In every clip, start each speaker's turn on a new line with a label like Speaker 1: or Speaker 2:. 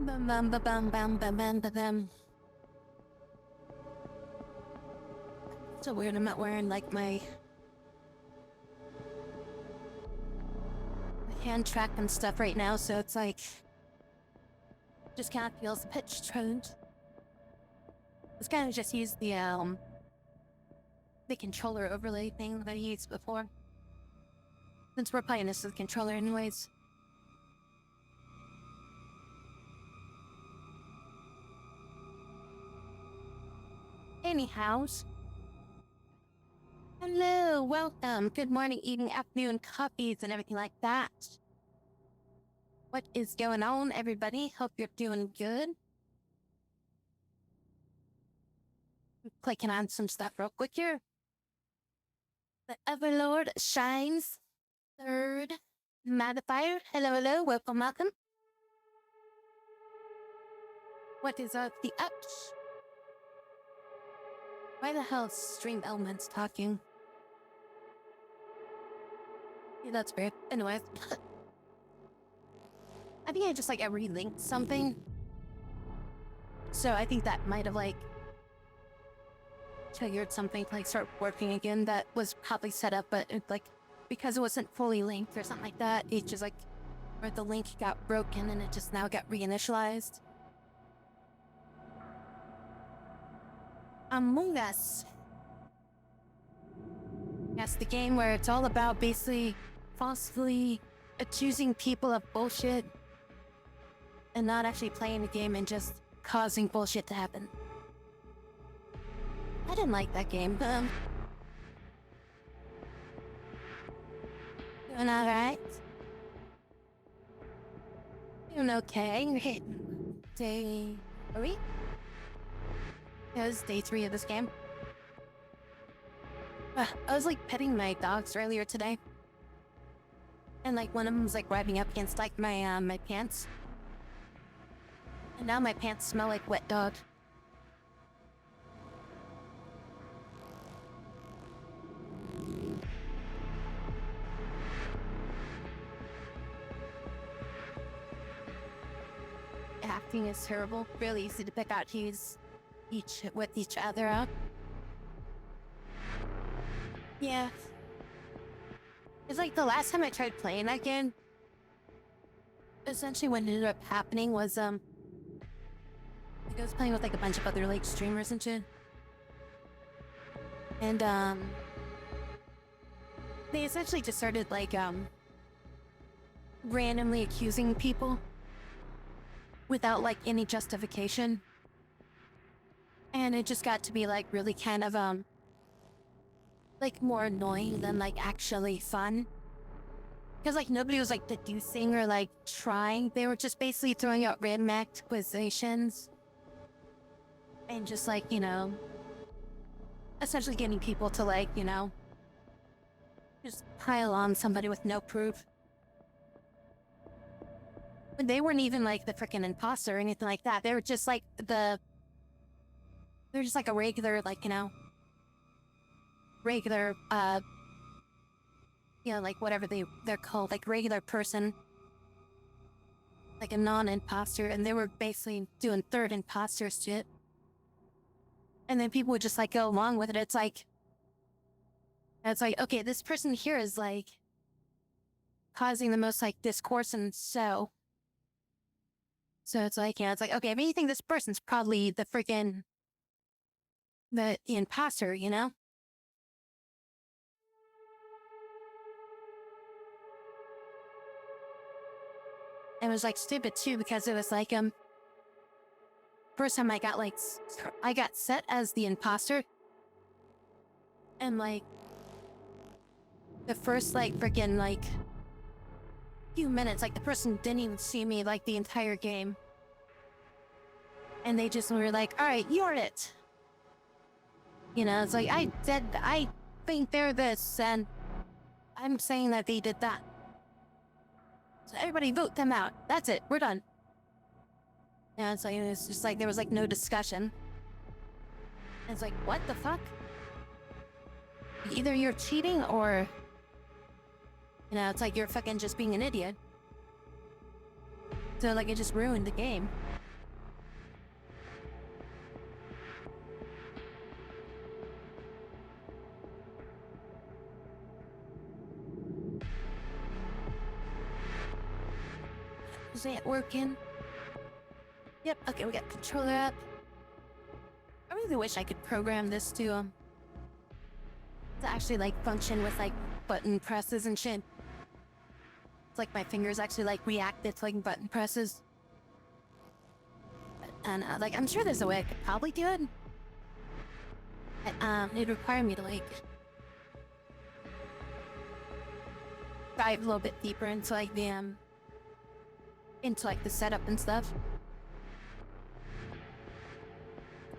Speaker 1: Bum bum ba bum bum bum bum ba bum. So weird, I'm not wearing like my hand track and stuff right now, so it's like just kind of feels a bit strange. Let's kind of just use the controller overlay thing that I used before, since we're playing this with the controller anyways. Anyhows, hello, welcome, good morning, evening, afternoon, coffees, and everything like that. What is going on, everybody? Hope you're doing good. Clicking on some stuff real quick here. The Everlord shines. Third modifier. Hello, hello, welcome, welcome. What is up, the ups? Why the hell is Stream Elements talking? Yeah, that's weird. Anyways. I think I just like relinked something. So I think that might have like triggered something to like start working again that was probably set up, but it, like because it wasn't fully linked or something like that, it just like or the link got broken and it just now got reinitialized. Among Us. Yes, the game where it's all about basically falsely accusing people of bullshit and not actually playing the game and just causing bullshit to happen. I didn't like that game. Doing alright? Doing okay. We're hitting day 3? It was day 3 of this game. I was like petting my dogs earlier today. And like one of them was like rubbing up against like my my pants. And now my pants smell like wet dog. Acting is terrible. Really easy to pick out who's with each other up. Yeah. It's like the last time I tried playing that game, essentially what ended up happening was like I was playing with like a bunch of other like streamers and shit. And they essentially just started like randomly accusing people without like any justification. And it just got to be like really kind of like more annoying than like actually fun. Because like nobody was like deducing or like trying. They were just basically throwing out random accusations. And just like, you know, essentially getting people to like, you know, just pile on somebody with no proof. But they weren't even like the freaking imposter or anything like that. They were just like they're just like a regular, like, you know, regular, you know, like whatever they're called, like regular person, like a non-imposter, and they were basically doing third imposter shit. And then people would just like go along with it. It's like, okay, this person here is like causing the most like discourse, and so it's like, yeah, it's like, okay, if anything, this person's probably the freaking the imposter, you know? It was like stupid too because it was like first time I got set as the imposter, and like the first like freaking like few minutes, like the person didn't even see me like the entire game, and they just were like, all right, you're it, you know? It's like I think they're this and I'm saying that they did that, so everybody vote them out, that's it, we're done. Yeah, it's like, it's just like there was like no discussion. And it's like, what the fuck? Either you're cheating or, you know, it's like you're fucking just being an idiot. So like it just ruined the game. controls ain't working. Yep, okay, we got controller up. I really wish I could program this to actually, like, function with, like, button presses and shit. It's like my fingers actually, like, reacted to, like, button presses. And, like, I'm sure there's a way I could probably do it. But, it'd require me to, like, dive a little bit deeper into, like, the, the setup and stuff.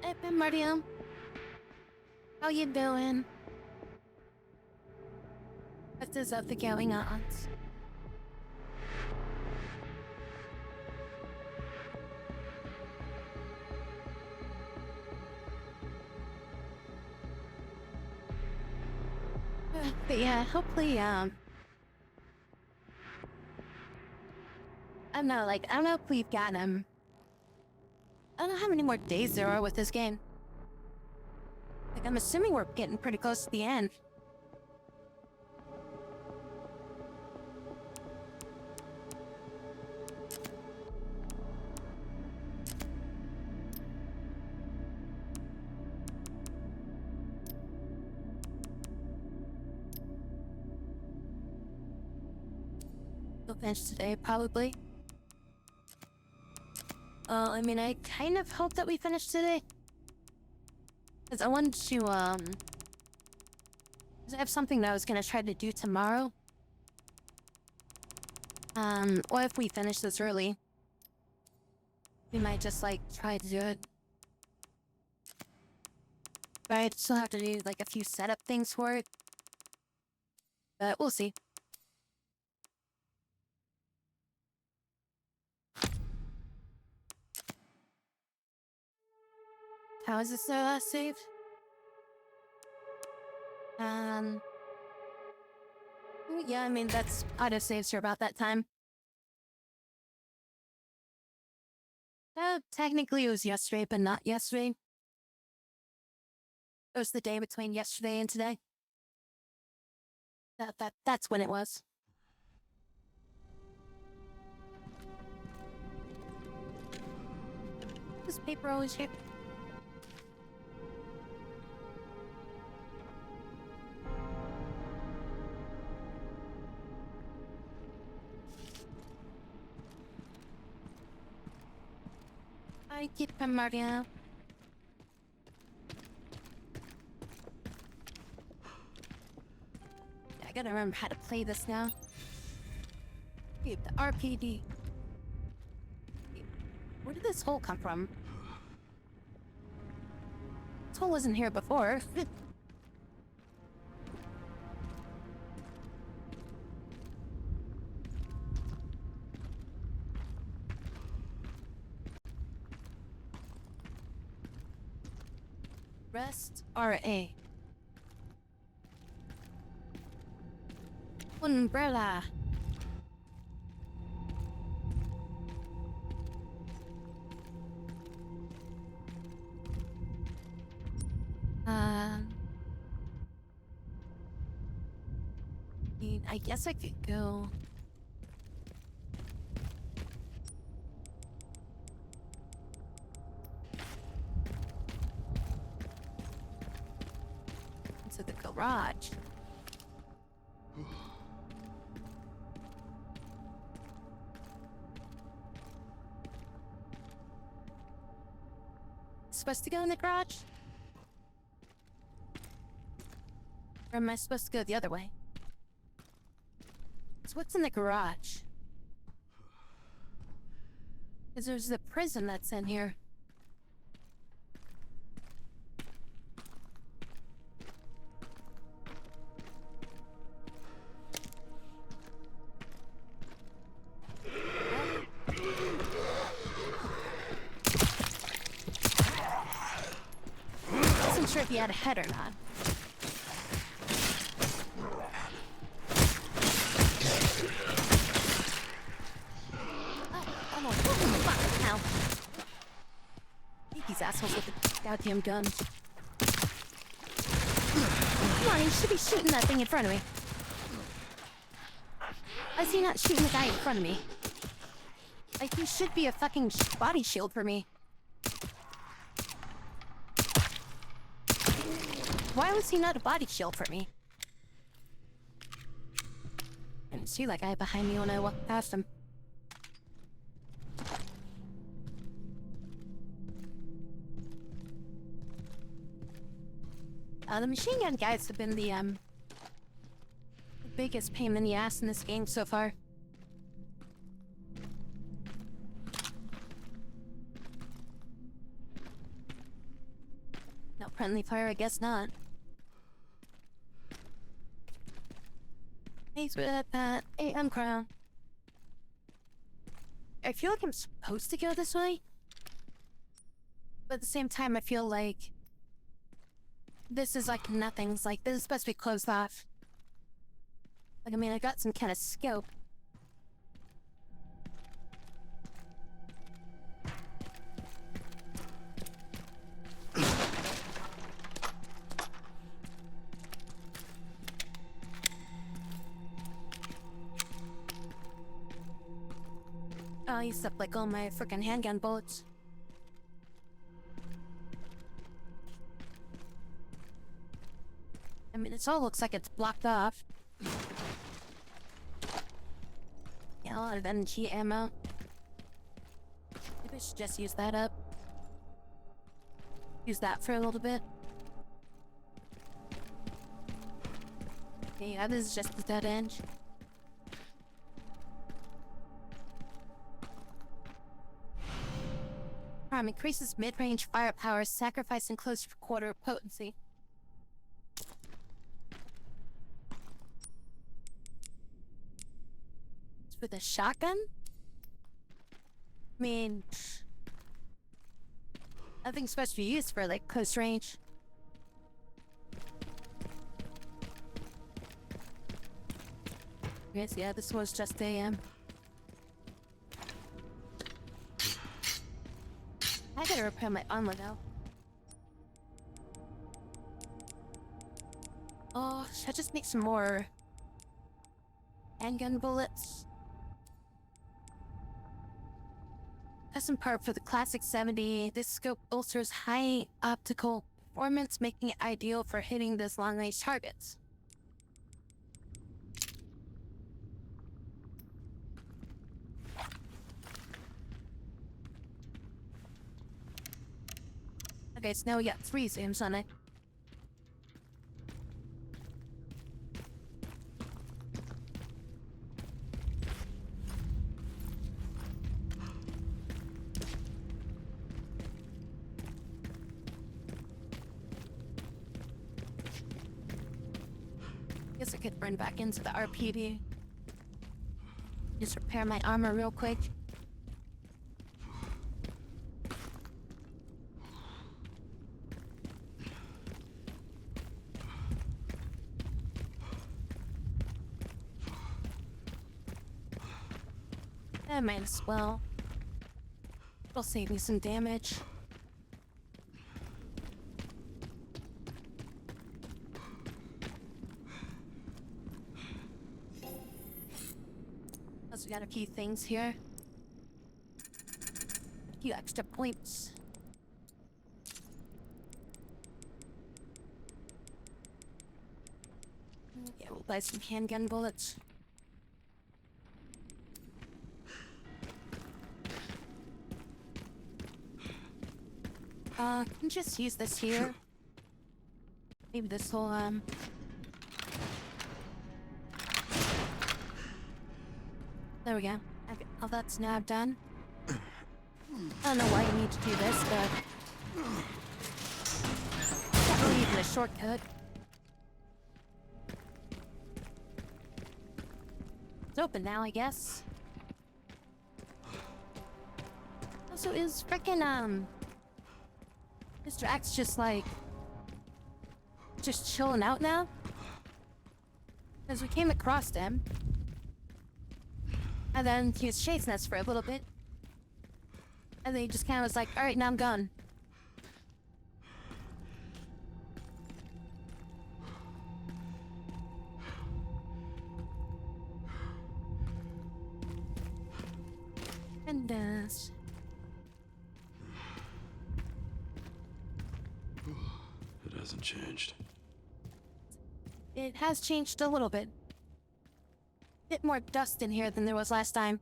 Speaker 1: Hey, Mario. How you doing? What is up going on? But yeah, hopefully, I don't know, like, I don't know if we've got, I don't know how many more days there are with this game. Like, I'm assuming we're getting pretty close to the end. We'll finish today, probably. I mean, I kind of hope that we finish today. Because I wanted to, because I have something that I was gonna try to do tomorrow. Or if we finish this early, we might just, like, try to do it. But I'd still have to do, like, a few setup things for it. But we'll see. How is this saved? Yeah, I mean, that's auto-saves for about that time. Technically it was yesterday, but not yesterday. It was the day between yesterday and today. That's when it was. This paper always here. I get from Mario. I gotta remember how to play this now. Keep the RPD. Where did this hole come from? This hole wasn't here before. Rest RA. Umbrella. I guess I could go. Into the garage. Supposed to go in the garage? Or am I supposed to go the other way? So what's in the garage? Because there's a prison that's in here. Wasn't sure if he had a head or not. These assholes with the goddamn gun. Come on, he should be shooting that thing in front of me. Why is he not shooting the guy in front of me? Like, he should be a fucking body shield for me. Why was he not a body shield for me? I didn't see that guy behind me when I walked past him. The machine gun guys have been the biggest pain in the ass in this game so far. No friendly fire, I guess not. Thanks for that, Pat. Hey, I'm Crown. I feel like I'm supposed to go this way. But at the same time, I feel like this is like nothing's like this is supposed to be closed off. Like, I mean, I got some kind of scope. Oh, I used up like all my freaking handgun bullets. I mean, it all looks like it's blocked off. Yeah, a lot of energy ammo. Maybe I should just use that up. Use that for a little bit. Okay, yeah, this is just the dead end. Increases mid-range firepower, sacrificing close quarter potency. It's with a shotgun? I mean, nothing's supposed to be used for like close range. Yes, yeah, this was just a I gotta repair my armor now. Oh, should I just make some more handgun bullets? Custom part for the classic 70. This scope bolsters high optical performance, making it ideal for hitting this long-range targets. Okay, so now we got 3 Zoms on it. Guess I could run back into the RPD. Just repair my armor real quick. I might as well. It'll save me some damage. Also got a few things here. A few extra points. Yeah, we'll buy some handgun bullets. Can just use this here. Maybe this will, There we go. Okay, all that's now done. I don't know why you need to do this, but it's not really even a shortcut. It's open now, I guess. Also, is frickin', Mr. X just chilling out now? Because we came across him. And then he was chasing us for a little bit. And then he just kind of was like, alright, now I'm gone. And
Speaker 2: It hasn't changed.
Speaker 1: it has changed a little bit. Bit more dust in here than there was last time.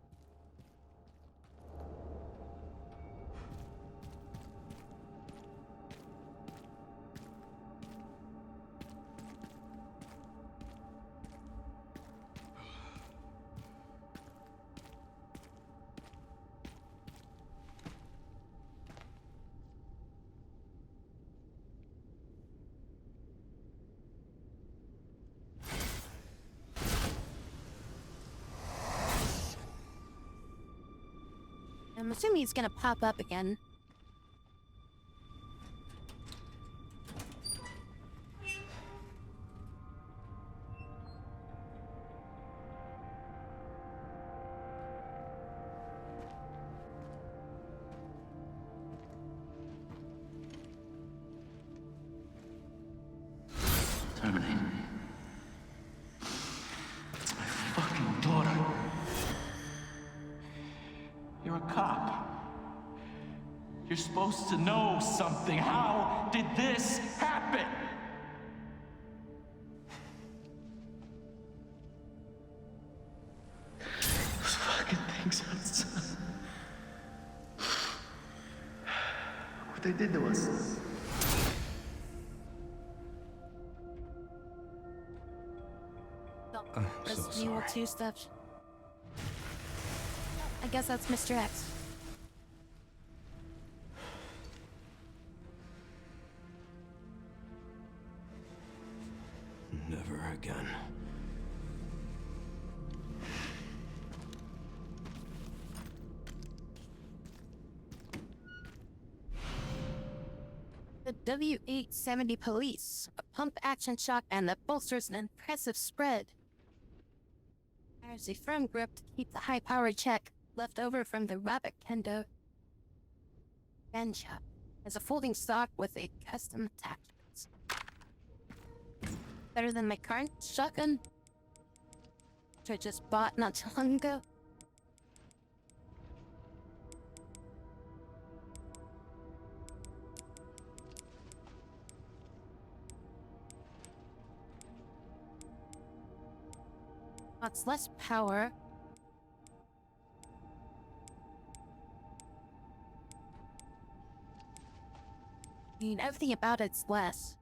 Speaker 1: I'm assuming he's gonna pop up again.
Speaker 3: Terminate. It's my fucking daughter. You're a cop. You're supposed to know something. How did this happen? Those fucking things outside. What they did to us.
Speaker 1: Resident Evil 2 stuff. I guess that's Mr. X.
Speaker 2: Never again.
Speaker 1: The W870 police, a pump-action shotgun that bolsters an impressive spread. There's a firm grip to keep the high-power check left over from the rabbit kendo. Gun shop has a folding stock with a custom attachments. Better than my current shotgun, which I just bought not too long ago. Lots less power. I mean, everything about it's less.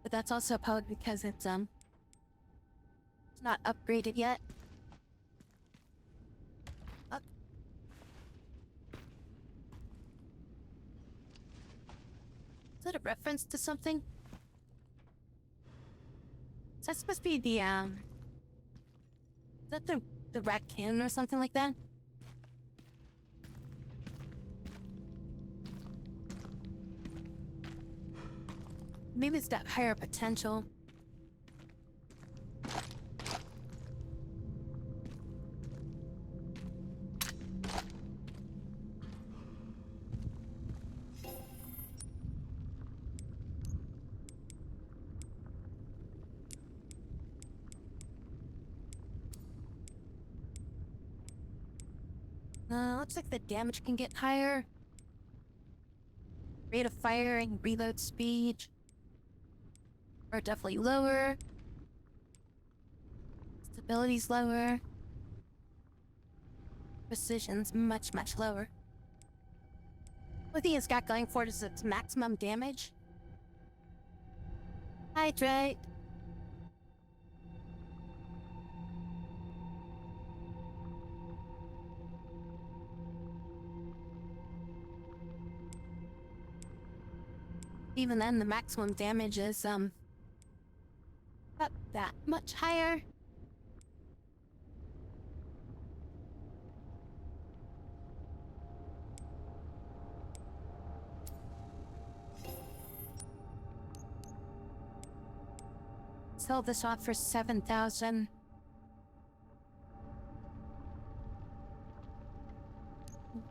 Speaker 1: But that's also probably because it's not upgraded yet. Up. Is that a reference to something? Is that supposed to be the, is that the raccoon or something like that? Maybe it's got higher potential. Looks like the damage can get higher. Rate of firing, reload speed are definitely lower. Stability's lower. Precision's much, much lower. What thing it's got going for it is its maximum damage. Hydrate. Even then, the maximum damage is, not that much higher. Sell this off for 7,000.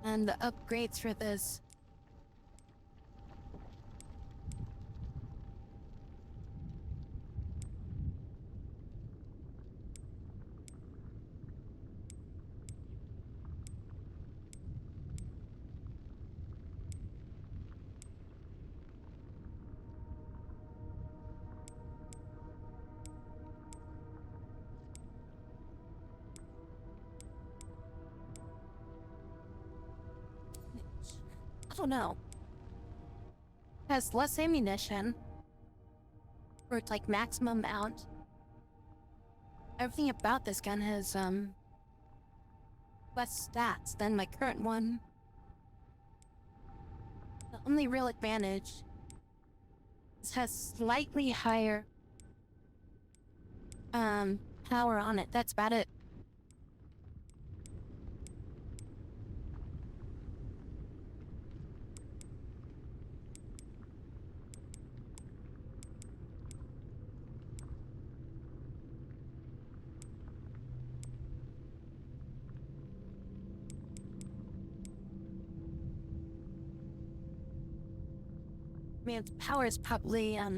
Speaker 1: And the upgrades for this. don't know. It has less ammunition. Or it's like maximum amount. Everything about this gun has, less stats than my current one. The only real advantage is it has slightly higher, power on it. That's about it. I mean, its power is probably, not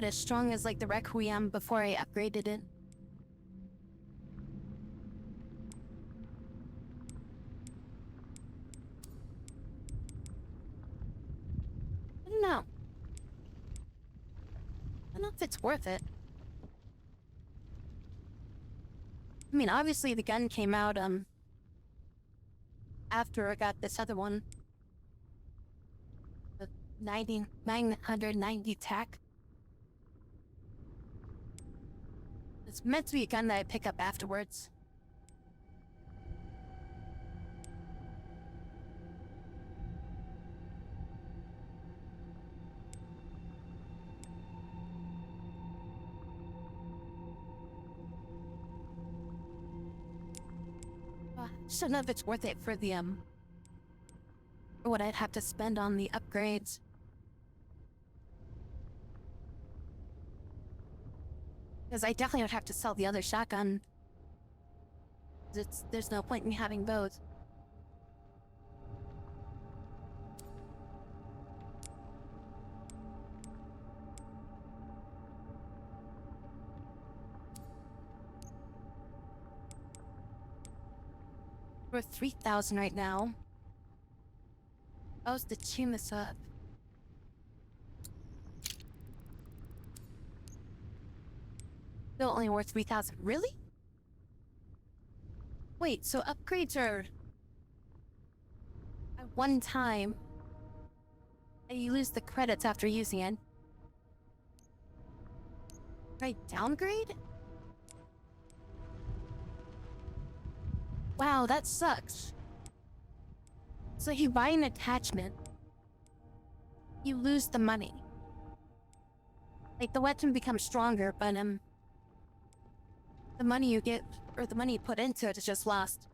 Speaker 1: as strong as, like, the Requiem before I upgraded it. I don't know. I don't know if it's worth it. I mean, obviously the gun came out, after I got this other one. The 990 TAC. It's meant to be a gun that I pick up afterwards. Just don't know if it's worth it for the, for what I'd have to spend on the upgrades. Because I definitely would have to sell the other shotgun. There's no point in me having both. We're 3,000 right now. I was to tune this up. Still only worth 3,000. Really? Wait, so upgrades are at one time, and you lose the credits after using it. Right, downgrade? Wow, that sucks. So you buy an attachment, you lose the money. Like, the weapon becomes stronger, but, the money you get, or the money you put into it is just lost.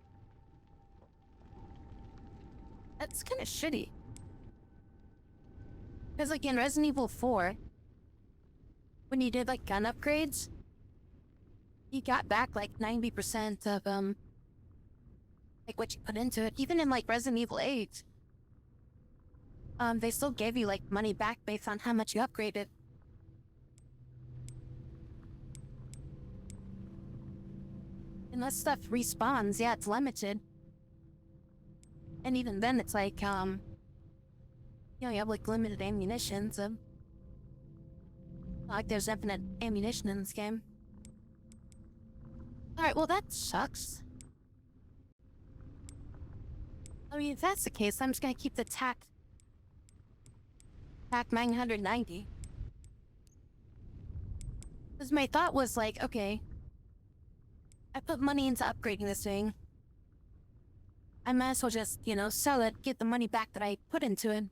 Speaker 1: That's kind of shitty. Because, like, in Resident Evil 4, when you did, like, gun upgrades, you got back, like, 90% of, like, what you put into it. Even in, like, Resident Evil 8, they still gave you, like, money back based on how much you upgraded. Unless stuff respawns, yeah, it's limited. And even then, it's like, you know, you have, like, limited ammunition, so... Not like there's infinite ammunition in this game. Alright, well, that sucks. I mean, if that's the case, I'm just gonna keep the TAC 990. Because my thought was like, okay, I put money into upgrading this thing. I might as well just, you know, sell it, get the money back that I put into it.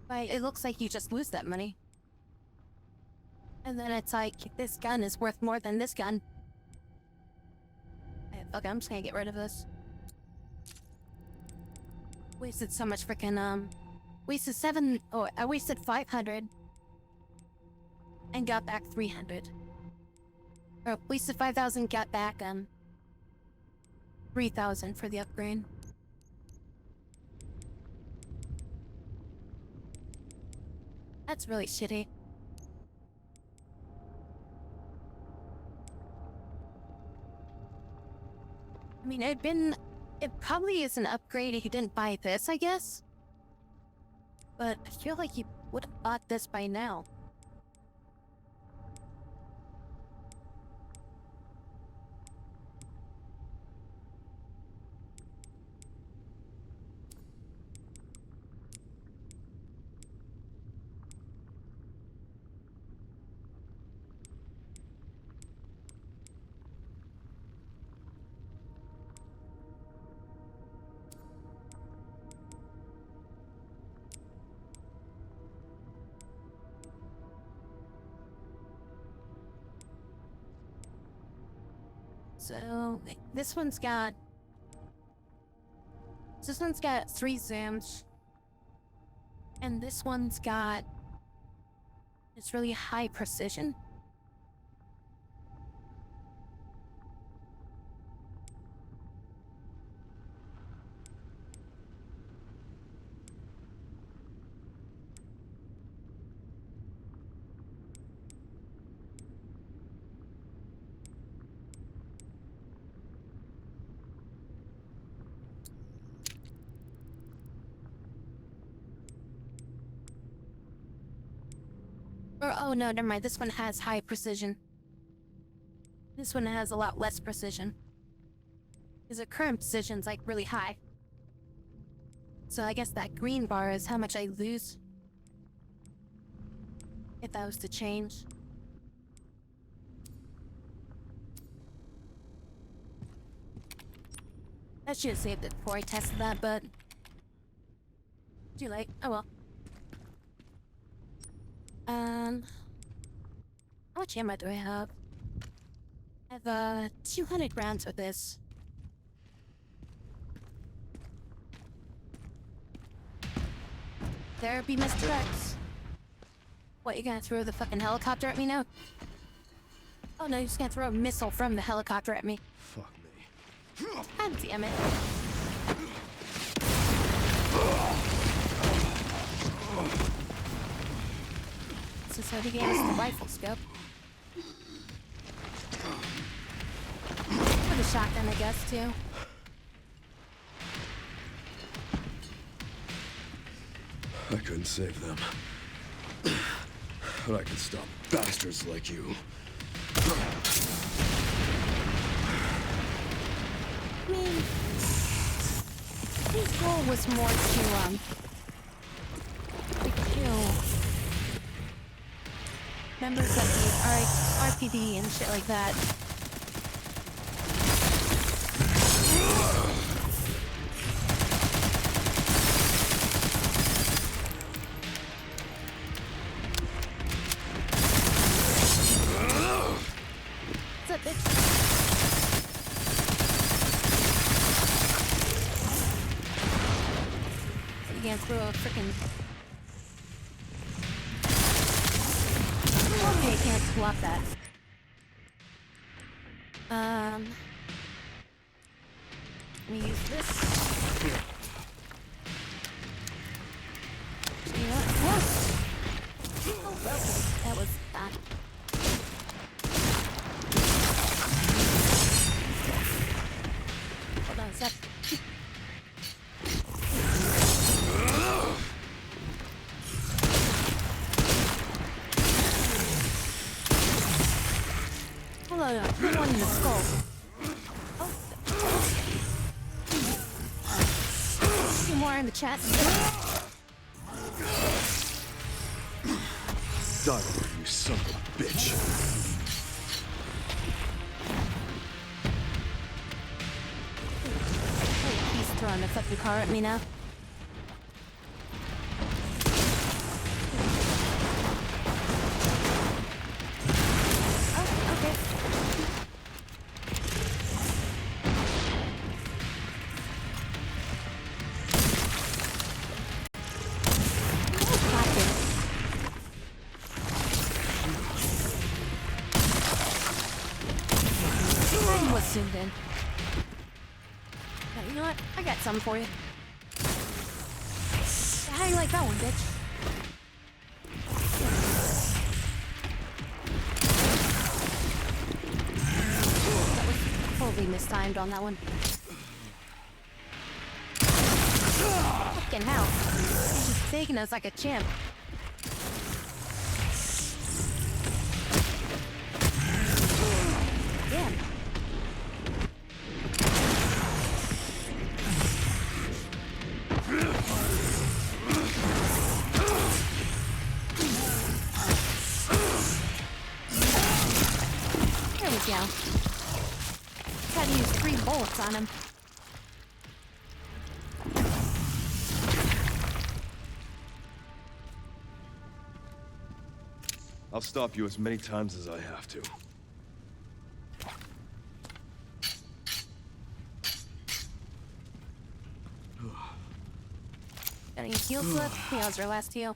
Speaker 1: But it looks like you just lose that money. And then it's like, this gun is worth more than this gun. Okay, I'm just gonna get rid of this. Wasted so much freaking, I wasted 500. And got back 300. Or wasted 5,000, got back, 3,000 for the upgrade. That's really shitty. I mean, it probably is an upgrade if you didn't buy this, I guess. But I feel like you would have bought this by now. So this one's got 3 Zoms, and this one's got it's really high precision. Or, oh no, never mind. This one has high precision. This one has a lot less precision. Because the current precision's like really high. So I guess that green bar is how much I lose. If that was to change. I should have saved it before I tested that, but... too late. Oh well. How much ammo do I have? I have, 200 rounds with this. There be Mr. X. What, you gonna throw the fucking helicopter at me now? Oh no, you're just gonna throw a missile from the helicopter at me.
Speaker 2: Fuck me.
Speaker 1: God damn it. So he gave us the rifle scope. With a shotgun, I guess, too.
Speaker 2: I couldn't save them. But I can stop bastards like you.
Speaker 1: I mean, his goal was more to kill members of the RPD and shit like that. What's up, bitch? So you can't throw a frickin'... Okay, can't swap that. Let me use this. You know what? Oh, that was bad. Hold on a sec. Hold on, one in the skull. Oh. Two more in the chest.
Speaker 2: Die already, you son of a bitch.
Speaker 1: He's throwing a fucking car at me now. Oh, okay. I was zoomed in. But you know what? I got something for you. How do you like that one, bitch? That was totally mistimed on that one. Fucking hell. He's just taking us like a champ. Damn. There we go. Had to use 3 bullets on him.
Speaker 2: I'll stop you as many times as I have to.
Speaker 1: any heals left? Yeah, that was our last heal.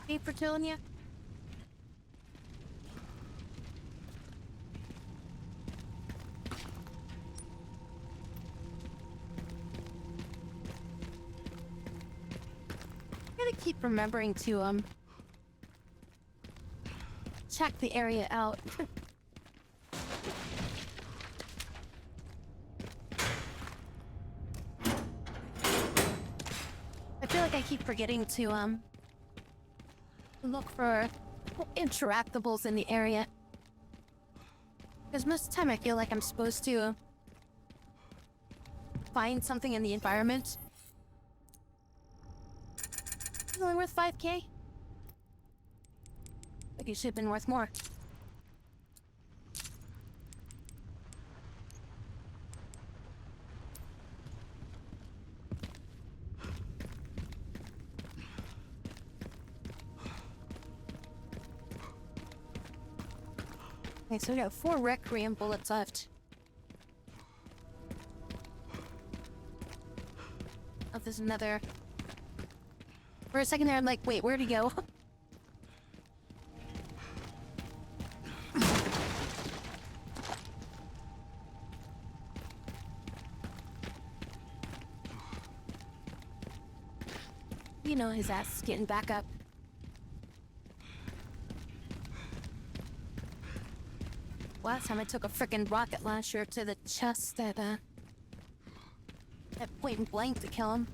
Speaker 1: Hey, Fertilia. Gotta keep remembering to check the area out. I feel like I keep forgetting to look for interactables in the area. Because most of the time I feel like I'm supposed to find something in the environment. It's only worth 5K. Like it should have been worth more. Okay, so we got 4 Requiem bullets left. Oh, there's another. For a second there, I'm like, wait, where'd he go? You know his ass is getting back up. Last time I took a frickin' rocket launcher to the chest at point and blank to kill him.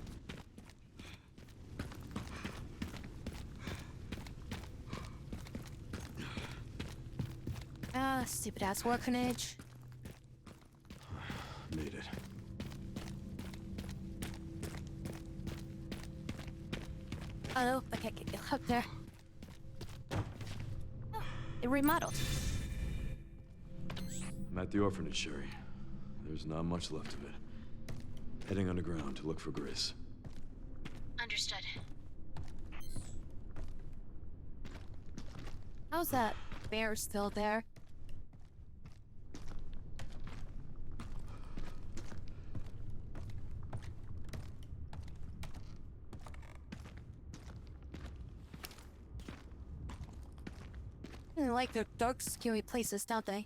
Speaker 1: Ah, stupid ass war grenade.
Speaker 2: Made it.
Speaker 1: Oh, I can't get up there. Oh, it remodeled.
Speaker 2: I'm at the orphanage, Sherry. There's not much left of it. Heading underground to look for Grace.
Speaker 1: Understood. How's that bear still there? They like their dark, scary places, don't they?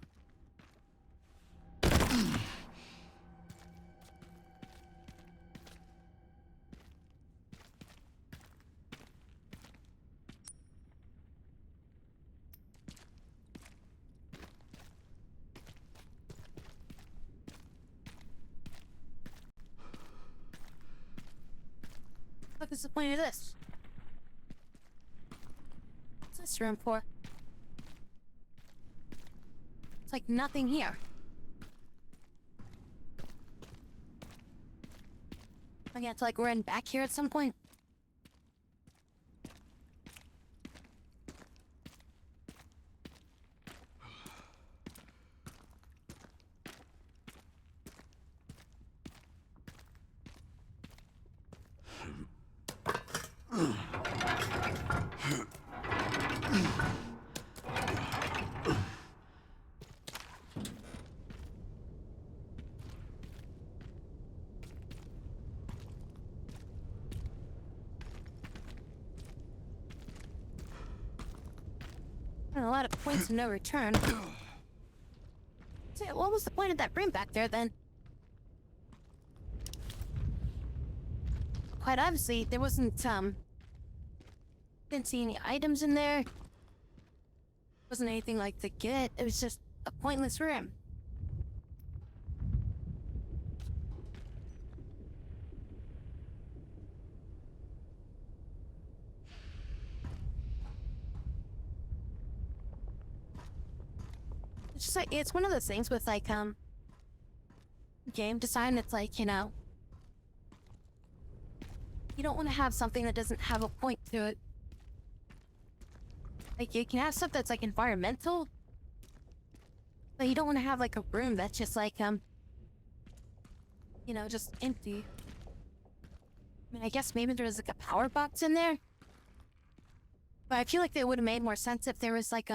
Speaker 1: What is the point of this? What's this room for? It's like nothing here. I have to like run back here at some point. And a lot of points of no return. So, what was the point of that room back there then? Quite obviously, there wasn't, didn't see any items in there. Wasn't anything like to get. It was just a pointless room. It's just like, it's one of those things with like, game design. It's like, you know, you don't want to have something that doesn't have a point to it. Like, you can have stuff that's like environmental, but you don't want to have like a room that's just like, you know, just empty. I mean, I guess maybe there was like a power box in there, but I feel like they would have made more sense if there was like,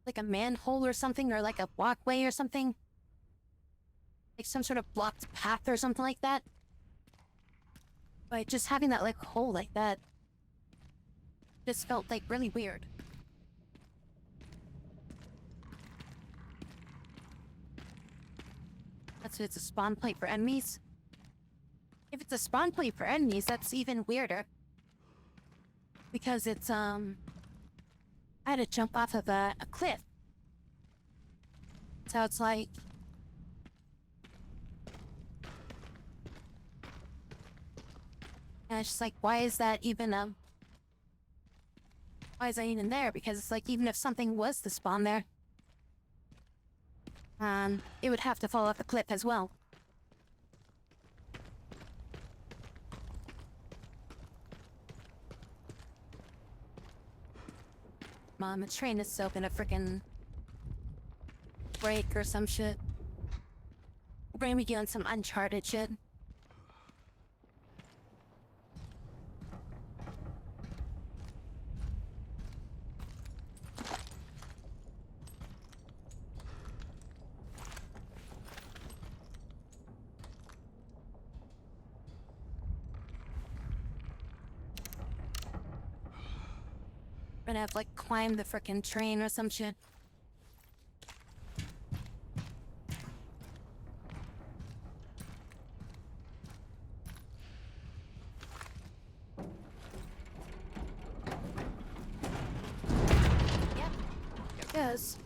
Speaker 1: like a manhole or something, or like a walkway or something. Like some sort of blocked path or something like that. But just having that like hole like that just felt like really weird. That's it's a spawn point for enemies. If it's a spawn point for enemies, that's even weirder. Because it's I had to jump off of a cliff. So it's like and it's just like, why is that even why is that even there? Because it's like, even if something was to spawn there, it would have to fall off the cliff as well. Mom, the train is so gonna frickin' break or some shit. We're gonna be doing some Uncharted shit. We're gonna have to like climb the frickin' train or some shit. Yep, here it goes.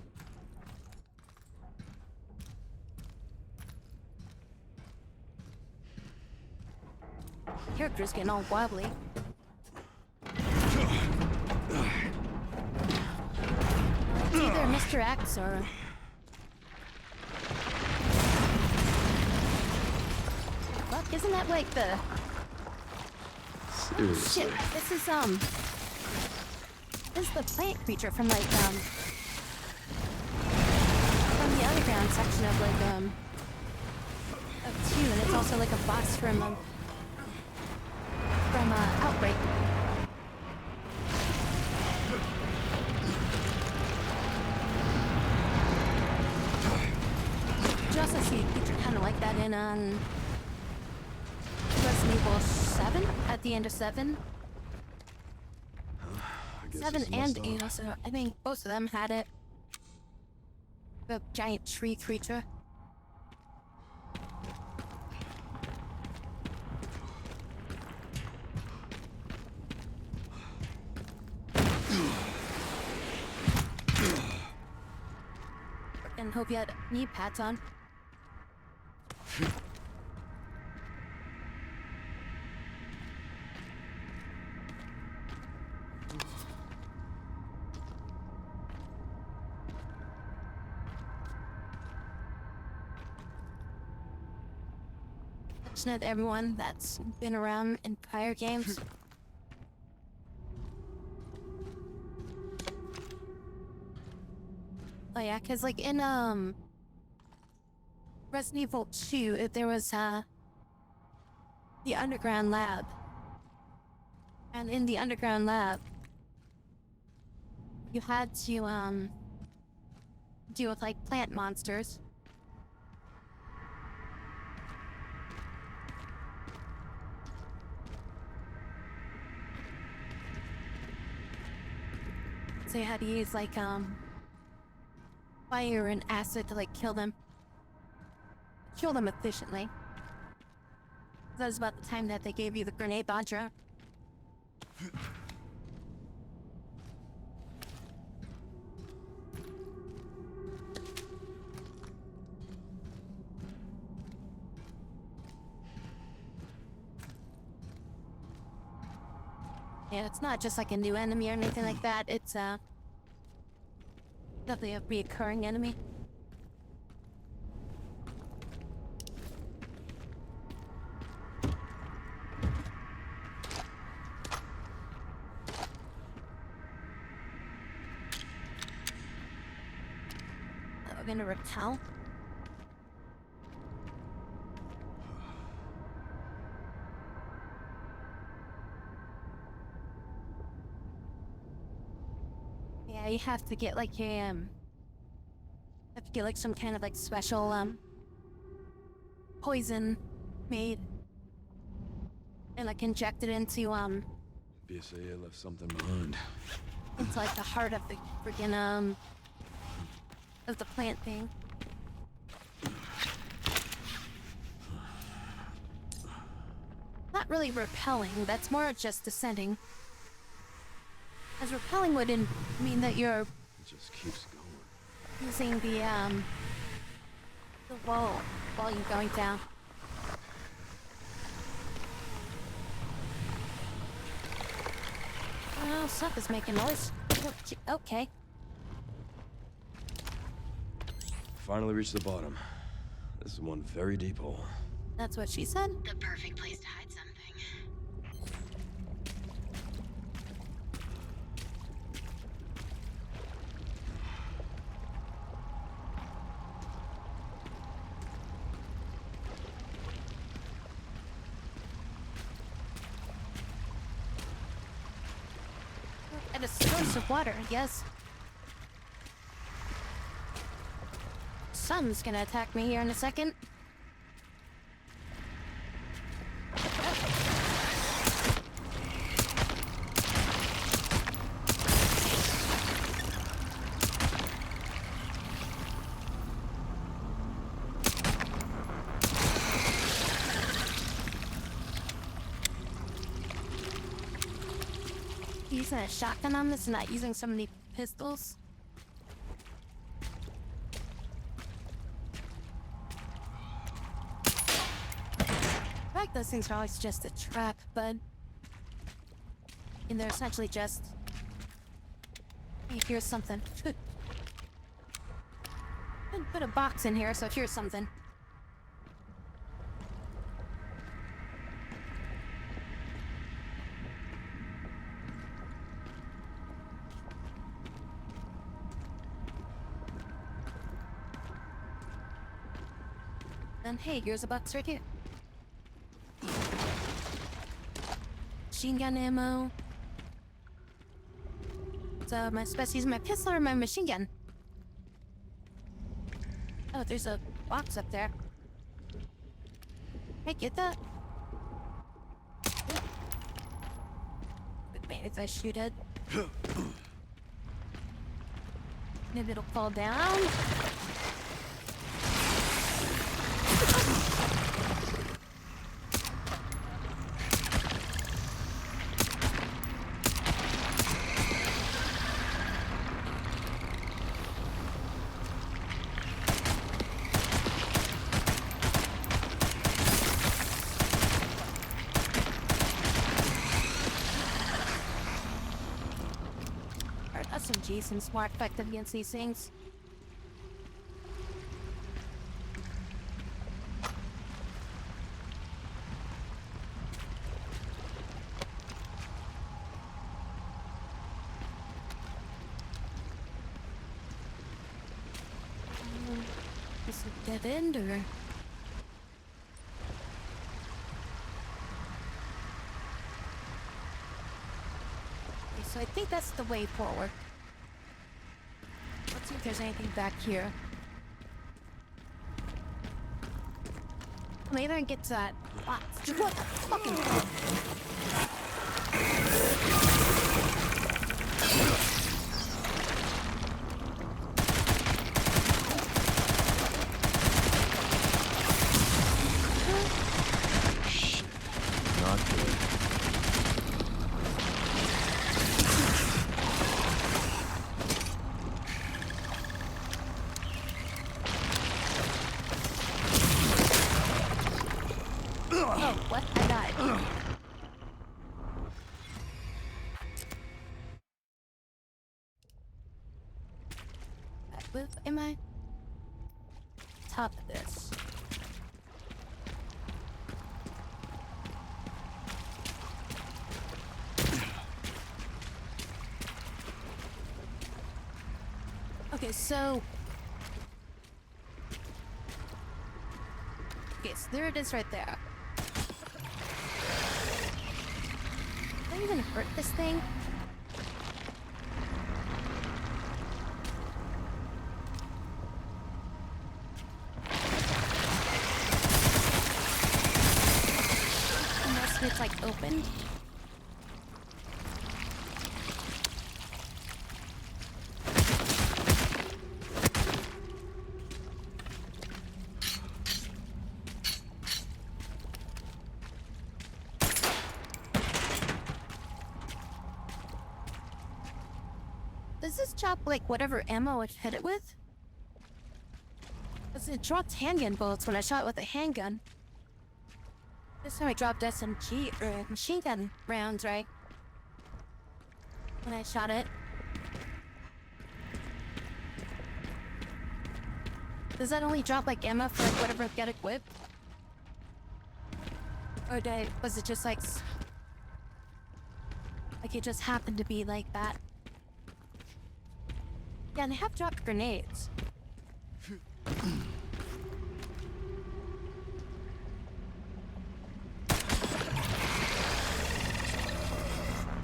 Speaker 1: Character's getting all wobbly. It's either Mr. X or... Fuck, isn't that like the...
Speaker 2: Seriously.
Speaker 1: Shit, this is the plant creature from like, from the underground section of like, of 2, and it's also like a boss from Outbreak. You also see a creature kind of like that in Resident Evil 7, at the end of 7.
Speaker 2: I guess
Speaker 1: 7
Speaker 2: this
Speaker 1: and
Speaker 2: must
Speaker 1: 8
Speaker 2: stop.
Speaker 1: also, I think both of them had it. The giant tree creature. And hope you had knee pads on. Just not everyone that's been around in prior games. Oh yeah, cause like in Resident Evil 2, there was the underground lab. And in the underground lab, you had to deal with like plant monsters. So you had to use like fire and acid to like kill them efficiently. That was about the time that they gave you the grenade launcher. Yeah, it's not just like a new enemy or anything like that. It's definitely a reoccurring enemy. We're gonna repel. Yeah, you have to get like a get like some kind of like special poison made and like injected into
Speaker 2: BSAA left something behind.
Speaker 1: it's like the heart of the freaking of the plant thing. Not really repelling, that's more just descending. As repelling would mean that you're
Speaker 2: It just keeps going.
Speaker 1: using the wall while you're going down. Oh, stuff is making noise. Okay.
Speaker 2: Finally reached the bottom. This is one very deep hole.
Speaker 1: That's what she said.
Speaker 4: The perfect place to hide something.
Speaker 1: At a source of water, yes. Sun's gonna attack me here in a second. Using a shotgun on this and not using so many pistols. I like those things are always just a trap, but and they're essentially just hey, here's something. Put a box in here, so here's something. And hey, here's a box right here. Machine gun ammo. So am I supposed to use my pistol or my machine gun? Oh, there's a box up there. Hey, get that? Maybe if I shoot it. Maybe it'll fall down. Jason's more effective against these things. Is it dead end or? Okay, so I think that's the way forward. Let's see if there's anything back here. Maybe I can get to that box. What the fucking fuck?
Speaker 2: Shit. Not good.
Speaker 1: Oh, what? I died. Am I? Top of this. Okay, so... Okay, so there it is right there. Did I even hurt this thing? like opened. Does this chop like whatever ammo it hit it with? Because it dropped handgun bullets when I shot it with a handgun. This time I dropped SMG or machine gun rounds, right? When I shot it. Does that only drop like ammo for like whatever it got equipped? Or was it just like it just happened to be like that? Yeah, and they have dropped grenades.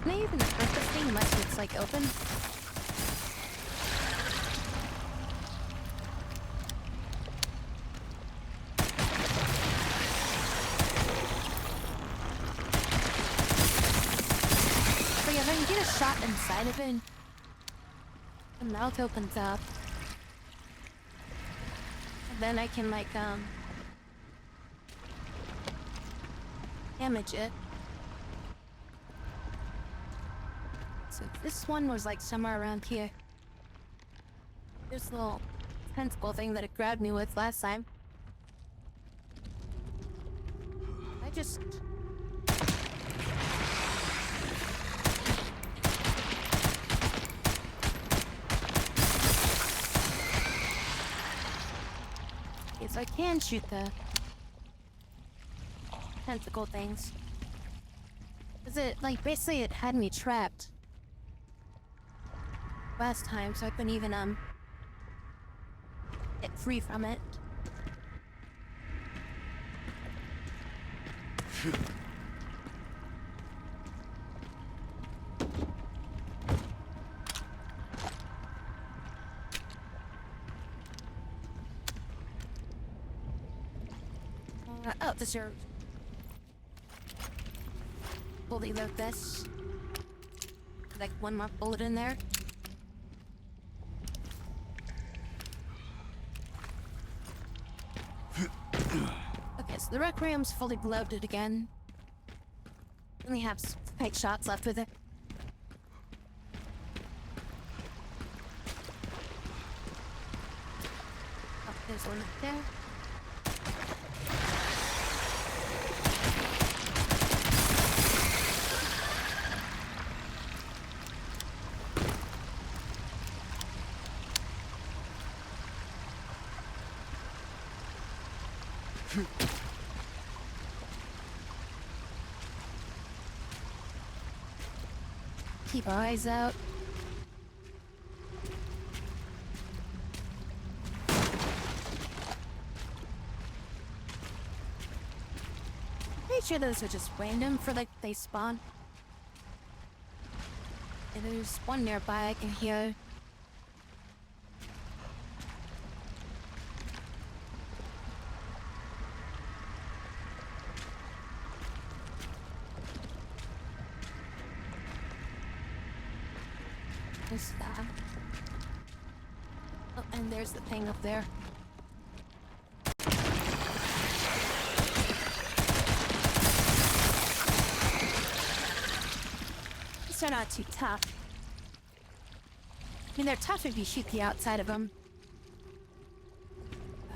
Speaker 1: Can I even hurt this thing unless it's like open? But yeah, if I can get a shot inside of it, the mouth opens up. And then I can like damage it. So this one was like somewhere around here. This little tentacle thing that it grabbed me with last time. I just... Okay, so I can shoot the tentacle things. Cause it, like, basically it had me trapped last time, so I couldn't even, get free from it. Oh, this your... fully load this. Like one more bullet in there. Okay, so the Requiem's fully loaded again. Only have 8 shots left with it. Oh, there's one right there. Keep our eyes out. Pretty sure those are just random for like they spawn. And there's one nearby I can hear. There's that. Oh, and there's the thing up there. These are not too tough. I mean, they're tough if you shoot the outside of them.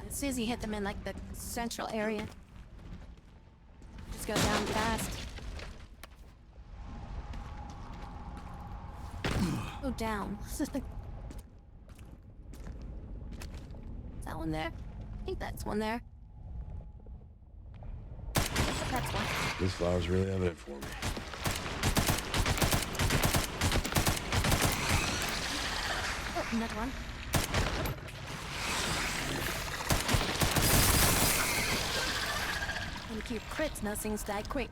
Speaker 1: As soon as you hit them in, like, the central area, just go down fast. Go down. Is that one there? I think that's one there. That's one.
Speaker 2: This flower's really evident for me.
Speaker 1: Oh, another one. When you keep crits, those things die quick.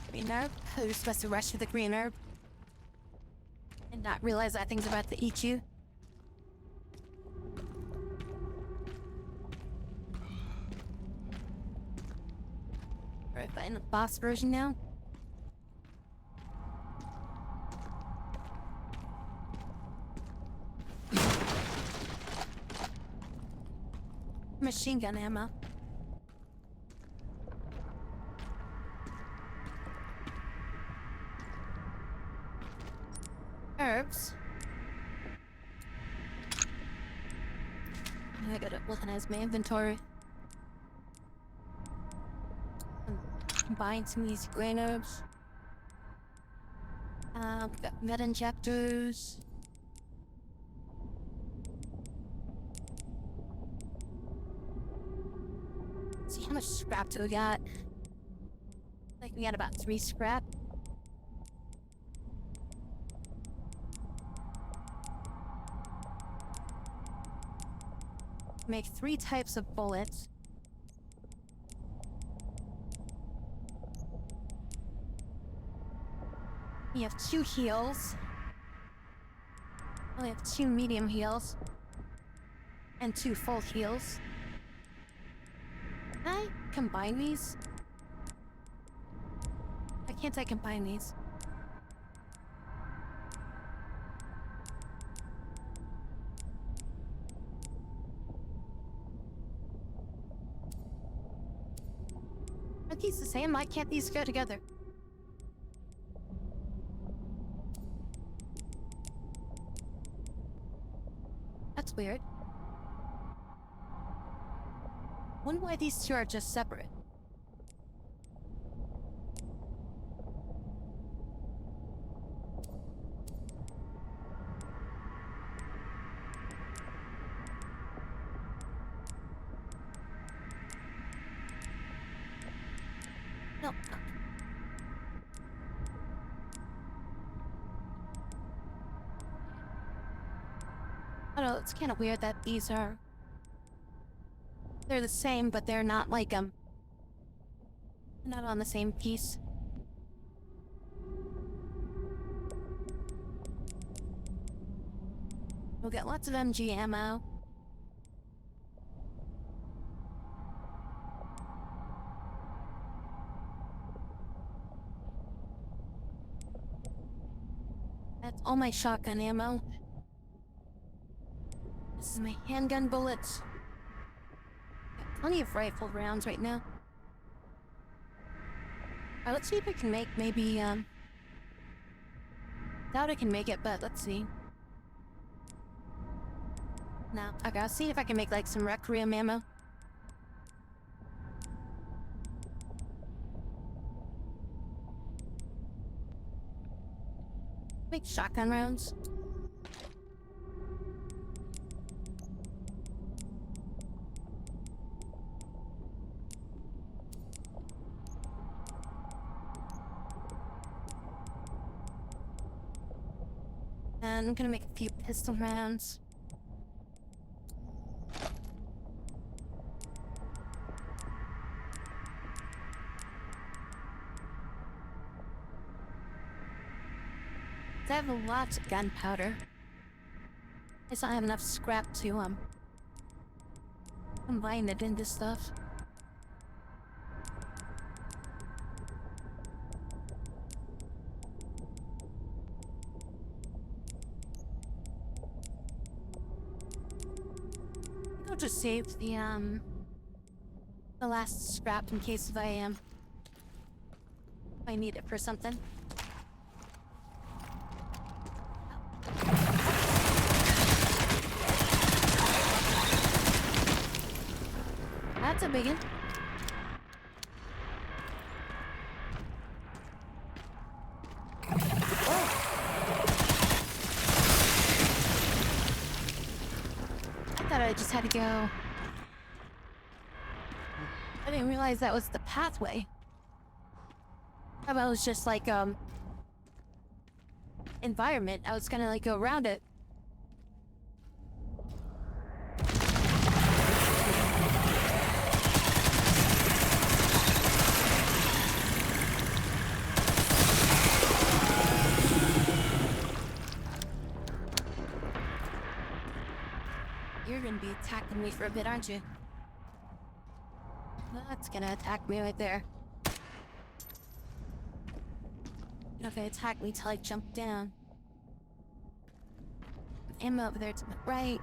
Speaker 1: Green herb? Oh, you're supposed to rush for the green herb. And not realize that thing's about to eat you. Alright, find the boss version now. Machine gun ammo. Herbs. I gotta organize my inventory. Combine some of these grain herbs. Got med injectors. See how much scrap do we got? Like we got about 3 scrap. Make 3 types of bullets. We have 2 heals. We have 2 medium heals. And 2 full heals. Can I combine these? Why can't I combine these? Are these the same? Why can't these go together? That's weird. Wonder why these 2 are just separate. No. I don't know, it's kind of weird that these are... They're the same, but they're not like, not on the same piece. We'll get lots of MG ammo. That's all my shotgun ammo. This is my handgun bullets. Got plenty of rifle rounds right now. Alright, let's see if I can make maybe, doubt I can make it, but let's see. No. Okay, I'll see if I can make, like, some Requiem ammo. Make shotgun rounds. And I'm gonna make a few pistol rounds. I have a lot of gunpowder. I just don't have enough scrap to, combine it into stuff. I'll just save the last scrap in case if I need it for something. That's a big one. I thought I just had to go. I didn't realize that was the pathway. I thought it was just like, environment. I was gonna, like, go around it. You're gonna be attacking me for a bit, aren't you? That's gonna attack me right there. Okay, attack me till I jump down. Ammo over there to the right.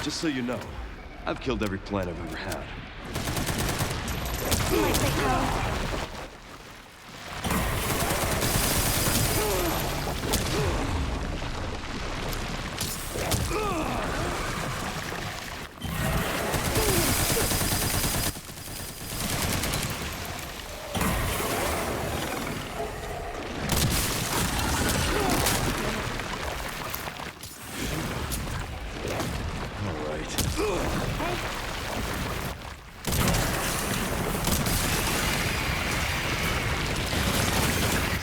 Speaker 2: Just so you know, I've killed every plant I've ever had.
Speaker 1: Might take health.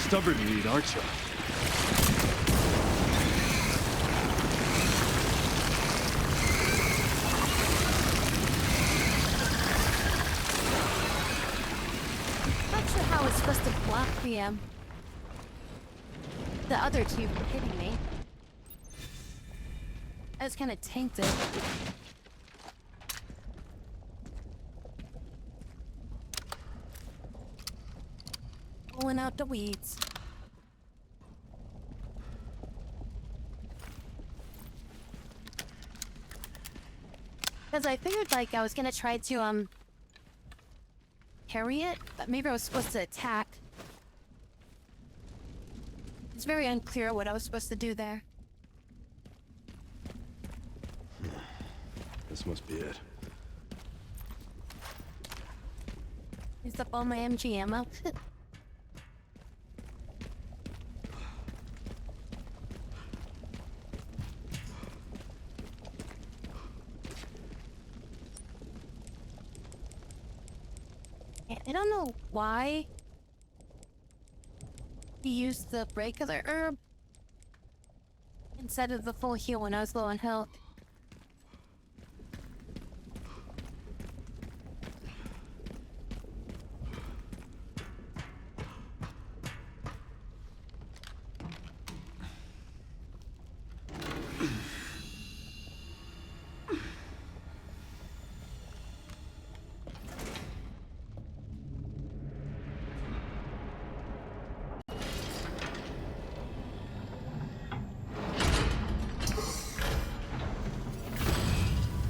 Speaker 2: Stubborn meat, aren't you?
Speaker 1: Not sure how I was supposed to block the other two from hitting me. I was kind of tainted. Pulling out the weeds. Because I figured, like, I was gonna try to, parry it, but maybe I was supposed to attack. It's very unclear what I was supposed to do there.
Speaker 2: This must be it.
Speaker 1: Used up all my MG ammo. I don't know why he used the regular herb instead of the full heal when I was low on health.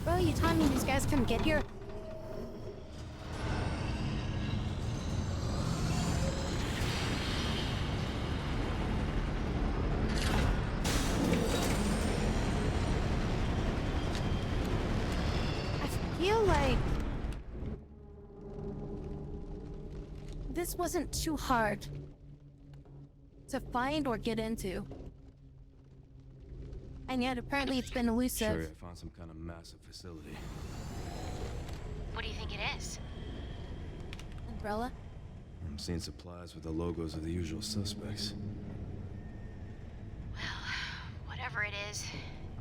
Speaker 1: Bro, you telling me these guys couldn't get here? I feel like this wasn't too hard to find or get into. And yet, apparently it's been elusive.
Speaker 2: Sure, I found some kind of massive facility.
Speaker 4: What do you think it is?
Speaker 1: Umbrella?
Speaker 2: I'm seeing supplies with the logos of the usual suspects.
Speaker 4: Well, whatever it is,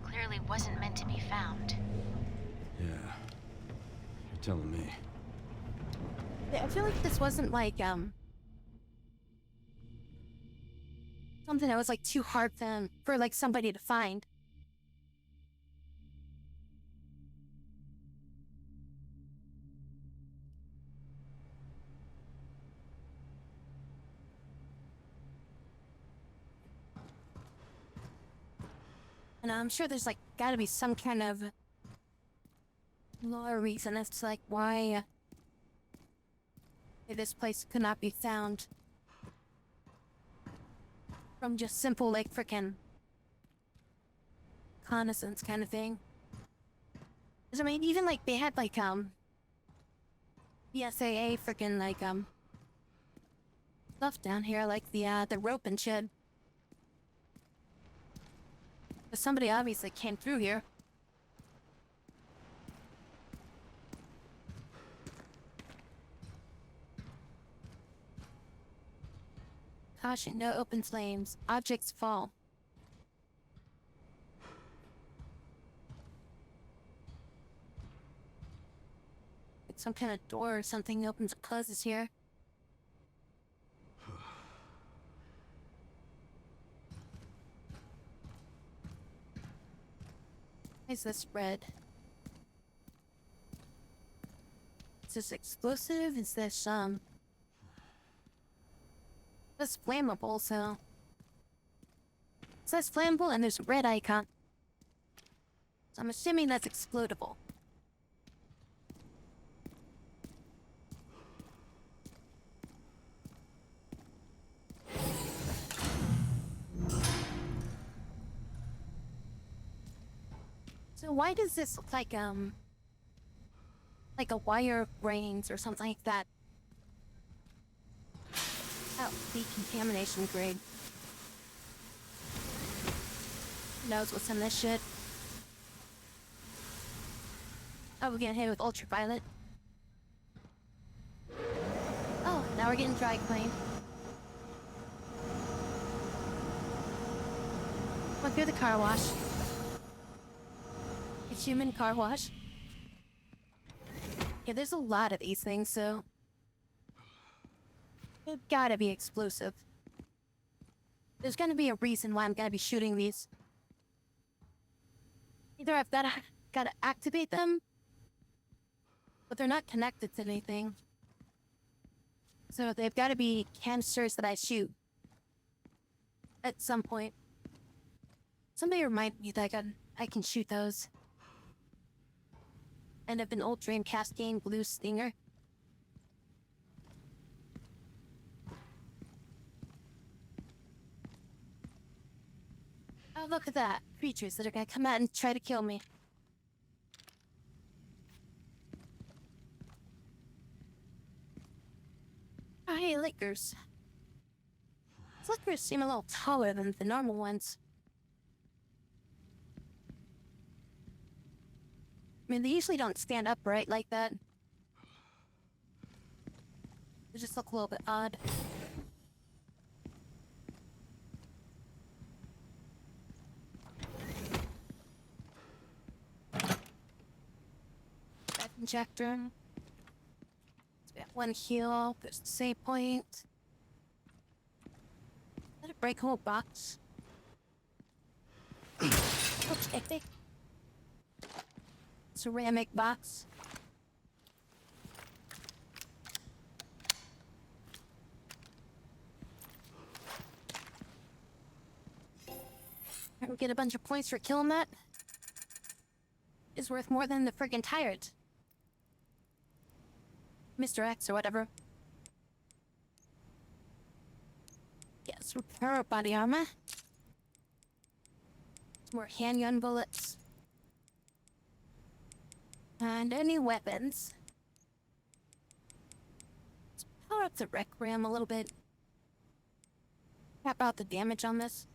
Speaker 4: clearly wasn't meant to be found.
Speaker 2: Yeah. You're telling me.
Speaker 1: I feel like this wasn't like, something that was like too hard for like somebody to find. And I'm sure there's like gotta be some kind of lore reason as to like why this place could not be found from just simple like frickin' reconnaissance kind of thing. 'Cause I mean, even like they had like BSAA frickin' like stuff down here, like the rope and shit. But somebody obviously came through here. Caution, no open flames. Objects fall. Like some kind of door or something opens and closes here. is this red? Is this explosive? Is this, That's flammable, so... It says flammable and there's a red icon. So I'm assuming that's explodable. So why does this look like a wire grains or something like that? Oh, decontamination grade. Who knows what's in this shit? Oh, we're getting hit with ultraviolet. Oh, now we're getting dry cleaned. Went through the car wash. A human car wash. Yeah, there's a lot of these things, so... They've gotta be explosive. There's gonna be a reason why I'm gonna be shooting these. Either I've gotta activate them, but they're not connected to anything. So they've gotta be canisters that I shoot. At some point. Somebody remind me that I can shoot those. And of an old Dream Cascade Blue Stinger. Oh, look at that. Creatures that are gonna come out and try to kill me. Oh, hey, lickers. These lickers seem a little taller than the normal ones. I mean, they usually don't stand upright like that. They just look a little bit odd. That injector. We got one heal. There's the save point. Let it break a whole box. Okay. Ceramic box. We get a bunch of points for killing that. Is worth more than the friggin' tyrant. Mr. X or whatever. Yes, repair body armor. Some more handgun bullets. And any weapons. Let's power up the Requiem a little bit. Cap out the damage on this.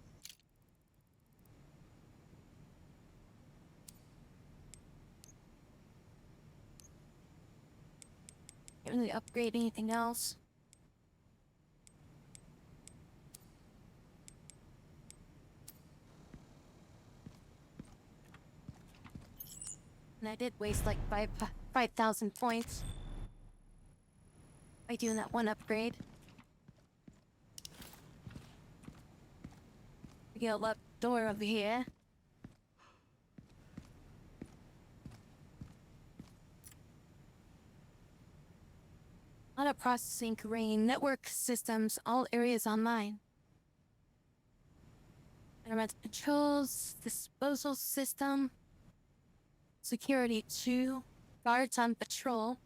Speaker 1: Can't really upgrade anything else. And I did waste like 5,000 points by doing that one upgrade. We get a left door over here. Auto processing green, network systems, all areas online. Environmental controls, disposal system. Security 2, guards on patrol.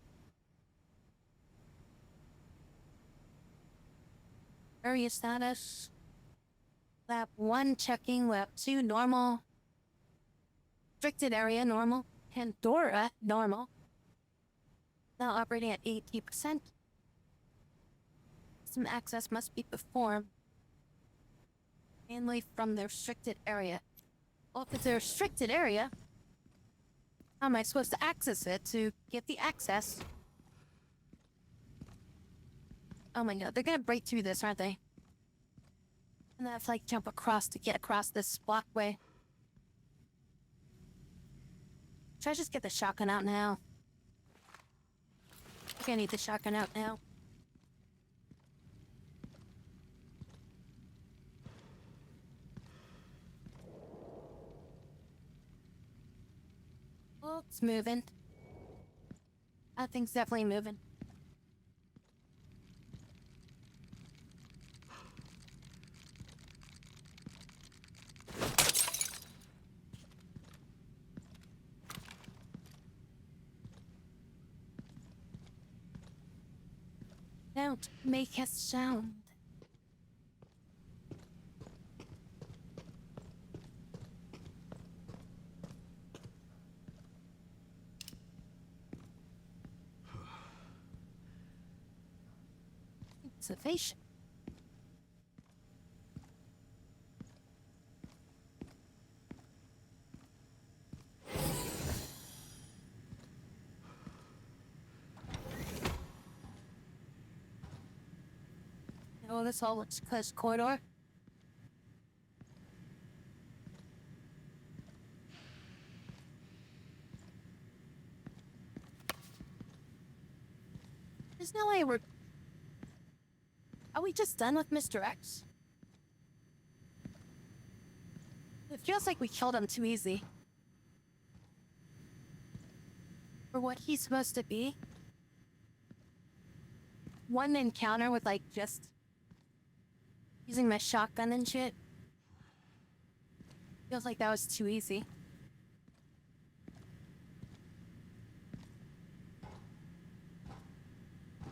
Speaker 1: Area status. Lab 1 checking, lab 2 normal. Restricted area normal. Pandora normal. Now operating at 80%. Some access must be performed. Mainly from the restricted area. Well, if it's a restricted area, how am I supposed to access it to get the access? Oh my god, they're gonna break through this, aren't they? And I have to like jump across to get across this walkway. Should I just get the shotgun out now? I think I need the shotgun out now. Oh, it's moving. That thing's definitely moving. Don't make a sound. Observation. Oh, this all looks close corridor. There's no way we're... Are we just done with Mr. X? It feels like we killed him too easy. For what he's supposed to be. One encounter with, like, just... using my shotgun and shit. Feels like that was too easy.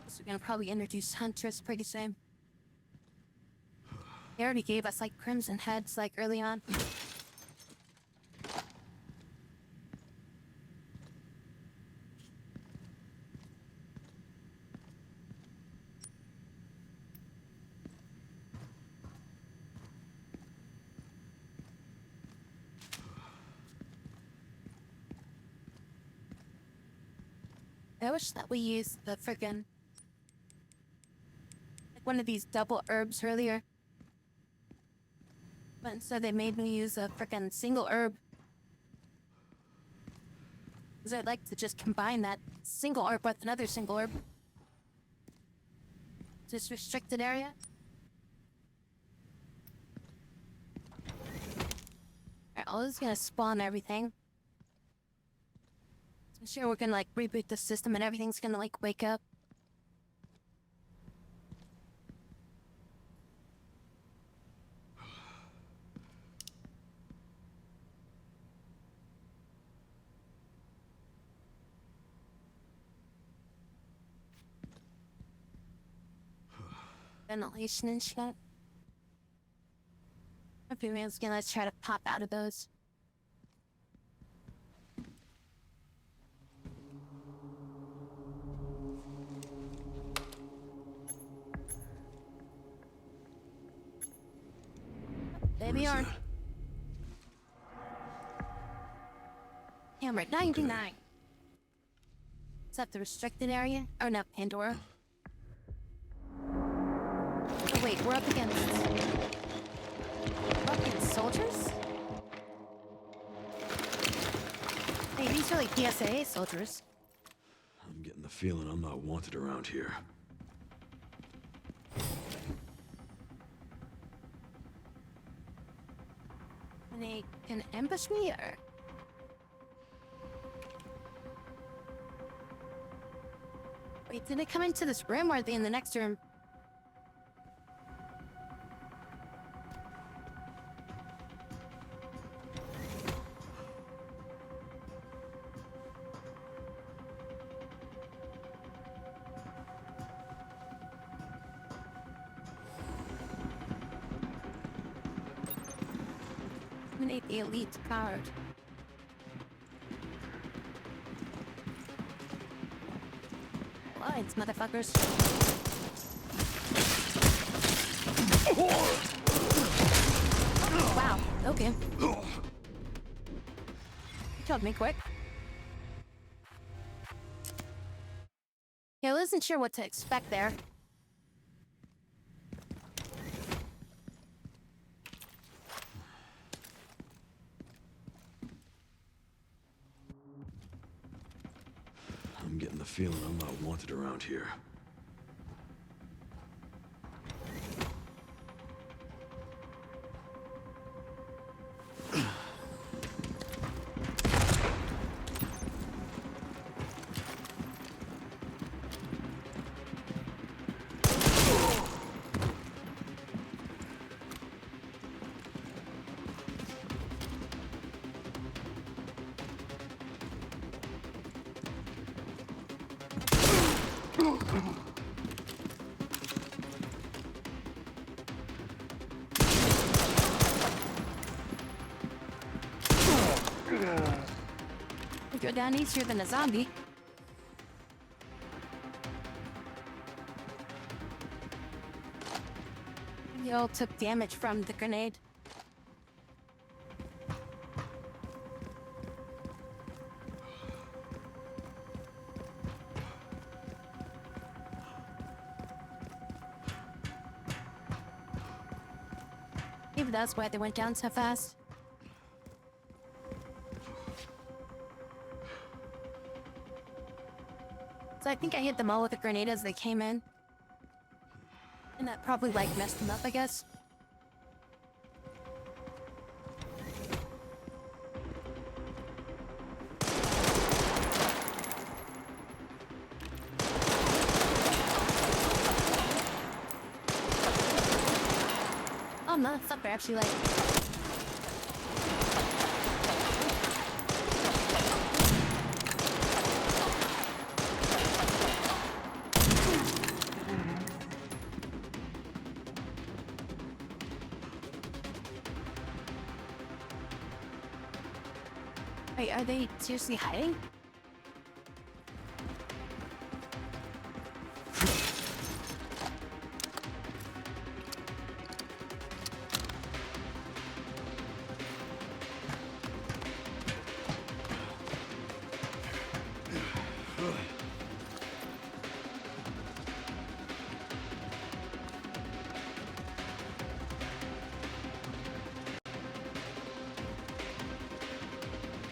Speaker 1: So we're gonna probably introduce Huntress pretty soon. They already gave us, like, crimson heads, like, early on. I wish that we used the frickin' like one of these double herbs earlier. But instead they made me use a frickin' single herb. Because I'd like to just combine that single herb with another single herb. This restricted area. Alright, all this is gonna spawn everything. I'm sure we're gonna, like, reboot the system and everything's gonna, like, wake up. Ventilation and shit. Everyone's gonna try to pop out of those. There we are. Hammer 99. Is that the restricted area? Oh no, Pandora. Oh wait, we're up against soldiers? Hey, these are like PSA soldiers.
Speaker 2: I'm getting the feeling I'm not wanted around here.
Speaker 1: And they can ambush me, or... Wait, did they come into this room, or are they in the next room? Eliminate the elite card. Lines, motherfuckers. Oh, wow, okay. You killed me quick. Yeah, I wasn't sure what to expect there.
Speaker 2: I'm getting the feeling I'm not wanted around here.
Speaker 1: You go down easier than a zombie. You all took damage from the grenade. Maybe that's why they went down so fast. So I think I hit them all with a grenade as they came in. And that probably, like, messed them up, I guess. Oh no, it's not fair, actually, like... Wait, are they seriously hiding?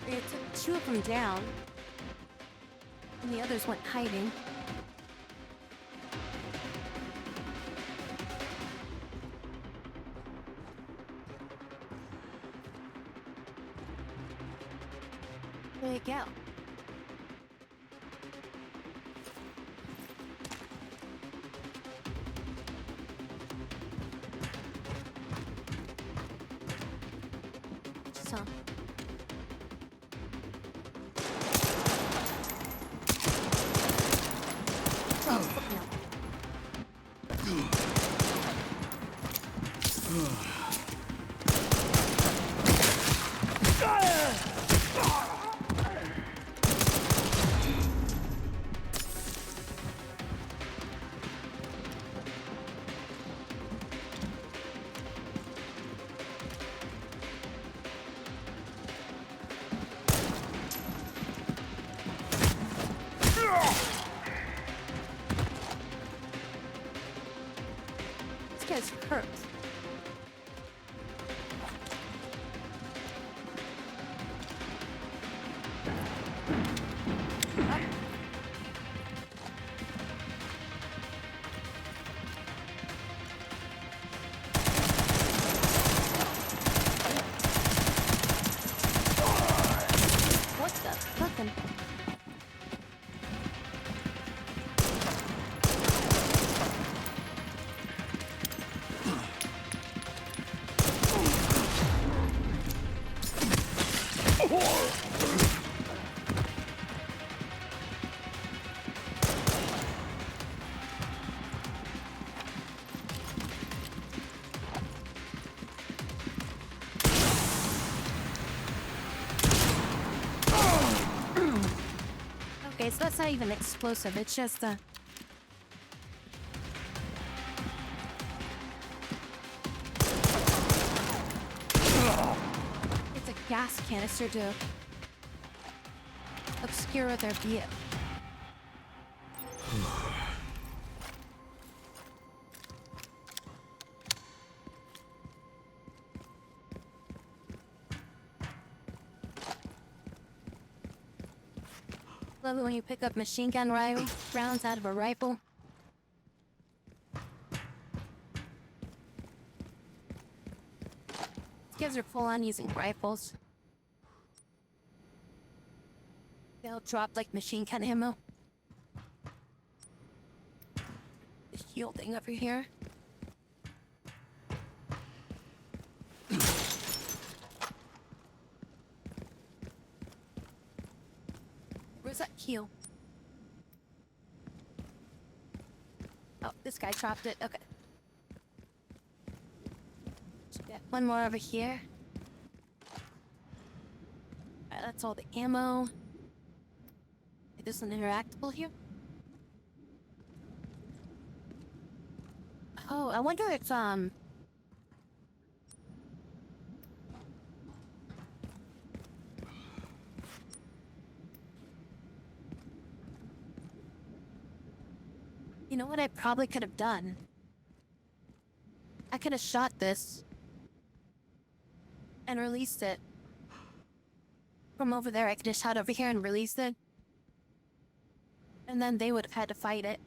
Speaker 1: They took two of them down, and the others went hiding. Where'd they go? So. This guy's hurt. What the fucking... Okay, so that's not even explosive, it's just it's a gas canister to obscure their view. Love it when you pick up machine gun rounds out of a rifle. These guys are full on using rifles. They'll drop like machine gun ammo. The shielding over here. Where's that heal? This guy dropped it. Okay. Got one more over here. Alright, that's all the ammo. There's an interactable here. Oh, I wonder if, you know what I probably could have done? I could have shot this and released it. From over there, I could have shot over here and released it. And then they would have had to fight it.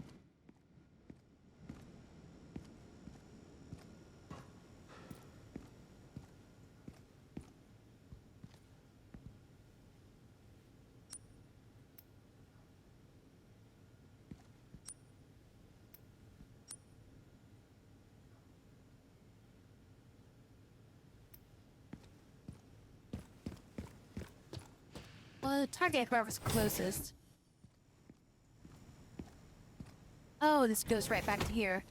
Speaker 1: Well, the target whoever's closest. Oh, this goes right back to here.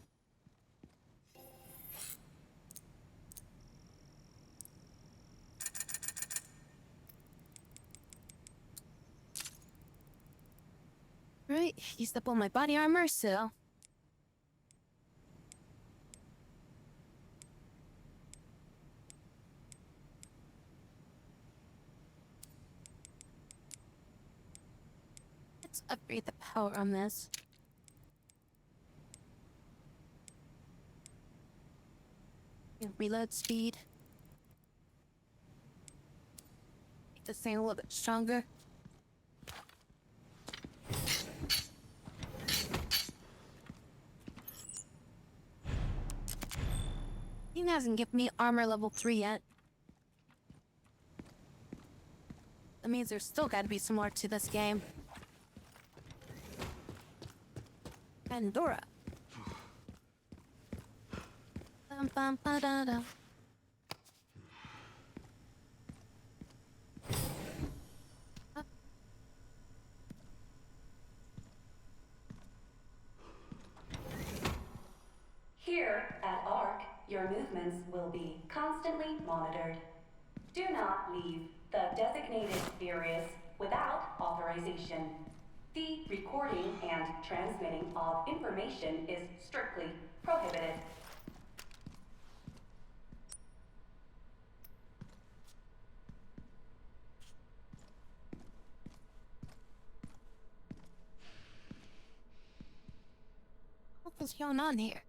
Speaker 1: Right, used up all my body armor, so... let's upgrade the power on this. Reload speed. Make this thing a little bit stronger. He hasn't given me armor level 3 yet. That means there's still gotta be some more to this game. Pandora. Bum, bum, ba, da, da.
Speaker 5: Here at ARC, your movements will be constantly monitored. Do not leave the designated areas without authorization. The recording and transmitting of information is strictly prohibited.
Speaker 1: What's going on here?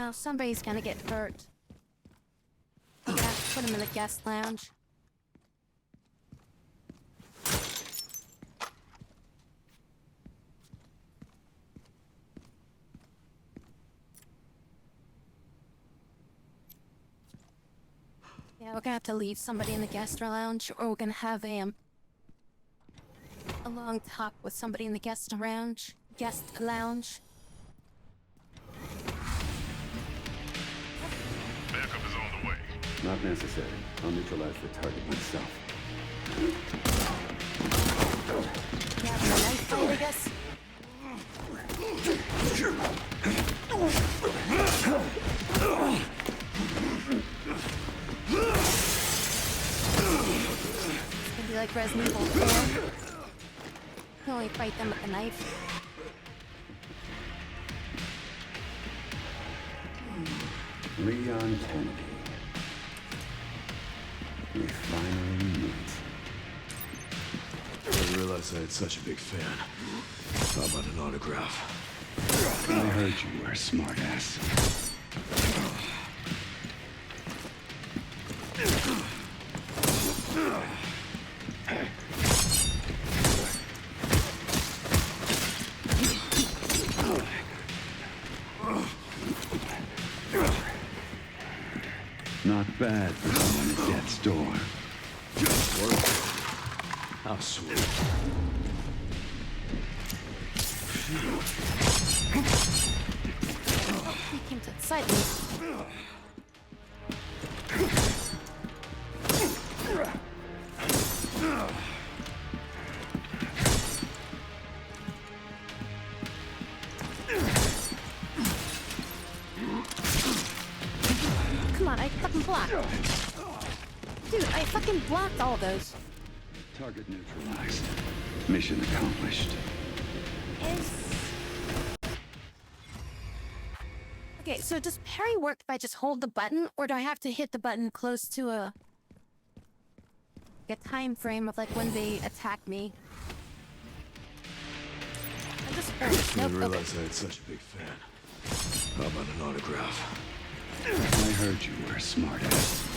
Speaker 1: Oh, somebody's gonna get hurt. I'm gonna have to put him in the guest lounge. Yeah, we're gonna have to leave somebody in the guest lounge, or we're gonna have a long talk with somebody in the guest lounge.
Speaker 6: Backup is on the way.
Speaker 7: Not necessary. I'll neutralize the target myself.
Speaker 1: Yeah, the knife fight, I guess. It's gonna be like Resident Evil 4. You can only fight them with a knife.
Speaker 7: Leon Kennedy. We finally meet.
Speaker 2: I didn't realize I had such a big fan. How about an autograph?
Speaker 7: I heard you were a smartass. Not bad for someone at death's door.
Speaker 2: How sweet.
Speaker 1: He came to the side of me. Come on, I fucking blocked. Dude, I fucking blocked all those.
Speaker 7: Target neutralized. Mission accomplished.
Speaker 1: Okay, so does parry work if I just hold the button, or do I have to hit the button close to a time frame of like when they attack me? I just
Speaker 2: I didn't
Speaker 1: nope,
Speaker 2: realize I had such a big fan. How about an autograph?
Speaker 7: I heard you were a smartass.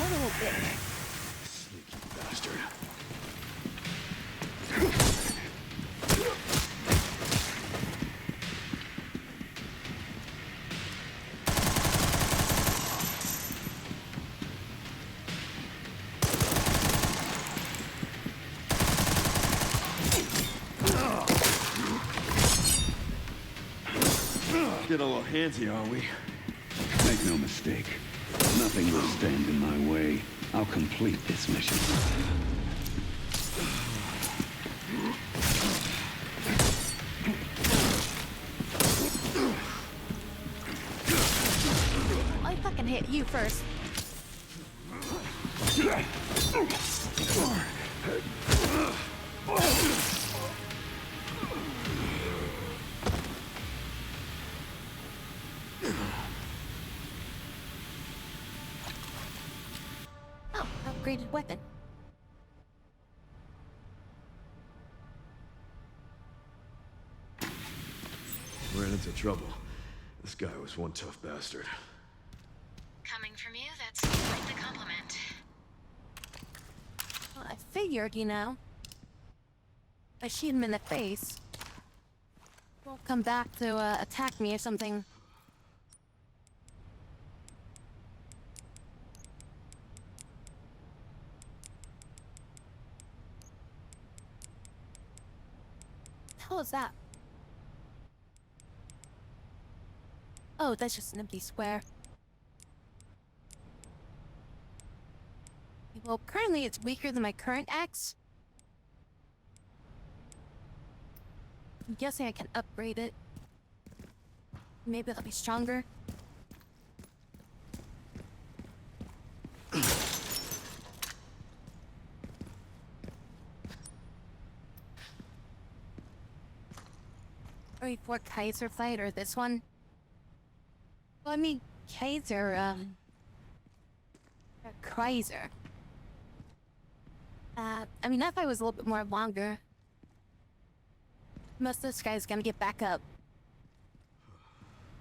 Speaker 1: a little bit.
Speaker 2: Sneaky bastard. Get a little handsy, are we?
Speaker 7: Make no mistake. Nothing will stand in my way. I'll complete this mission.
Speaker 1: I fucking hit you first. Oh, upgraded weapon.
Speaker 2: Ran into trouble. This guy was one tough bastard.
Speaker 4: Coming from you, that's quite the compliment.
Speaker 1: Well, I figured, you know, I shoot him in the face. Won't come back to attack me or something. What the hell is that? Oh, that's just an empty square. Well, currently it's weaker than my current axe. I'm guessing I can upgrade it. Maybe it'll be stronger. Or before Kaiser fight or this one. Well, I mean, Kaiser, or Kaiser. I mean, that fight was a little bit more longer. Most of this guy's gonna get back up.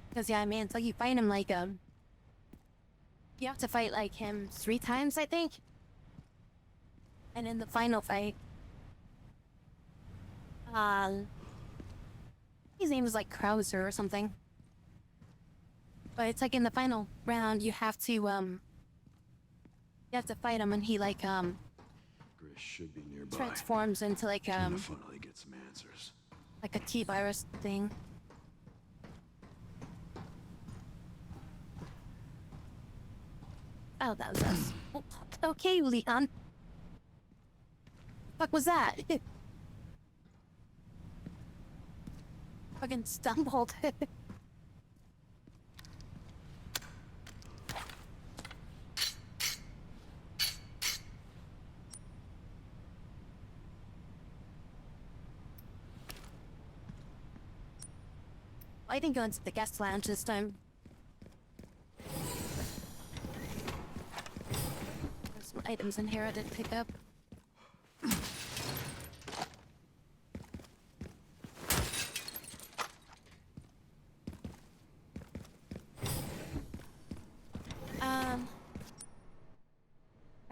Speaker 1: Because, yeah, I mean, until you fight him, like, you have to fight, like, him 3 times, I think. And in the final fight, his name is, like, Krauser or something. But it's, like, in the final round, you have to fight him, and he, like,
Speaker 2: Grace should be nearby.
Speaker 1: transforms into, like,
Speaker 2: Gonna finally get some answers.
Speaker 1: like a T-virus thing. Oh, that was us. Oh, okay, Leon. Fuck was that? Fucking stumbled. I didn't go into the guest lounge this time. There's some items in here I didn't pick up.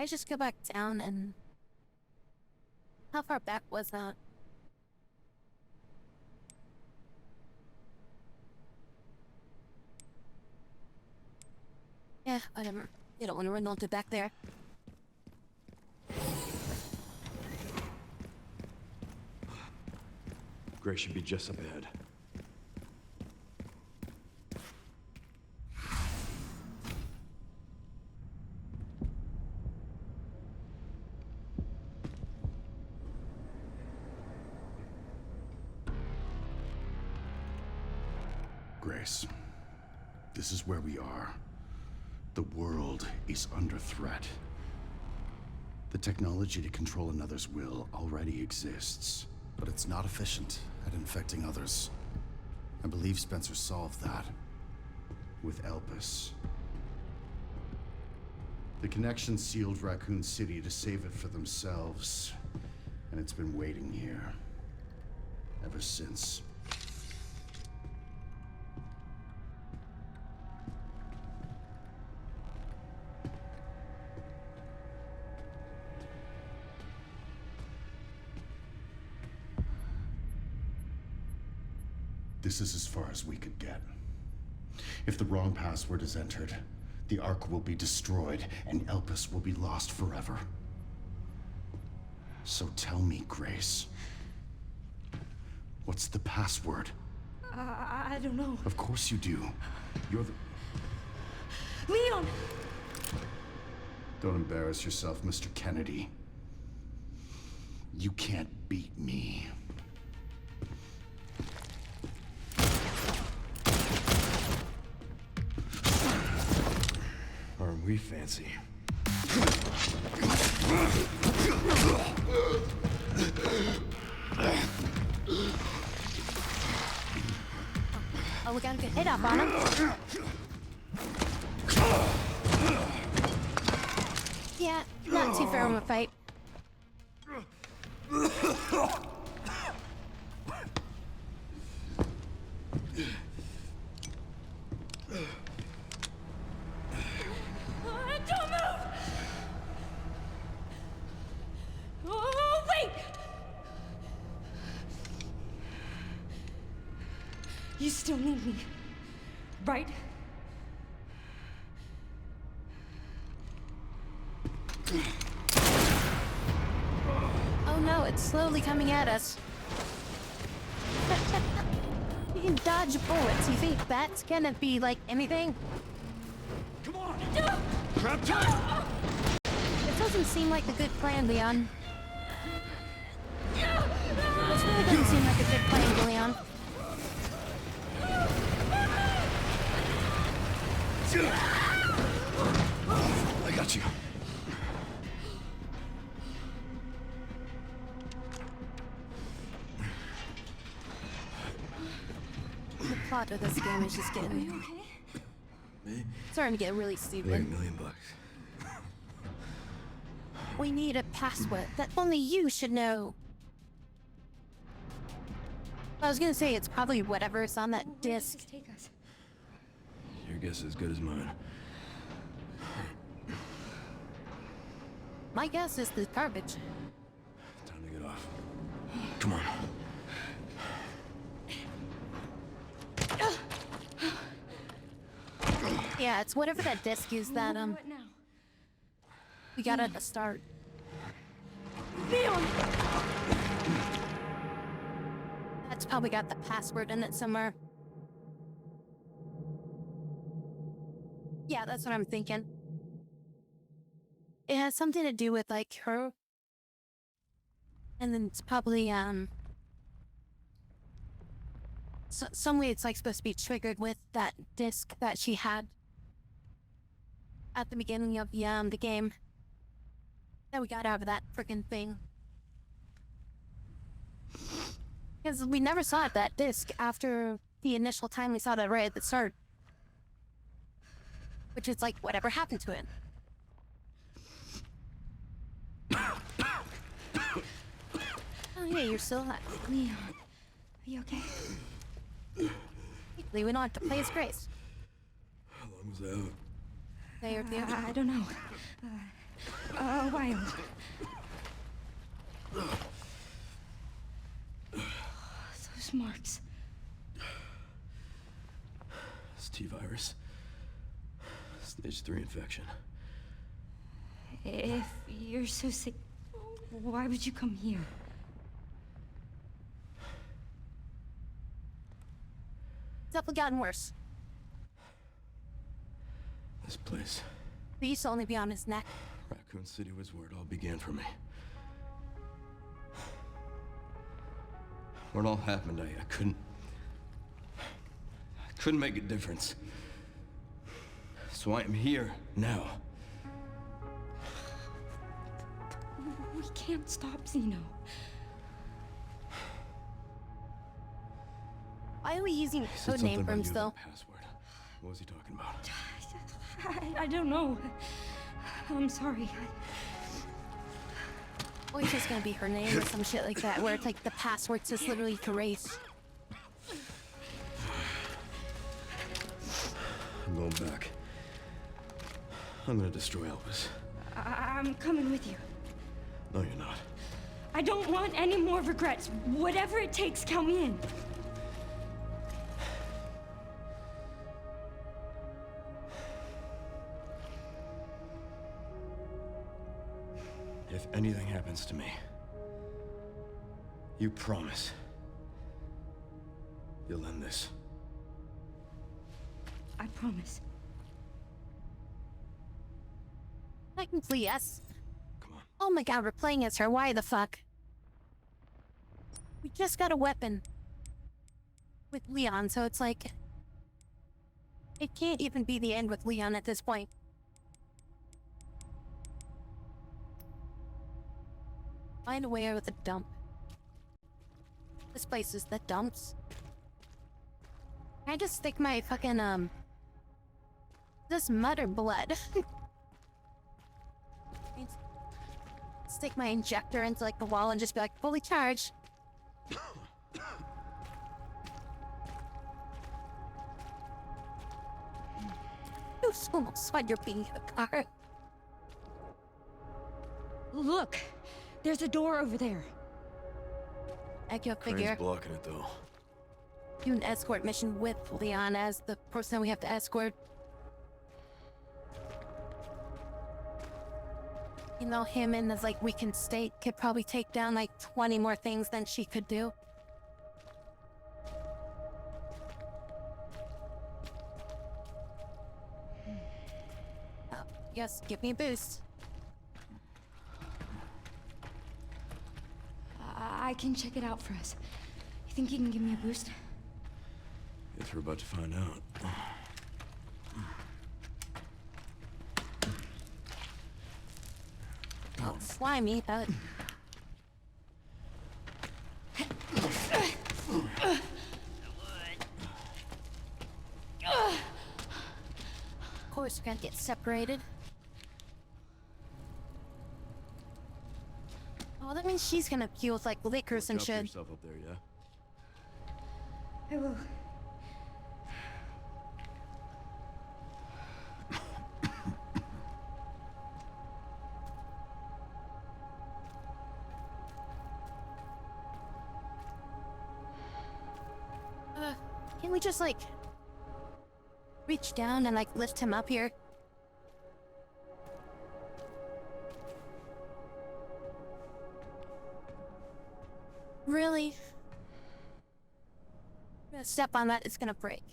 Speaker 1: I just go back down and... How far back was that? Yeah, whatever. You don't want to run onto back there.
Speaker 2: Gray should be just up ahead.
Speaker 6: Grace, this is where we are. The world is under threat. The technology to control another's will already exists, but it's not efficient at infecting others. I believe Spencer solved that with Elpis. The connection sealed Raccoon City to save it for themselves, and it's been waiting here ever since. This is as far as we could get. If the wrong password is entered, the Ark will be destroyed and Elpis will be lost forever. So tell me, Grace, what's the password?
Speaker 8: I don't know.
Speaker 6: Of course you do. You're the...
Speaker 8: Leon!
Speaker 6: Don't embarrass yourself, Mr. Kennedy. You can't beat me.
Speaker 2: Aren't we fancy?
Speaker 1: Oh, we got a good hit up on him. Yeah, not too fair of a fight.
Speaker 8: Don't move! Oh, wait! You still need me, right?
Speaker 1: Oh no, it's slowly coming at us. You can dodge bullets. You think that's gonna be like anything?
Speaker 3: Come on!
Speaker 1: It doesn't seem like a good plan, Leon. This really doesn't seem like a good plan, Leon.
Speaker 6: I got you.
Speaker 1: The plot of this game is just getting
Speaker 2: Me?
Speaker 1: starting to get really
Speaker 2: Like
Speaker 1: stupid.
Speaker 2: $1 million.
Speaker 1: We need a password that only you should know. I was gonna say it's probably whatever's on that disc.
Speaker 8: Take us.
Speaker 2: Your guess is as good as mine.
Speaker 1: My guess is the garbage.
Speaker 2: Time to get off. Come on.
Speaker 1: Yeah, it's whatever that disc is that
Speaker 8: What now?
Speaker 1: we got at the start.
Speaker 8: Leon!
Speaker 1: That's probably got the password in it somewhere. Yeah, that's what I'm thinking. It has something to do with like her. And then it's probably some way it's like supposed to be triggered with that disc that she had at the beginning of the game that we got out of that freaking thing. Because we never saw that disc after the initial time we saw that right at the start. Which is like, whatever happened to it? Oh yeah, you're still alive.
Speaker 8: Leon, are you okay?
Speaker 1: We don't have to play as Grace.
Speaker 2: How long was I out?
Speaker 1: Day or two.
Speaker 8: I don't know. A while. Those marks.
Speaker 2: It's T-virus. Stage 3 infection.
Speaker 8: If you're so sick, why would you come here?
Speaker 1: It's definitely gotten worse.
Speaker 2: This place,
Speaker 1: They used to only be on his neck.
Speaker 2: Raccoon City, was where it all began for me. When it all happened, I couldn't make a difference. So I am here now.
Speaker 8: We can't stop Zeno.
Speaker 1: Why are we using a
Speaker 2: He said
Speaker 1: code
Speaker 2: something
Speaker 1: name for
Speaker 2: about
Speaker 1: him
Speaker 2: you as a
Speaker 1: still?
Speaker 2: password. What was he talking about?
Speaker 8: I don't know. I'm sorry.
Speaker 1: Or it's just gonna be her name or some shit like that, where it's like the password's just literally Therese.
Speaker 2: I'm going back. I'm gonna destroy Elvis.
Speaker 8: I'm coming with you.
Speaker 2: No, you're not.
Speaker 8: I don't want any more regrets. Whatever it takes, count me in.
Speaker 2: If anything happens to me, you promise you'll end this.
Speaker 8: I promise.
Speaker 1: Technically, yes.
Speaker 2: Come on.
Speaker 1: Oh my god, we're playing as her. Why the fuck? We just got a weapon with Leon, so it's like it can't even be the end with Leon at this point. Find a way out of the dump. This place is the dumps. Can I just stick my fucking this mud or blood? Stick my injector into like the wall and just be like fully charged. You almost when you're being a car.
Speaker 8: Look, there's a door over there.
Speaker 1: I can figure.
Speaker 2: Crane's blocking it though.
Speaker 1: Do an escort mission with Leon as the person we have to escort. You know, him in his like weakened state could probably take down like 20 more things than she could do. Oh, yes, give me a boost.
Speaker 8: I can check it out for us. You think you can give me a boost?
Speaker 2: Guess we're about to find out.
Speaker 1: Well, slimy, but... Of course, we're gonna get separated. Oh, that means she's gonna peel with like liquors and
Speaker 2: Look out for
Speaker 1: shit.
Speaker 2: yourself up there, yeah?
Speaker 8: I will.
Speaker 1: Can we just like reach down and like lift him up here? Really? I'm gonna step on that, it's gonna break.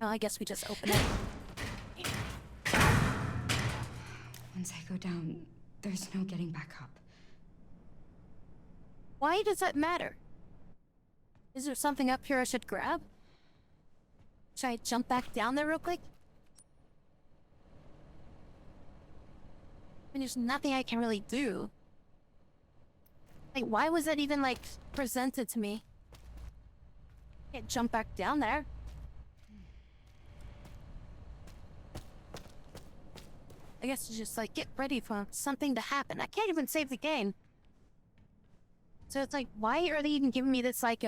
Speaker 1: Well, I guess we just open it.
Speaker 8: Once I go down, there's no getting back up.
Speaker 1: Why does that matter? Is there something up here I should grab? Should I jump back down there real quick? I mean, there's nothing I can really do. Like, why was that even, like, presented to me? Can't jump back down there. I guess it's just, like, get ready for something to happen. I can't even save the game. So it's like, why are they even giving me this, like,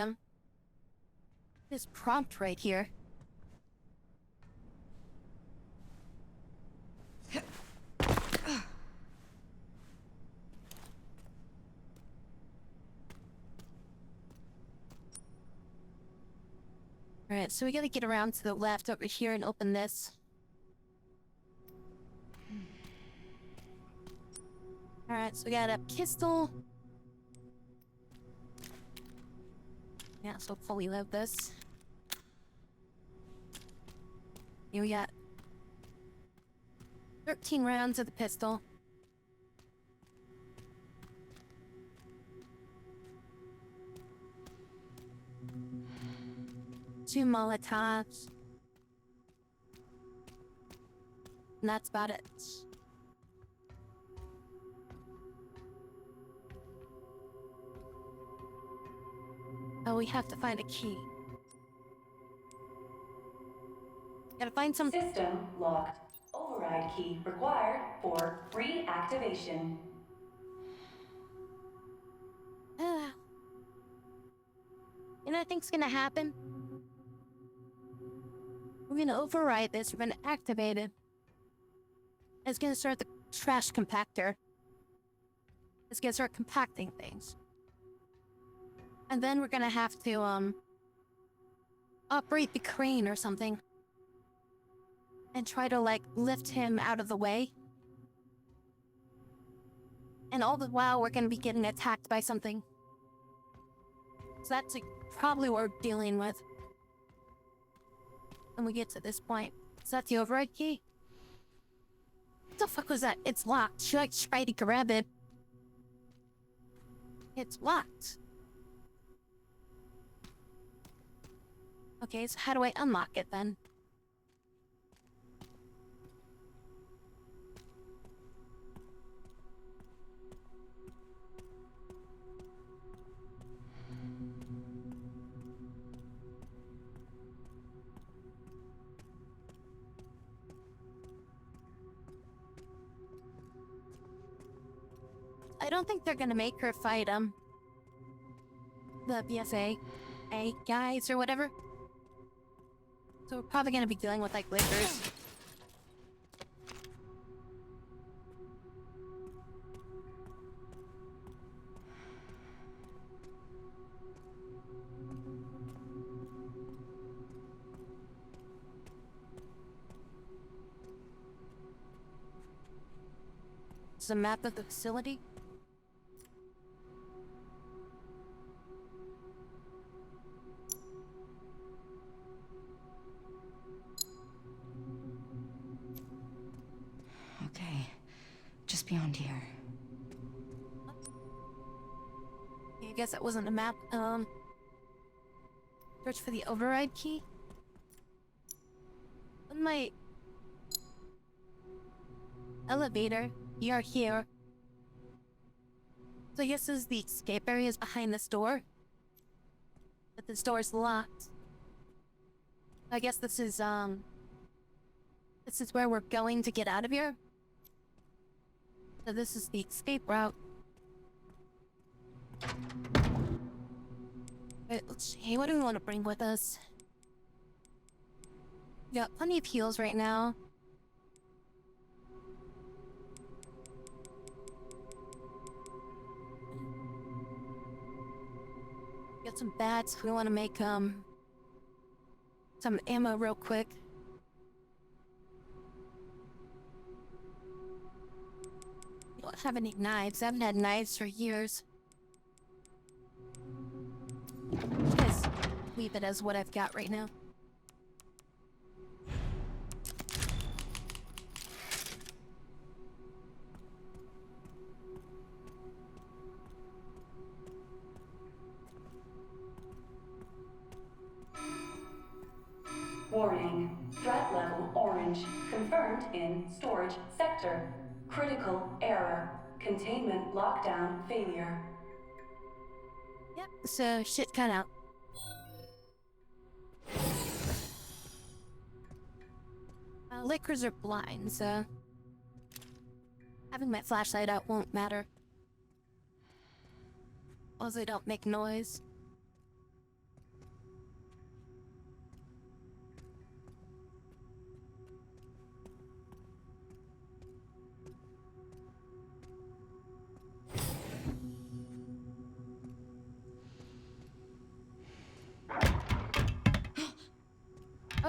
Speaker 1: this prompt right here? Alright, so we gotta get around to the left over here and open this. Alright, so we got a pistol. Yeah, so fully load this. Here we got 13 rounds of the pistol. Two Molotovs. And that's about it. Oh, we have to find a key. Gotta find some.
Speaker 5: System locked. Override key required for reactivation.
Speaker 1: You know what I think's gonna happen? We're gonna override this, we're gonna activate it. It's gonna start the trash compactor. It's gonna start compacting things. And then we're gonna have to, operate the crane or something. And try to, like, lift him out of the way. And all the while, we're gonna be getting attacked by something. So that's like, probably what we're dealing with. When we get to this point. Is that the override key? What the fuck was that? It's locked. Should I try to grab it? It's locked. Okay, so how do I unlock it then? I don't think they're gonna make her fight, the BSA guys or whatever. So we're probably gonna be dealing with, like, lickers. It's a map of the facility.
Speaker 8: Okay, just beyond here.
Speaker 1: I guess that wasn't a map. Search for the override key. On my elevator, we are here. So I guess this is the escape areas behind this door. But this door is locked. I guess this is where we're going to get out of here. So this is the escape route. Wait, let's see, what do we want to bring with us? We got plenty of heals right now. Got some bats. We want to make some ammo real quick. We don't have any knives. I haven't had knives for years. Just leave it as what I've got right now.
Speaker 5: Warning. Threat level orange. Confirmed in storage sector. Critical error. Containment lockdown failure.
Speaker 1: Yep, so shit cut out. Lickers are blind, so having my flashlight out won't matter. As they don't make noise.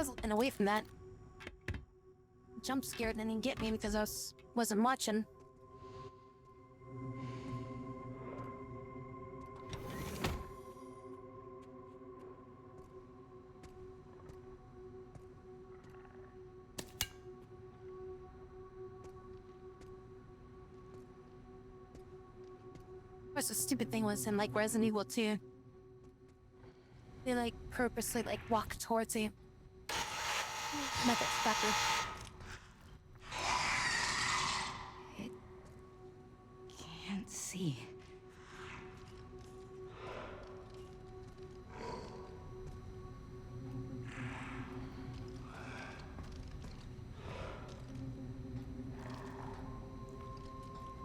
Speaker 1: was looking away from that. Jump scared and didn't get me because I wasn't watching. Of course, the stupid thing was in like Resident Evil 2. They like purposely like walk towards you. Motherfucker.
Speaker 8: Can't see.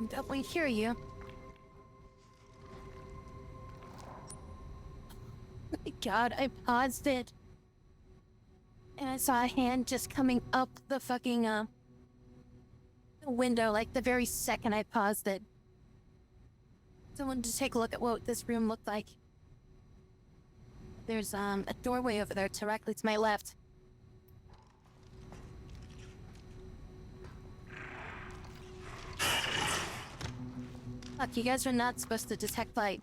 Speaker 1: Definitely hear you. Oh my God, I paused it. And I saw a hand just coming up the fucking, the window, like the very second I paused it. So I wanted to take a look at what this room looked like. There's, a doorway over there directly to my left. Fuck, you guys are not supposed to detect light.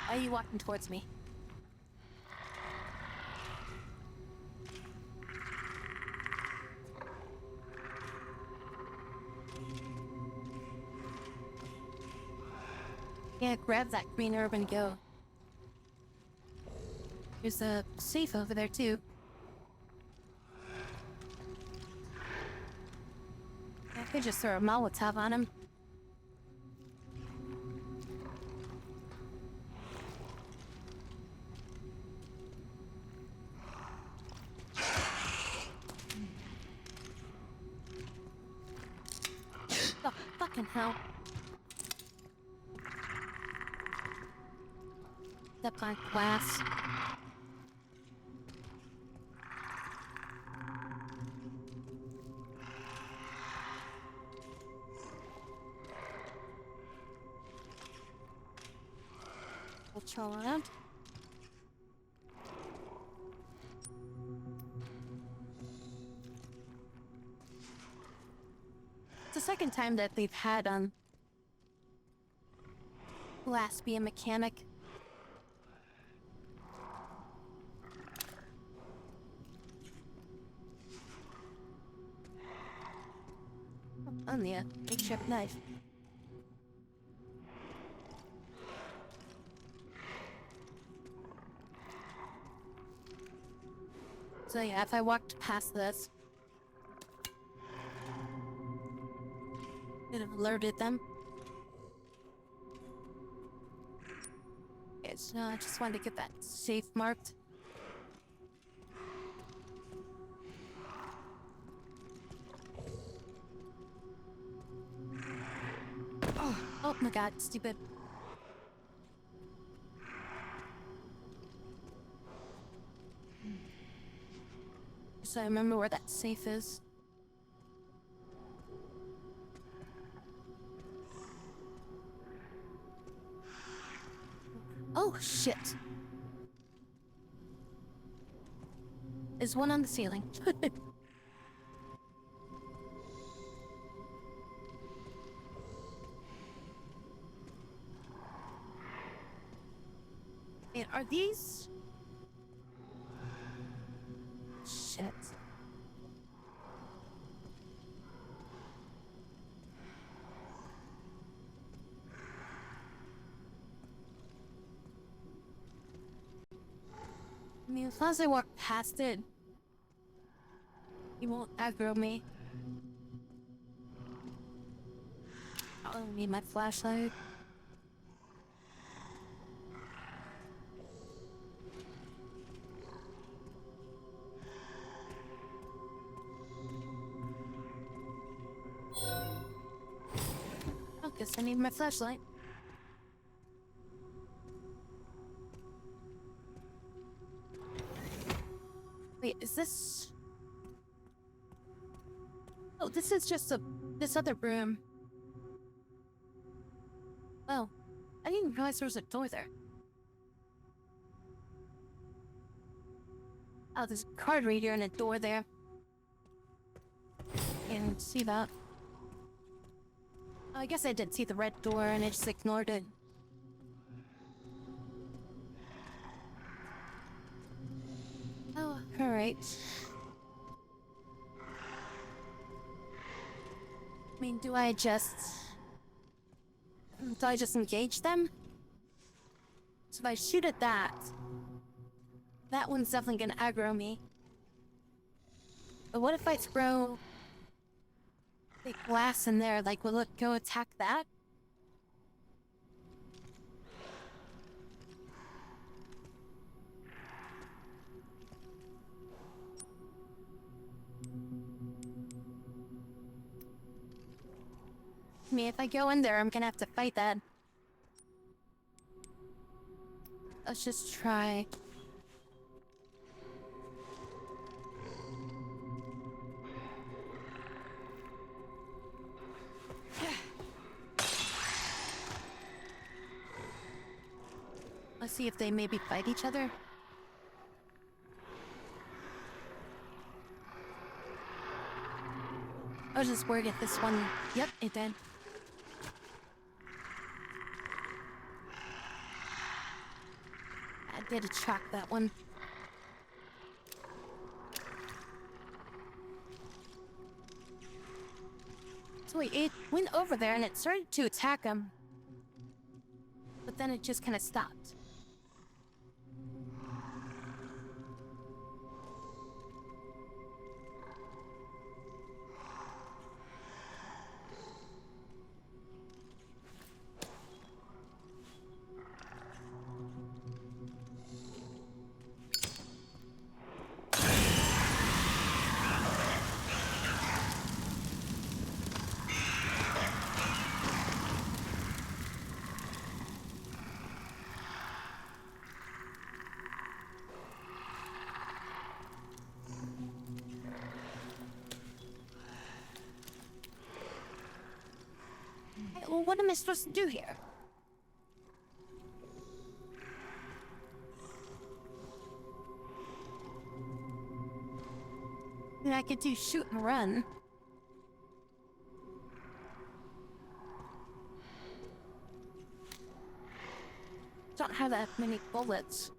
Speaker 1: Why are you walking towards me? Yeah, grab that green herb and go. There's a safe over there, too. I could just throw a Molotov on him. Oh, fucking hell. Step on glass. We'll troll around. It's the second time that they've had glass be a mechanic. On the makeshift knife. So yeah, if I walked past this, could have alerted them. Okay, so I just wanted to get that safe marked. Oh my God, stupid. So I remember where that safe is. Oh, shit. There's one on the ceiling. And are these... Shit. I mean, as long as I walk past it, he won't aggro me. I don't need my flashlight. I guess I need my flashlight. Wait, is this... Oh, this is just this other room. Oh, I didn't realize there was a door there. Oh, there's a card reader and a door there. Can't see that. Oh, I guess I did see the red door and I just ignored it. Oh, alright. I mean, do I just engage them? So if I shoot at that, that one's definitely gonna aggro me. But what if I throw the glass in there? Like, will it go attack that? I mean, if I go in there, I'm gonna have to fight that. Let's just try. Let's see if they maybe fight each other. I was just worried if this one... Yep, it did. I did attract that one. So wait, it went over there and it started to attack him. But then it just kind of stopped. Well, what am I supposed to do here? I mean, I could do shoot and run. Don't have that many bullets.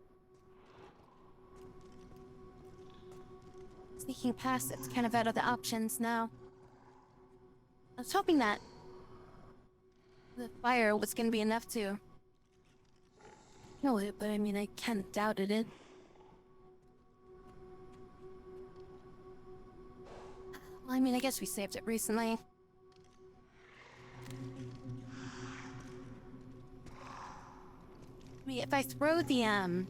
Speaker 1: Sneaking past it's kind of out of the options now. I was hoping that the fire was gonna be enough to kill it, but I mean, I can't doubted it. Well, I mean, I guess we saved it recently. I mean, if I throw the, if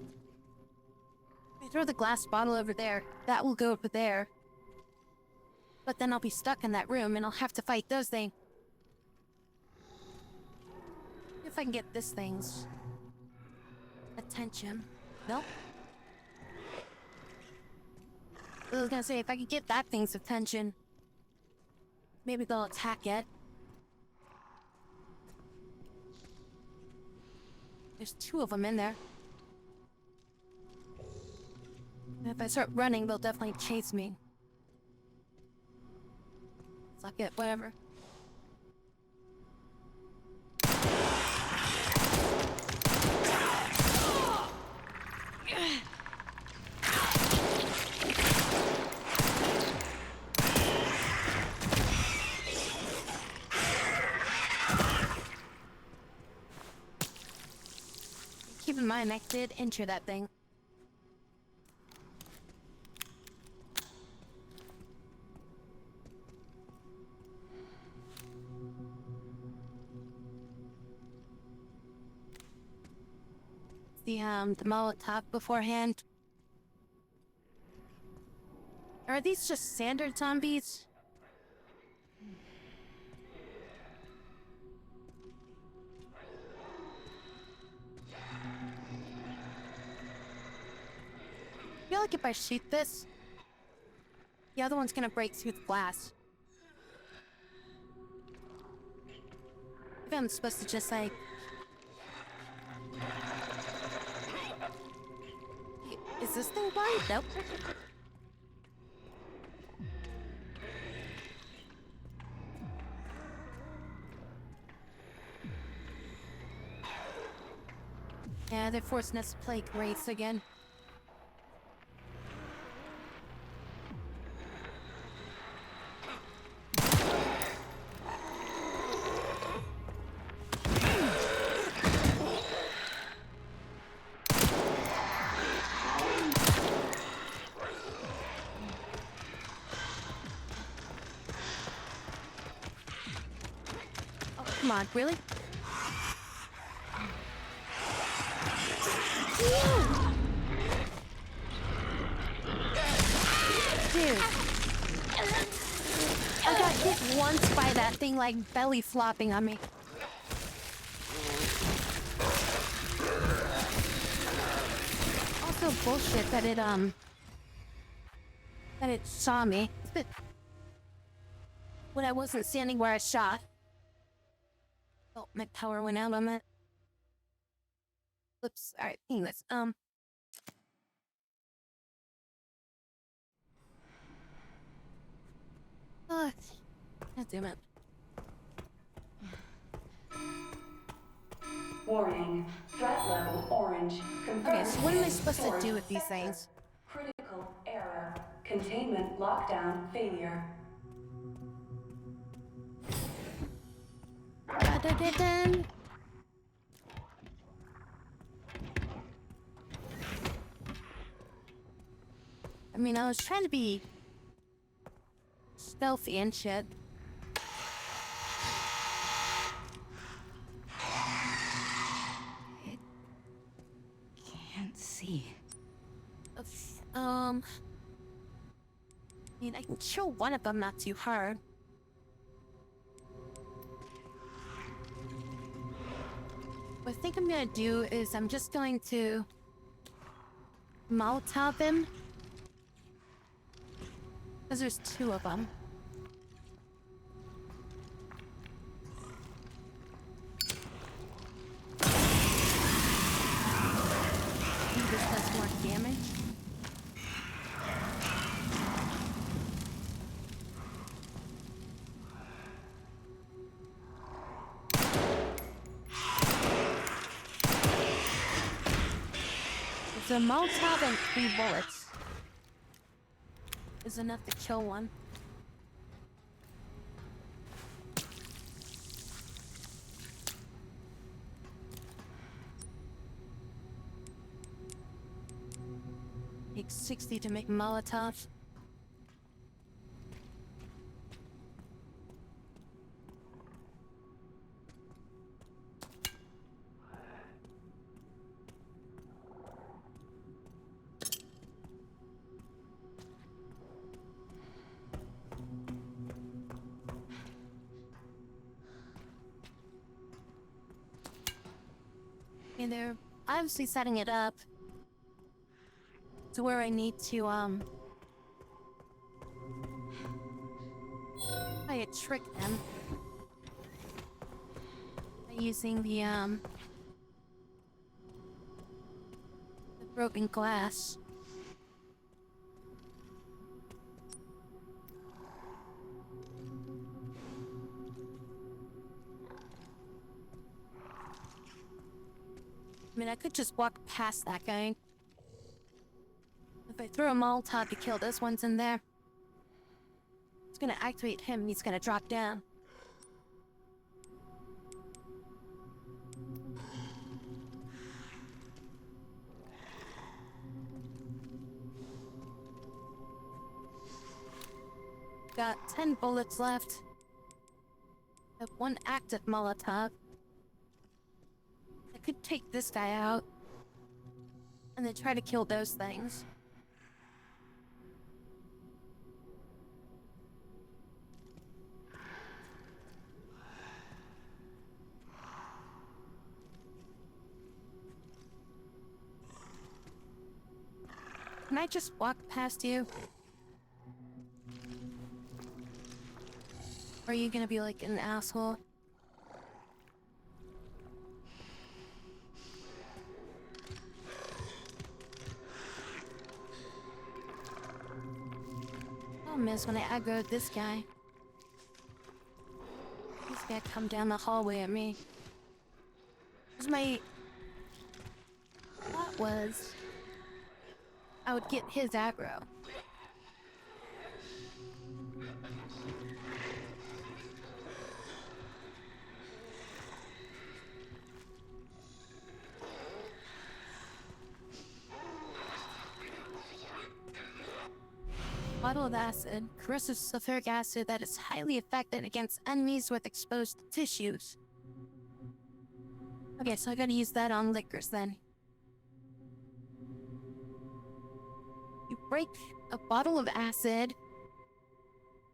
Speaker 1: I throw the glass bottle over there, that will go over there. But then I'll be stuck in that room and I'll have to fight those things. If I can get this thing's attention. Nope. I was gonna say, if I could get that thing's attention, maybe they'll attack it. There's two of them in there. And if I start running, they'll definitely chase me. Fuck it, whatever. Keep in mind, I did enter that thing. The Molotov beforehand. Are these just standard zombies? I feel like if I shoot this, the other one's gonna break through the glass. Maybe I'm supposed to just like... Is Is this thing blind? Nope. Yeah, they're forcing us to play Grace again. Oh, come on, really? Dude. I got hit once by that thing, like, belly flopping on me. Also bullshit that it saw me. When I wasn't standing where I shot. Oh, my power went out on that. Oops, alright, anyways, God damn it.
Speaker 5: Warning. Threat level orange.
Speaker 1: Okay, so what am I supposed to
Speaker 5: Confirmed
Speaker 1: do with these
Speaker 5: sector.
Speaker 1: things?
Speaker 5: Critical error. Containment lockdown failure.
Speaker 1: Da-da-da-dun. I mean, I was trying to be stealthy and shit.
Speaker 8: Can't see.
Speaker 1: I mean, I can kill one of them not too hard. What I think I'm gonna do is I'm just going to Molotov him. Because there's two of them. Maybe this does more damage. It's a Molotov and 3 bullets. Is enough to kill one. Takes 60 to make Molotov. And they're obviously setting it up to where I need to, try to trick them by using the broken glass. I mean, I could just walk past that guy. If I throw a Molotov to kill this one's in there, it's gonna activate him and he's gonna drop down. Got 10 bullets left. I have 1 active Molotov. I could take this guy out and then try to kill those things. Can I just walk past you? Or are you gonna be like an asshole? Problem is when I aggro this guy, he's gonna come down the hallway at me. Because my thought was I would get his aggro. Bottle of acid, corrosive sulfuric acid that is highly effective against enemies with exposed tissues. Okay, so I gotta use that on liquors then. You break a bottle of acid,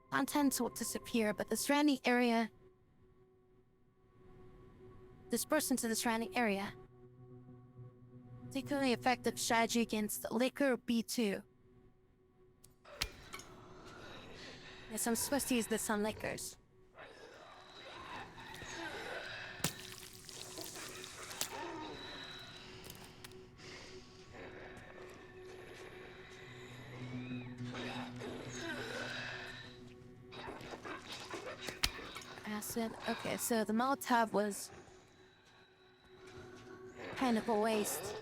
Speaker 1: contents will disappear, but the surrounding area disperse into the surrounding area. Particularly effective strategy against liquor B2. Yes, I'm supposed to use this on liquors. Acid. Okay, so the Molotov was kind of a waste.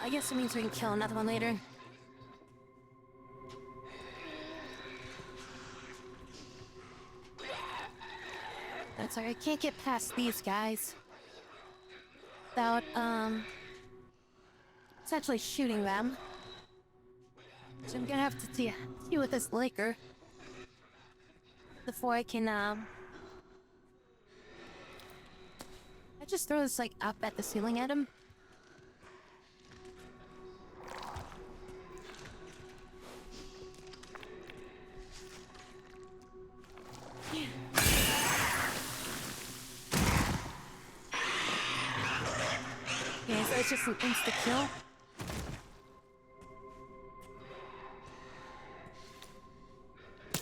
Speaker 1: I guess it means we can kill another one later. That's like I can't get past these guys without essentially shooting them. So I'm gonna have to deal with this liquor before I can I just throw this like up at the ceiling at him. Okay, so it's just an insta-kill.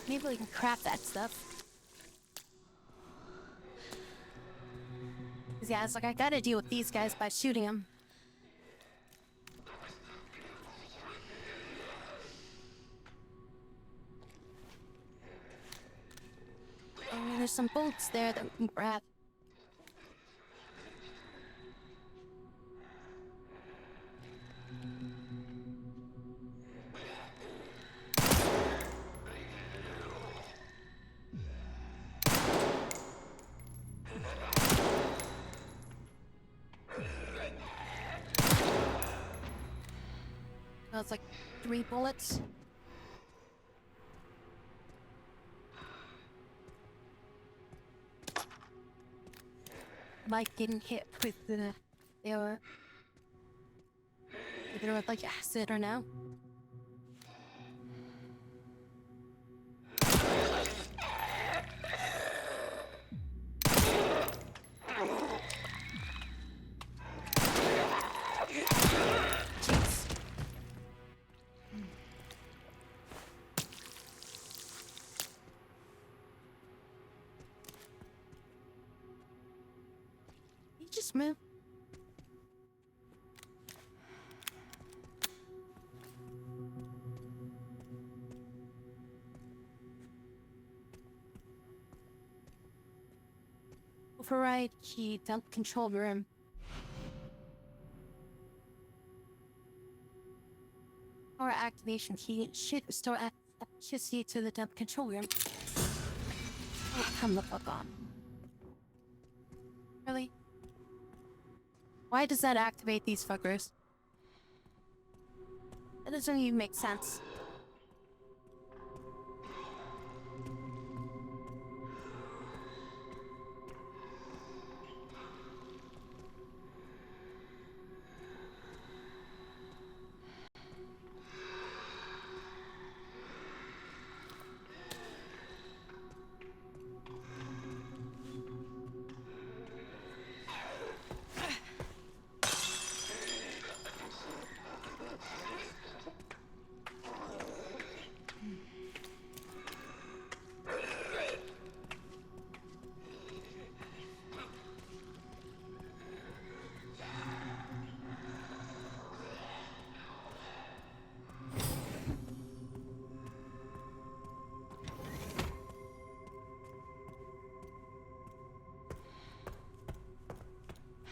Speaker 1: Maybe we can craft that stuff. Cause yeah, it's like I gotta deal with these guys by shooting them. And there's some bolts there that we can grab. It's like 3 bullets. Like getting hit with the either with like acid or no. Just move. Override key, dump control room. Power activation key should restore electricity to the dump control room. Oh, come the fuck on. Really? Why does that activate these fuckers? That doesn't even make sense.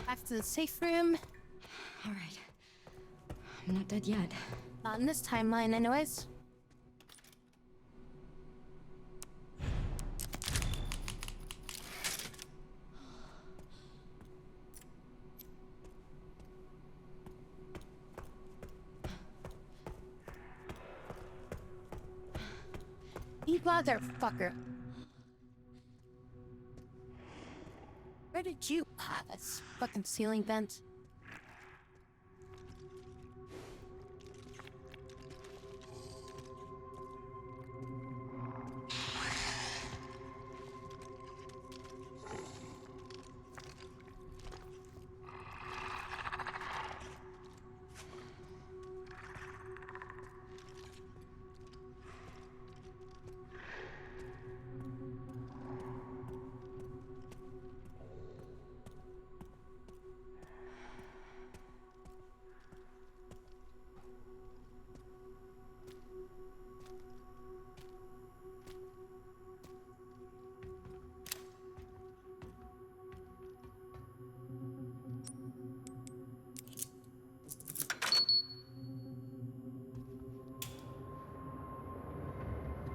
Speaker 1: Back to the safe room.
Speaker 8: All right. I'm not dead yet.
Speaker 1: Not in this timeline, anyways. You motherfucker. Where did you... Ah, that's fucking ceiling vent.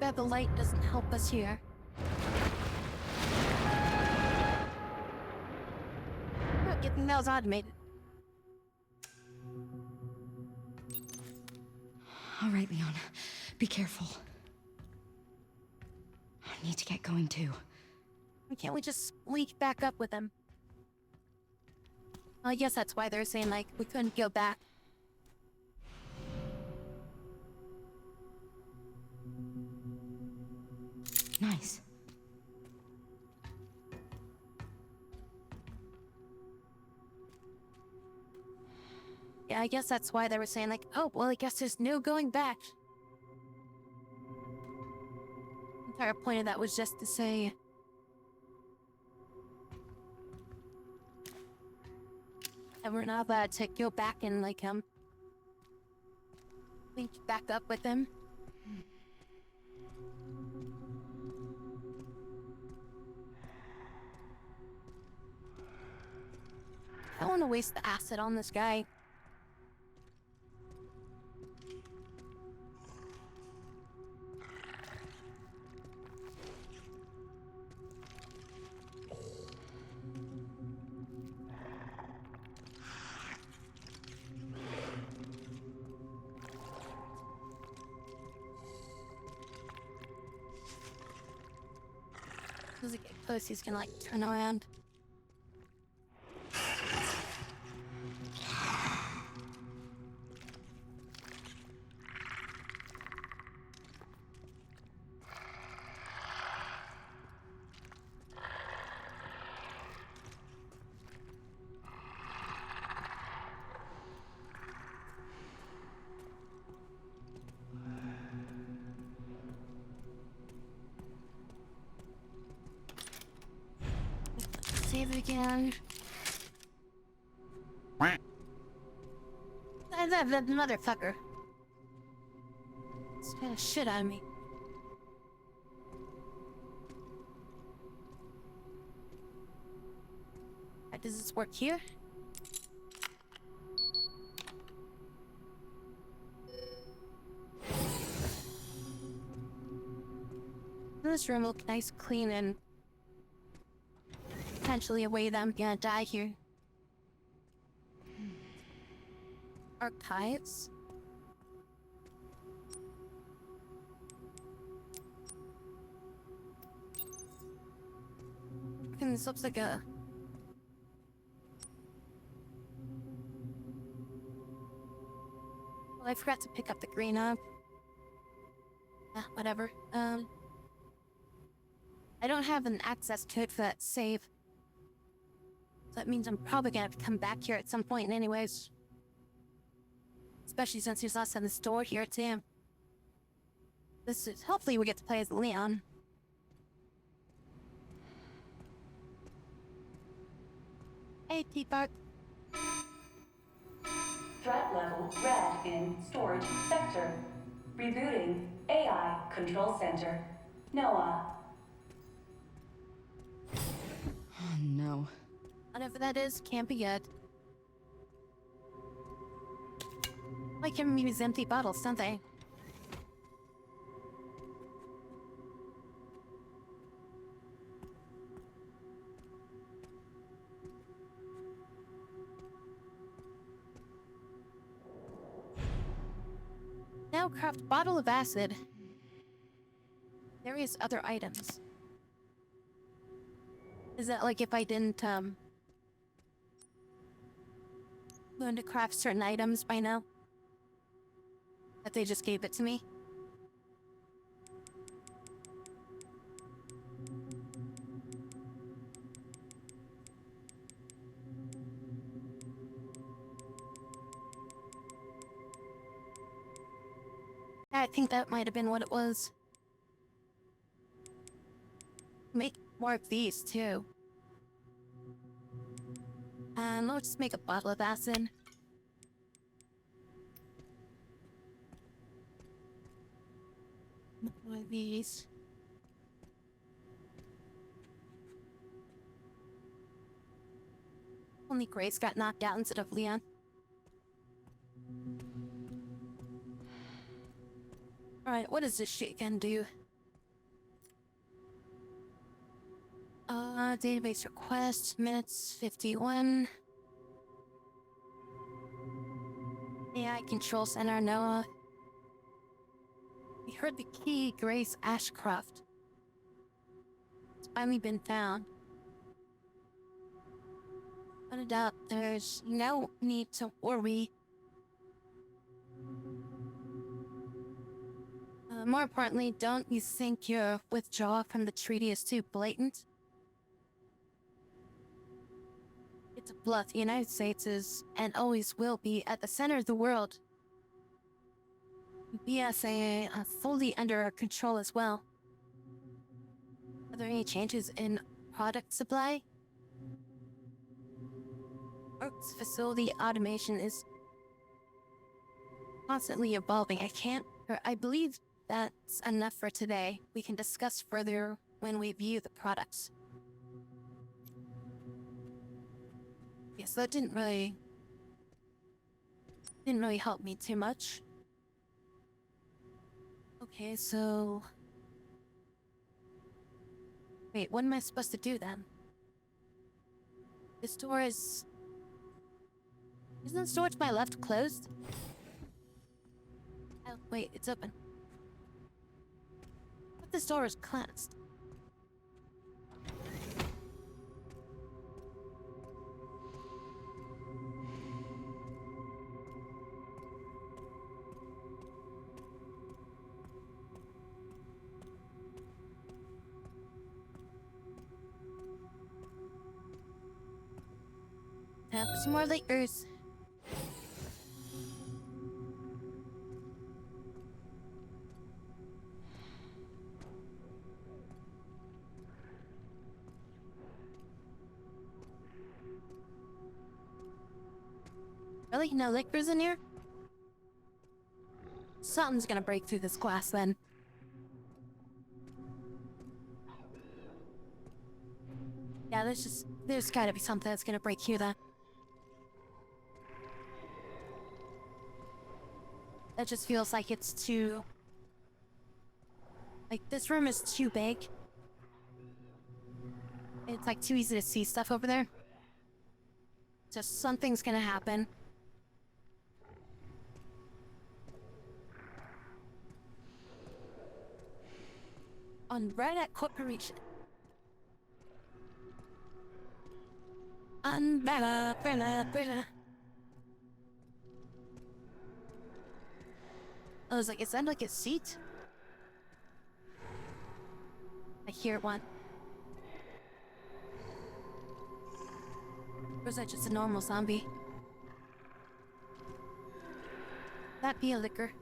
Speaker 1: Bad the light doesn't help us here. Oh, getting those automated.
Speaker 8: All right, Leon. Be careful. I need to get going too.
Speaker 1: Why can't we just leak back up with them? Well, I guess that's why they're saying, like, we couldn't go back.
Speaker 8: Nice.
Speaker 1: Yeah, I guess that's why they were saying, like, oh, well, I guess there's no going back. The entire point of that was just to say... that we're not allowed to go back and, like, link back up with them. I don't want to waste the acid on this guy. As I get close, he's gonna, like, turn around. Save again. That motherfucker. Scared the shit out of me. Alright, does this work here? This room looks nice, clean, and potentially a way that I'm gonna die here. Archives? And this looks like a... well, I forgot to pick up the green up. Ah, whatever. I don't have an access code for that save. So that means I'm probably gonna have to come back here at some point anyways. Especially since there's lots on the store here too. This is... hopefully we get to play as Leon. Hey, T-Bart.
Speaker 5: Threat level red in storage sector. Rebooting AI control center. Noah.
Speaker 8: Oh no.
Speaker 1: I Whatever that is, can't be good. Like him use empty bottles, don't they? Now craft bottle of acid. Various other items. Is that like if I didn't, learn to craft certain items by now? That they just gave it to me? I think that might have been what it was. Make more of these, too. And let's just make a bottle of acid. One of these. Only Grace got knocked out instead of Leon. Alright, what does this shit can do? Database request, minutes 51. AI Control Center, Noah. We heard the key, Grace Ashcroft. It's finally been found. Without a doubt, there's no need to worry. More importantly, don't you think your withdrawal from the treaty is too blatant? It's a bluff. The United States is, and always will be, at the center of the world. BSAA are fully under our control as well. Are there any changes in product supply? Works facility automation is constantly evolving. I believe that's enough for today. We can discuss further when we view the products. Yes, that didn't really help me too much. Okay, so... Wait, what am I supposed to do then? This door is... Isn't the door to my left closed? Oh, wait, it's open. But this door is closed. Time for some more liquors. Really? No liquors in here? Something's gonna break through this glass then. Yeah, there's gotta be something that's gonna break through that. That just feels like it's too... Like, this room is too big. It's like too easy to see stuff over there. Just something's gonna happen. On right at corporation. Umbrella. I was like, is that like a seat? I hear one. Or is that just a normal zombie? That be a liquor.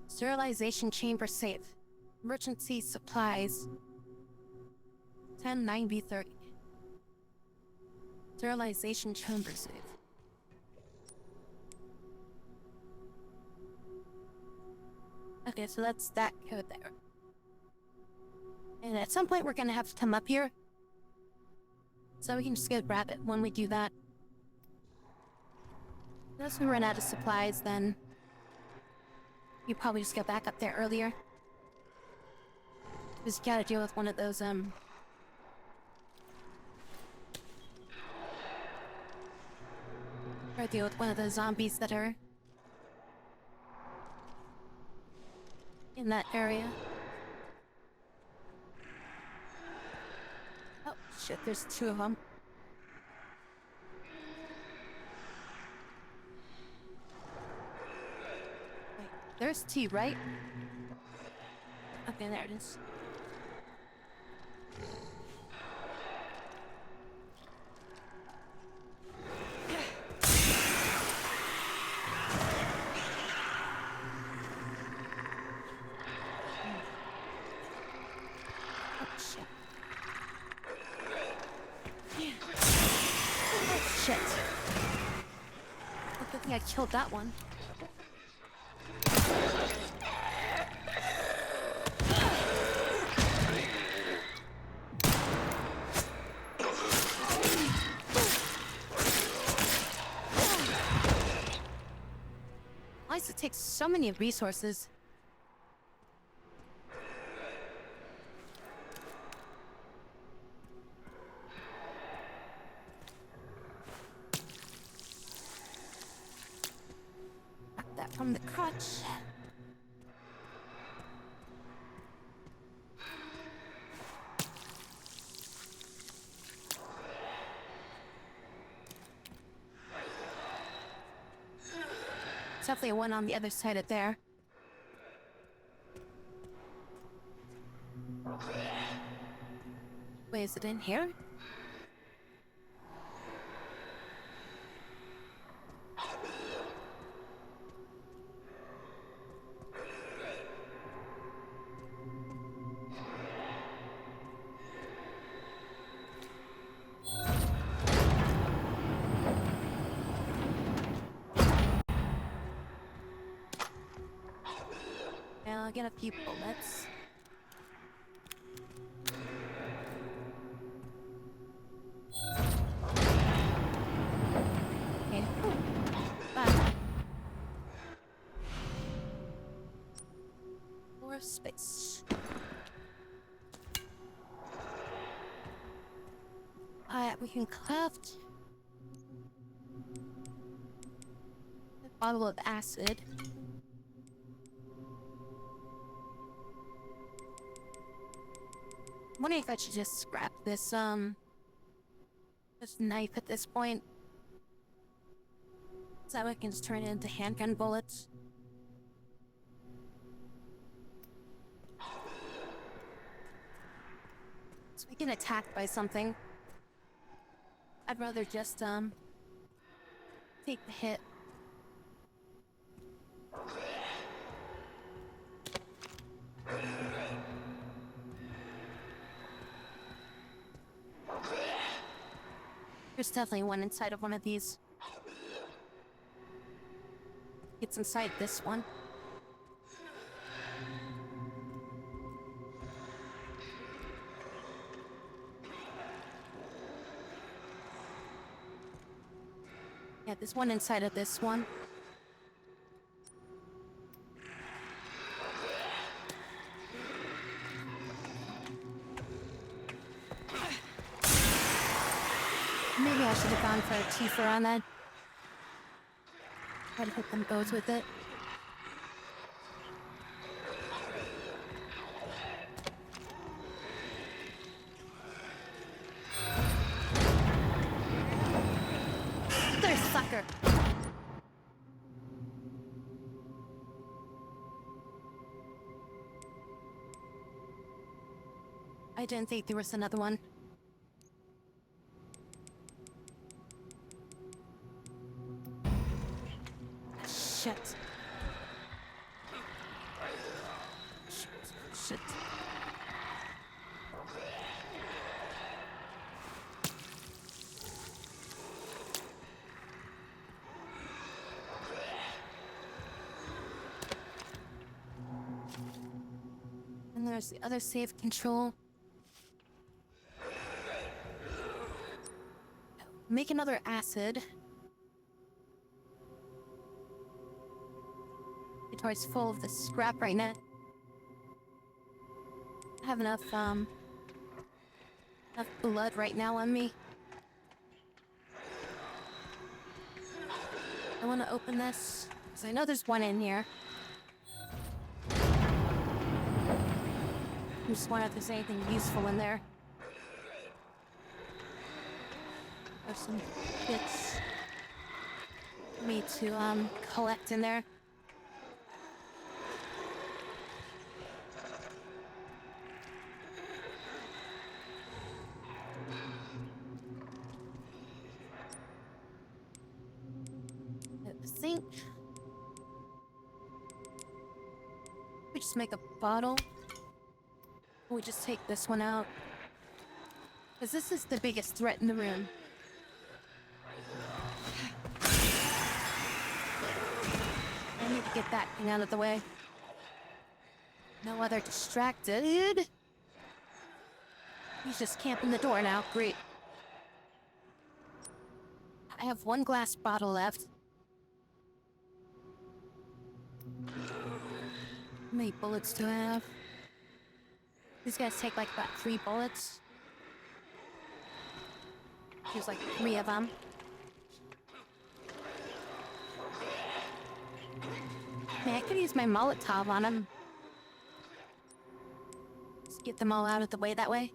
Speaker 1: Sterilization chamber safe. Emergency supplies. 10-9B30. Sterilization chamber safe. Okay, so that's that code there. And at some point we're gonna have to come up here. So we can just go grab it when we do that. Unless we run out of supplies, then you probably just go back up there earlier. Because you gotta deal with one of those, or deal with one of those zombies that are in that area. Oh, shit, there's two of them. Wait, there's T, right? Okay, there it is. Oh, shit. Oh, shit. I think I killed that one. Why does it take so many resources? Got that from the crutch. Definitely one on the other side of there. Wait, is it in here? And I'll get a few bullets. Okay. Bye. More space. We can craft a bottle of acid. I'm wondering if I should just scrap this knife at this point. So that way I can just turn it into handgun bullets. So we get attacked by something. I'd rather just, take the hit. There's definitely one inside of one of these. It's inside this one. Yeah, there's one inside of this one. Maybe I should have gone for a Tifa on that. Try to hit them both with it. There, sucker! I didn't think there was another one. Shit. Shit. And there's the other save control. Make another acid. Inventory's full of the scrap right now. I have enough blood right now on me. I want to open this, because I know there's one in here. I just wonder if there's anything useful in there. There's some bits for me to collect in there. I think we just make a bottle. We just take this one out, because this is the biggest threat in the room. I need to get that thing out of the way. No other distracted. He's just camping the door now. Great. I have one glass bottle left. How many bullets do I have? These guys take like about 3 bullets. There's like 3 of them. Man, I could use my Molotov on them. Just get them all out of the way that way.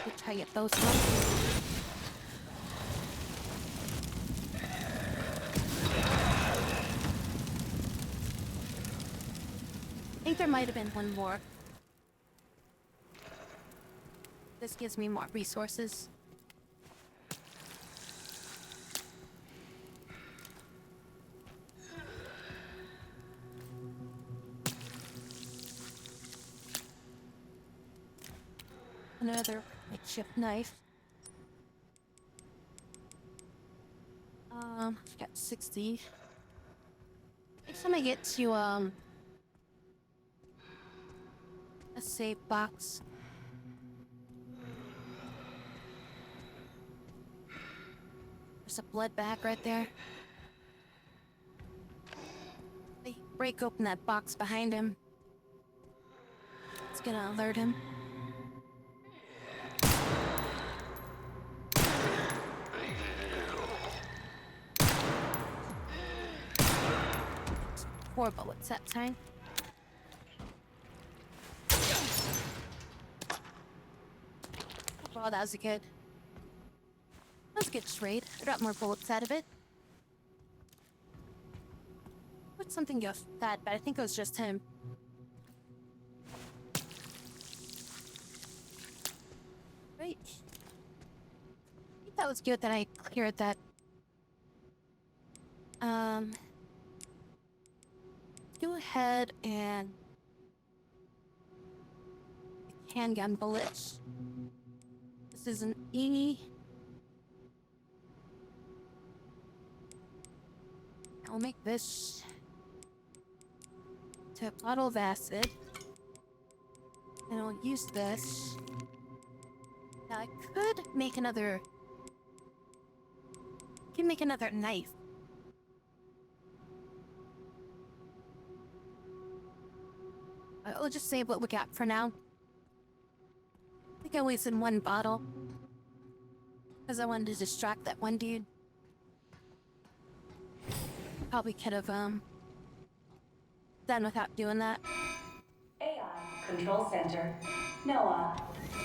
Speaker 1: Let's try to get those ones. I think there might have been one more. This gives me more resources. Another makeshift knife. I've got 60. Next time I get to, a save box. There's a blood bag right there. They break open that box behind him. It's gonna alert him. It's 4 bullets that time. Oh, that was a good trade. I got more bullets out of it. What'd something go that bad? I think it was just him. Right. I think that was good that I cleared that. Go ahead and handgun bullets. This is an E. I'll make this to a bottle of acid. And I'll use this. Now I could make another... knife. I'll just save what we got for now. I think I wasted 1 bottle. Because I wanted to distract that one dude. Probably could have, done without doing that.
Speaker 5: AI Control Center. Noah.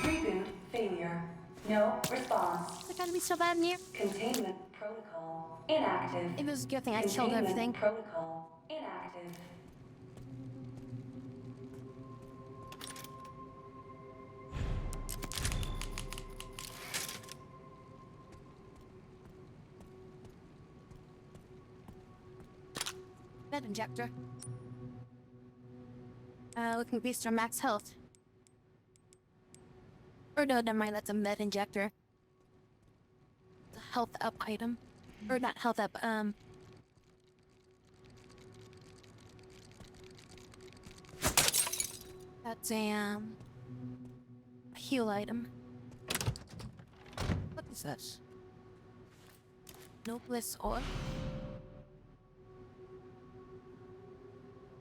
Speaker 5: Reboot failure. No response.
Speaker 1: Is it gonna be so bad in here?
Speaker 5: Containment protocol inactive.
Speaker 1: It was a good thing I killed
Speaker 5: Containment
Speaker 1: everything.
Speaker 5: Protocol inactive.
Speaker 1: Med injector. Looking beast on max health. Or no, never mind, that's a med injector. It's a health up item. Or not health up, That's a heal item. What is this? No bliss orb?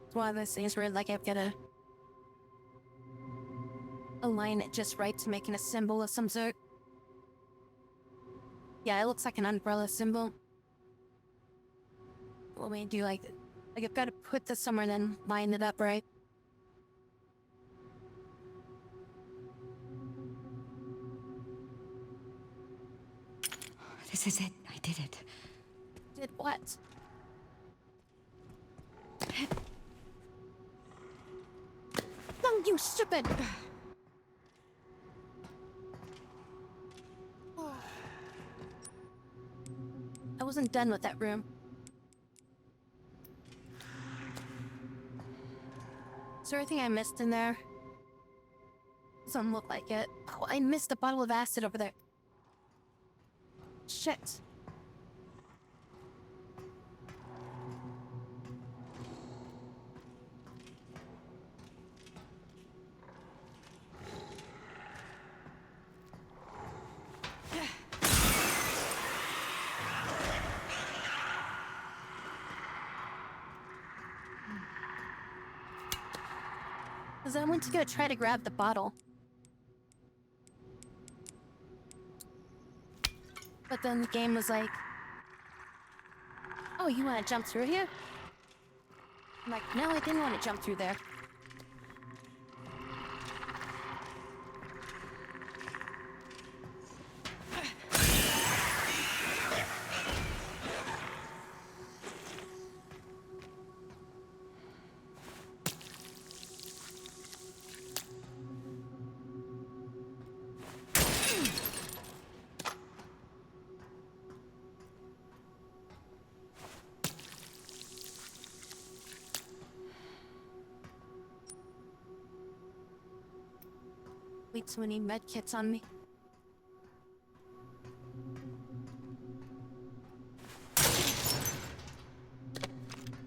Speaker 1: It's one of those things where, like, I've gotta align it just right to make it a symbol of some sort. Yeah, it looks like an umbrella symbol. What may I do, like I've gotta put this somewhere and then line it up right.
Speaker 8: This is it. I did it.
Speaker 1: Did what? No, you stupid! I wasn't done with that room. Is there anything I missed in there? Doesn't look like it. Oh, I missed a bottle of acid over there. Shit. Because I went to go try to grab the bottle. But then the game was like, oh, you want to jump through here? I'm like, no, I didn't want to jump through there. Way too many medkits on me.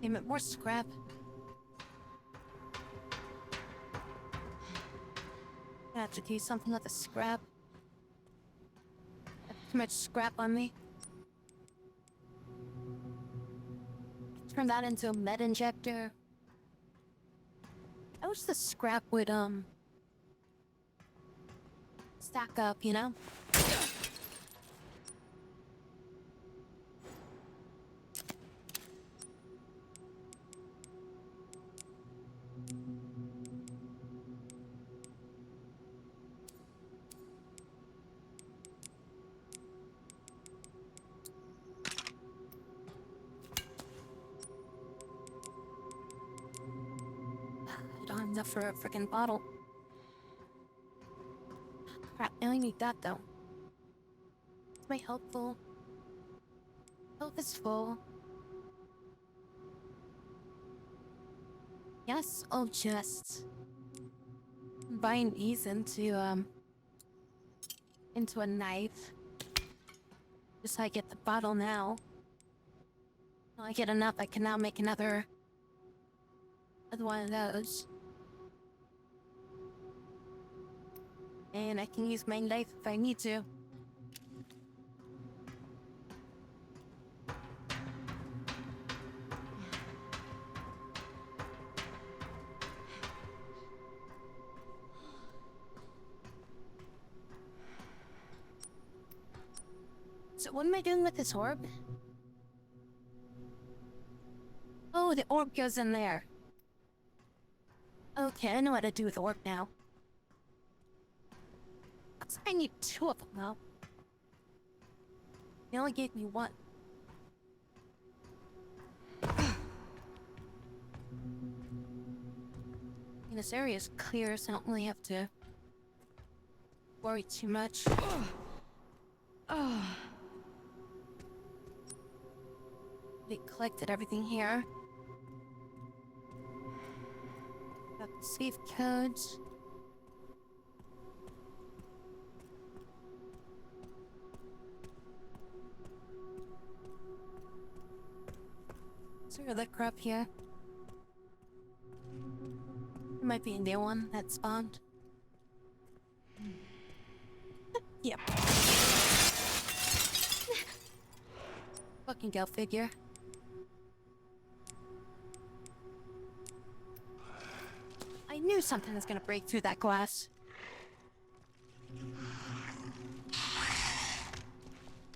Speaker 1: Damn it, more scrap. I have to do something with the scrap. I have too much scrap on me. Turn that into a med injector. I wish the scrap would, stack up, you know? I don't have enough for a freaking bottle. Crap, I only need that though. Is my health full? Health is full. Yes, I'll just combine these into a knife. Just so I get the bottle now. When I get enough, I can now make another one of those. And I can use my knife if I need to. So what am I doing with this orb? Oh, the orb goes in there. Okay, I know what to do with the orb now. I need two of them though. They only gave me one. And this area is clear, so I don't really have to worry too much. They collected everything here. Got the safe codes. Is there other crap here? There might be a new one that spawned. Yep. Fucking go figure. I knew something was gonna break through that glass.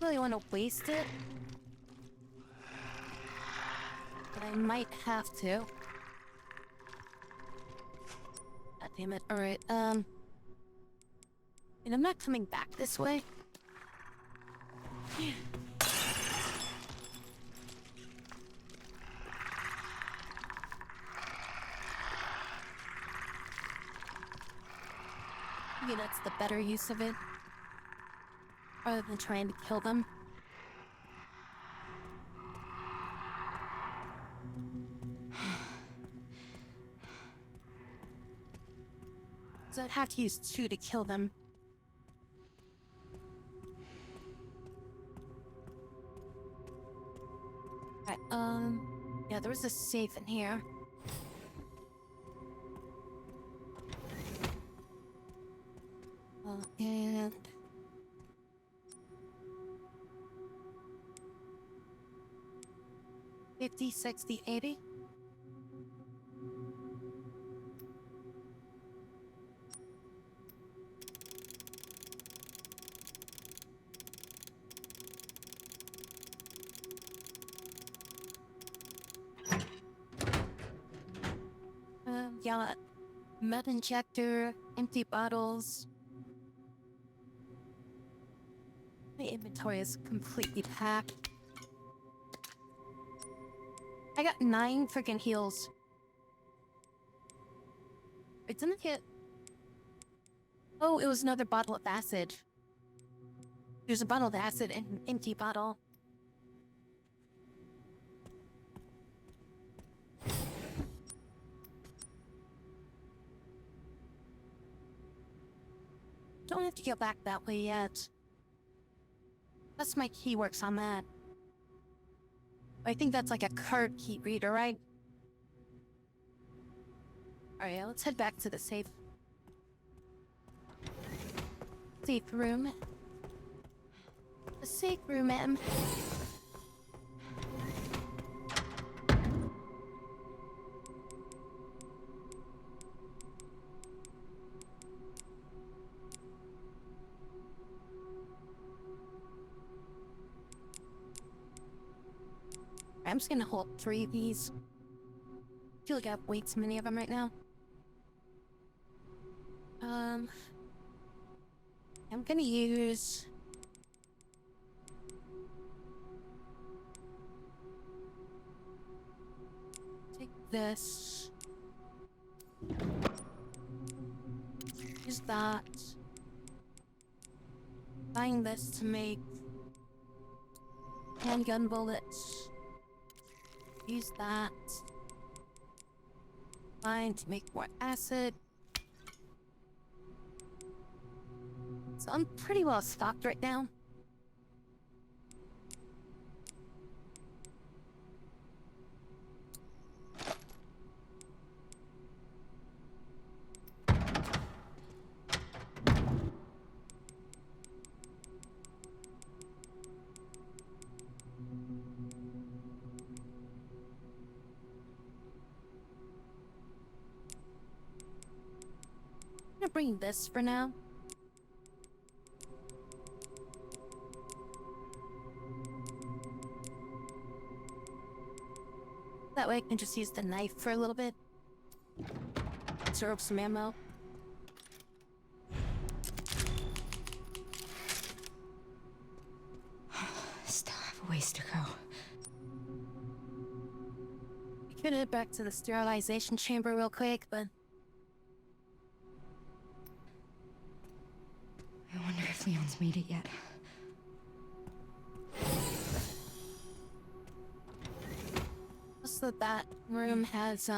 Speaker 1: Really want to waste it, but I might have to. God damn it. Alright, and I'm not coming back this way. Maybe that's the better use of it. Rather than trying to kill them. So I'd have to use 2 to kill them. Right, yeah, there was a safe in here. And... 50, 60, 80. Yeah, med injector, empty bottles. My inventory is completely packed. I got 9 freaking heals. It didn't hit. Oh, it was another bottle of acid. There's a bottle of acid and an empty bottle. Don't have to go back that way yet. That's my key works on that. I think that's like a card key reader, right? Alright, let's head back to the safe. Safe room. The safe room, ma'am. I'm just gonna hold 3 of these. I feel like I have way too many of them right now. I'm gonna use... Take this. Use that. Buying this to make handgun bullets. Use that. Fine, to make more acid. So I'm pretty well stocked right now. I'm gonna bring this for now. That way I can just use the knife for a little bit. Absorb some ammo.
Speaker 8: Still have a ways to go.
Speaker 1: I could head back to the sterilization chamber real quick, but...
Speaker 8: I wonder if Leon's made it yet.
Speaker 1: Also, that room has,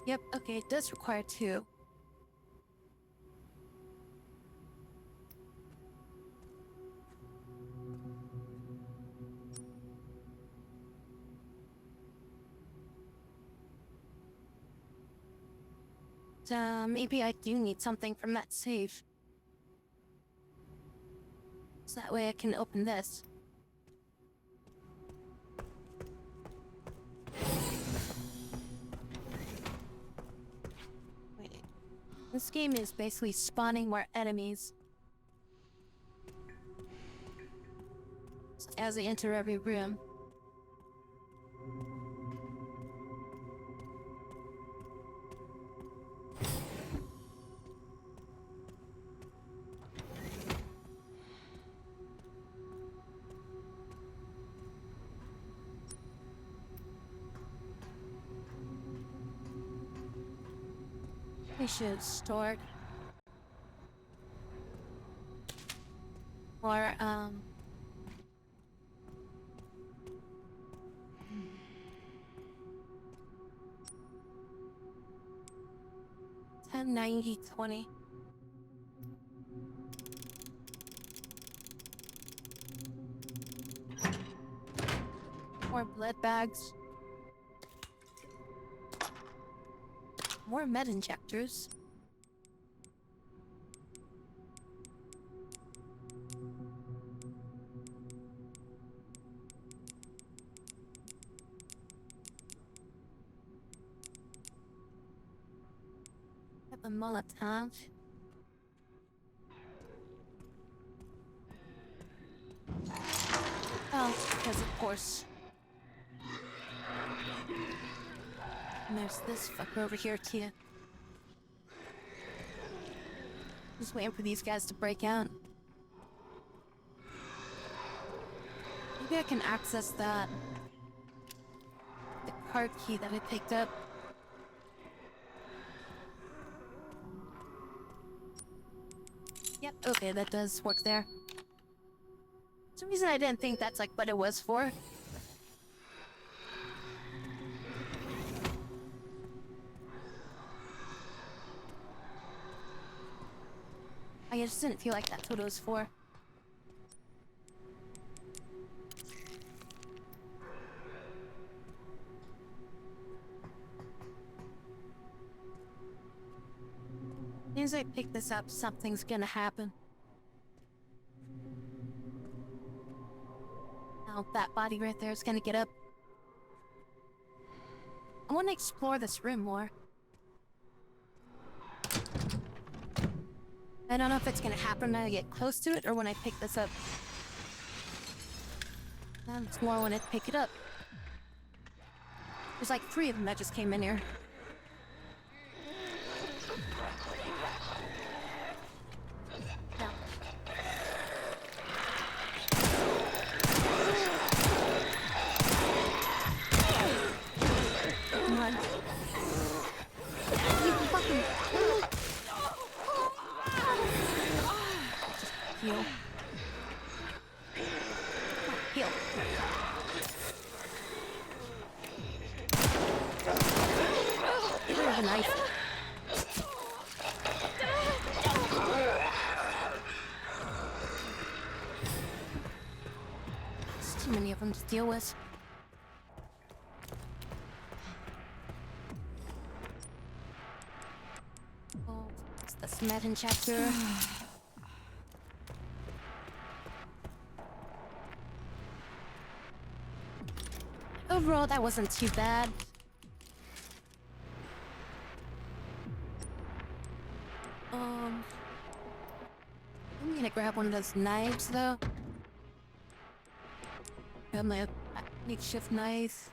Speaker 1: Yep, okay, it does require 2. maybe I do need something from that safe. So that way I can open this. Wait. This game is basically spawning more enemies as I enter every room. We should start. Or, 10, 90, 20. More blood bags. More med injectors. Have a Molotov. Oh, because of course. And there's this fucker over here too. Just waiting for these guys to break out. Maybe I can access that. The card key that I picked up. Yep, okay, that does work there. For some reason I didn't think that's like what it was for. I just didn't feel like that's what it was for. As soon as I pick this up, something's gonna happen. Now that body right there is gonna get up. I want to explore this room more. I don't know if it's gonna happen when I get close to it or when I pick this up. It's more when I pick it up. There's like 3 of them that just came in here. No. Come on. You fucking... Heal. Heal. Get rid of the knife. There's too many of them to deal with. Oh, it's the cement injector. Overall, that wasn't too bad. I'm gonna grab one of those knives, though. Grab my makeshift knife.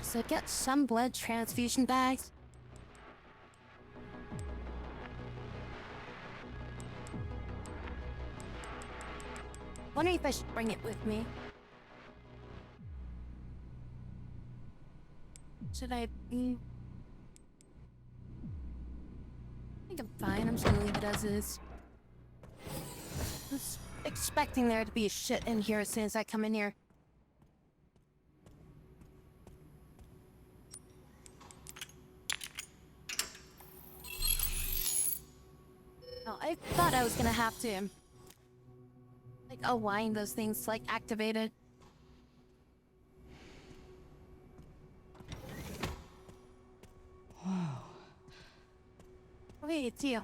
Speaker 1: So get some blood transfusion bags. Wondering if I should bring it with me. Should I be... I think I'm fine. I'm just gonna leave it as is. I was expecting there to be shit in here as soon as I come in here. Oh, I thought I was gonna have to... like, align those things, like, activated. Oh, hey, it's you.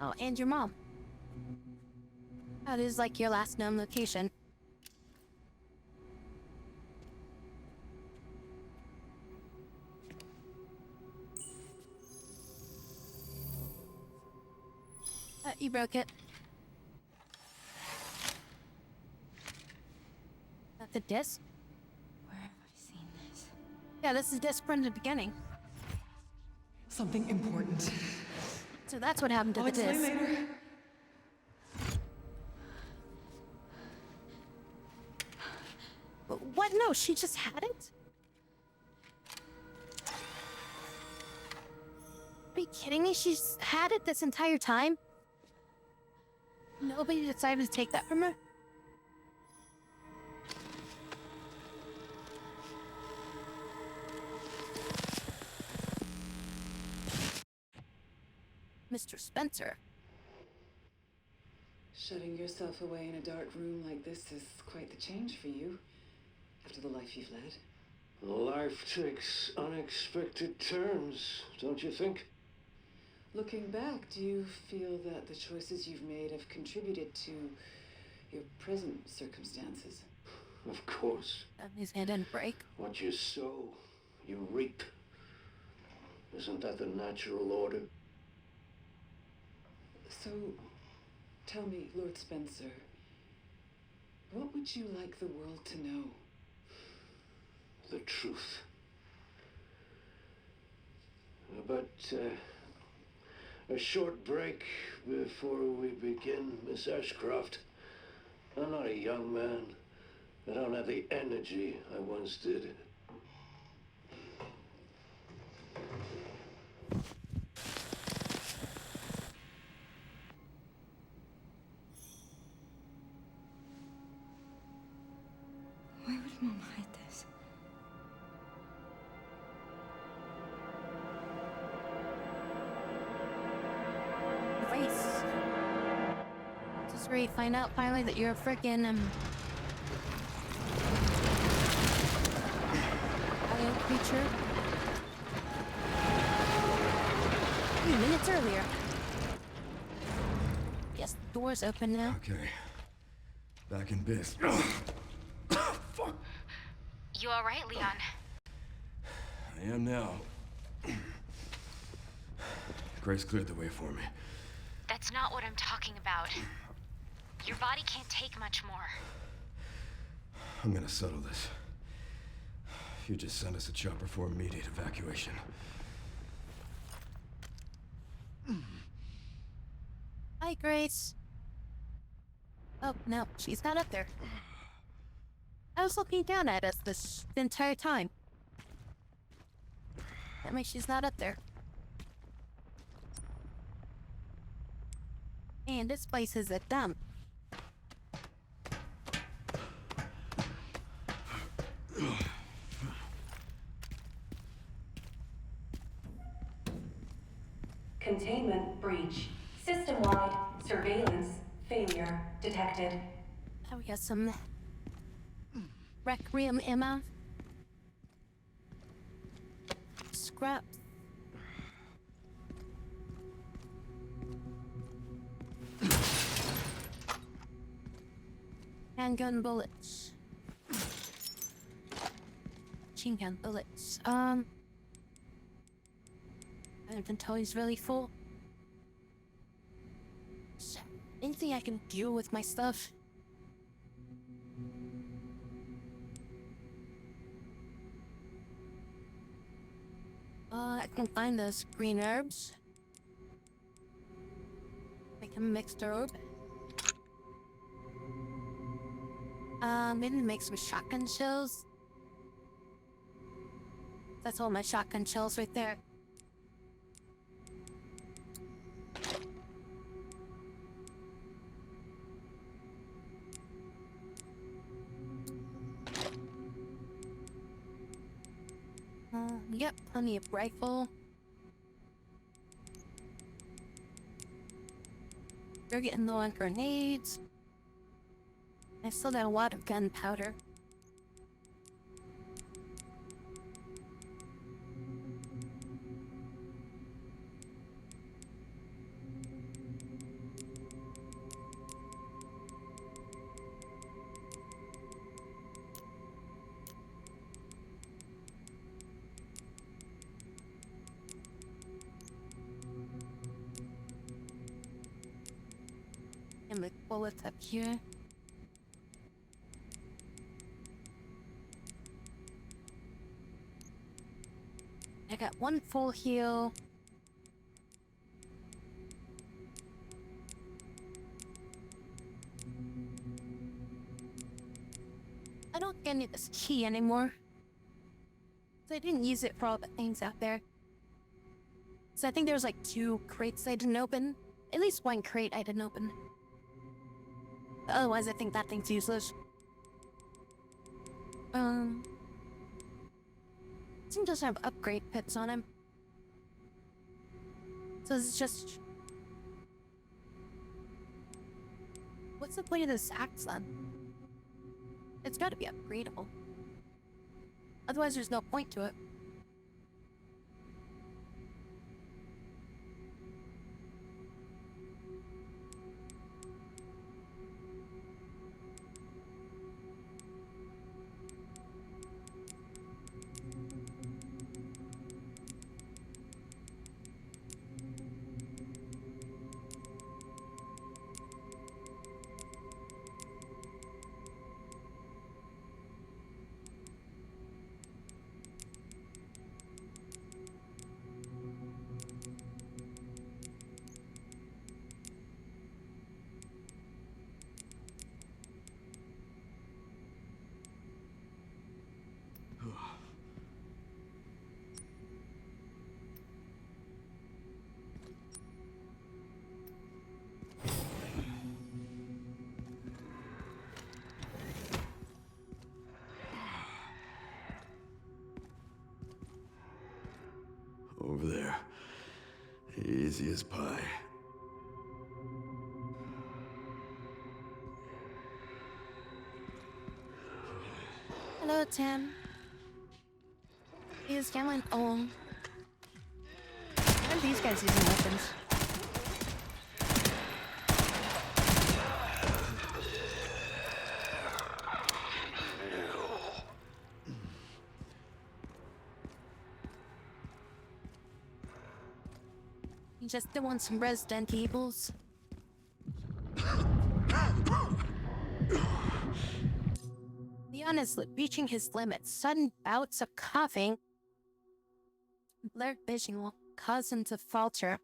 Speaker 1: Oh, and your mom. Oh, this is like your last known location. You broke it. That's the disc?
Speaker 8: Where have I seen this?
Speaker 1: Yeah, this is disc from the beginning.
Speaker 9: Something important.
Speaker 1: So that's what happened to
Speaker 9: I'll
Speaker 1: the
Speaker 9: explain
Speaker 1: disc.
Speaker 9: later.
Speaker 1: What? No, she just had it? Are you kidding me? She's had it this entire time? Nobody decided to take that from her? Mr. Spencer.
Speaker 10: Shutting yourself away in a dark room like this is quite the change for you, after the life you've led.
Speaker 11: Life takes unexpected turns, don't you think?
Speaker 10: Looking back, do you feel that the choices you've made have contributed to your present circumstances?
Speaker 11: Of course.
Speaker 1: His hand didn't break.
Speaker 11: What you sow, you reap. Isn't that the natural order?
Speaker 10: So, tell me, Lord Spencer, what would you like the world to know?
Speaker 11: The truth. But, a short break before we begin, Miss Ashcroft. I'm not a young man. I don't have the energy I once did.
Speaker 8: Why would Mom hide this?
Speaker 1: Grace. This is where you find out finally that you're a frickin' giant creature. 3 minutes earlier. Yes, the door's open now.
Speaker 2: Okay. Back in biz. Fuck.
Speaker 4: You alright, Leon?
Speaker 2: I am now. Grace cleared the way for me.
Speaker 4: That's not what I'm talking about. Your body can't take much more.
Speaker 2: I'm gonna settle this. You just send us a chopper for immediate evacuation.
Speaker 1: Hi, Grace. Oh, no, she's not up there. I was looking down at us this entire time. That means she's not up there. And this place is a dump.
Speaker 5: Containment breach. System-wide surveillance failure detected.
Speaker 1: Now we got some Requiem At. Scraps. Handgun bullets. Machine gun bullets. My inventory's really full. So, anything I can do with my stuff? I can find those green herbs. Make a mixed herb. Maybe make some shotgun shells. That's all my shotgun shells right there. Yep, plenty of rifle. You're getting low on grenades. I still got a lot of gunpowder. And with bullets up here. I got one full heal. I don't think I need this key anymore. So I didn't use it for all the things out there. So I think there was like 2 crates I didn't open. At least 1 crate I didn't open. Otherwise I think that thing's useless. This thing does have upgrade pits on him. So it's just... What's the point of this axe then? It's gotta be upgradable. Otherwise there's no point to it.
Speaker 2: Over there. Easy as pie.
Speaker 1: Hello, Tim. He's Cameron. Oh. Why are these guys using weapons? You just don't want some Resident Evils. Leon is reaching his limits. Sudden bouts of coughing, blurred vision will cause him to falter.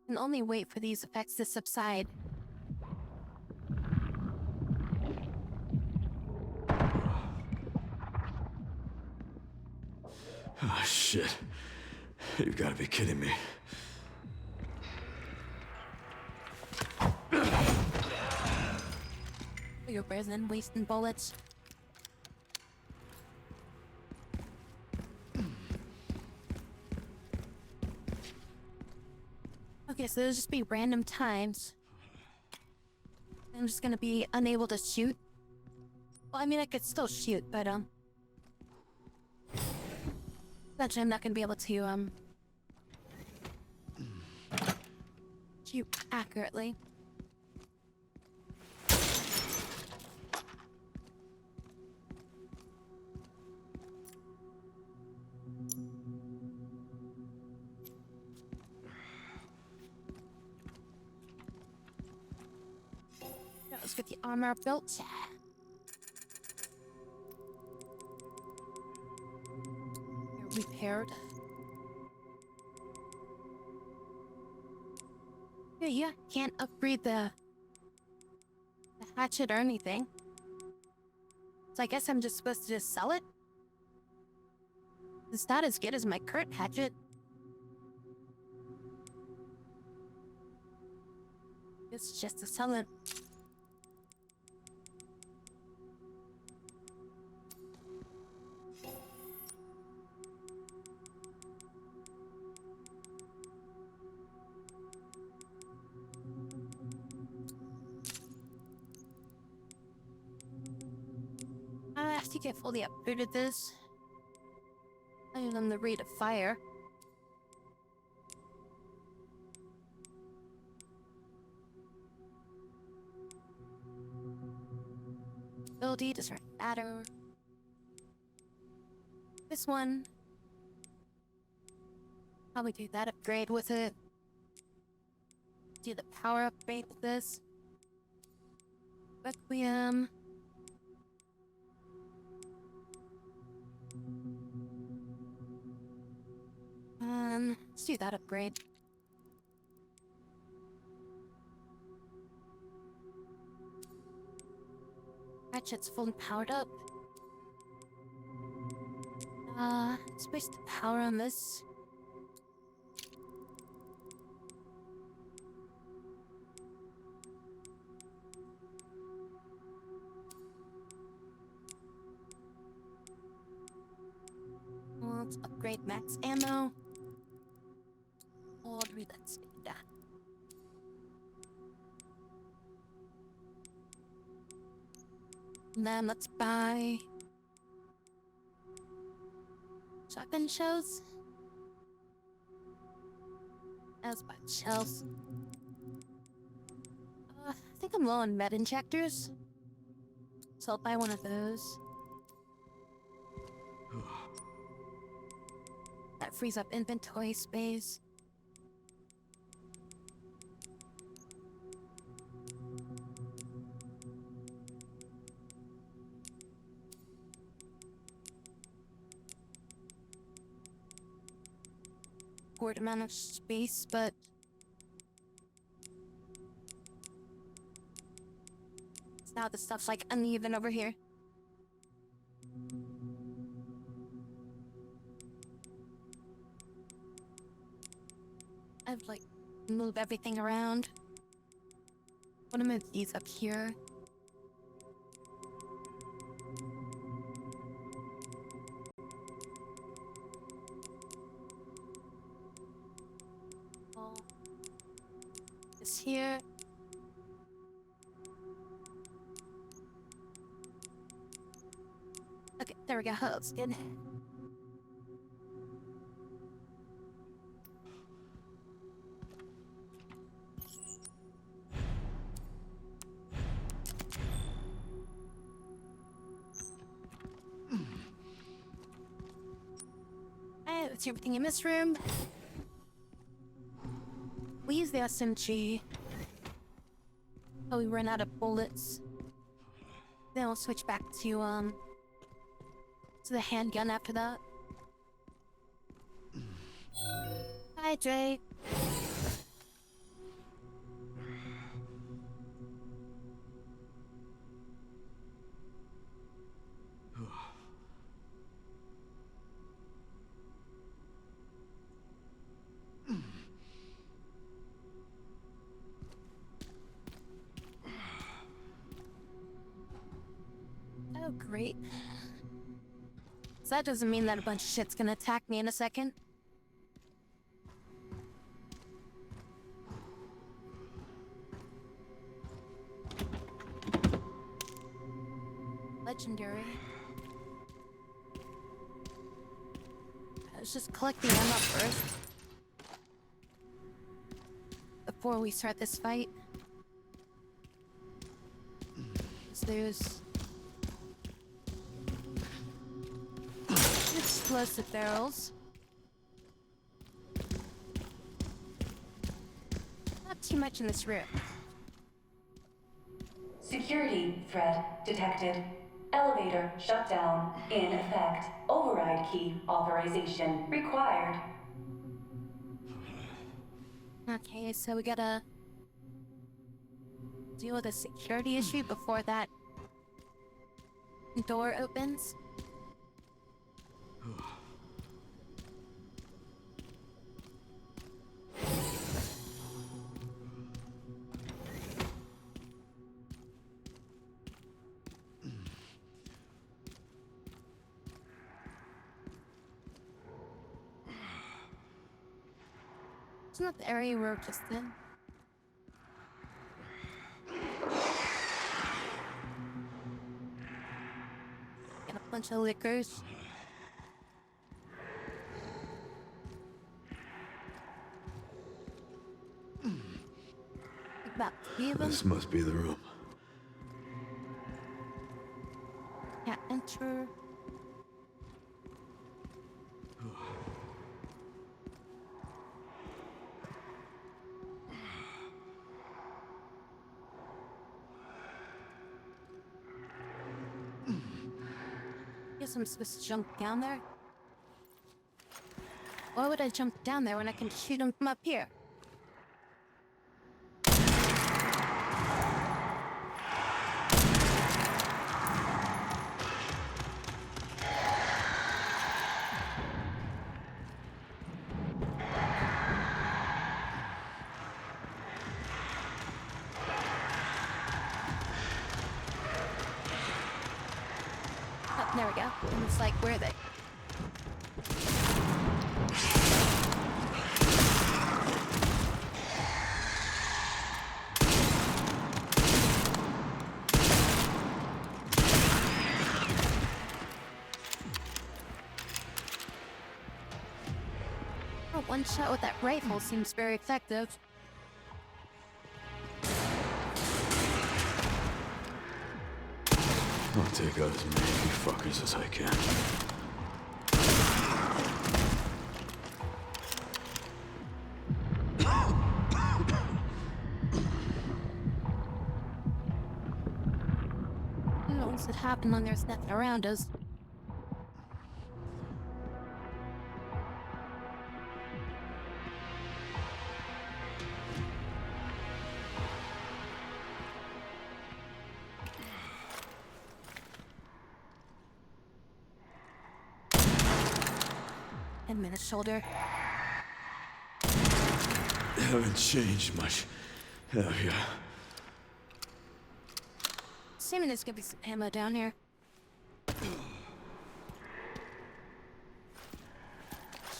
Speaker 1: And only wait for these effects to subside.
Speaker 2: Oh, shit. You've got to be kidding me.
Speaker 1: You're prison, wasting bullets. Okay, so there'll just be random times I'm just gonna be unable to shoot. Well, I mean, I could still shoot, but, essentially I'm not gonna be able to, shoot accurately. Let's get the armor built. Repaired. Yeah, can't upgrade the hatchet or anything. So I guess I'm just supposed to just sell it? It's not as good as my current hatchet. It's just to sell it. I think I fully upgraded this. Other than the rate of fire. Ability doesn't matter. This one. Probably do that upgrade with it. Do the power upgrade with this. Requiem. Let's do that upgrade. Ratchet's fully powered up. Space the power on this. Let's upgrade max ammo. Or let's do that. And then let's buy shotgun shells. Let's buy shells. I think I'm low on med injectors, so I'll buy one of those. That frees up inventory space. Good amount of space, but now the stuff's like uneven over here. I've like move everything around. Want to move these up here. This here. Okay, there we go. That's good. Alright, let's see everything in this room. We use the SMG. Oh, we ran out of bullets. Then we'll switch back to the handgun after that. Hydrate. Oh, great. So that doesn't mean that a bunch of shit's gonna attack me in a second. Legendary. Let's just collect the ammo first. Before we start this fight. So there's explosive barrels. Not too much in this room.
Speaker 5: Security threat detected. Elevator shutdown in effect. Override key authorization required.
Speaker 1: Okay, so we gotta deal with a security issue before that door opens. It's not the area we're just in. Get a bunch of liquors. About 3 of them.
Speaker 2: This must be the room.
Speaker 1: Can't enter. guess I'm supposed to jump down there? Why would I jump down there when I can shoot him from up here? Oh, there we go. And it's like, where are they? Oh, one shot with that rifle seems very effective.
Speaker 2: I'll take out as many of you fuckers as I can.
Speaker 1: Who knows what happened when there's nothing around us? And his shoulder.
Speaker 2: Haven't changed much, have ya?
Speaker 1: Assuming there's gonna be some ammo down here.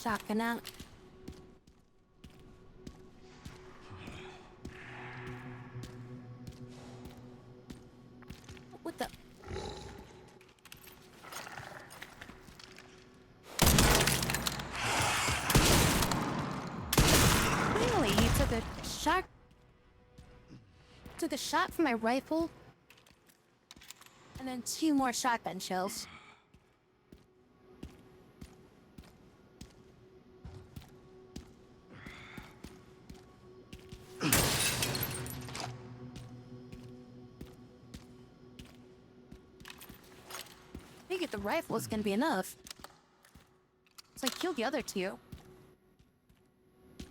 Speaker 1: Shotgun out. What the? Really? You took a shot? Took a shot from my rifle? And then 2 more shotgun shells. Figured the rifle was gonna be enough. So I killed the other 2.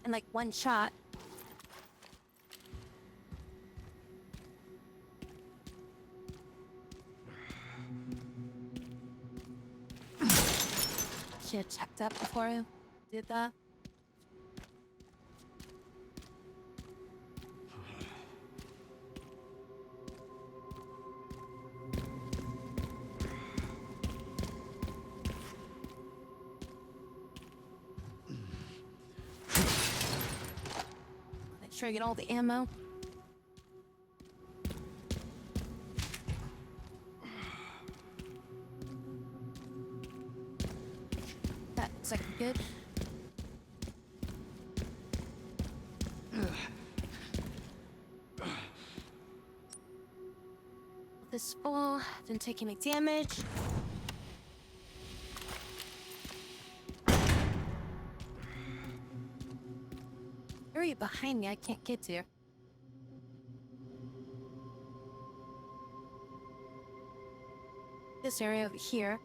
Speaker 1: In like 1 shot. Should have checked up before I did that. Make sure I get all the ammo. That looks like I'm good. This full, didn't take any damage. Area behind me I can't get to. This area over here.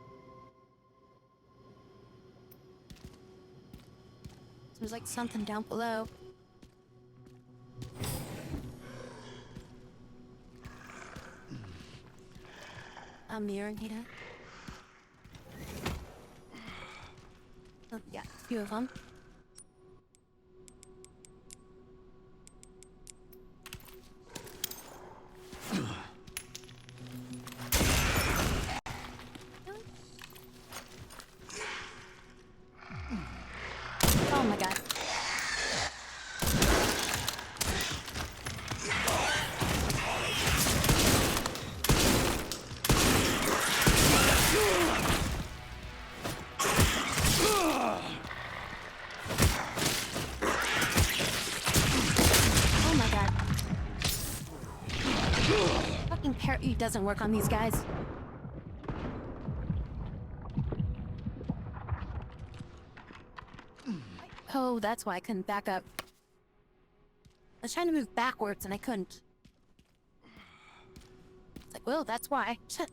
Speaker 1: There's like something down below. A mirror here. Oh, yeah, a few of them. Oh my god. Oh my god. Fucking parachute doesn't work on these guys. Oh, that's why I couldn't back up. I was trying to move backwards and I couldn't. It's like, well, that's why. Shit.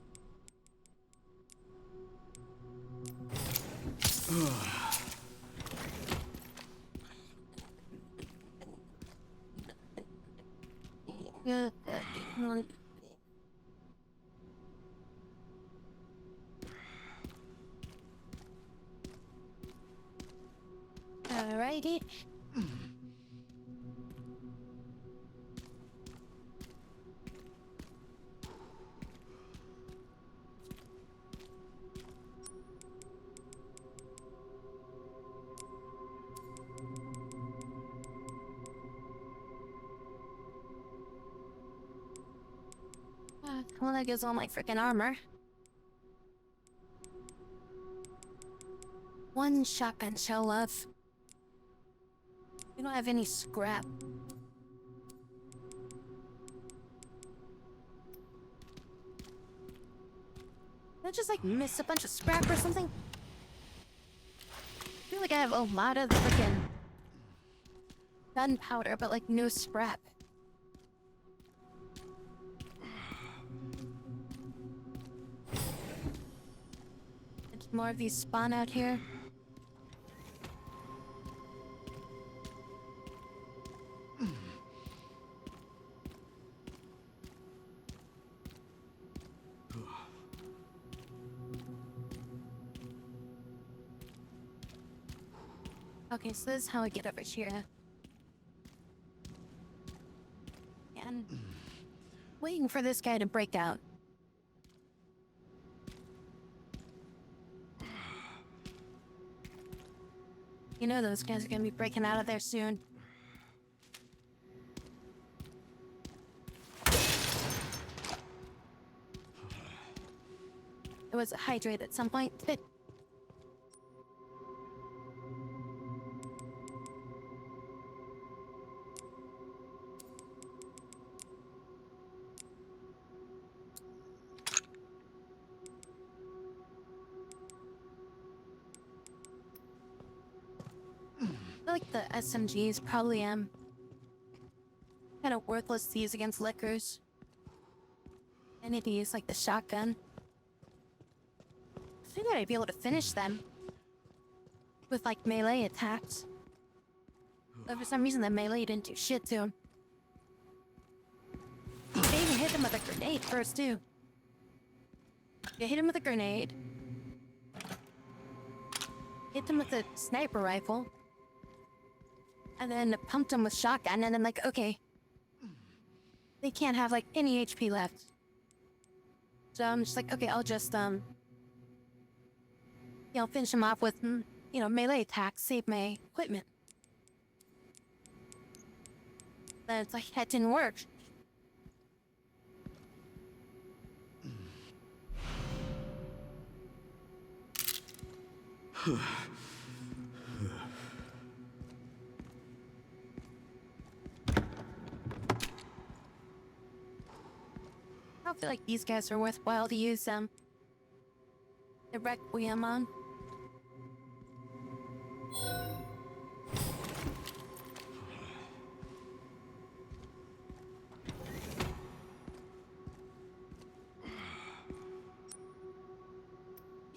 Speaker 1: Alrighty. Well, that gives all my freaking armor. One shotgun shell left. We don't have any scrap. Did I just like miss a bunch of scrap or something? I feel like I have a lot of freaking gunpowder, but like no scrap. More of these spawn out here. Okay, so this is how I get over here. And waiting for this guy to break out. You know those guys are gonna be breaking out of there soon. It was a hydrate at some point. I feel like the SMGs probably kind of worthless to use against lickers. I need to use like the shotgun. I figured I'd be able to finish them with like melee attacks. But for some reason the melee didn't do shit to him. I even hit him with a grenade first too. You hit him with a grenade. Hit him with a sniper rifle. And then pumped him with shotgun, and then like, okay. They can't have like any HP left. So I'm just like, okay, I'll just finish him off with, melee attacks, save my equipment. Then it's like, that didn't work. I don't feel like these guys are worthwhile to use the Requiem on.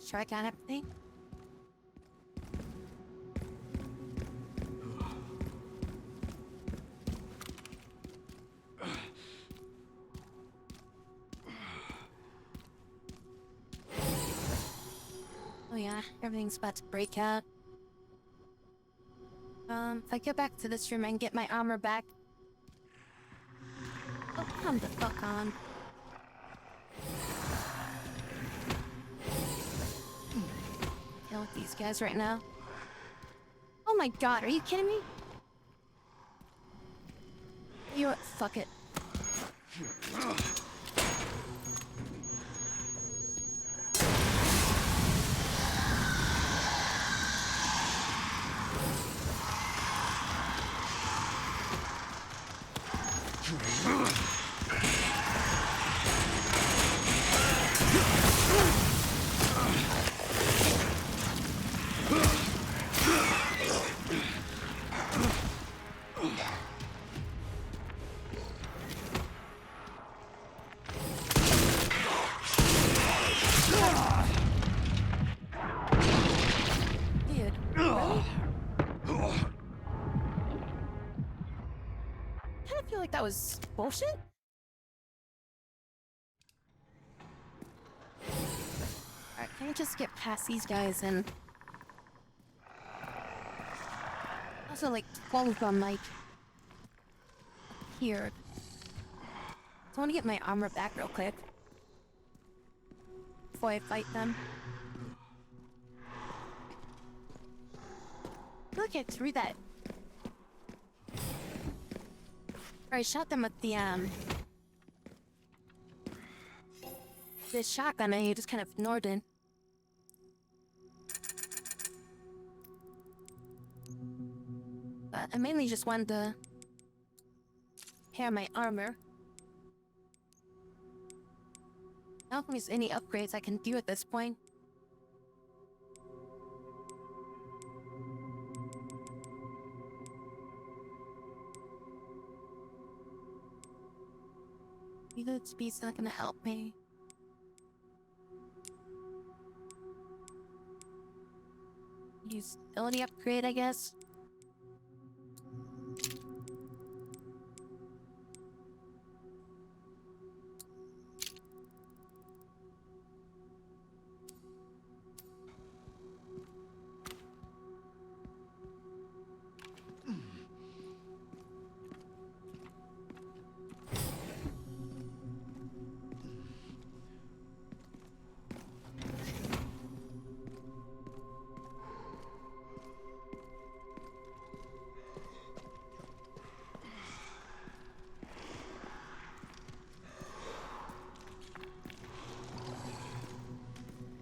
Speaker 1: Sure I got everything? Oh yeah, everything's about to break out. If I go back to this room and get my armor back... Oh, come the fuck on. Deal with these guys right now. Oh my god, are you kidding me? You know what? Fuck it. that was bullshit? Alright, can I just get past these guys and... Also, like, 12 of them, like... appeared. So I want to get my armor back real quick. Before I fight them. I feel like I threw that. Or I shot them with the, this shotgun and you just kind of ignored it. But I mainly just wanted to repair my armor. I don't think there's any upgrades I can do at this point. Either speed's not gonna help me. Use ability upgrade, I guess.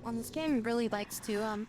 Speaker 1: Well, this game really likes to,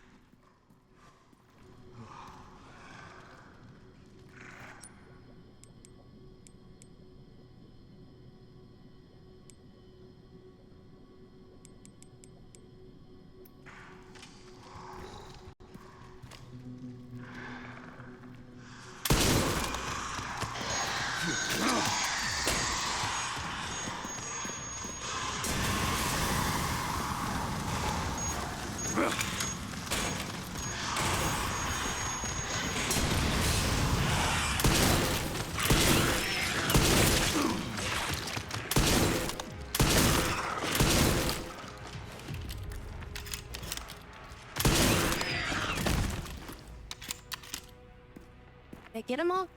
Speaker 1: Did I get them all?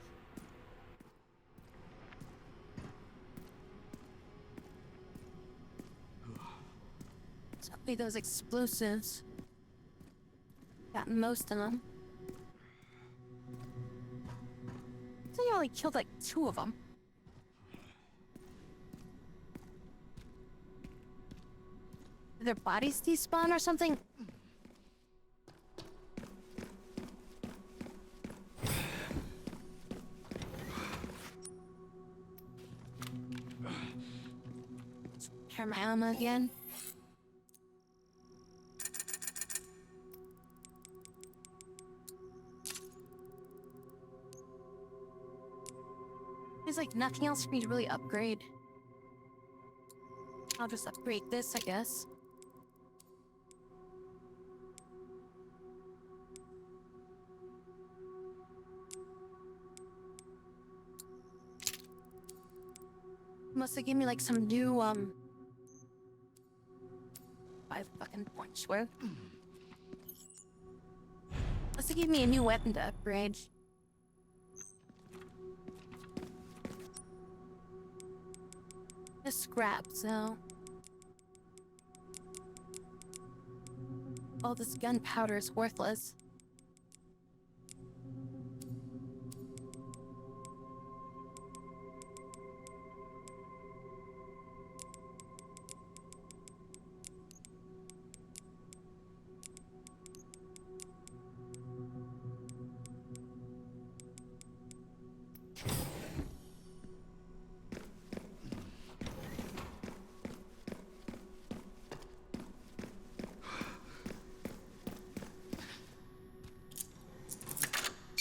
Speaker 1: So hopefully those explosives got most of them. So you only killed like 2 of them. Did their bodies despawn or something? Repair my ammo again. There's like nothing else for me to really upgrade. I'll just upgrade this, I guess. Must have given me like some new, 5 fucking points worth. Must have given me a new weapon to upgrade. Just scrap, so... all this gunpowder is worthless.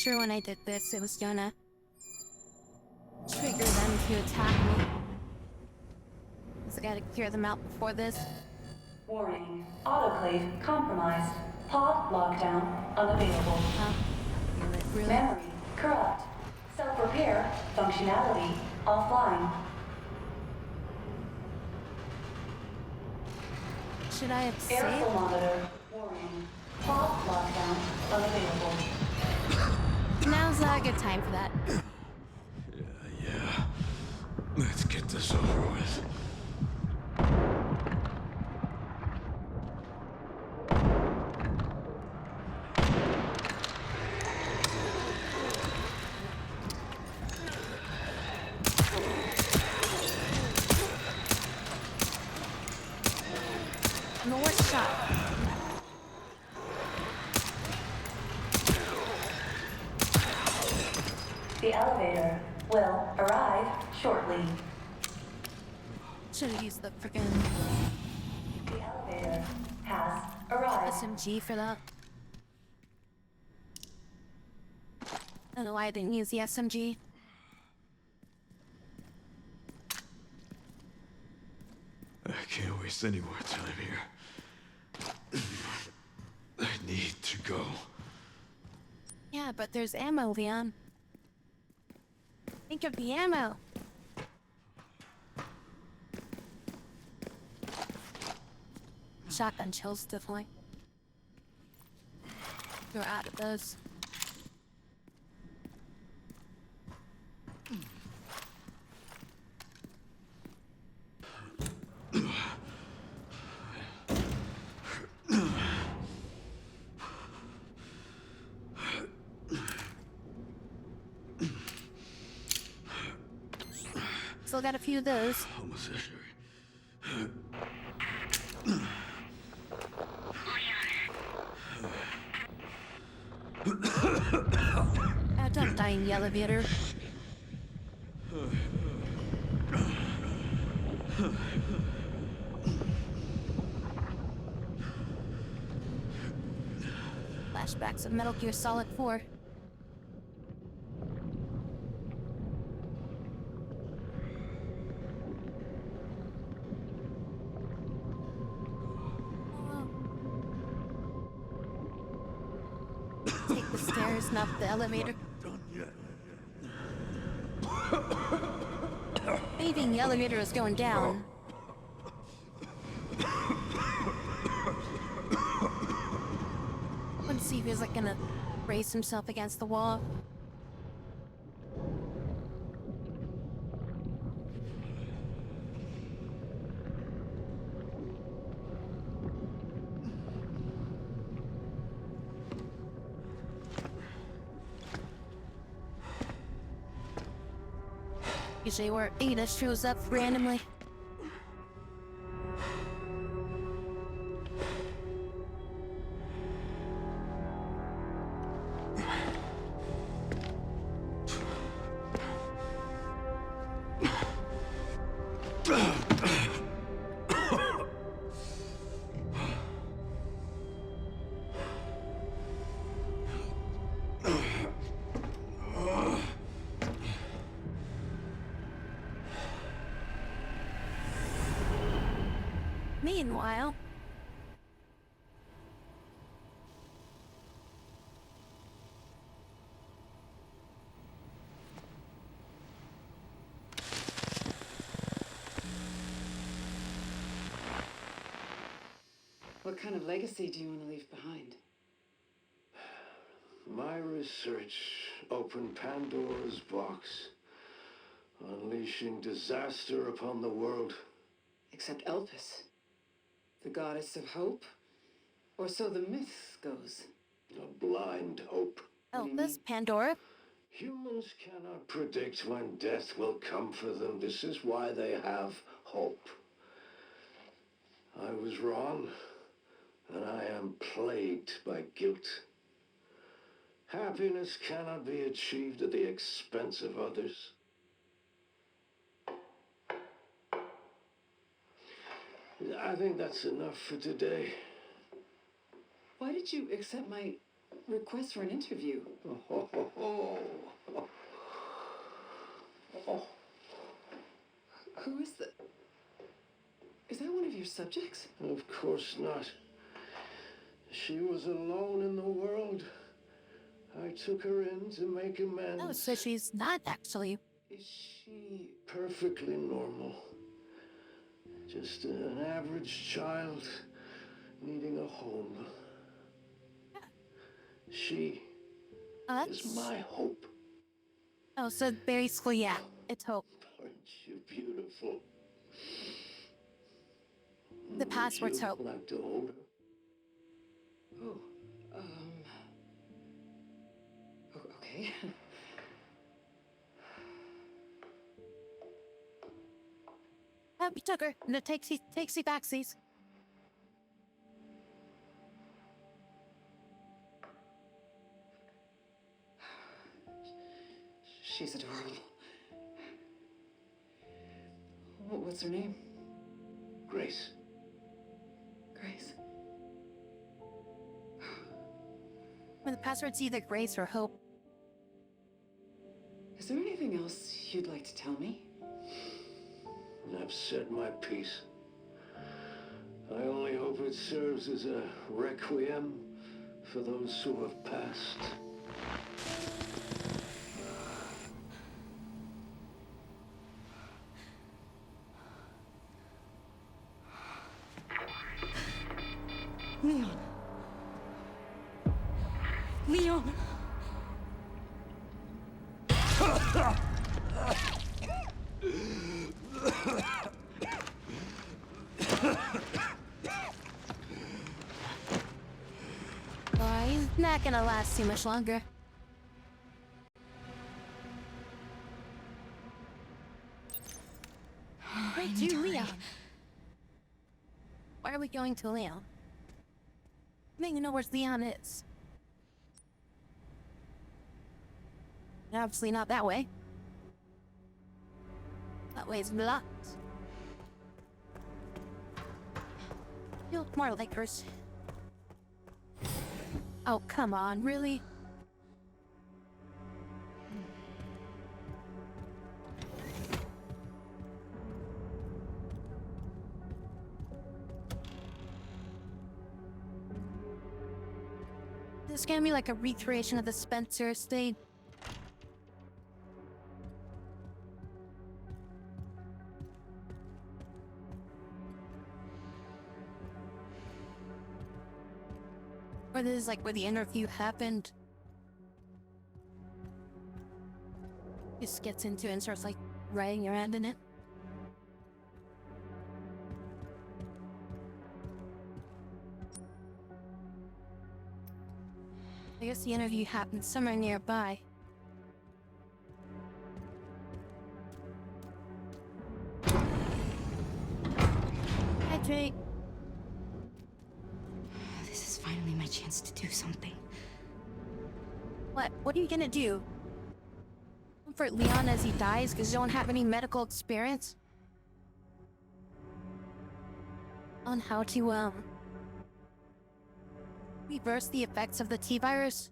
Speaker 1: Sure, when I did this, it was gonna trigger them to attack me. So I gotta clear them out before this.
Speaker 5: Warning. Autoclave compromised. Pod lockdown unavailable.
Speaker 1: Really?
Speaker 5: Memory corrupt. Self-repair functionality offline.
Speaker 1: Should I have
Speaker 5: Air
Speaker 1: saved?
Speaker 5: monitor. Warning. Fog lockdown unavailable.
Speaker 1: Now's not a good time for that.
Speaker 2: Yeah. Let's get this over with.
Speaker 1: I'm the worst shot.
Speaker 5: The elevator will arrive shortly.
Speaker 1: Should have used the freaking
Speaker 5: The elevator has arrived.
Speaker 1: SMG for that. I don't know why I didn't use the SMG.
Speaker 2: I can't waste any more time here. I need to go.
Speaker 1: Yeah, but there's ammo, Leon. Think of the ammo. Shotgun shells, definitely. You're out of those. Still got a few of those.
Speaker 2: Almost there.
Speaker 1: Don't die in the elevator. Flashbacks of Metal Gear Solid 4. Take the stairs, not the elevator. Maybe the elevator is going down. Let's see if he's like gonna brace himself against the wall. Usually where Ada shows up randomly. Meanwhile,
Speaker 10: What kind of legacy do you want to leave behind?
Speaker 11: My research opened Pandora's box, unleashing disaster upon the world.
Speaker 10: Except Elpis, the goddess of hope? Or so the myth goes.
Speaker 11: A blind hope.
Speaker 1: oh, this Pandora.
Speaker 11: Humans cannot predict when death will come for them. This is why they have hope. I was wrong, and I am plagued by guilt. Happiness cannot be achieved at the expense of others. I think that's enough for today.
Speaker 10: Why did you accept my request for an interview? Who is that? Is that one of your subjects?
Speaker 11: Of course not. She was alone in the world. I took her in to make amends.
Speaker 1: Oh, so she's not actually
Speaker 10: Is she...
Speaker 11: Perfectly normal. Just an average child needing a home. She is my hope.
Speaker 1: Oh, so basically, yeah, it's Hope.
Speaker 11: Aren't you beautiful?
Speaker 1: The password's Hope.
Speaker 11: Would you like to hold her?
Speaker 10: Oh, okay.
Speaker 1: Happy Tucker. No takesy backsies.
Speaker 10: She's adorable. What's her name?
Speaker 11: Grace.
Speaker 10: Grace.
Speaker 1: When the password's either Grace or Hope.
Speaker 10: Is there anything else you'd like to tell me?
Speaker 11: I've said my piece. I only hope it serves as a requiem for those who have passed.
Speaker 8: Leon. Leon.
Speaker 1: Oh, he's not gonna last too much longer. Wait, to Leon. Why are we going to Leon? I don't even know where Leon is. Obviously not that way. That way is blocked. Feels more like hers. Oh, come on, really? This is gonna be like a recreation of the Spencer estate. Or this is like where the interview happened. Just gets into it and starts like riding around in it. I guess the interview happened somewhere nearby. Hi, Drake.
Speaker 8: This is finally my chance to do something.
Speaker 1: What? What are you gonna do? Comfort Leon as he dies because you don't have any medical experience? On how to, reverse the effects of the T-virus?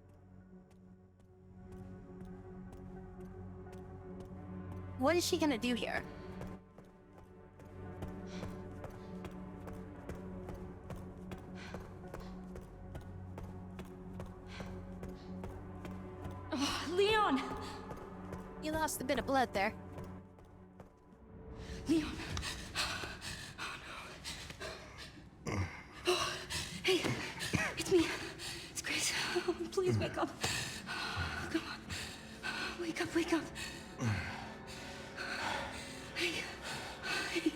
Speaker 1: What is she gonna do here?
Speaker 8: Oh, Leon!
Speaker 1: You lost a bit of blood there.
Speaker 8: Leon! Oh no. Oh, hey, it's me. It's Grace. Oh, please wake up. Come on. Wake up, wake up. Hey.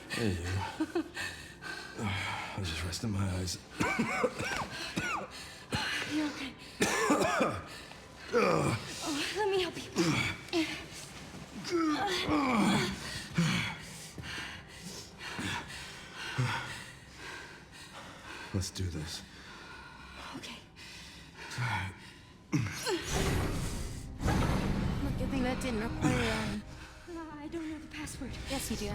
Speaker 2: Hey, you. I was just resting my eyes.
Speaker 8: You okay? Oh, let me help you.
Speaker 2: Let's do this.
Speaker 8: Okay.
Speaker 1: Look, good thing that didn't require,
Speaker 8: I don't know the password.
Speaker 1: Yes, you do.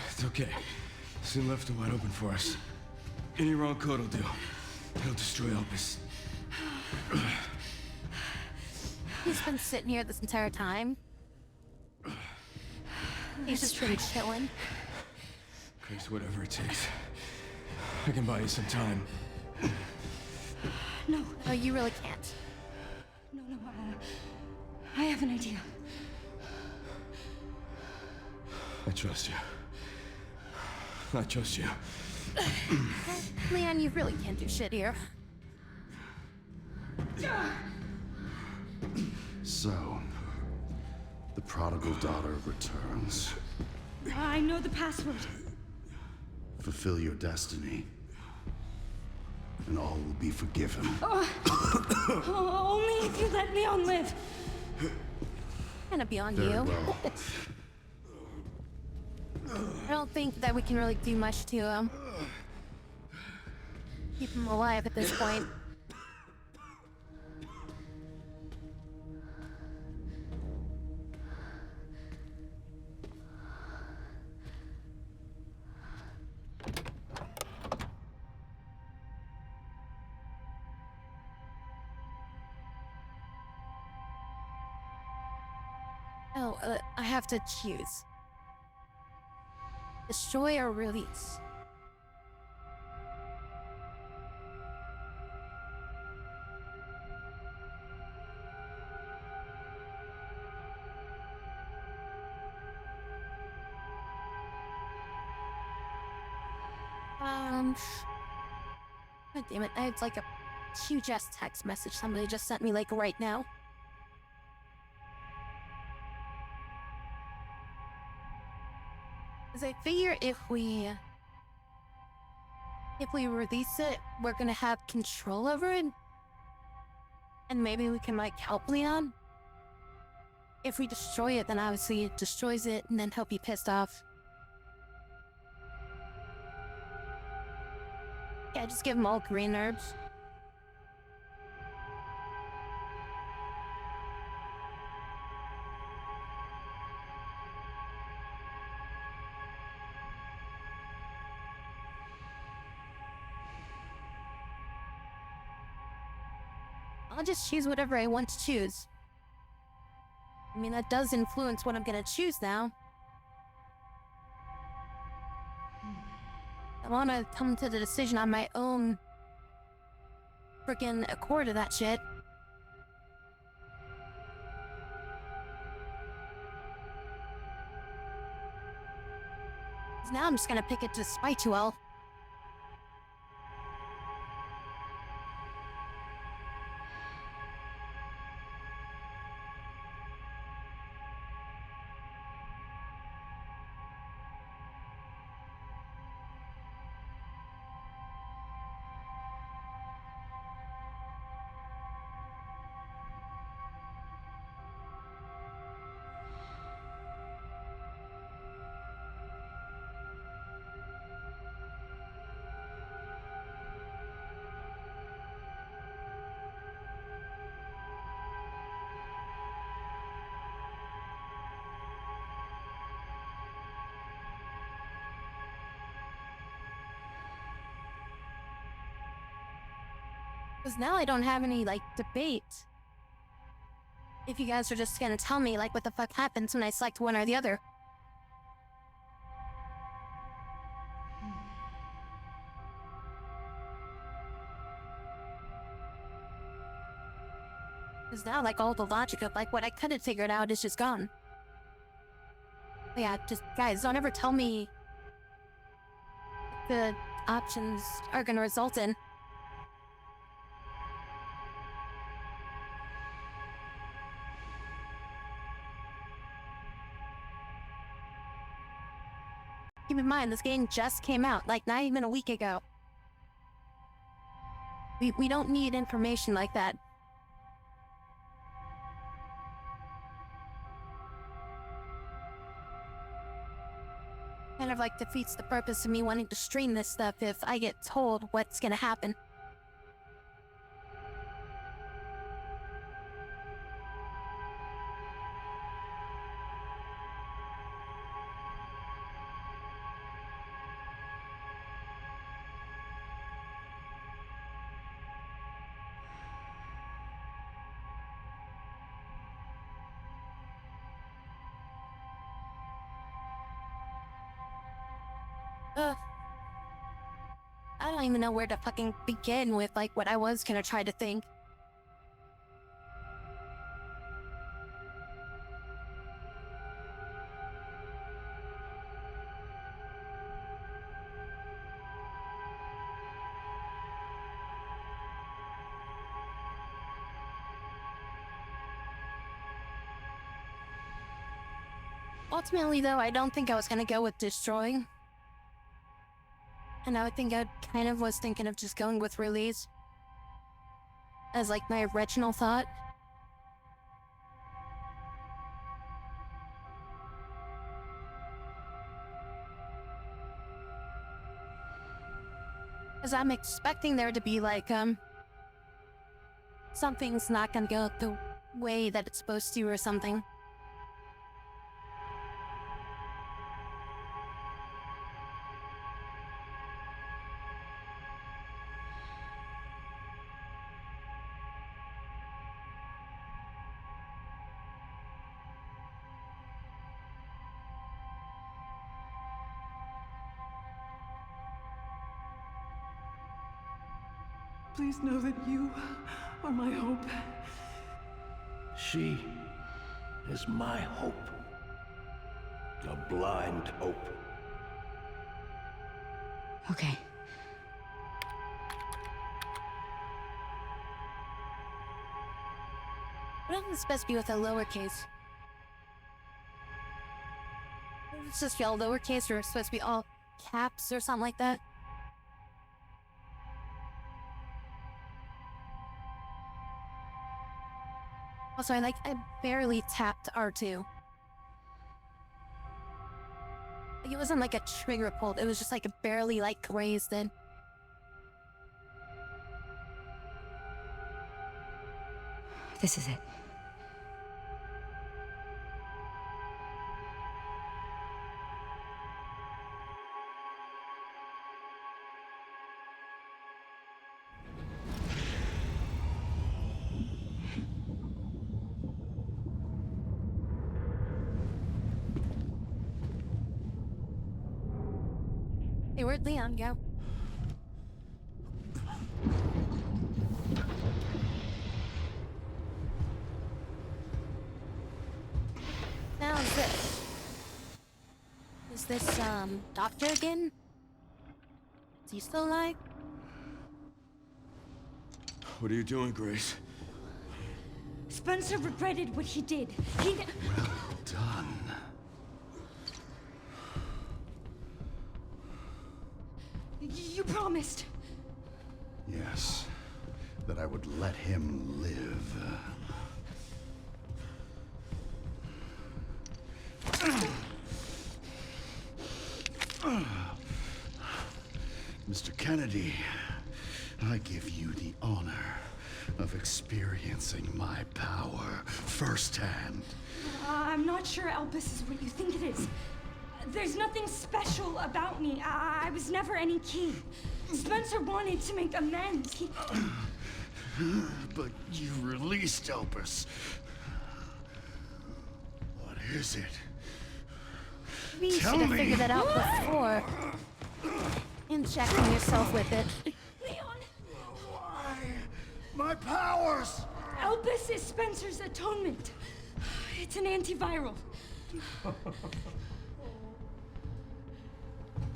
Speaker 2: It's okay. Soon left are wide open for us. Any wrong code will do. It'll destroy Opus.
Speaker 1: He's been sitting here this entire time. He's just been chilling.
Speaker 2: Grace, whatever it takes. I can buy you some time.
Speaker 8: No.
Speaker 1: Oh, you really can't.
Speaker 8: No, I have an idea.
Speaker 2: I trust you. I trust you.
Speaker 1: Leon, you really can't do shit here.
Speaker 6: So, the prodigal daughter returns.
Speaker 8: I know the password.
Speaker 6: Fulfill your destiny, and all will be forgiven.
Speaker 8: Only if you let Leon live.
Speaker 1: Kinda beyond
Speaker 6: Very
Speaker 1: you.
Speaker 6: well.
Speaker 1: I don't think that we can really do much to keep him alive at this point. Oh, I have to choose. Destroy or release? God damn it, I have like a huge ass text message somebody just sent me like right now. Cause I figure if we release it, we're gonna have control over it. And maybe we can like help Leon. If we destroy it, then obviously it destroys it and then he'll be pissed off. Yeah, just give him all green herbs. I'll just choose whatever I want to choose. I mean, that does influence what I'm gonna choose now. I wanna come to the decision on my own freaking accord of that shit. 'Cause now I'm just gonna pick it to spite you all. Because now I don't have any, like, debate. If you guys are just gonna tell me, like, what the fuck happens when I select one or the other. Because now, like, all the logic of, like, what I could have figured out is just gone. But yeah, just, guys, don't ever tell me the options are gonna result in. Keep in mind, this game just came out, like, not even a week ago. We don't need information like that. Kind of like defeats the purpose of me wanting to stream this stuff if I get told what's gonna happen. I don't even know where to fucking begin with, like, what I was gonna try to think. Ultimately, though, I don't think I was gonna go with destroying. And I would think I kind of was thinking of just going with release as like my original thought. Because I'm expecting there to be like, something's not gonna go the way that it's supposed to or something.
Speaker 9: Please know that you are my hope.
Speaker 11: She is my hope. A blind hope.
Speaker 8: Okay.
Speaker 1: What if it's supposed to be with a lowercase? What if it's just all lowercase or it's supposed to be all caps or something like that? Also, I barely tapped R2. Like, it wasn't like a trigger pulled, it was just like a barely like grazed in.
Speaker 8: This is it.
Speaker 1: Hey, where'd Leon go? Now is this? Is this, Doctor again? Is he still alive?
Speaker 2: What are you doing, Grace?
Speaker 8: Spencer regretted what he did. He...
Speaker 6: Well done.
Speaker 8: You promised.
Speaker 6: Yes, that I would let him live. Mr. Kennedy, I give you the honor of experiencing my power firsthand.
Speaker 8: I'm not sure Elpis is what you think it is. There's nothing special about me. I was never any key. Spencer wanted to make amends. He...
Speaker 6: But you released Elpis. What is it?
Speaker 1: Maybe you should have figured that out before. Injecting yourself with it.
Speaker 8: Leon!
Speaker 6: Why? My powers!
Speaker 8: Elpis is Spencer's atonement. It's an antiviral.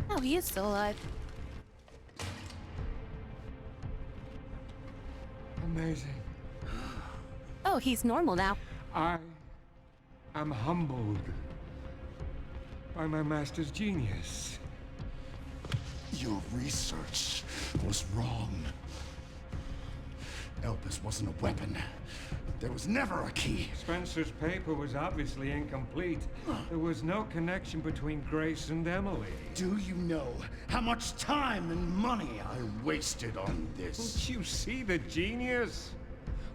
Speaker 1: Oh, he is still alive.
Speaker 12: Amazing.
Speaker 1: Oh, he's normal now.
Speaker 12: I am humbled by my master's genius.
Speaker 6: Your research was wrong. Elpis wasn't a weapon. There was never a key.
Speaker 12: Spencer's paper was obviously incomplete. There was no connection between Grace and Emily.
Speaker 6: Do you know how much time and money I wasted on this?
Speaker 12: Don't you see the genius?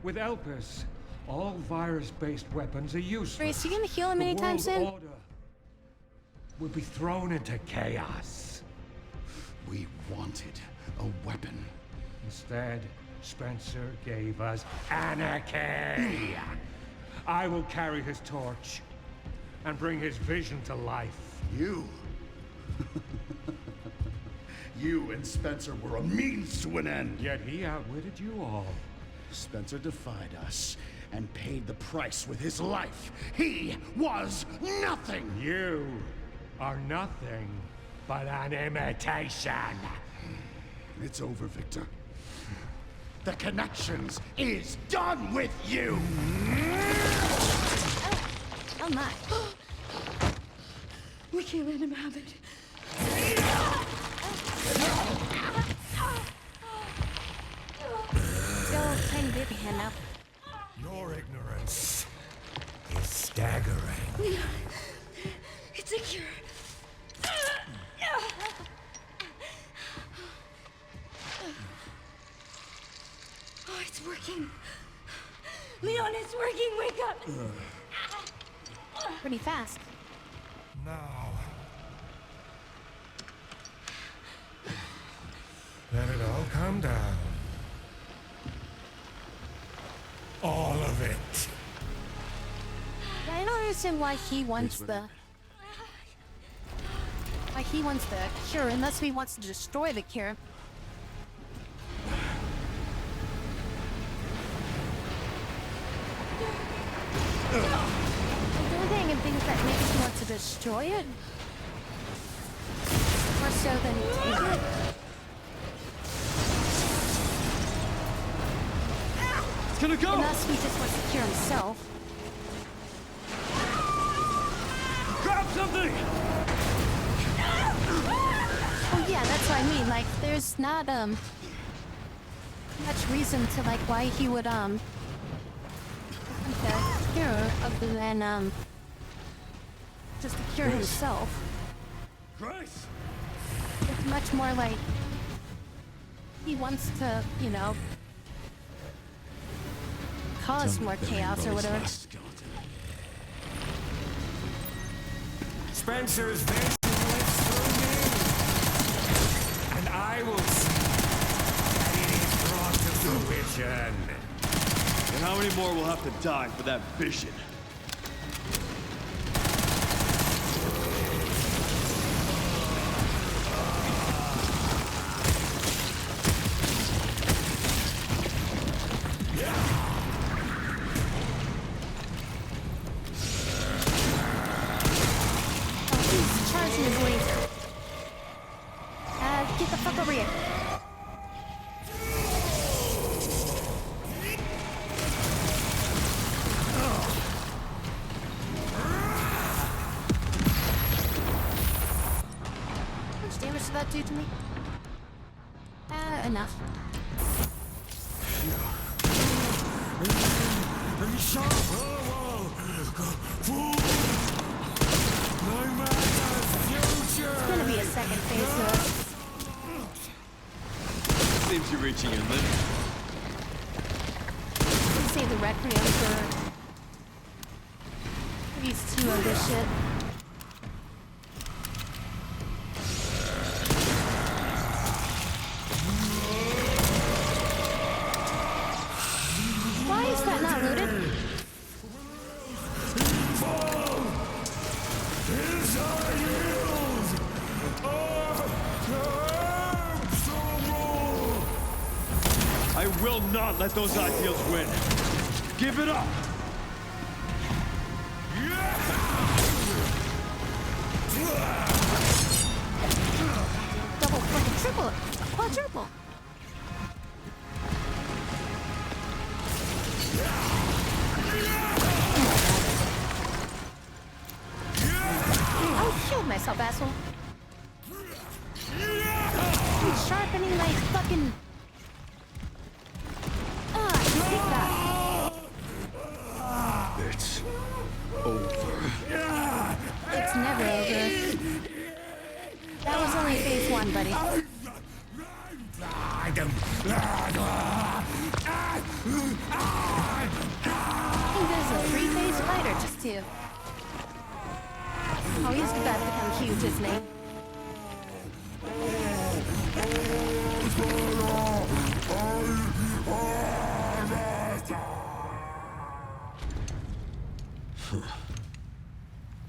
Speaker 12: With Elpis, all virus-based weapons are useless.
Speaker 1: Grace, you gonna heal him anytime
Speaker 12: The
Speaker 1: soon?
Speaker 12: world order will be thrown into chaos.
Speaker 6: We wanted a weapon.
Speaker 12: Instead, Spencer gave us anarchy. I will carry his torch and bring his vision to life.
Speaker 6: You? You and Spencer were a means to an end.
Speaker 12: Yet he outwitted you all.
Speaker 6: Spencer defied us and paid the price with his life. He was nothing.
Speaker 12: You are nothing but an imitation.
Speaker 6: It's over, Victor. The Connections is done with you!
Speaker 1: Oh my.
Speaker 8: We can't let him have it.
Speaker 1: Still tiny baby hand now.
Speaker 12: Your ignorance is staggering.
Speaker 8: Leon, it's a cure. Oh, it's working. Leon, it's working. Wake up.
Speaker 1: Pretty fast.
Speaker 12: Now. Let it all come down. All of it.
Speaker 1: I don't understand why he wants the cure unless he wants to destroy the cure. The only thing I can think is that maybe he wants to destroy it. More so than take it.
Speaker 2: It's gonna go!
Speaker 1: Unless he just wants to cure himself.
Speaker 2: Grab something!
Speaker 1: Oh yeah, that's what I mean. Like, there's not much reason to like why he would the cure other than just to cure himself.
Speaker 2: Grace!
Speaker 1: It's much more like he wants to, you know, cause more chaos or whatever.
Speaker 12: Spencer's vision lives through me, and I will see that it is brought to fruition.
Speaker 2: And how many more will have to die for that vision?
Speaker 1: Get the fuck over here. How much damage did that do to me? Enough. It's gonna be a second phase to it.
Speaker 2: Seems you're reaching your limit.
Speaker 1: Let's say the Requiem for these two of this shit. Why is that not loaded?
Speaker 2: I will not let those ideals win. Give it up!
Speaker 1: Double, fucking triple, quadruple. I killed myself, asshole. I'm sharpening my fucking...
Speaker 2: It's over.
Speaker 1: It's never over. That was only phase 1, buddy. I think there's a 3-phase fight or just 2. Oh, he's about to become huge, isn't he?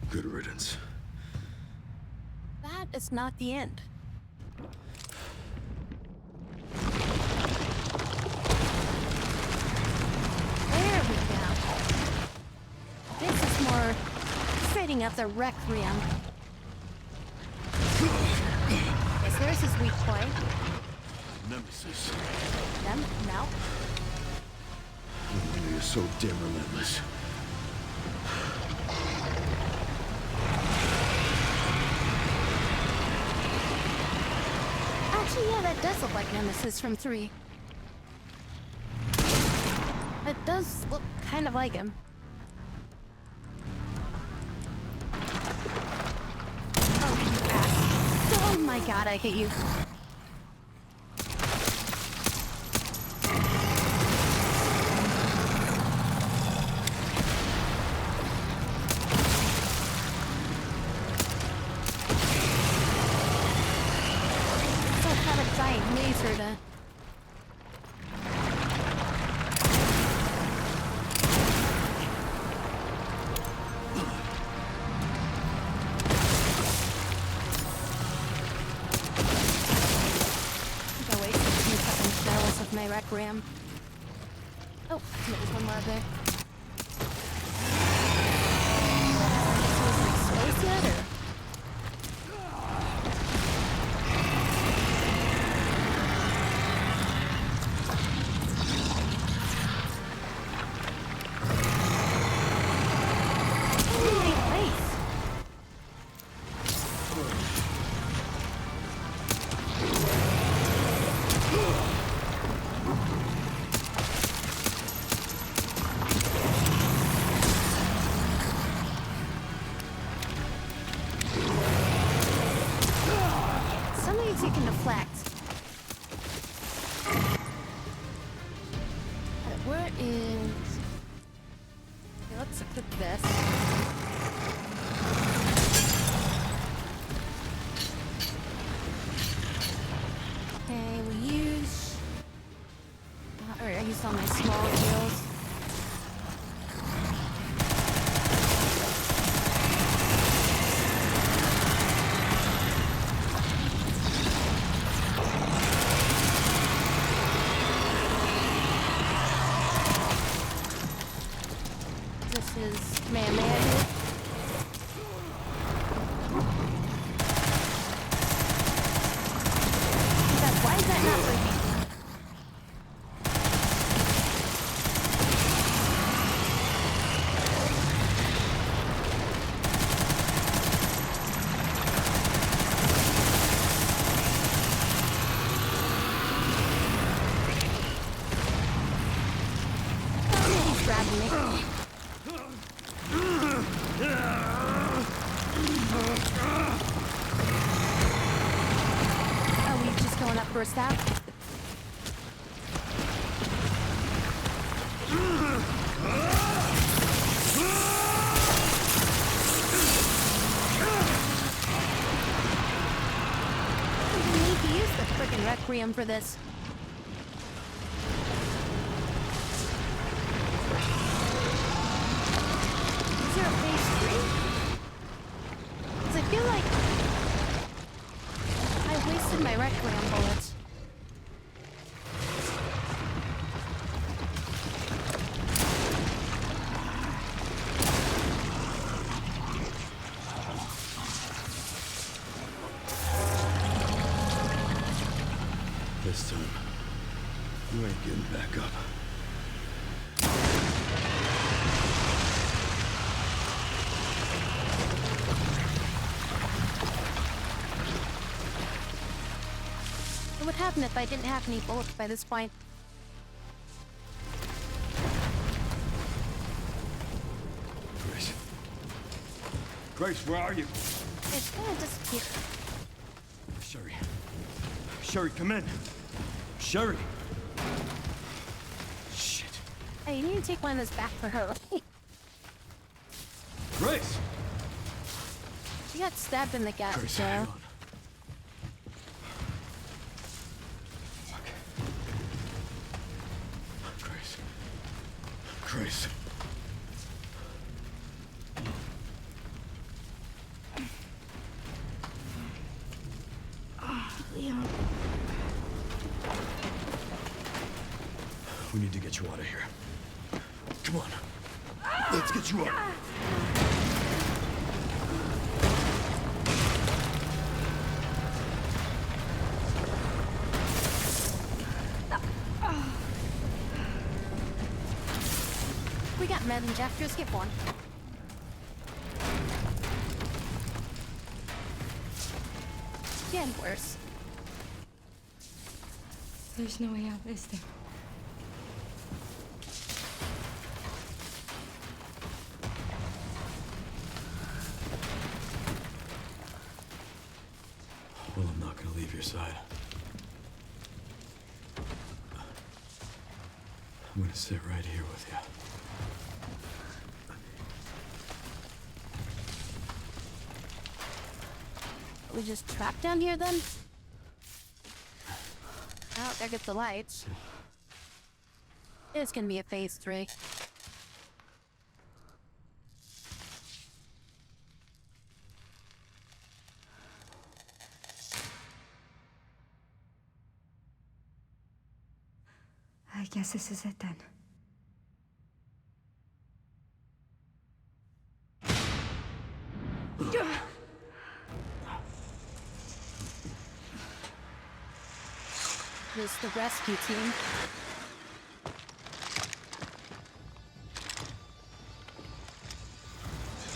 Speaker 2: Good riddance.
Speaker 1: That is not the end. There we go. This is more setting up the Requiem. Yes, there's his weak point.
Speaker 2: Nemesis.
Speaker 1: Them, now.
Speaker 2: No wonder you're so damn relentless.
Speaker 1: Actually, yeah, that does look like Nemesis from 3. It does look kind of like him. Oh, you ass. Oh my god, I hate you. Laser to... I wasted 2 fucking barrels of my Requiem. Oh, there's one more up there. So is it exposed yet, or...? You can deflect. Where is... Okay, let's equip this. Okay, we use... Alright, I used all my small heals. For a stab. We need to use the frickin' Requiem for this. Is there a phase 3? Because I feel like I wasted my Requiem bullets.
Speaker 2: This time, you ain't getting back up.
Speaker 1: What would happen if I didn't have any bullets by this point?
Speaker 2: Grace. Grace, where are you?
Speaker 1: It's gonna disappear.
Speaker 2: Sherry. Sherry, come in. Sherry. Shit.
Speaker 1: Hey, you need to take one of those back for her.
Speaker 2: Grace!
Speaker 1: She got stabbed in the gut,
Speaker 2: Grace,
Speaker 1: so...
Speaker 2: hang on. Fuck. Grace. Grace.
Speaker 1: Leon.
Speaker 2: We need to get you out of here. Come on. Let's get you out.
Speaker 1: We got med and Jeff, just skip one. Getting worse.
Speaker 8: There's no way out, is there?
Speaker 2: Well, I'm not gonna leave your side. I'm gonna sit right here with you.
Speaker 1: Are we just trapped down here then? Oh, there gets the lights. It's gonna be a phase 3.
Speaker 8: I guess this is it then.
Speaker 1: This is the rescue team.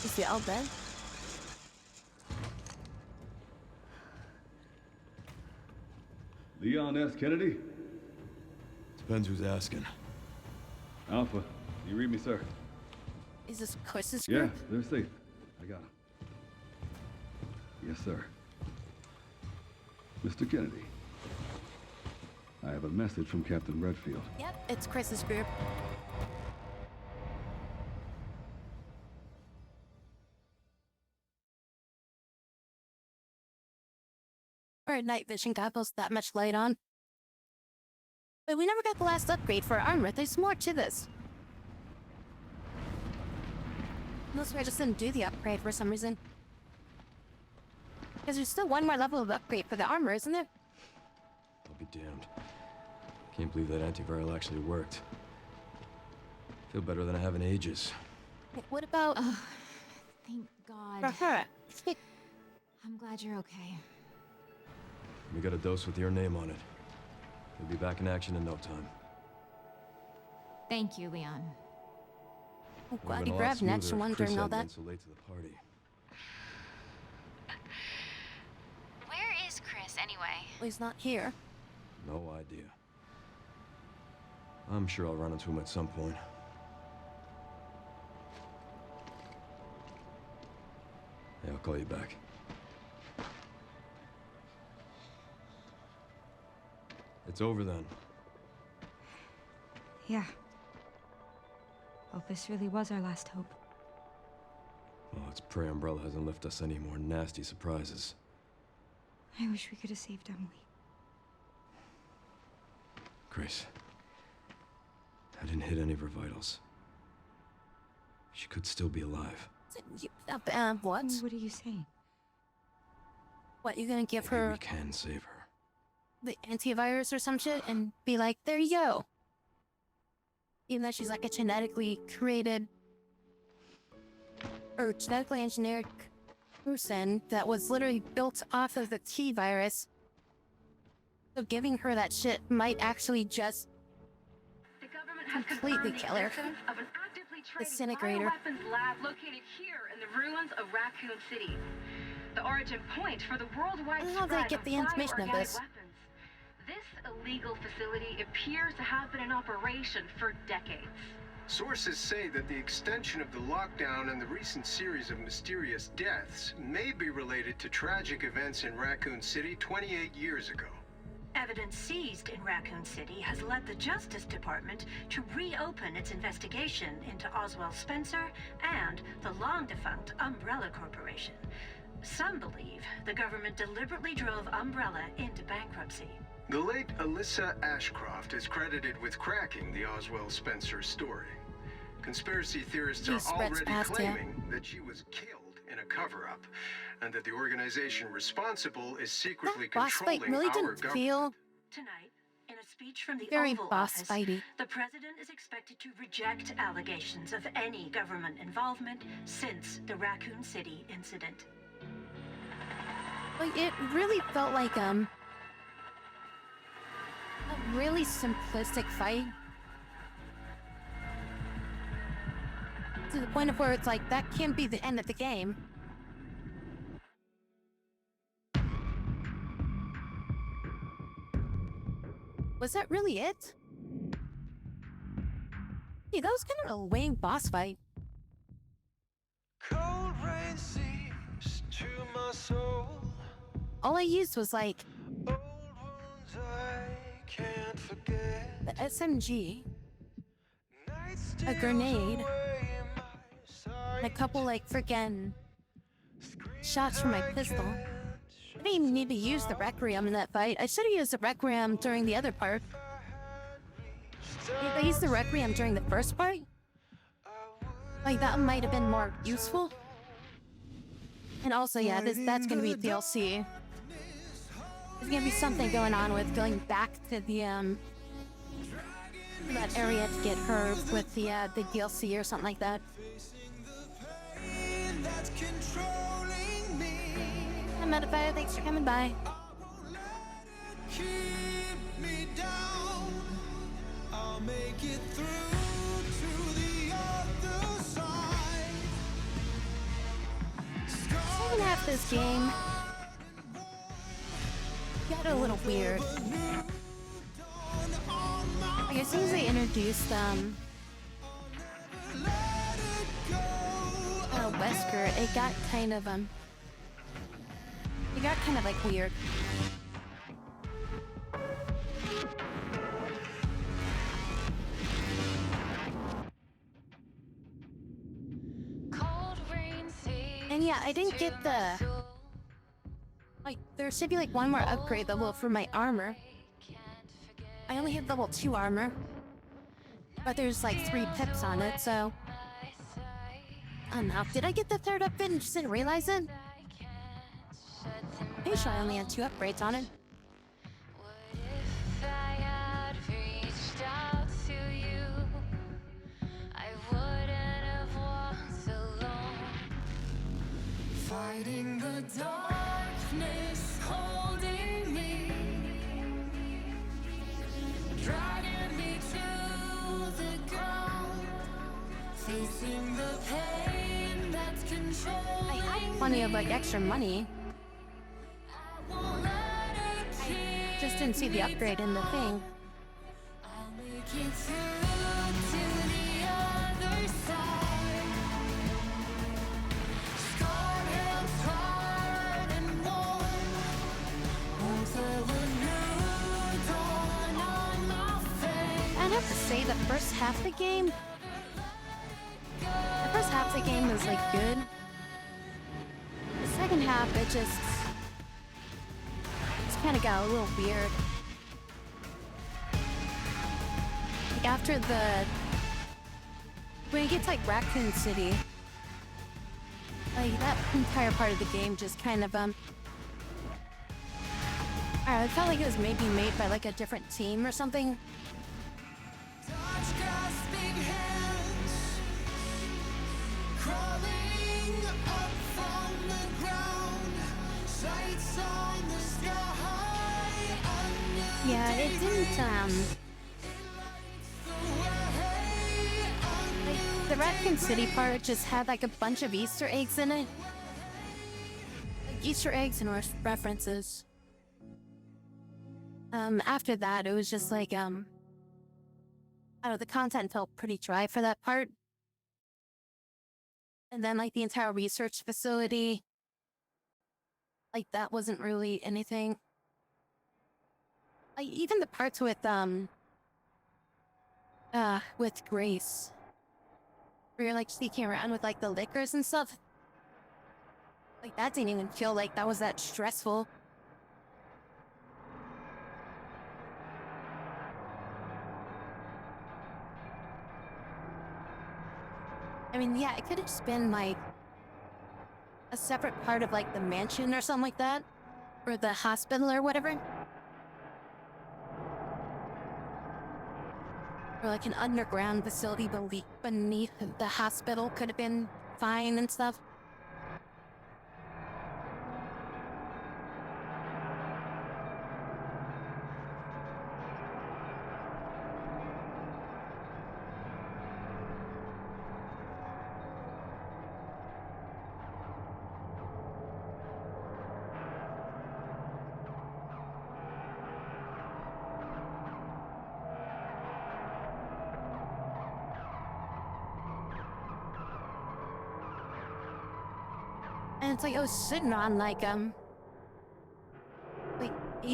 Speaker 1: Is he all dead?
Speaker 7: Leon S. Kennedy?
Speaker 2: Depends who's asking.
Speaker 7: Alpha, you read me, sir?
Speaker 1: Is this Chris's
Speaker 7: Yeah,
Speaker 1: group?
Speaker 7: they're safe. I got him. Yes, sir. Mr. Kennedy, I have a message from Captain Redfield.
Speaker 1: Yep, it's Chris's group. Or night vision goggles, that much light on. But we never got the last upgrade for our armor. There's more to this. Unless I just didn't do the upgrade for some reason. Because there's still one more level of upgrade for the armor, isn't there?
Speaker 2: I'll be damned. Can't believe that antiviral actually worked. Feel better than I have in ages.
Speaker 1: What about...
Speaker 8: Thank God.
Speaker 1: for her?
Speaker 8: I'm glad you're okay.
Speaker 2: We got a dose with your name on it. We'll be back in action in no time.
Speaker 8: Thank you, Leon.
Speaker 1: I'm
Speaker 2: Would've
Speaker 1: glad
Speaker 2: been
Speaker 1: you
Speaker 2: a lot
Speaker 1: grabbed an extra
Speaker 2: smoother
Speaker 1: one
Speaker 2: if Chris
Speaker 1: during all
Speaker 2: hadn't
Speaker 1: that.
Speaker 2: been so late to the party.
Speaker 4: Where is Chris anyway?
Speaker 1: Well, he's not here.
Speaker 2: No idea. I'm sure I'll run into him at some point. Hey, I'll call you back. It's over then.
Speaker 8: Yeah. Well, this really was our last hope.
Speaker 2: Well, let's pray Umbrella hasn't left us any more nasty surprises.
Speaker 8: I wish we could have saved Emily.
Speaker 2: Grace, I didn't hit any of her vitals. She could still be alive.
Speaker 1: What?
Speaker 8: What are you saying?
Speaker 1: What, you gonna give
Speaker 2: Maybe
Speaker 1: her
Speaker 2: we can save her.
Speaker 1: the antivirus or some shit and be like, there you go? Even though she's like a genetically created or genetically engineered person that was literally built off of the T virus. So giving her that shit might actually just
Speaker 5: The government has
Speaker 1: completely
Speaker 5: confirmed
Speaker 1: kill
Speaker 5: the
Speaker 1: her.
Speaker 5: existence of an actively trading
Speaker 1: Disintegrator.
Speaker 5: bioweapons lab located here in the ruins of Raccoon City. The origin point for the worldwide
Speaker 1: How did they
Speaker 5: spread
Speaker 1: get
Speaker 5: of
Speaker 1: the information of
Speaker 5: bioorganic
Speaker 1: this?
Speaker 5: weapons. This illegal facility appears to have been in operation for decades.
Speaker 13: Sources say that the extension of the lockdown and the recent series of mysterious deaths may be related to tragic events in Raccoon City 28 years ago.
Speaker 14: Evidence seized in Raccoon City has led the Justice Department to reopen its investigation into Oswald Spencer and the long-defunct Umbrella Corporation. Some believe the government deliberately drove Umbrella into bankruptcy.
Speaker 13: The late Alyssa Ashcroft is credited with cracking the Oswald Spencer story. Conspiracy theorists are already claiming that she was killed in a cover-up, and that the organization responsible is secretly
Speaker 1: Boss fight
Speaker 13: controlling
Speaker 1: really
Speaker 13: our
Speaker 1: didn't
Speaker 13: government.
Speaker 1: feel
Speaker 14: Tonight, in a speech from the
Speaker 1: very
Speaker 14: Oval
Speaker 1: boss
Speaker 14: Office,
Speaker 1: fighty.
Speaker 14: the president is expected to reject allegations of any government involvement since the Raccoon City incident.
Speaker 1: Like, it really felt like, a really simplistic fight. To the point of where it's like, that can't be the end of the game. Was that really it? Hey, that was kind of a lame boss fight.
Speaker 15: Cold rain seeps to my soul.
Speaker 1: All I used was like
Speaker 15: Old wounds I can't forget.
Speaker 1: the SMG,
Speaker 15: Night
Speaker 1: a grenade,
Speaker 15: away my
Speaker 1: and a
Speaker 15: sight.
Speaker 1: couple like freaking shots from my pistol. I didn't even need to use the Requiem in that fight. I should have used the Requiem during the other part. If I used the Requiem during the first part, like that might have been more useful. And also, yeah, that's gonna be DLC. There's gonna be something going on with going back to the that area to get her with the DLC or something like that. Hi, Metafire, thanks for coming by.
Speaker 15: Keep me down. I'll make it through to the other side.
Speaker 1: Second half of this game got a little weird. Like as soon as they introduced Wesker, it got kind of like weird. And yeah, I didn't get the like there should be like one more upgrade level for my armor. I only have level 2 armor, but there's like 3 pips on it, so I don't know. Did I get the third upgrade and just didn't realize it? Pretty sure I only had 2 upgrades on it.
Speaker 15: Fighting the darkness, holding me, dragging me to the ground, facing the pain that's controlling.
Speaker 1: I had plenty of like extra money. I just didn't see the upgrade in the thing.
Speaker 15: I'll make it through to the other side. Scarred hands, hard and warm. Once I would new dawn on my face.
Speaker 1: I'd have to say the first half of the game. The first half of the game was like good. The second half, it just kind of got a little weird. Like after when it gets like Raccoon City, like that entire part of the game just kind of I felt like it was maybe made by like a different team or something.
Speaker 15: Touch grasping hands, crawling up from the ground, sights on the sky.
Speaker 1: Yeah, it didn't like the Raccoon City part just had like a bunch of Easter eggs in it. Like Easter eggs and references. After that, it was just like, I don't know, the content felt pretty dry for that part. And then, like, the entire research facility, like, that wasn't really anything. Like, even the parts with Grace, where you're, like, sneaking around with, like, the liquors and stuff. Like, that didn't even feel like that was that stressful. I mean, yeah, it could have just been, like, a separate part of, like, the mansion or something like that. Or the hospital or whatever. Or, like, an underground facility beneath the hospital could have been fine and stuff. And it's like I was sitting on like 8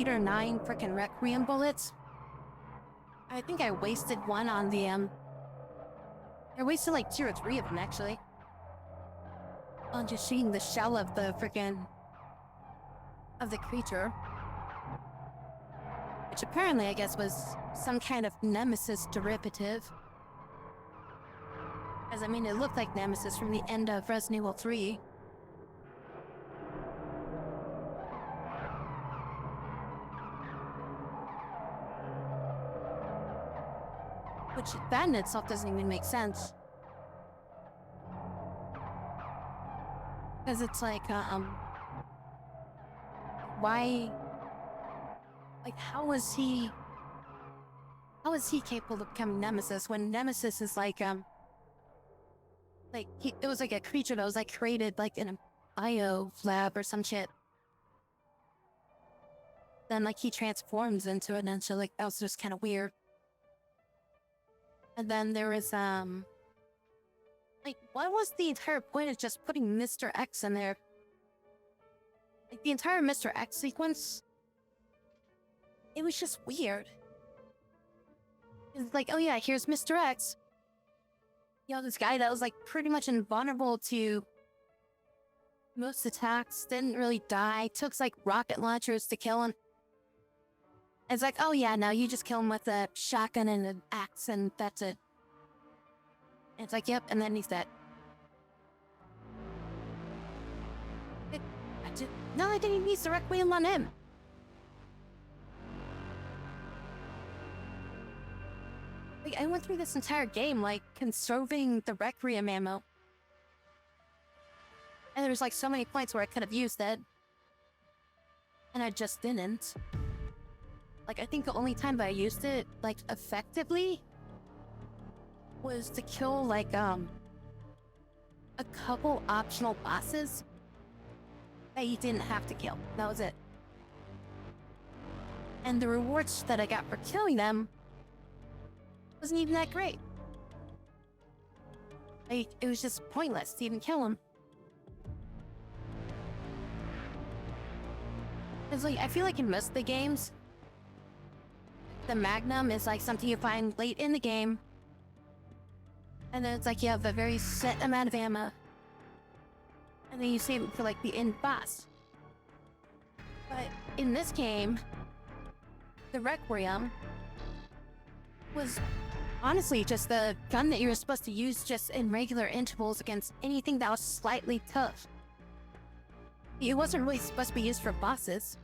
Speaker 1: or 9 freaking Requiem bullets. I think I wasted one on the I wasted like 2 or 3 of them actually. On just shooting the shell of the freaking of the creature. Which apparently I guess was some kind of Nemesis derivative. As I mean, it looked like Nemesis from the end of Resident Evil 3. Which, that in itself doesn't even make sense. Because it's like, why... Like, how is he capable of becoming Nemesis when Nemesis is like, it was like a creature that was like created like in a bio lab or some shit. Then like he transforms into it, and so like that was just kind of weird. And then there was like, what was the entire point of just putting Mr. X in there? Like the entire Mr. X sequence, it was just weird. It's like, oh yeah, here's Mr. X. You know, this guy that was like pretty much invulnerable to most attacks, didn't really die, took like rocket launchers to kill him. It's like, oh yeah, now you just kill him with a shotgun and an axe and that's it. And it's like, yep, and then he's dead. No, I didn't use the Requiem on him. Like, I went through this entire game, like, conserving the Requiem ammo. And there was, like, so many points where I could have used it. And I just didn't. Like, I think the only time that I used it, like, effectively was to kill, like, a couple optional bosses that you didn't have to kill. That was it. And the rewards that I got for killing them wasn't even that great. Like, it was just pointless to even kill him. It's like, I feel like in most of the games, the Magnum is like something you find late in the game. And then it's like you have a very set amount of ammo. And then you save it for like the end boss. But in this game, the Requiem was honestly just the gun that you were supposed to use just in regular intervals against anything that was slightly tough. It wasn't really supposed to be used for bosses.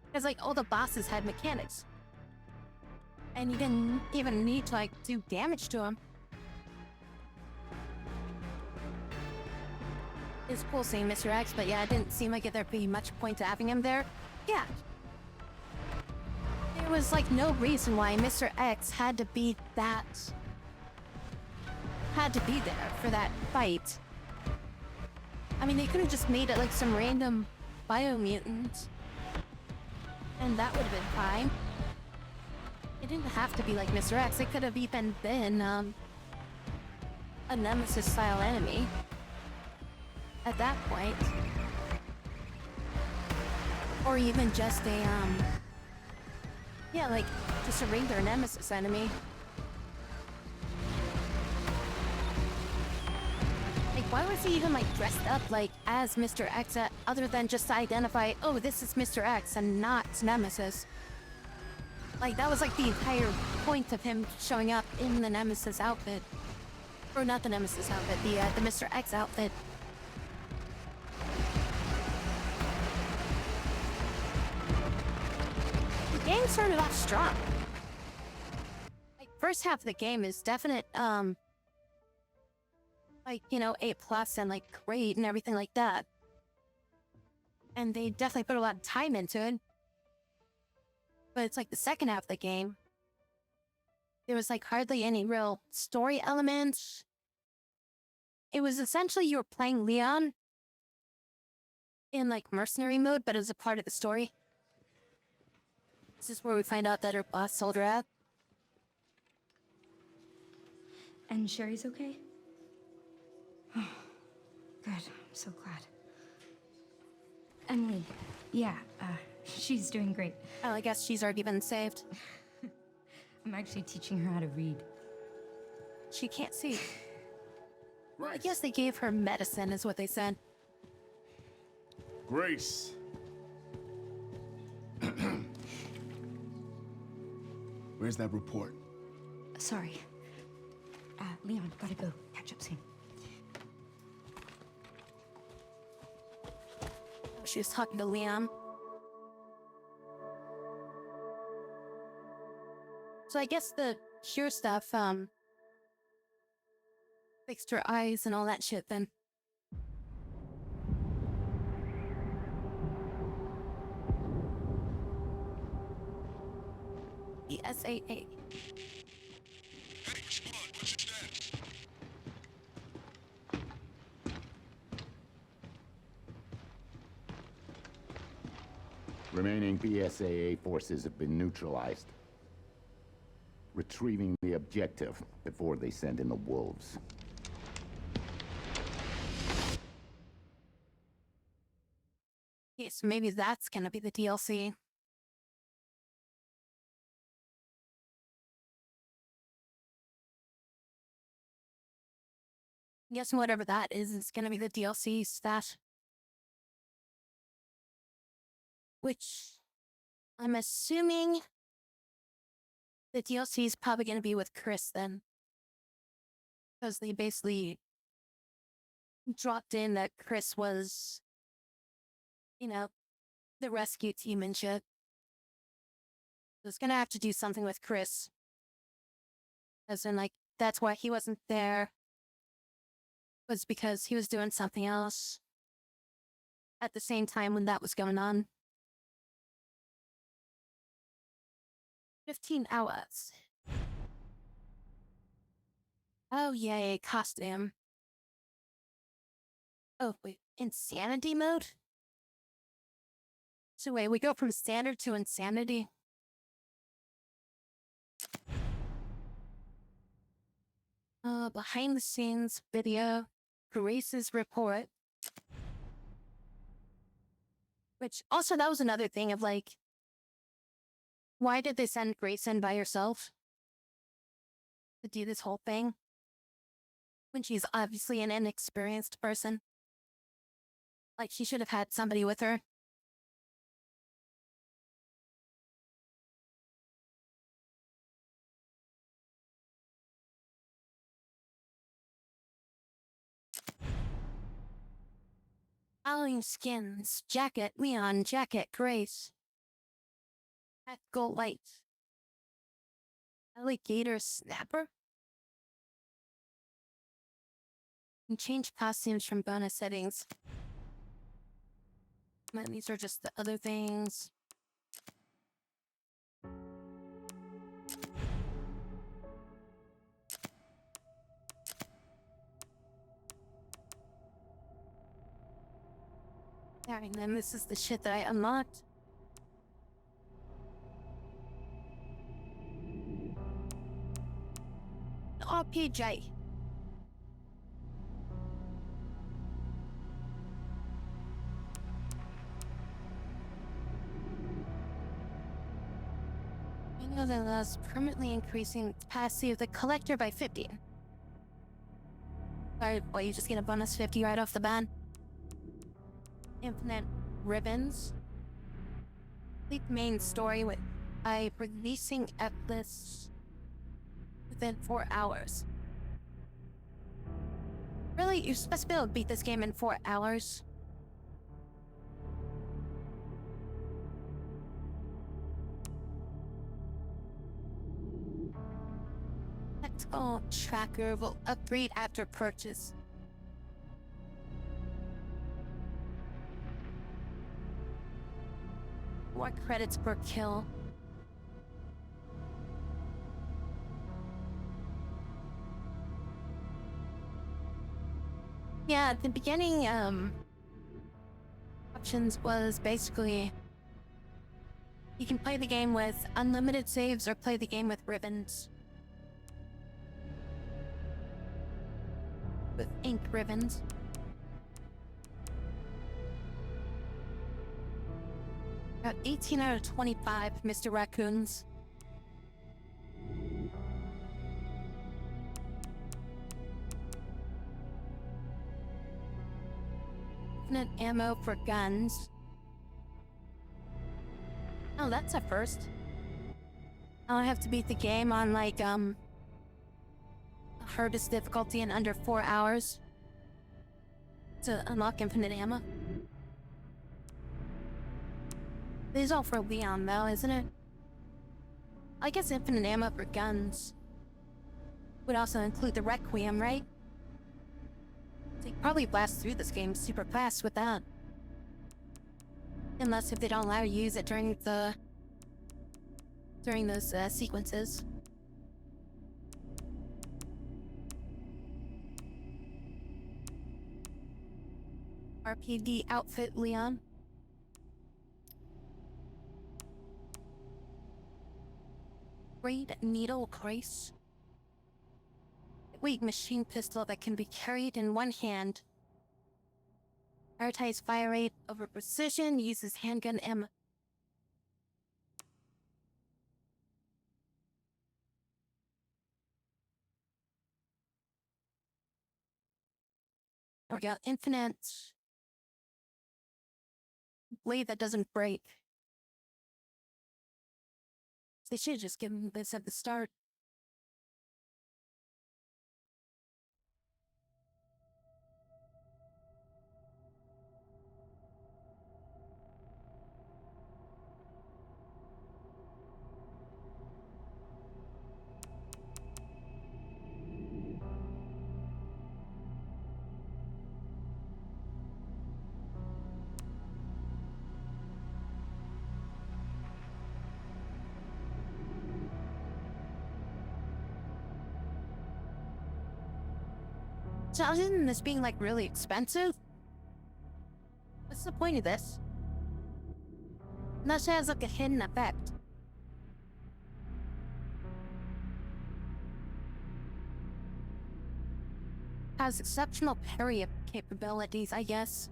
Speaker 1: Because like all the bosses had mechanics. And you didn't even need to like do damage to them. It's cool seeing Mr. X, but yeah, it didn't seem like there'd be much point to having him there. Yeah. There was like no reason why Mr. X had to be there for that fight. I mean, they could have just made it like some random biomutant. And that would have been fine. It didn't have to be like Mr. X. It could have even been, a Nemesis-style enemy. At that point. Or even just a, yeah, like, just a regular Nemesis enemy. Like, why was he even, like, dressed up, like, as Mr. X, other than just to identify, oh, this is Mr. X and not Nemesis? Like, that was, like, the entire point of him showing up in the Nemesis outfit. Or not the Nemesis outfit, the Mr. X outfit. The game started off strong. Like, first half of the game is definite, like, you know, A+ and, like, great and everything like that. And they definitely put a lot of time into it. But it's like the second half of the game, there was, like, hardly any real story elements. It was essentially you were playing Leon in, like, mercenary mode, but as a part of the story. This is where we find out that her boss sold her out.
Speaker 8: And Sherry's okay? Oh, good. I'm so glad. Emily. Yeah, she's doing great.
Speaker 1: Oh, I guess she's already been saved.
Speaker 8: I'm actually teaching her how to read.
Speaker 1: She can't see. Well, I guess they gave her medicine, is what they said.
Speaker 6: Grace. Where's that report?
Speaker 8: Sorry. Leon, gotta go. Catch up soon.
Speaker 1: She was talking to Leon. So I guess the cure stuff, fixed her eyes and all that shit then. The SAA.
Speaker 16: Remaining BSAA forces have been neutralized. Retrieving the objective before they send in the wolves.
Speaker 1: Yeah, so maybe that's gonna be the DLC. Guess whatever that is gonna be the DLC stuff. Which, I'm assuming the DLC is probably gonna be with Chris then. Because they basically dropped in that Chris was, you know, the rescue team and shit. So it's gonna have to do something with Chris. As in, like, that's why he wasn't there. Was because he was doing something else at the same time when that was going on. 15 hours. Oh, yay, costume. Oh, wait, insanity mode? So wait, we go from standard to insanity? Behind the scenes video, Grace's report. Which, also that was another thing of like, why did they send Grace in by herself? To do this whole thing? When she's obviously an inexperienced person. Like, she should have had somebody with her. Howling skins, jacket, Leon, jacket, Grace. Tactical light. Alligator snapper? And change costumes from bonus settings. And these are just the other things. Alright, and then this is the shit that I unlocked. RPG. I know that allows permanently increasing the capacity of the collector by 50. Alright, well, you just get a bonus 50 right off the bat. Infinite ribbons. Complete main story by releasing Atlas within 4 hours. Really? You're supposed to be able to beat this game in 4 hours? Tactical tracker will upgrade after purchase. More credits per kill. Yeah, at the beginning, options was basically you can play the game with unlimited saves or play the game with ribbons. With ink ribbons. Got 18 out of 25, Mr. Raccoons. Infinite ammo for guns. Oh, that's a first. I don't have to beat the game on, like, hardest difficulty in under 4 hours to unlock infinite ammo. This is all for Leon, though, isn't it? I guess infinite ammo for guns would also include the Requiem, right? So you probably blast through this game super fast with that. Unless if they don't allow you to use it during those sequences. RPD outfit, Leon. Braid needle brace. Weight machine pistol that can be carried in one hand. Prioritize fire rate over precision, uses handgun ammo. We got infinite blade that doesn't break. They should just give me this at the start. So other than this being like really expensive, what's the point of this? Unless it has like a hidden effect. Has exceptional parry capabilities, I guess.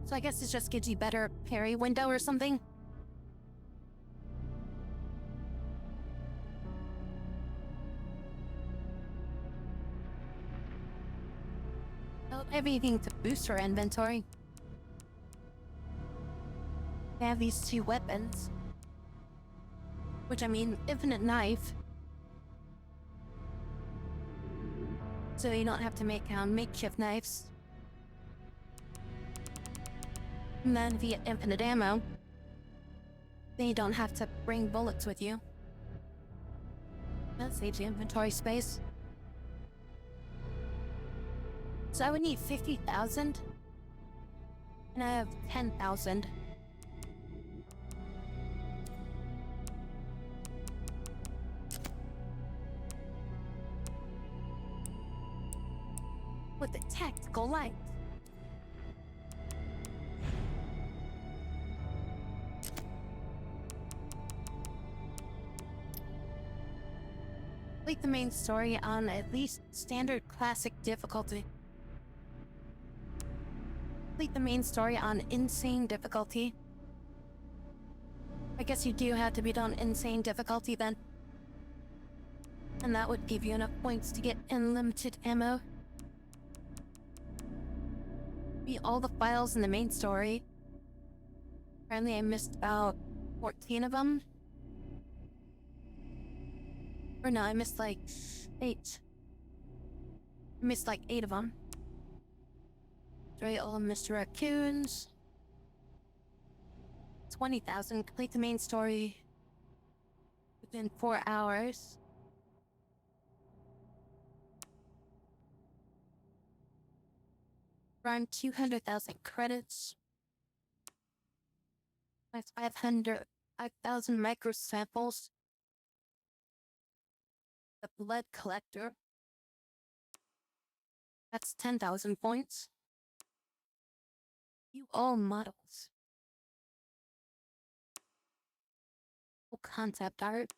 Speaker 1: So I guess it just gives you better parry window or something. Everything to boost our inventory. We have these two weapons. Which, I mean, infinite knife. So you don't have to make makeshift knives. And then if you get infinite ammo, then you don't have to bring bullets with you. That saves you inventory space. So I would need 50,000. And I have 10,000. With the tactical light. Complete the main story on at least standard classic difficulty. Complete the main story on insane difficulty. I guess you do have to beat on insane difficulty then. And that would give you enough points to get unlimited ammo. Beat all the files in the main story. Apparently I missed about 14 of them. Or no, I missed like 8. I missed like 8 of them. Destroy all of Mr. Raccoons. 20,000. Complete the main story within 4 hours. Around 200,000 credits. That's 5,000 micro samples. The blood collector. That's 10,000 points. You all models. Concept art.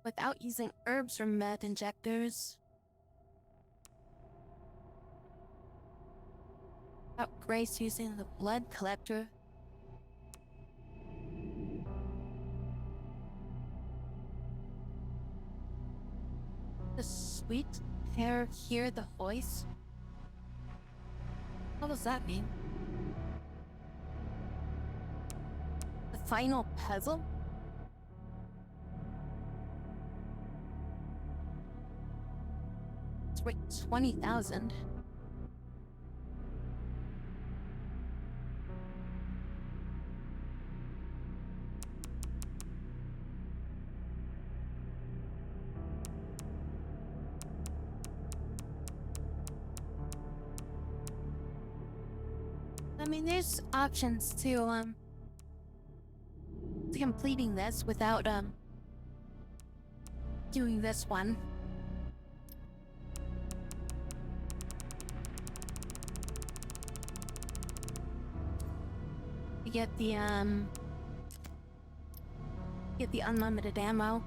Speaker 1: without using herbs or med injectors. Without Grace using the blood collector. The sweet hair, hear the voice? What does that mean? The final puzzle? It's worth 20,000. I mean, there's options to completing this without, doing this one. You get the unlimited ammo.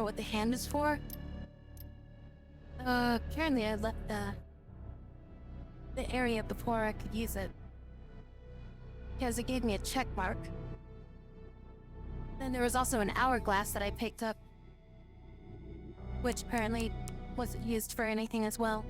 Speaker 1: What the hand is for. Apparently I left the area before I could use it. Because it gave me a check mark. Then there was also an hourglass that I picked up, which apparently wasn't used for anything as well.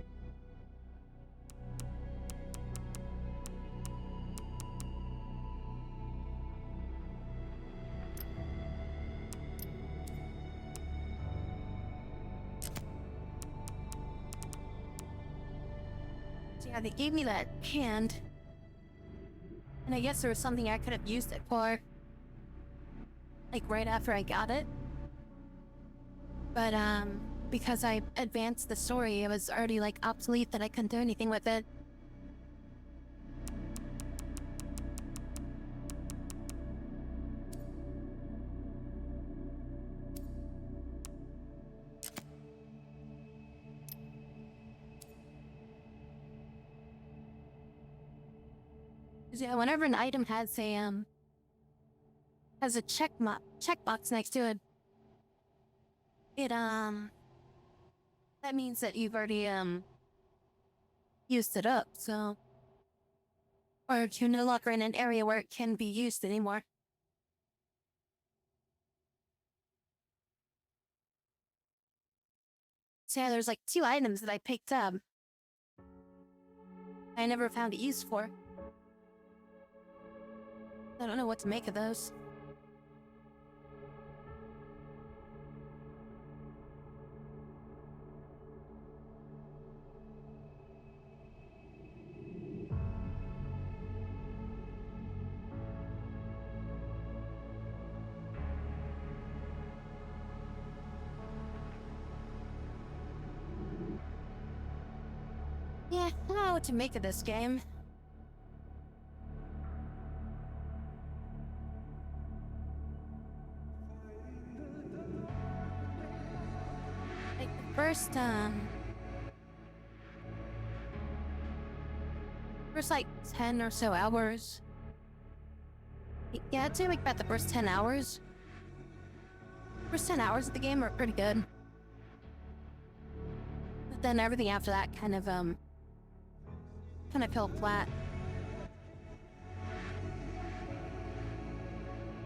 Speaker 1: Yeah, they gave me that hand. And I guess there was something I could have used it for. Like, right after I got it. But, because I advanced the story, it was already, like, obsolete that I couldn't do anything with it. Yeah, whenever an item has a checkbox next to it, that means that you've already used it up, so, or you're no longer in an area where it can be used anymore. So yeah, there's like 2 items that I picked up I never found a use for. I don't know what to make of those. Yeah, I don't know what to make of this game. Like, the first, like, 10 or so hours. Yeah, I'd say like about the first 10 hours. First 10 hours of the game are pretty good. But then everything after that kind of fell flat.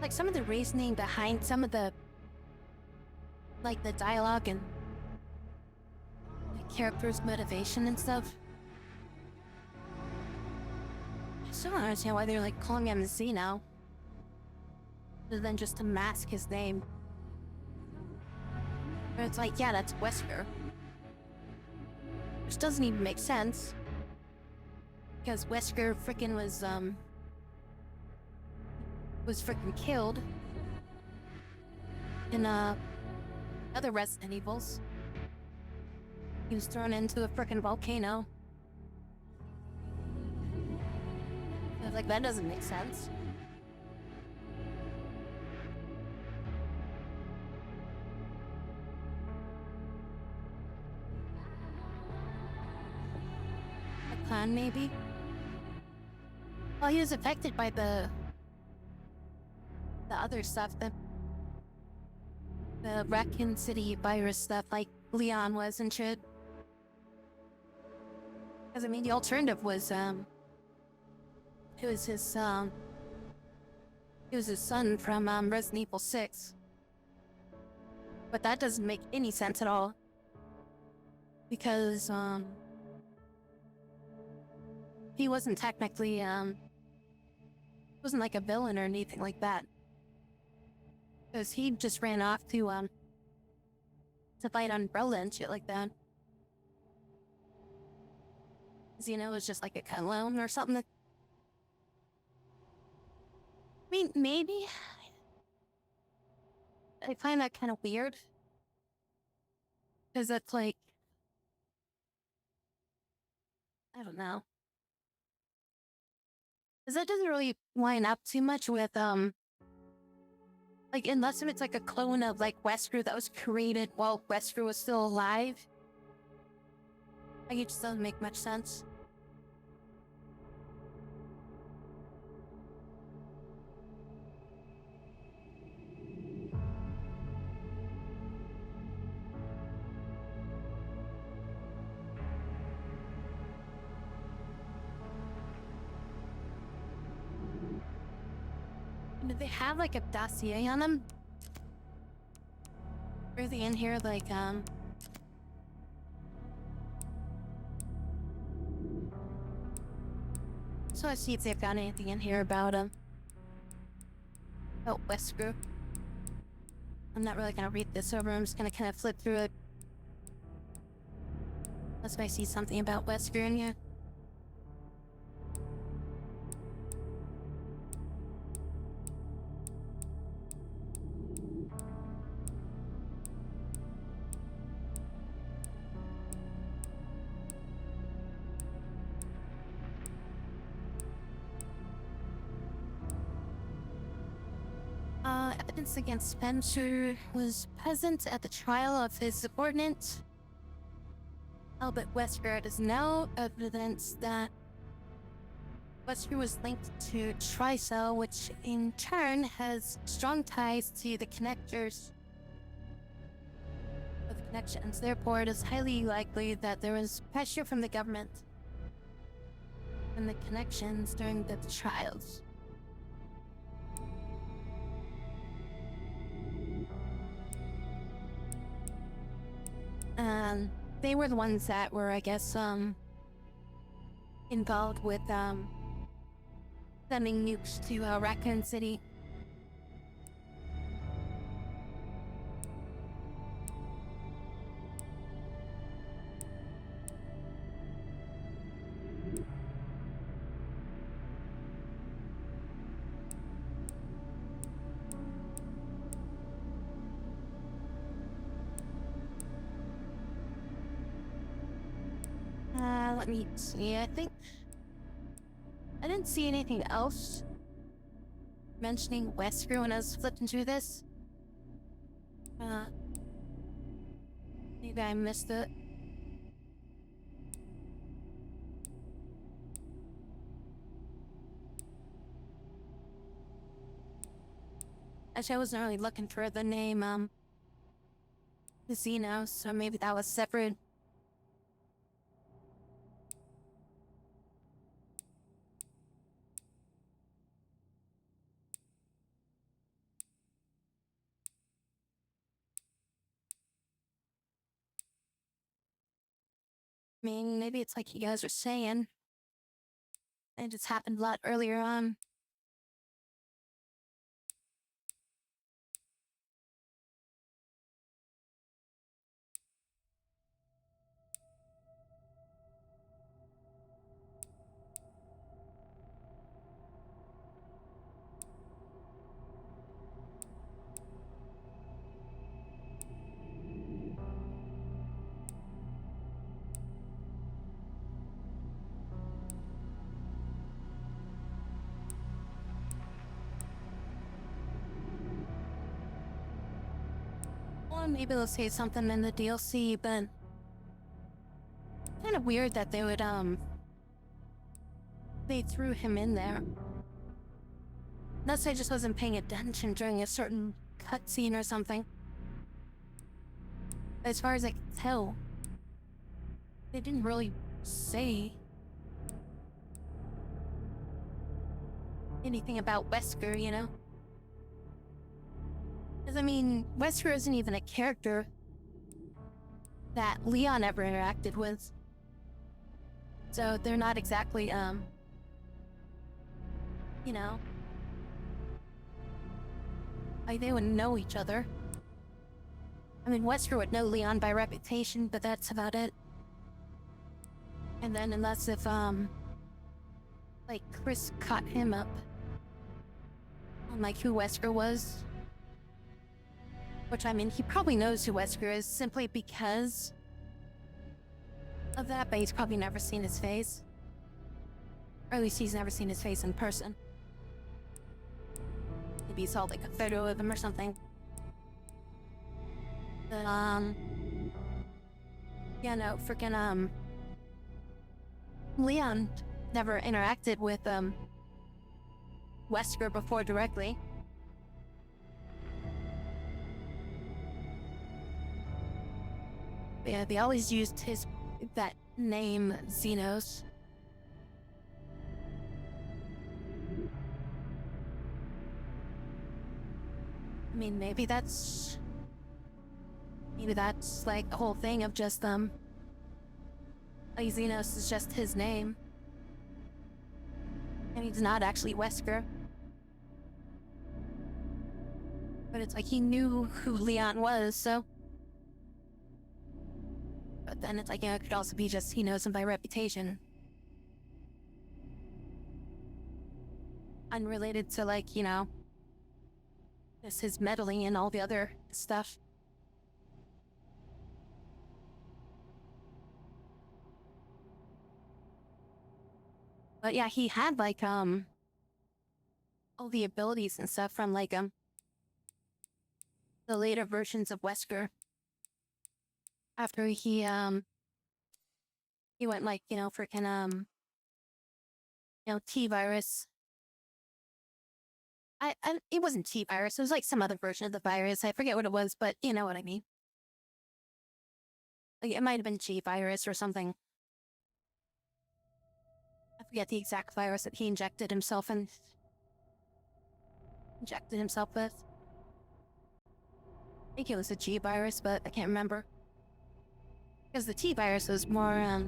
Speaker 1: Like, some of the reasoning behind some of the, like, the dialogue and the characters' motivation and stuff. I still don't understand why they're, like, calling him Z now. Other than just to mask his name. But it's like, yeah, that's Wesker. Which doesn't even make sense. Because Wesker frickin' was frickin' killed in other Resident Evils. He was thrown into a frickin' volcano. I was like, that doesn't make sense. Leon, maybe? Well, he was affected by the other stuff, the Raccoon City virus stuff, like Leon was and shit. Because, I mean, the alternative was, it was his son from, Resident Evil 6. But that doesn't make any sense at all. Because, he wasn't technically, wasn't like a villain or anything like that. Because he just ran off to fight Umbrella and shit like that. Xeno was just like a clone or something. I mean, maybe. I find that kind of weird. Because it's like, I don't know. Because that doesn't really line up too much with, like, unless it's like a clone of, like, Wesker that was created while Wesker was still alive. Like, it just doesn't make much sense. Do they have, like, a dossier on them? Or are they in here, like, So I see if they've got anything in here about Wesker. I'm not really gonna read this over, I'm just gonna kind of flip through it. Unless I see something about Wesker in here. Evidence against Spencer was present at the trial of his subordinate. Albert Wesker. There's no evidence that Wesker was linked to Tricell, which in turn has strong ties to the connectors of the connections. Therefore, it is highly likely that there was pressure from the government and the connections during the trials. They were the ones that were, I guess, involved with, sending nukes to, Raccoon City. Let me see, I think I didn't see anything else mentioning Wesker when I was flipping through this. Maybe I missed it. Actually, I wasn't really looking for the name, Casino, so maybe that was separate. I mean, maybe it's like you guys were saying. It just happened a lot earlier on. Well, maybe they'll say something in the DLC, but kind of weird that they would, they threw him in there. Unless I just wasn't paying attention during a certain cutscene or something. As far as I can tell, they didn't really say anything about Wesker, you know? Because, I mean, Wesker isn't even a character that Leon ever interacted with. So they're not exactly, you know, like they wouldn't know each other. I mean, Wesker would know Leon by reputation, but that's about it. And then unless if, like, Chris caught him up on, like, who Wesker was. Which, I mean, he probably knows who Wesker is simply because of that, but he's probably never seen his face. Or at least he's never seen his face in person. Maybe he saw, like, a photo of him or something. But, yeah, no, freaking, Leon never interacted with, Wesker before directly. But yeah, they always used that name, Xenos. I mean, maybe that's like the whole thing of just, like Xenos is just his name. And he's not actually Wesker. But it's like he knew who Leon was, so. But then it's like, you know, it could also be just he knows him by reputation. Unrelated to, like, you know, just his meddling and all the other stuff. But yeah, he had, like, all the abilities and stuff from, like, the later versions of Wesker. After he went, like, you know, freaking, you know, T-virus. It wasn't T-virus, it was, like, some other version of the virus. I forget what it was, but you know what I mean. Like, it might have been G-virus or something. I forget the exact virus that he injected himself with. I think it was a G-virus, but I can't remember. Because the T-virus was more,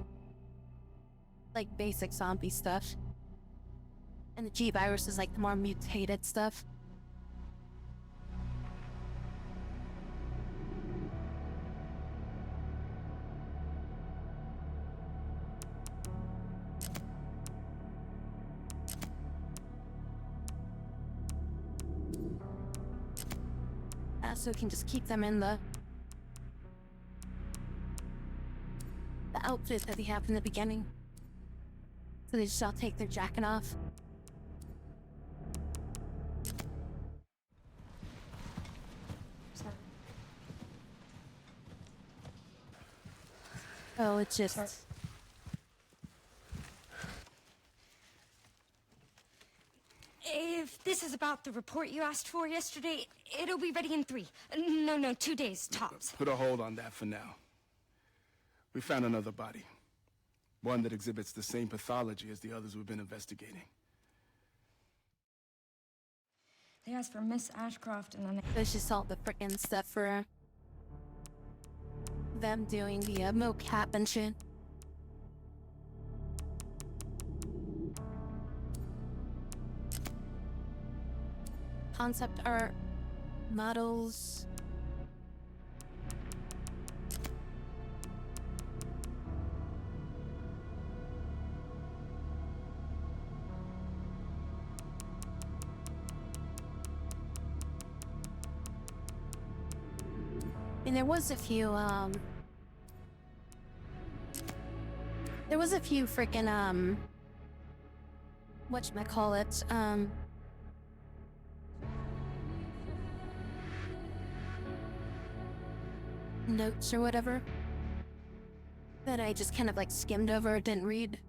Speaker 1: like, basic zombie stuff. And the G-virus is, like, the more mutated stuff. So we can just keep them in the outfit that they have in the beginning. So they just all take their jacket off. Oh, it's just...
Speaker 8: If this is about the report you asked for yesterday, it'll be ready in 3. No, 2 days, tops.
Speaker 17: Put a hold on that for now. We found another body. One that exhibits the same pathology as the others we've been investigating.
Speaker 8: They asked for Miss Ashcroft and then...
Speaker 1: It's just all the frickin' stuff for them doing the mocap and shit. Concept art, models. And there was a few freaking whatchamacallit, notes or whatever that I just kind of like skimmed over, didn't read.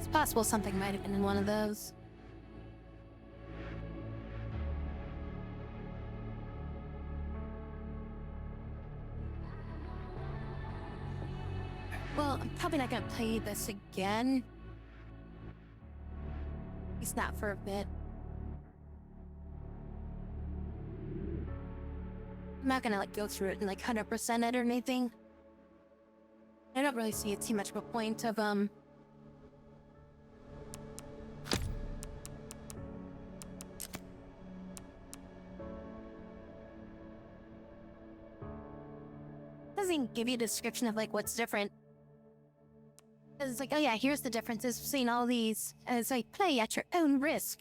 Speaker 1: It's possible something might have been in one of those. Well, I'm probably not gonna play this again. At least not for a bit. I'm not gonna like go through it and like 100% it or anything. I don't really see it too much of a point of doesn't give you a description of like what's different. It's like, oh yeah, here's the differences between all these. And it's like, play at your own risk.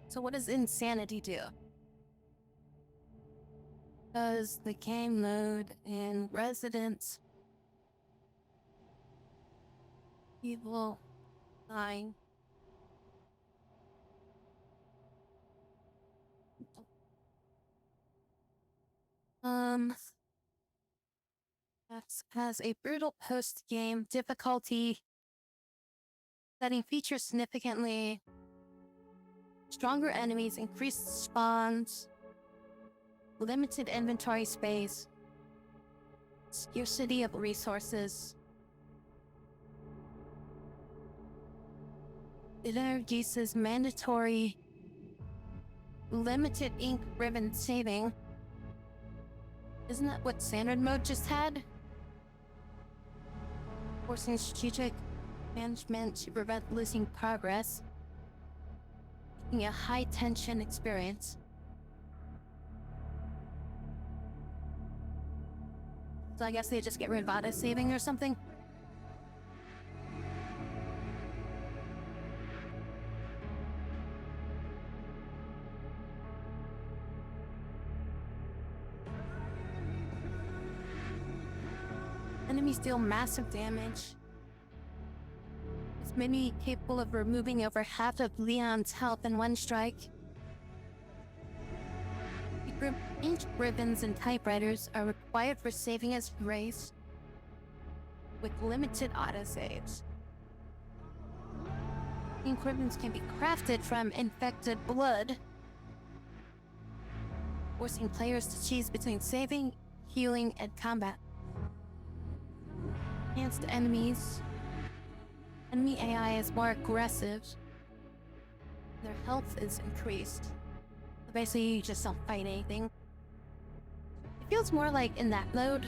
Speaker 1: So what does insanity do? Does the game mode in Residence Evil 9 has a brutal post-game difficulty setting features significantly stronger enemies, increased spawns, limited inventory space, scarcity of resources. It introduces mandatory limited ink ribbon saving. Isn't that what standard mode just had? Forcing strategic management to prevent losing progress. Making a high tension experience. So I guess they just get rid of auto saving or something? Enemies deal massive damage. It's maybe capable of removing over half of Leon's health in one strike. Ink ribbons and typewriters are required for saving as race, with limited autosaves. Ink ribbons can be crafted from infected blood, forcing players to choose between saving, healing, and combat. Enhanced enemies. Enemy AI is more aggressive. Their health is increased. So basically, you just don't fight anything. It feels more like in that mode,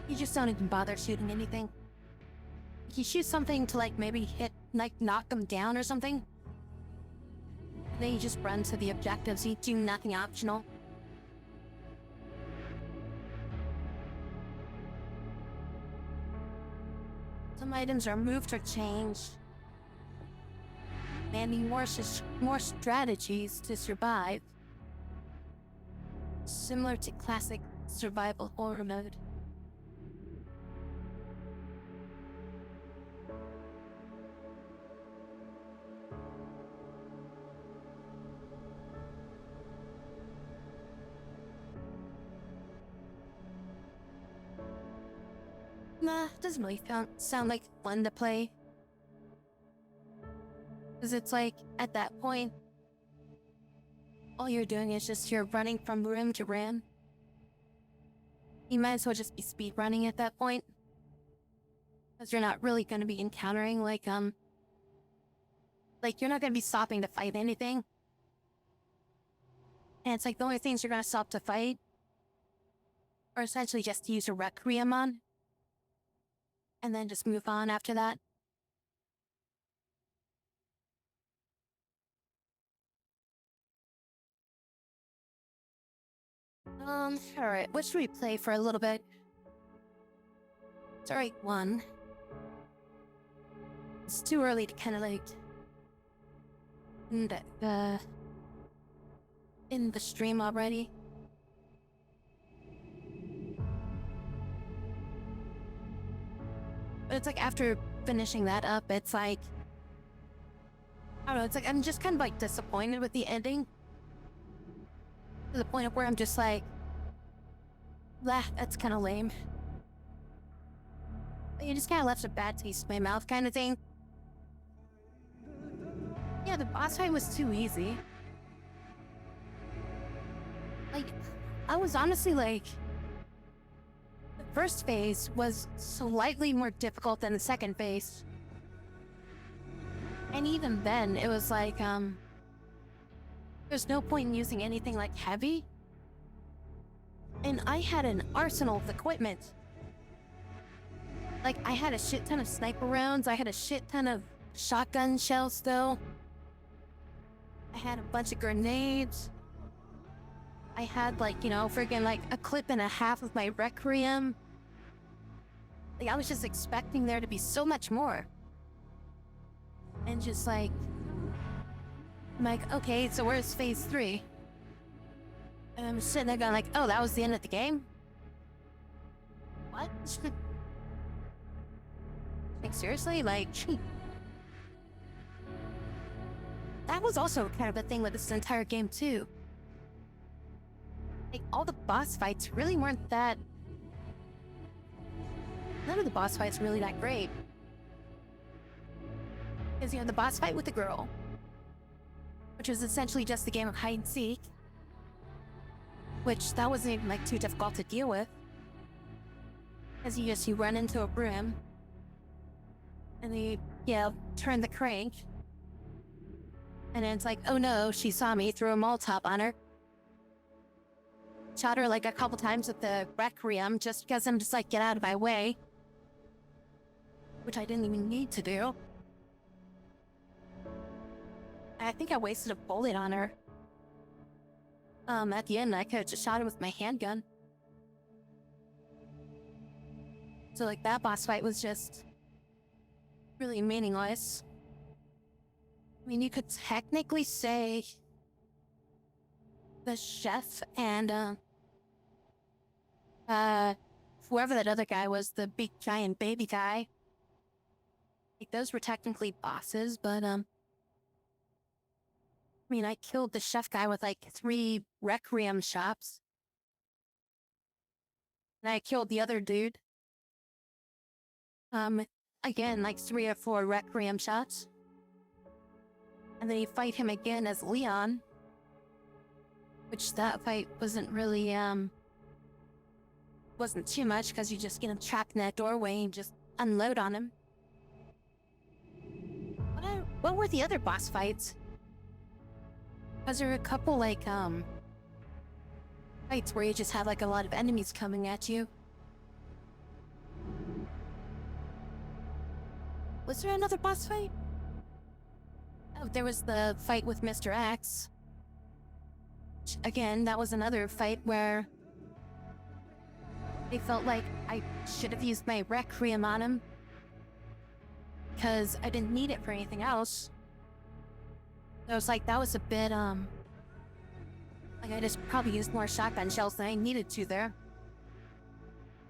Speaker 1: you just don't even bother shooting anything. You shoot something to like maybe hit, like knock them down or something. Then you just run to the objectives. You do nothing optional. Some items are moved or changed, demanding more strategies to survive, similar to classic survival horror mode. Nah, doesn't really sound like fun to play. Because it's like, at that point, all you're doing is just you're running from room to room. You might as well just be speedrunning at that point. Because you're not really going to be encountering, like you're not going to be stopping to fight anything. And it's like the only things you're going to stop to fight are essentially just to use a Requiem on. And then just move on after that. Alright, what should we play for a little bit? It's already 1. It's too early to kind of like... in the stream already. But it's like after finishing that up, it's like... I don't know, it's like I'm just kind of like disappointed with the ending. To the point of where I'm just like... that's kind of lame. It just kind of left a bad taste in my mouth kind of thing. Yeah, the boss fight was too easy. Like, I was honestly like, the first phase was slightly more difficult than the second phase. And even then, it was like, there's no point in using anything like heavy. And I had an arsenal of equipment. Like, I had a shit ton of sniper rounds, I had a shit ton of shotgun shells still. I had a bunch of grenades. I had, like, you know, friggin' like a clip and a half of my Requiem. Like, I was just expecting there to be so much more. And just like, I'm like, okay, so where's phase 3? And I'm sitting there going like, oh, that was the end of the game? What? Like, seriously? Like, that was also kind of a thing with this entire game, too. Like, all the boss fights really weren't that... None of the boss fights were really that great. Because you had the boss fight with the girl, which was essentially just the game of hide and seek, which that wasn't even, like, too difficult to deal with. Because you run into a broom, and then you turn the crank, and then it's like, oh no, she saw me, threw a Molotov on her. Shot her like a couple times with the Requiem, just because I'm just like, get out of my way. Which I didn't even need to do. I think I wasted a bullet on her. At the end, I could have just shot her with my handgun. So like, that boss fight was just really meaningless. I mean, you could technically say the chef and, whoever that other guy was, the big giant baby guy. Like, those were technically bosses, but, I mean, I killed the chef guy with, like, 3 Requiem shots. And I killed the other dude. Again, like 3 or 4 Requiem shots. And then you fight him again as Leon. Which that fight wasn't really, wasn't too much, because you just get him trapped in that doorway and just unload on him. What were the other boss fights? Because there were a couple, like, fights where you just have, like, a lot of enemies coming at you. Was there another boss fight? Oh, there was the fight with Mr. X. Again, that was another fight where I felt like I should have used my Requiem on him, because I didn't need it for anything else. I was like, that was a bit, like, I just probably used more shotgun shells than I needed to there.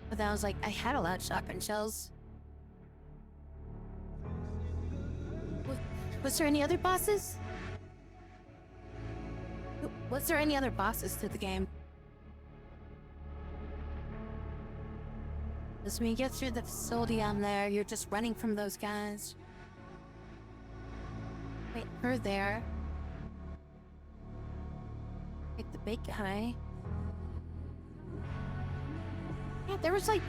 Speaker 1: But then I was like, I had a lot of shotgun shells. Was there any other bosses? Was there any other bosses to the game? Because when you get through the facility on there, you're just running from those guys. Wait, her there. Like the big guy. Yeah, there was like...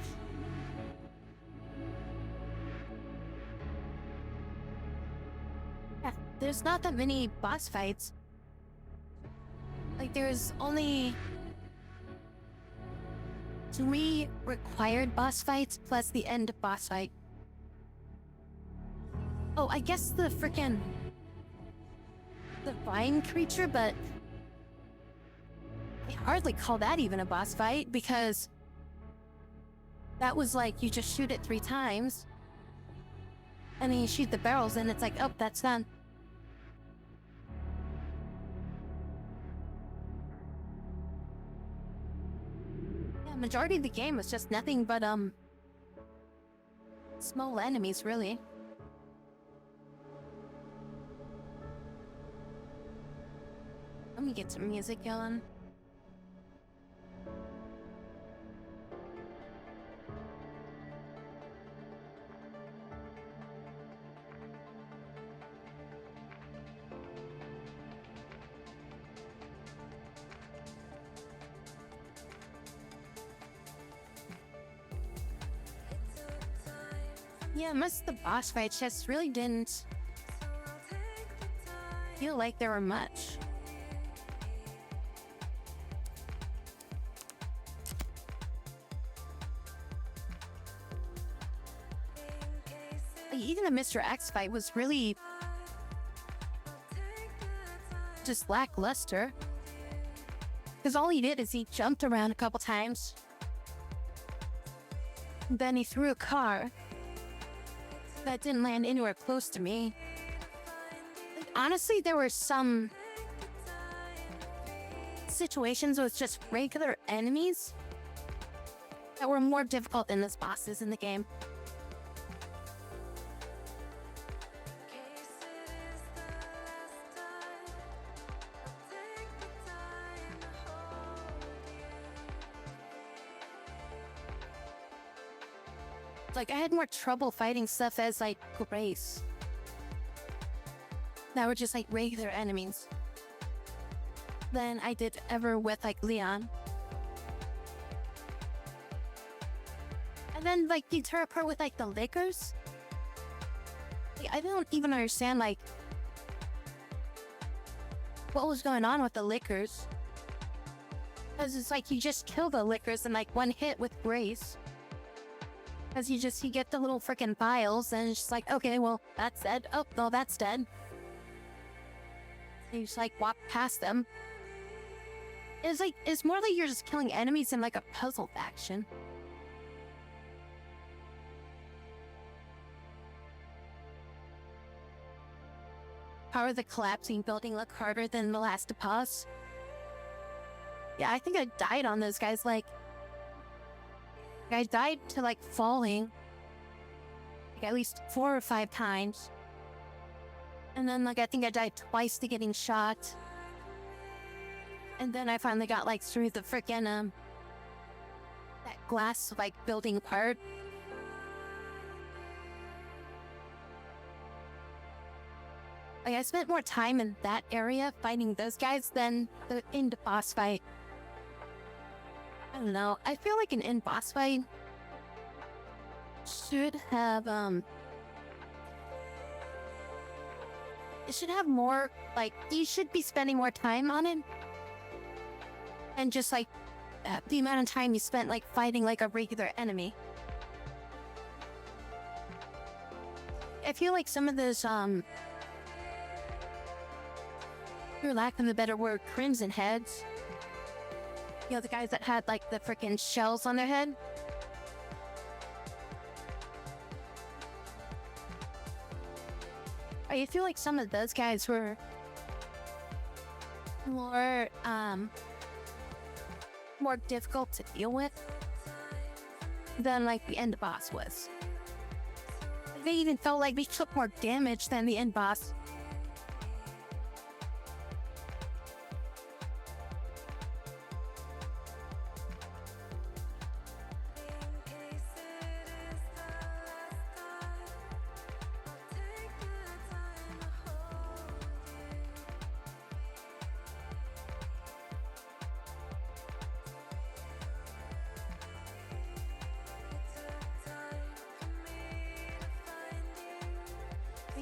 Speaker 1: Yeah, there's not that many boss fights. Like, there's only 3 required boss fights plus the end boss fight. Oh, I guess the frickin' the vine creature, but I hardly call that even a boss fight, because that was like, you just shoot it 3 times and then you shoot the barrels and it's like, oh, that's done. Majority of the game was just nothing but, small enemies, really. Let me get some music going. Yeah, most of the boss fights just really didn't feel like there were much. Like, even the Mr. X fight was really just lackluster. Because all he did is he jumped around a couple times. Then he threw a car that didn't land anywhere close to me. Like, honestly, there were some situations with just regular enemies that were more difficult than those bosses in the game. Like, I had more trouble fighting stuff as, like, Grace. That were just, like, regular enemies than I did ever with, like, Leon. And then, like, the entire part with, like, the Lakers. Like, I don't even understand, like, what was going on with the Lakers. Because it's like you just kill the Lakers in, like, one hit with Grace. Because you get the little freaking files, and it's just like, okay, well, that's dead. Oh, no, that's dead. And you just, like, walk past them. It's more like you're just killing enemies in, like, a puzzle faction. How would the collapsing building look harder than the last boss? Yeah, I think I died on those guys, like, I died to, like, falling, like, at least 4 or 5 times. And then, like, I think I died twice to getting shot. And then I finally got, like, through the frickin', that glass, like, building part. Like, I spent more time in that area fighting those guys than the end boss fight. I don't know. I feel like an end boss fight should have, it should have more, like, you should be spending more time on it. And just, like, the amount of time you spent, like, fighting, like, a regular enemy. I feel like some of those, for lack of a better word, crimson heads. You know, the guys that had, like, the freaking shells on their head. I feel like some of those guys were more difficult to deal with than, like, the end boss was. They even felt like they took more damage than the end boss.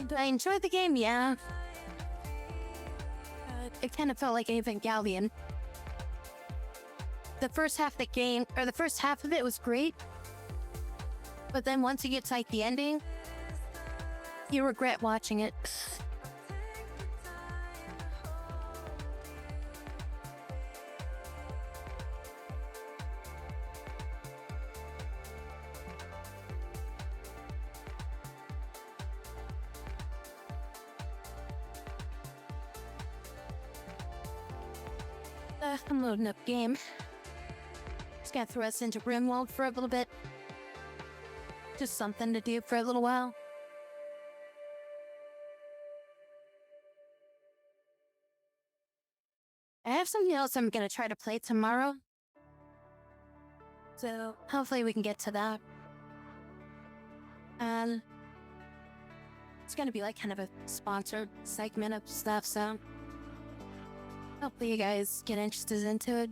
Speaker 1: Do I enjoy the game? Yeah. It kind of felt like Evangelion. The first half of the game, or the first half of it was great. But then once you get to, like, the ending, you regret watching it. I'm loading up game. Just gonna throw us into Rimworld for a little bit. Just something to do for a little while. I have something else I'm gonna try to play tomorrow. So hopefully we can get to that. And it's gonna be like kind of a sponsored segment of stuff, so hopefully you guys get interested into it.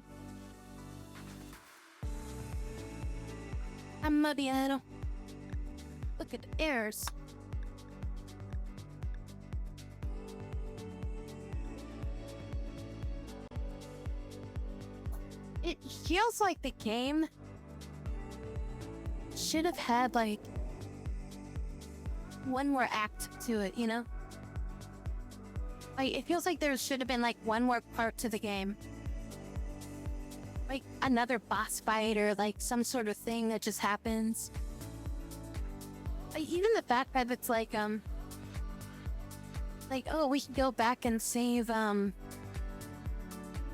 Speaker 1: I'm Modiano. Look look at airs. It feels like the game should have had like one more act to it, you know? Like, it feels like there should have been like one more part to the game. Like another boss fight or like some sort of thing that just happens. Like, even the fact that it's like, oh, we can go back and save,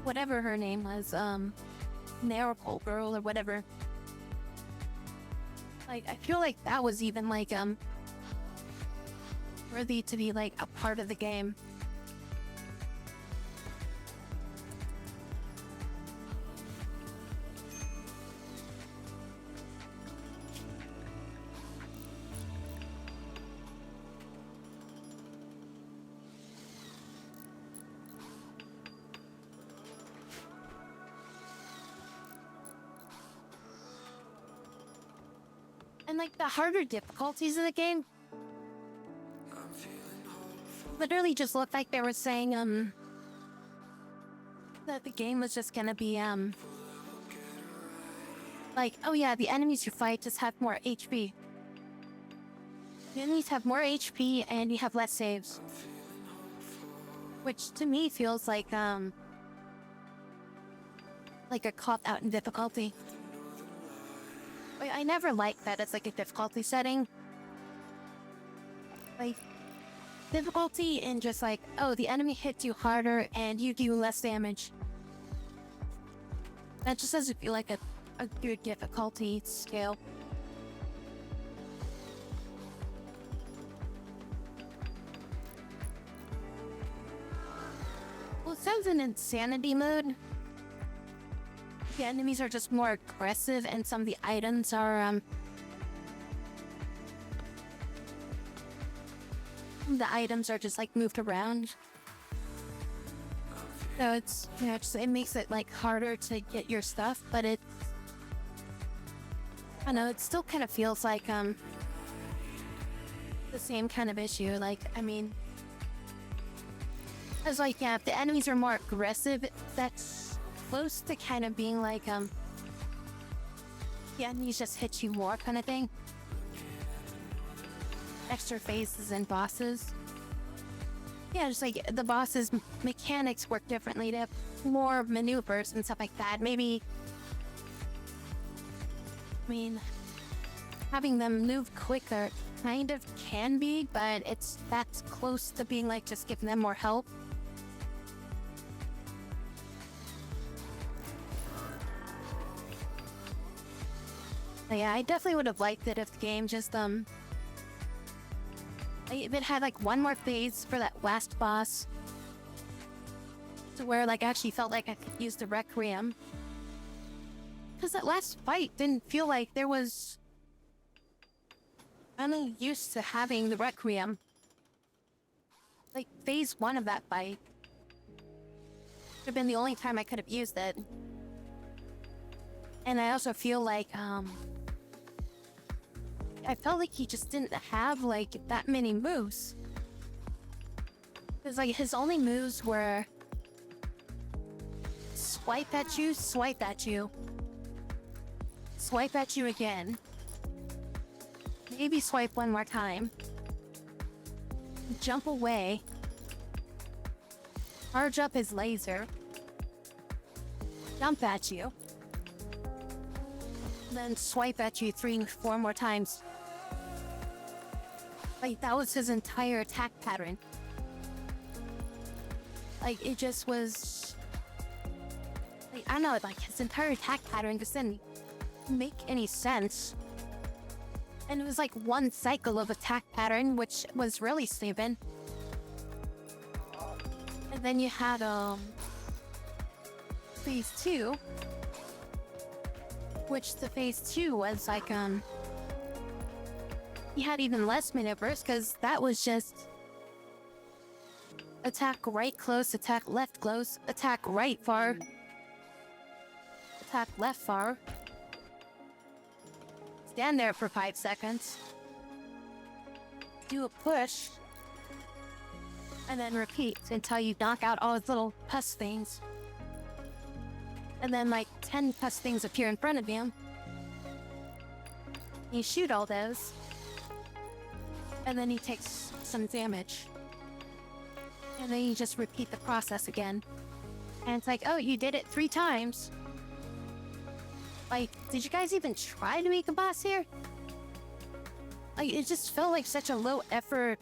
Speaker 1: whatever her name was, Miracle Girl or whatever. Like, I feel like that was even like, worthy to be like a part of the game. And like the harder difficulties of the game literally just looked like they were saying that the game was just gonna be like, oh yeah, the enemies you fight just have more HP. The enemies have more HP and you have less saves. Which to me feels like a cop out in difficulty. I never liked that as like a difficulty setting. Like, difficulty in just like, oh, the enemy hits you harder and you do less damage. That just doesn't feel like a good difficulty scale. Well, it sounds an insanity mode. The enemies are just more aggressive and some of the items are, the items are just like moved around. So it's, you know, it makes it like harder to get your stuff, but I don't know, it still kind of feels like, the same kind of issue. Like, I mean, I was like, yeah, if the enemies are more aggressive, that's close to kind of being like, the enemies just hit you more kind of thing. Extra phases and bosses. Yeah, just like the bosses' mechanics work differently. They have more maneuvers and stuff like that. Maybe, I mean, having them move quicker kind of can be, but that's close to being like just giving them more help. Yeah, I definitely would have liked it if the game just, if it had like one more phase for that last boss, to where like I actually felt like I could use the Requiem. Because that last fight didn't feel like there was any use to having the Requiem. Like, phase 1 of that fight would have been the only time I could have used it. And I also feel like, I felt like he just didn't have, like, that many moves. Because, like, his only moves were swipe at you, swipe at you. Swipe at you again. Maybe swipe one more time. Jump away. Charge up his laser. Jump at you. Then swipe at you 3-4 more times. Like, that was his entire attack pattern. Like, it just was... like, I don't know, like, his entire attack pattern just didn't make any sense. And it was like one cycle of attack pattern, which was really stupid. And then you had, phase 2. Which the phase 2 was like, he had even less maneuvers, because that was just attack right close, attack left close, attack right far, attack left far, stand there for 5 seconds, do a push, and then repeat until you knock out all his little pus things. And then like 10 pus things appear in front of you. You shoot all those, and then he takes some damage. And then you just repeat the process again. And it's like, oh, you did it 3 times. Like, did you guys even try to make a boss here? Like, it just felt like such a low effort,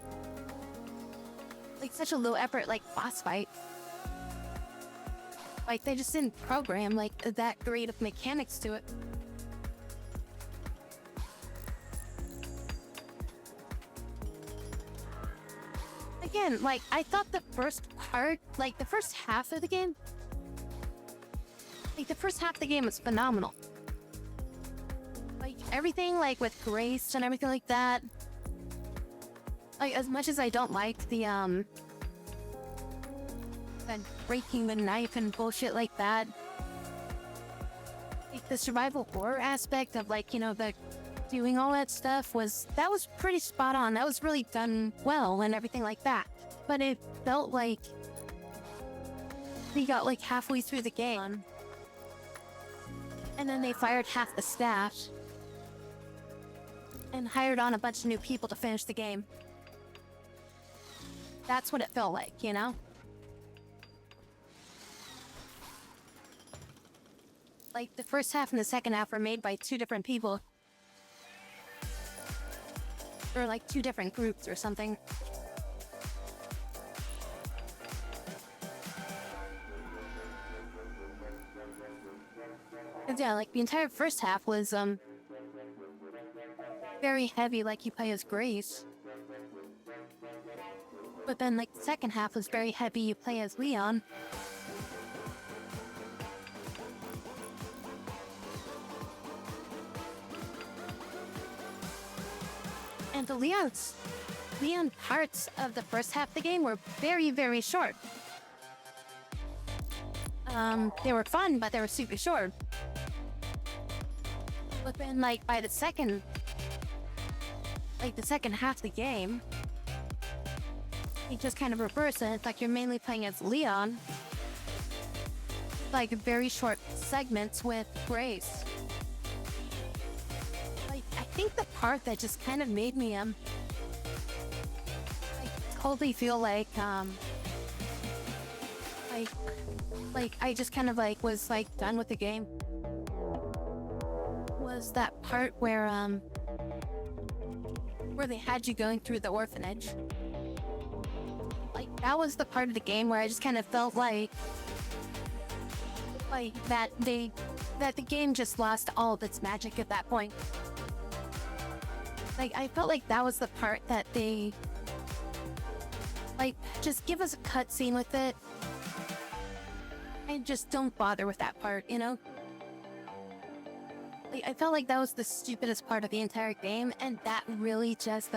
Speaker 1: like boss fight. Like, they just didn't program like that great of mechanics to it. Again, like, I thought the first part, like the first half of the game, was phenomenal. Like, everything, like, with Grace and everything like that. Like, as much as I don't like the breaking the knife and bullshit like that. Like, the survival horror aspect of, like, you know, the doing all that stuff was pretty spot on. That was really done well and everything like that. But it felt like we got, like, halfway through the game. And then they fired half the staff. And hired on a bunch of new people to finish the game. That's what it felt like, you know? Like, the first half and the second half were made by 2 different people. Or, like, 2 different groups or something. And yeah, like, the entire first half was, very heavy, like, you play as Grace. But then, like, the second half was very heavy, you play as Leon. And the Leon parts of the first half of the game were very, very short. They were fun, but they were super short. But then, like, by the second half of the game, you just kind of reverse it. It's like you're mainly playing as Leon. Like, very short segments with Grace. Like, I think the part that just kind of made me, I totally feel like I just kind of, like, was, like, done with the game. Was that part where they had you going through the orphanage. Like, that was the part of the game where I just kind of felt like that the game just lost all of its magic at that point. Like, I felt like that was the part that they, like, just give us a cutscene with it and just don't bother with that part, you know? Like, I felt like that was the stupidest part of the entire game, and that really just,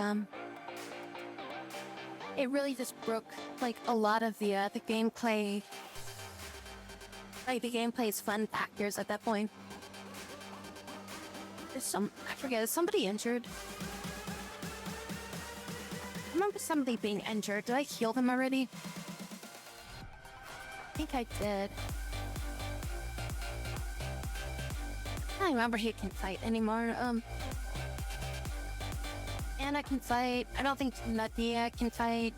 Speaker 1: it really just broke, like, a lot of the gameplay, like, the gameplay's fun factors at that point. I forget, is somebody injured? I remember somebody being injured. Did I heal them already? I think I did. I don't remember who can fight anymore. Anna can fight. I don't think Nadia can fight.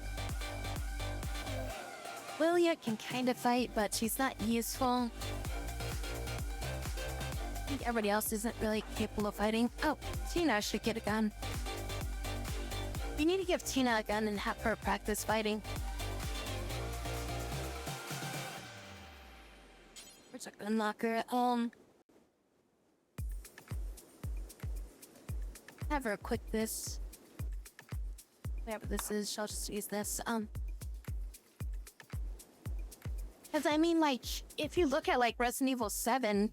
Speaker 1: Lilia can kind of fight, but she's not useful. I think everybody else isn't really capable of fighting. Oh, Tina should get a gun. We need to give Tina a gun and have her practice fighting. Where's our gun locker? Have her equip this. Whatever this is, she'll just use this. Because I mean, like, if you look at, like, Resident Evil 7,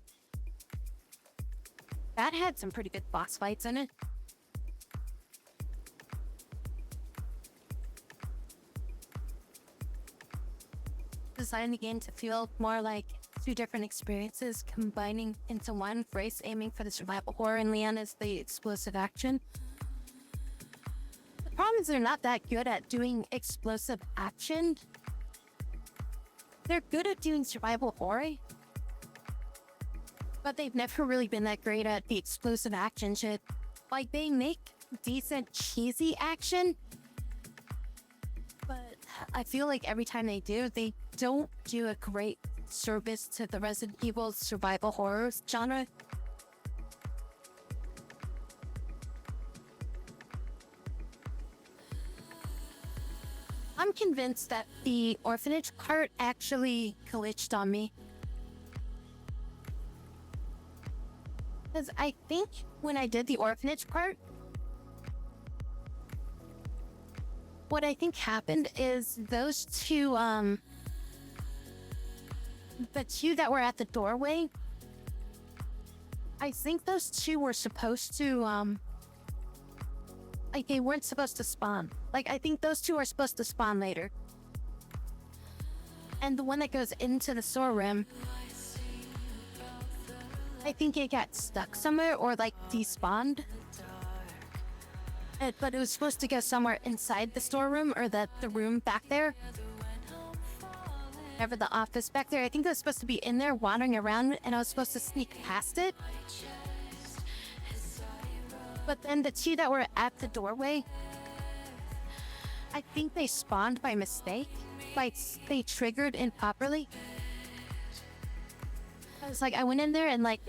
Speaker 1: that had some pretty good boss fights in it. Designed the game to feel more like 2 different experiences combining into one. Grace aiming for the survival horror and Leon is the explosive action. The problem Sometimes they're not that good at doing explosive action. They're good at doing survival horror, but they've never really been that great at the explosive action shit. Like, they make decent cheesy action, but I feel like every time they do, they don't do a great service to the Resident Evil survival horror genre. I'm convinced that the orphanage part actually glitched on me. Because I think when I did the orphanage part, what I think happened is those two, the two that were at the doorway, I think those two were supposed to, like, they weren't supposed to spawn. Like, I think those two are supposed to spawn later. And the one that goes into the storeroom, I think it got stuck somewhere or, like, despawned. But it was supposed to go somewhere inside the storeroom or the room back there. Whatever, the office back there. I think it was supposed to be in there wandering around, and I was supposed to sneak past it. But then the two that were at the doorway, I think they spawned by mistake. Like, they triggered improperly. I was like, I went in there and like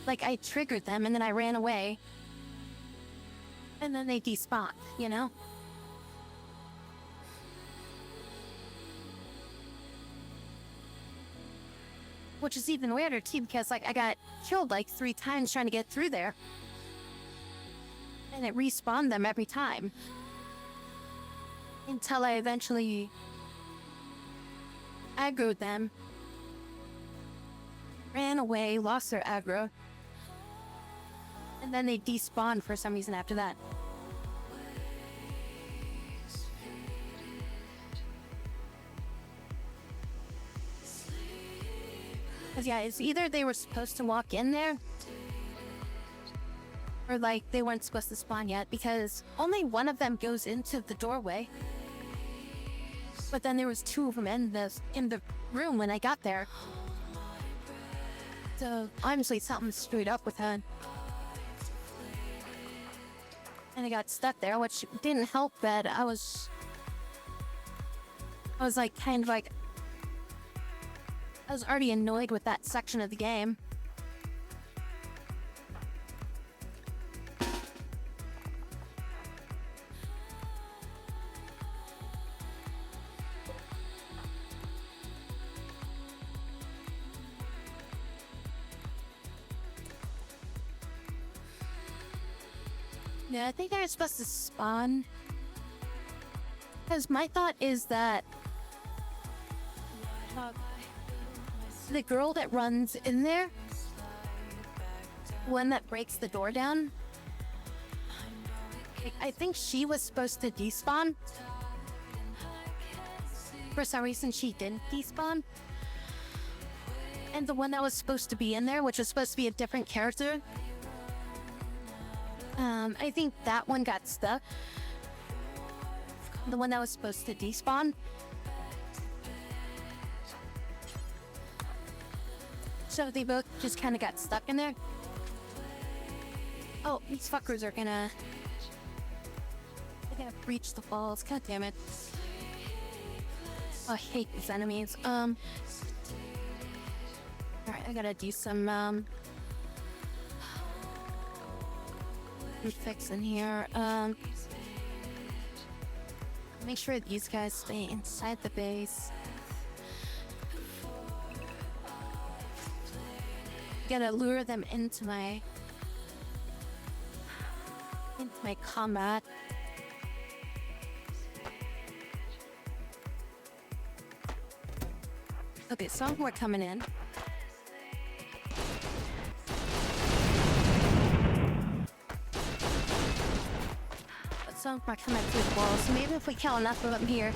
Speaker 1: I triggered them and then I ran away. And then they despawned, you know? Which is even weirder too, because like I got killed like 3 times trying to get through there. And it respawned them every time. Until I eventually aggroed them. Ran away, lost their aggro. And then they despawned for some reason after that. Because yeah, it's either they were supposed to walk in there, or like they weren't supposed to spawn yet, because only one of them goes into the doorway. But then there was 2 of them in the room when I got there. So obviously something screwed up with her. And I got stuck there, which didn't help that I was like kind of like, I was already annoyed with that section of the game. Yeah, I think they're supposed to spawn. Because my thought is that the girl that runs in there, one that breaks the door down, I think she was supposed to despawn. For some reason, she didn't despawn. And the one that was supposed to be in there, which was supposed to be a different character, I think that one got stuck. The one that was supposed to despawn. So they both just kind of got stuck in there. Oh, these fuckers are gonna... They're gonna breach the walls. God damn it. Oh, I hate these enemies. Alright, I gotta do some, fix in here. Make sure these guys stay inside the base. Gotta lure them into my combat. Okay, some more coming in. But some more coming through the wall, so maybe if we kill enough of them here.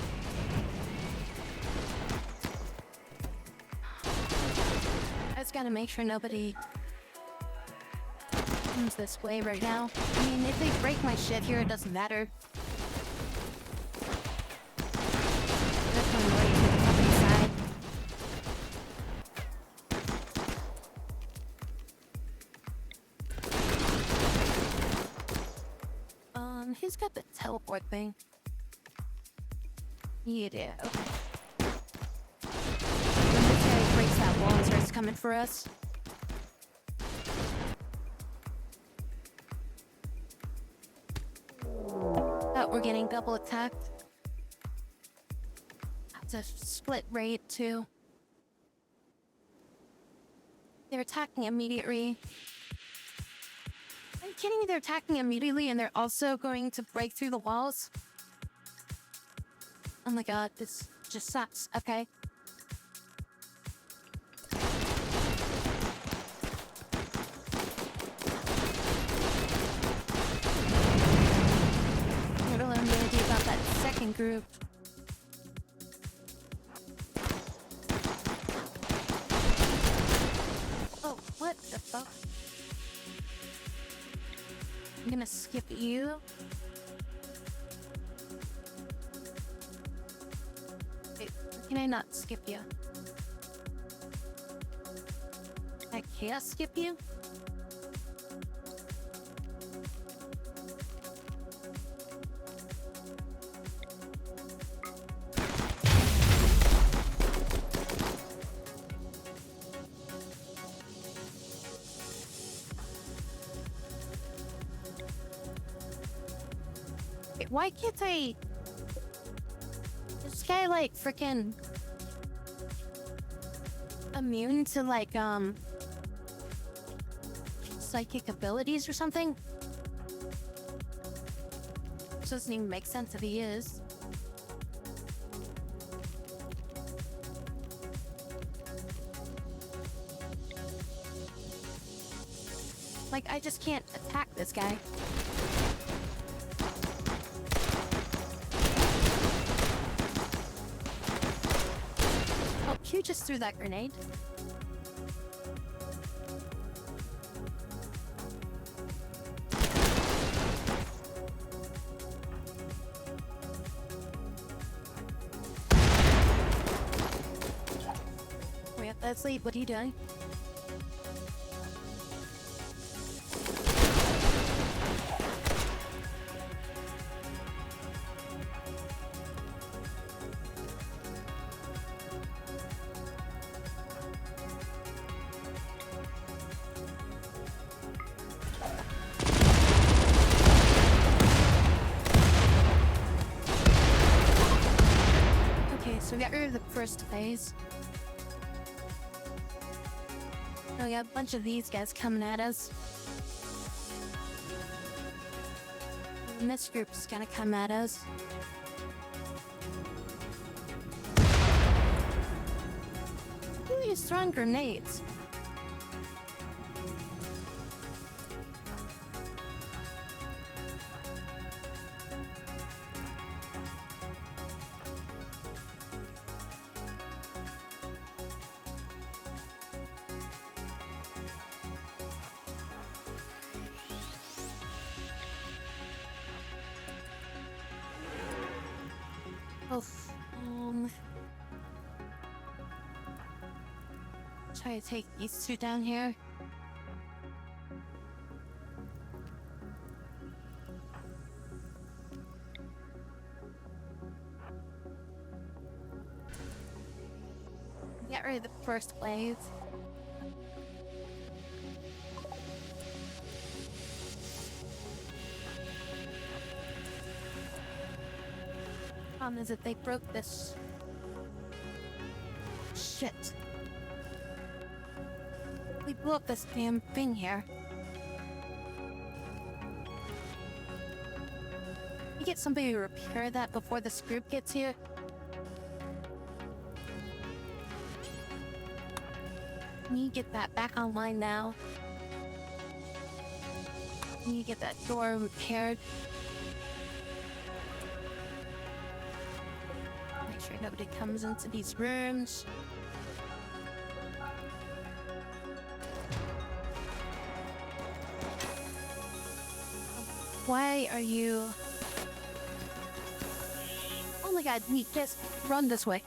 Speaker 1: I just gotta make sure nobody comes this way right now. I mean, if they break my shit here, it doesn't matter. They're coming right to the company side. Who's got the teleport thing? You do. Okay. When this guy breaks that wall and starts coming for us. Oh, we're getting double attacked. That's a split raid too. They're attacking immediately. Are you kidding me? They're attacking immediately and they're also going to break through the walls? Oh my god, this just sucks. Okay. What am I gonna do about that second group? Oh, what the fuck? I'm gonna skip you. Wait, can I not skip you? I can't skip you? Wait, why can't I... This guy, like, frickin' immune to, like, psychic abilities or something? Which doesn't even make sense if he is. Like, I just can't attack this guy. Oh, Q just threw that grenade. Wait, that's late. What are you doing? So we got rid of the first phase. Oh, we got a bunch of these guys coming at us. And this group's gonna come at us. Really strong grenades. Oh, try to take these two down here. Get rid of the first wave. Problem is that they broke this. Shit. We blew up this damn thing here. You get somebody to repair that before this group gets here. Can you get that back online now? Can you get that door repaired? Make sure nobody comes into these rooms. Why are you... Oh my god, we just run this way.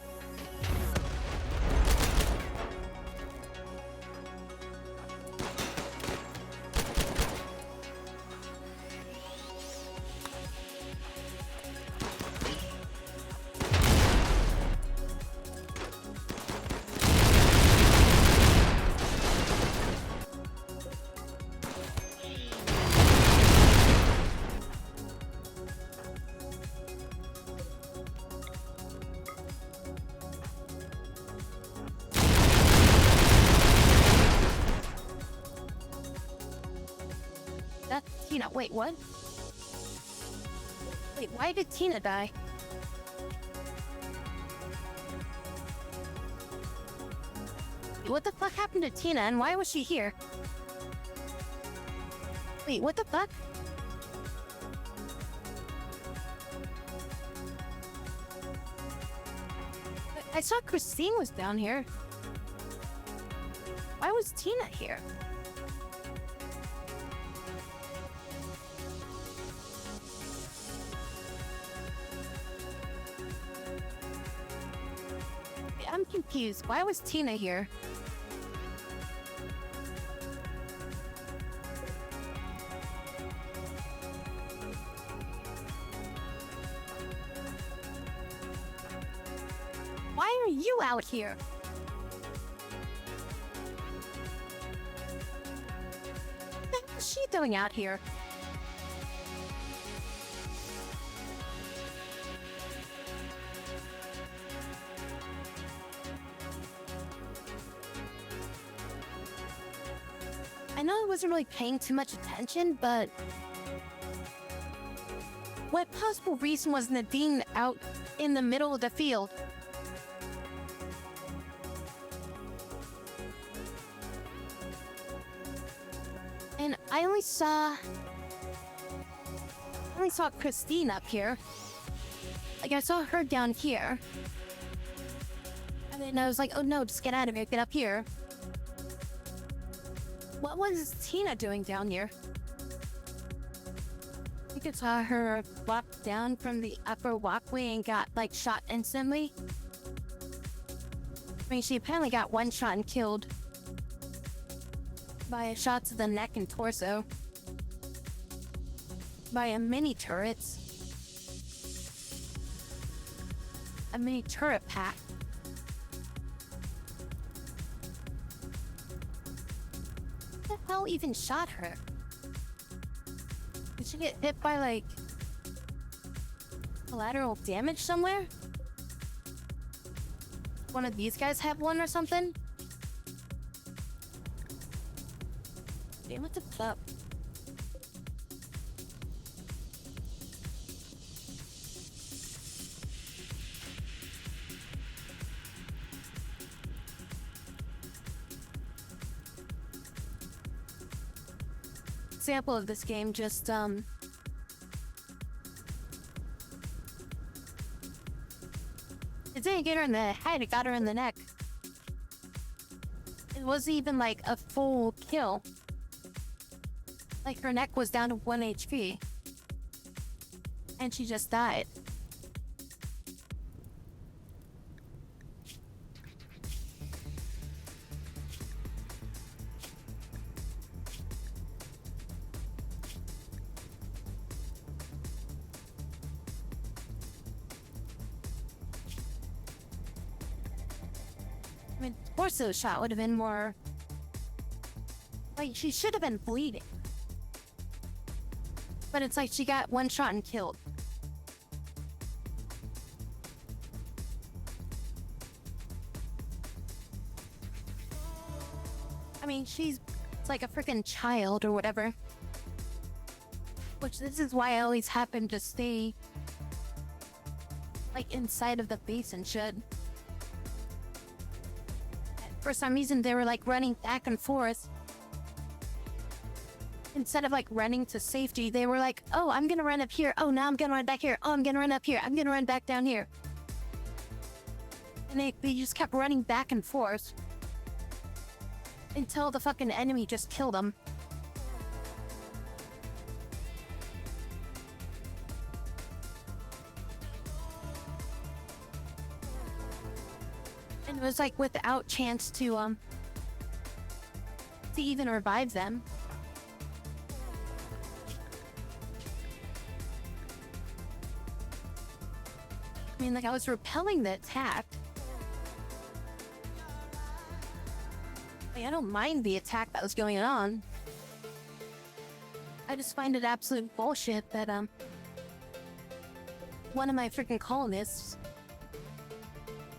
Speaker 1: That's Tina. Wait, what? Wait, why did Tina die? What the fuck happened to Tina and why was she here? Wait, what the fuck? I saw Christine was down here. Why was Tina here? I'm confused. Why was Tina here? Why are you out here? What the hell is she doing out here? I know I wasn't really paying too much attention, but what possible reason was Nadine out in the middle of the field? And I only saw Christine up here. Like, I saw her down here. And then I was like, oh no, just get out of here, get up here. What was Tina doing down here? You could saw her walk down from the upper walkway and got, like, shot instantly. I mean, she apparently got one shot and killed by a shot to the neck and torso. By a mini turret. A mini turret pack. What the hell even shot her? Did she get hit by, like, collateral damage somewhere? One of these guys have one or something? Damn, what the fuck? Example of this game, just it didn't get her in the head, it got her in the neck. It wasn't even like a full kill. Like, her neck was down to 1 HP. And she just died. I mean, torso shot would have been more... Like, she should have been bleeding. But it's like she got one shot and killed. I mean, it's like a freaking child or whatever. Which this is why I always happen to stay like inside of the base and shit. For some reason, they were like running back and forth. Instead of like running to safety, they were like, oh, I'm gonna run up here. Oh, now I'm gonna run back here. Oh, I'm gonna run up here. I'm gonna run back down here. And they just kept running back and forth. Until the fucking enemy just killed them. And it was like without chance to even revive them. I mean, like, I was repelling the attack. Like, I don't mind the attack that was going on. I just find it absolute bullshit that, one of my freaking colonists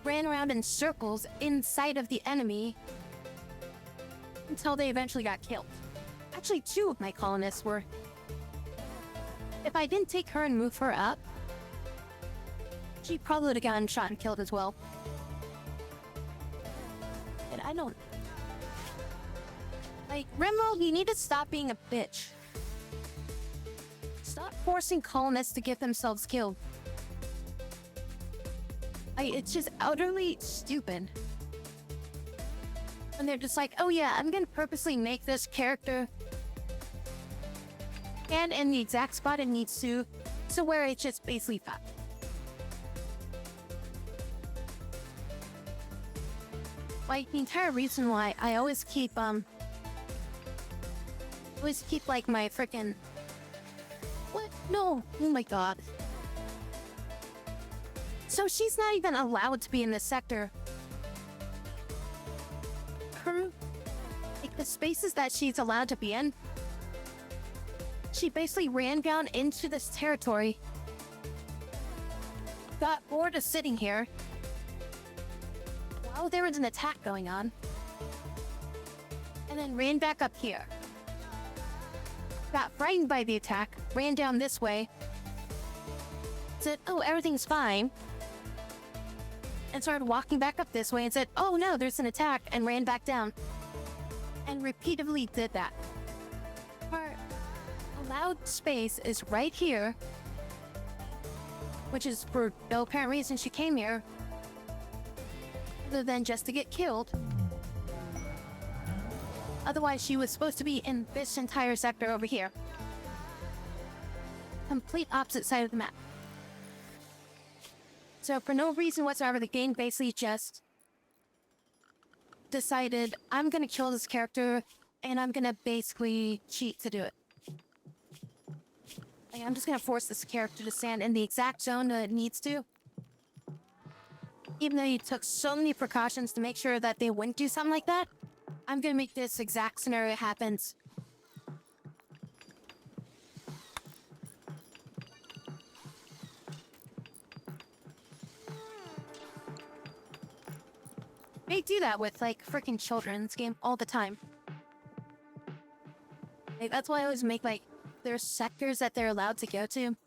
Speaker 1: ran around in circles inside of the enemy until they eventually got killed. Actually, 2 of my colonists were. If I didn't take her and move her up, she probably would have gotten shot and killed as well. And I don't... Like, Rimworld, you need to stop being a bitch. Stop forcing colonists to get themselves killed. It's just utterly stupid. And they're just like, oh yeah, I'm gonna purposely make this character and in the exact spot it needs to where it's just basically fat. Like, the entire reason why I always keep like my frickin' what? No, oh my god. So she's not even allowed to be in this sector. Like, the spaces that she's allowed to be in, she basically ran down into this territory, got bored of sitting here while there was an attack going on, and then ran back up here. Got frightened by the attack, ran down this way, said, oh, everything's fine, and started walking back up this way and said, oh no, there's an attack, and ran back down. And repeatedly did that. Her allowed space is right here, which is for no apparent reason she came here, other than just to get killed. Otherwise, she was supposed to be in this entire sector over here. Complete opposite side of the map. So for no reason whatsoever, the game basically just decided, I'm gonna kill this character, and I'm gonna basically cheat to do it. Like, I'm just gonna force this character to stand in the exact zone that it needs to. Even though you took so many precautions to make sure that they wouldn't do something like that, I'm gonna make this exact scenario happen. They do that with, like, freaking children's game all the time. Like, that's why I always make, like, there's sectors that they're allowed to go to.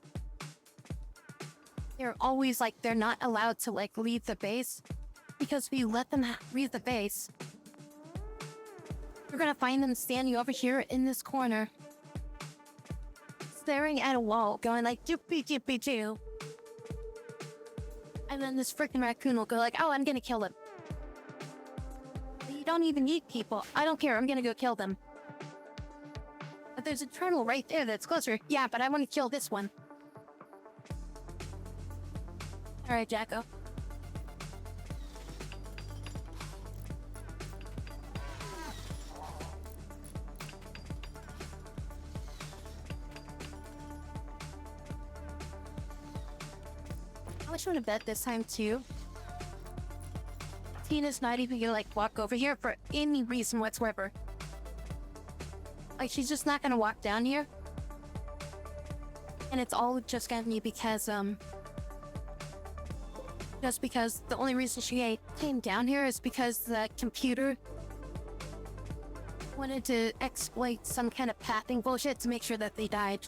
Speaker 1: They're always, like, they're not allowed to, like, leave the base. Because if you let them leave the base, you're gonna find them standing over here in this corner, staring at a wall, going like, doopy doopy doo. And then this freaking raccoon will go like, oh, I'm gonna kill them. You don't even eat people. I don't care, I'm gonna go kill them. But there's a turtle right there that's closer. Yeah, but I want to kill this one. Alright, Jacko. I wish I would have bet this time too. Tina's not even gonna, like, walk over here for any reason whatsoever. Like, she's just not gonna walk down here. And it's all just gonna be because, just because the only reason she came down here is because the computer wanted to exploit some kind of pathing bullshit to make sure that they died.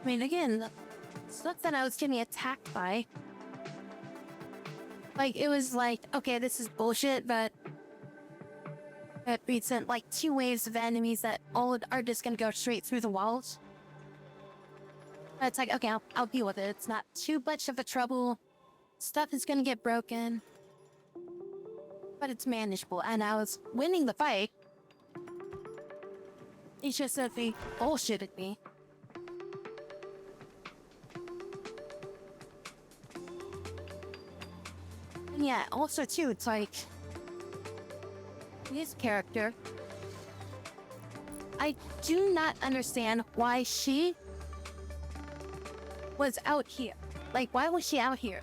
Speaker 1: mean, again, it's not that I was getting attacked by. Like, it was like, okay, this is bullshit, but we sent like 2 waves of enemies that all are just gonna go straight through the walls. But it's like, okay, I'll deal with it. It's not too much of a trouble. Stuff is gonna get broken. But it's manageable, and I was winning the fight. It's just that they bullshitted me. And yeah, also too, it's like his character. I do not understand why she was out here. Like, why was she out here?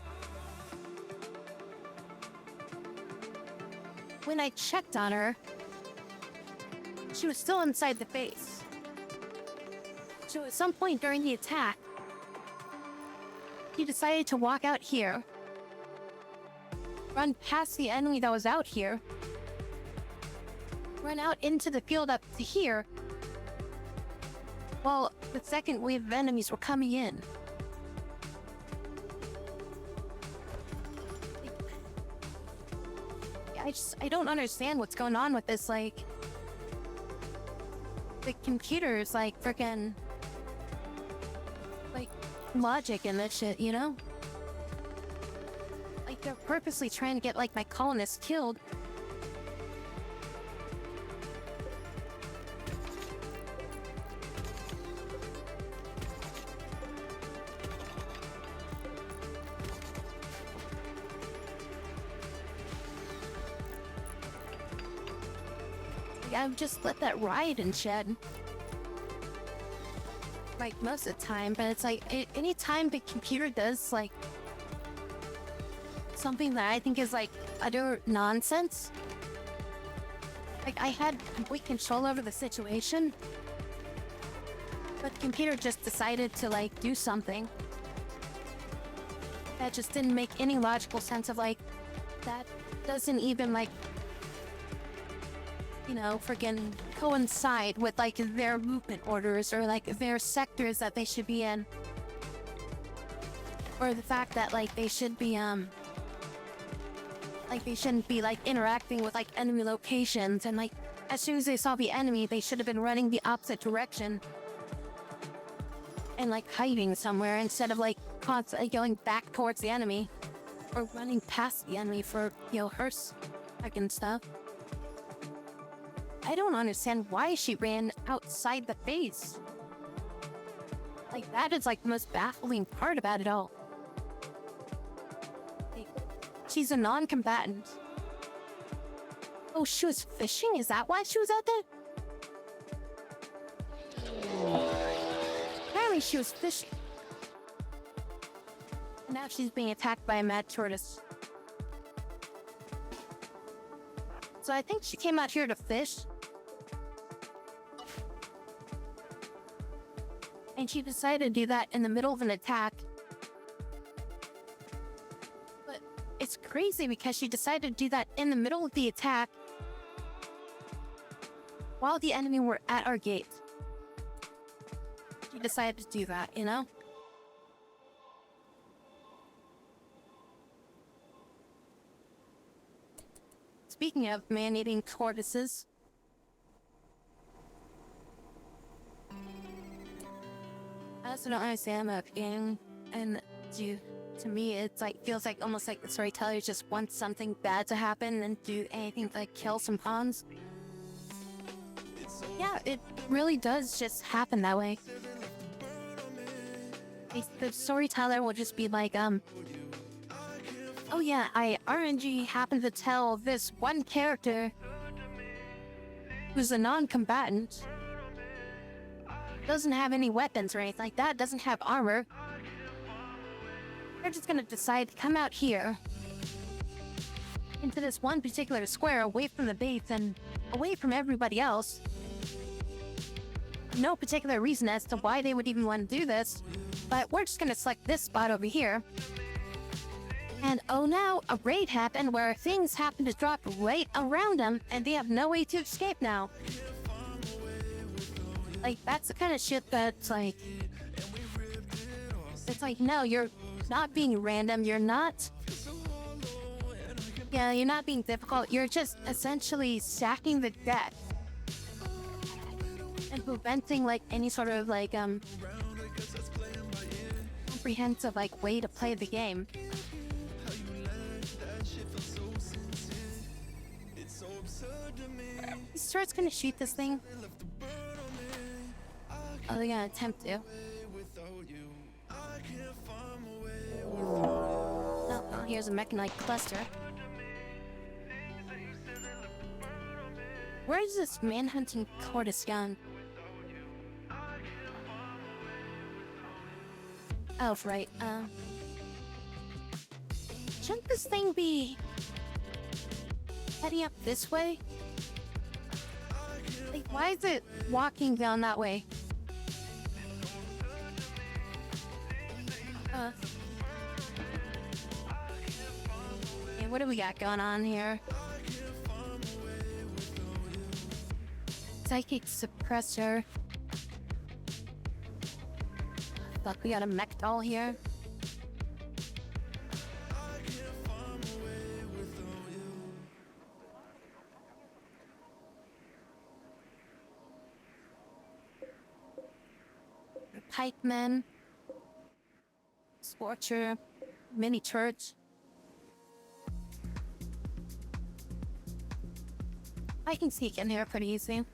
Speaker 1: When I checked on her, she was still inside the base. So at some point during the attack, she decided to walk out here, run past the enemy that was out here, run out into the field up to here, while the second wave of enemies were coming in. I don't understand what's going on with this, like, the computer's like frickin' like logic in this shit, you know? Like, they're purposely trying to get like my colonists killed. I would just let that ride and shed. Like, most of the time, but it's like, anytime the computer does, like, something that I think is, like, utter nonsense. Like, I had complete control over the situation, but the computer just decided to, like, do something that just didn't make any logical sense of, like, that doesn't even, like, you know, friggin' coincide with, like, their movement orders or, like, their sectors that they should be in. Or the fact that, like, they should be, like, they shouldn't be, like, interacting with, like, enemy locations. And, like, as soon as they saw the enemy, they should have been running the opposite direction. And, like, hiding somewhere instead of, like, constantly going back towards the enemy. Or running past the enemy for, you know, her fucking stuff. I don't understand why she ran outside the base. Like, that is, like, the most baffling part about it all. Like, she's a non-combatant. Oh, she was fishing? Is that why she was out there? Apparently she was fishing. Now she's being attacked by a mad tortoise. So I think she came out here to fish. And she decided to do that in the middle of an attack. But it's crazy because she decided to do that in the middle of the attack while the enemy were at our gate. She decided to do that, you know? Speaking of man-eating tortoises, I also don't understand about the game, and to me, it's like, feels like almost like the storyteller just wants something bad to happen and do anything to, like, kill some pawns. Yeah, it really does just happen that way. The storyteller will just be like, oh yeah, RNG happened to tell this one character who's a non-combatant, doesn't have any weapons or anything like that, doesn't have armor. They're just gonna decide to come out here into this one particular square away from the base and away from everybody else. No particular reason as to why they would even want to do this, but we're just gonna select this spot over here. And oh no, a raid happened where things happen to drop right around them and they have no way to escape now. Like, that's the kind of shit that's like, It's like, no, you're not being random. You're not. Yeah, you're not being difficult. You're just essentially stacking the deck and preventing like any sort of like comprehensive like way to play the game. These turrets gonna shoot this thing. Oh, they're gonna attempt to. Oh, here's a mechanite cluster. Where is this manhunting tortoise gone? Oh, right. Shouldn't this thing be heading up this way? Like, why is it walking down that way? Yeah, what do we got going on here? Psychic suppressor. Fuck, we got a mech doll here. Pikeman. Scorcher. Mini church. I can sneak in here pretty easy.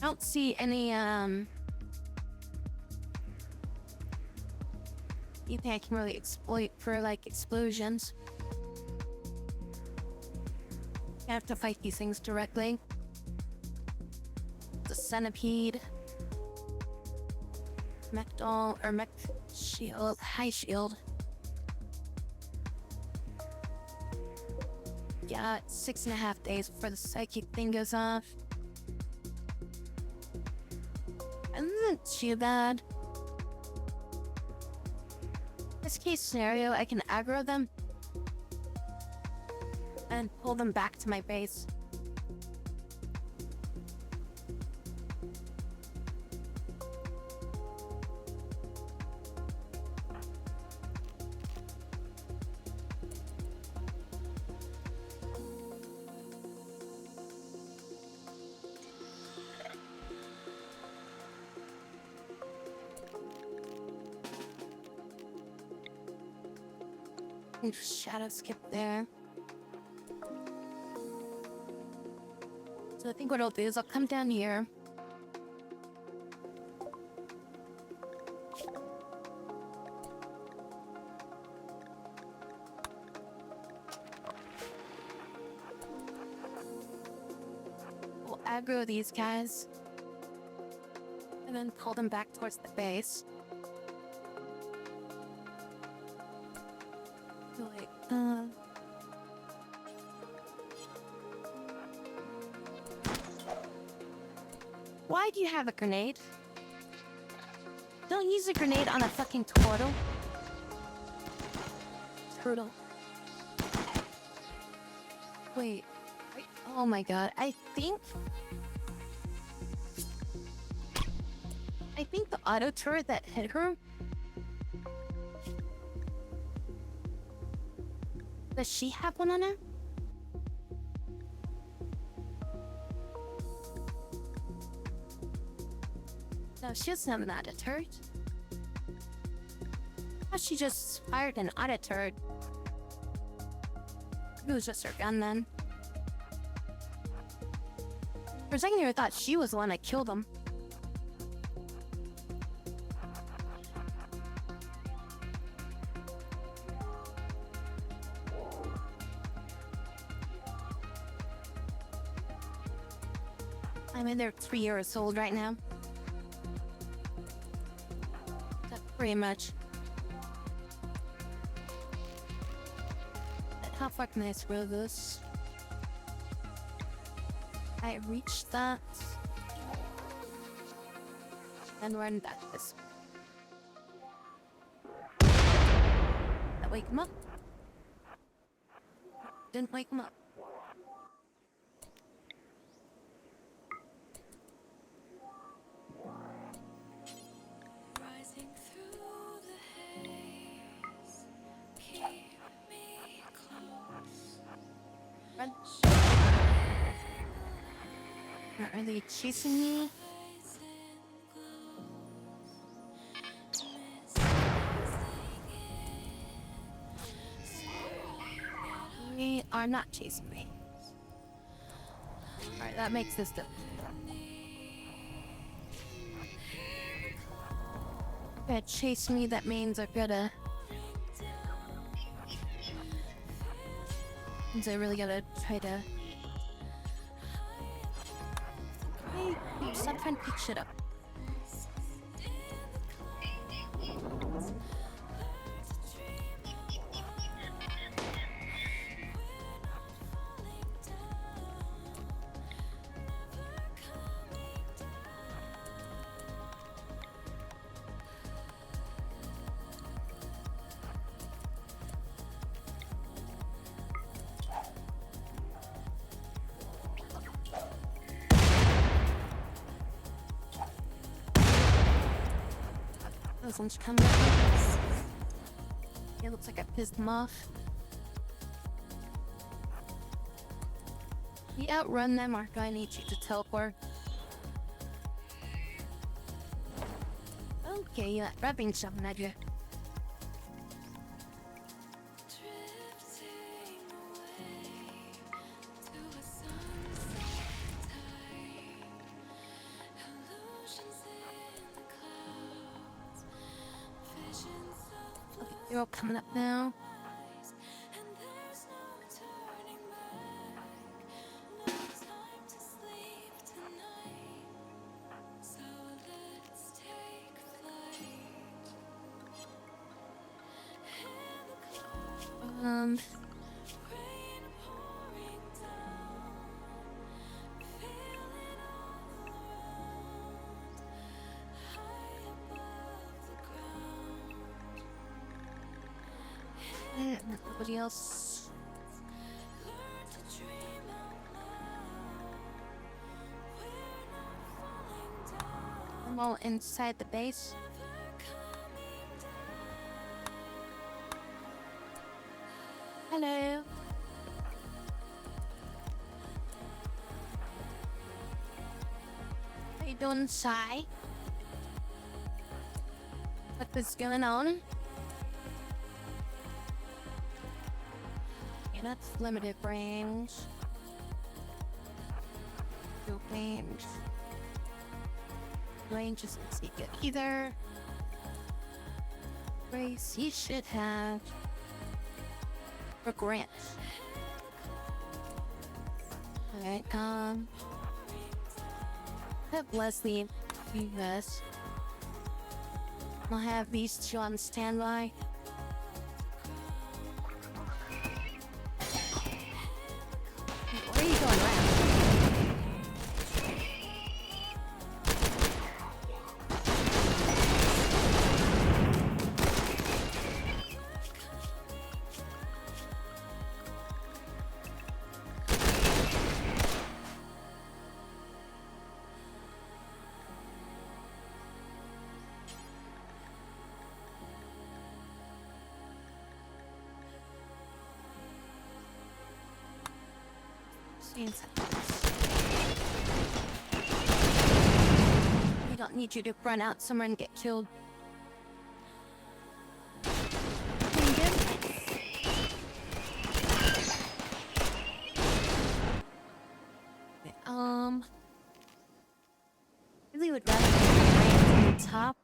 Speaker 1: I don't see any, anything I can really exploit for, like, explosions. I have to fight these things directly. The centipede. Mech doll, or mech shield, high shield. Yeah, 6.5 days before the psychic thing goes off. Isn't too bad. This case scenario, I can aggro them and pull them back to my base. Shadow skip there. So I think what I'll do is I'll come down here. We'll aggro these guys. And then pull them back towards the base. Wait, why do you have a grenade? Don't use a grenade on a fucking turtle. Turtle. Wait. Oh my god. I think the auto turret that hit her. Does she have one on her? No, she doesn't have an auto turret. Oh, she just fired an auto turret. It was just her gun then. For a second here, I thought she was the one that killed him. I mean, they're 3 years old right now. That's pretty much. How far can I throw this? I reached that. And run back this. That wake him up? Didn't wake him up.
Speaker 8: Rising through
Speaker 1: Run. Are they chasing me? They are not chasing me. Alright, that makes this different. If they chase me, that means I really gotta try to... Hey, stop trying to pick shit up. Those ones coming up. It looks like I pissed them off. You outrun them, or do I need you to teleport? Okay, you're rubbing something at you. They're all coming up now. Nobody else. I'm all inside the base. Hello. How you doing, Sai? What is going on? Yeah, that's limited range. No range. Range isn't so good either. Race, you should have. For Grant. Alright, have Leslie do this. I'll have these two on standby. Where are you going around? We don't need you to run out somewhere and get killed. Really would rather be on the top.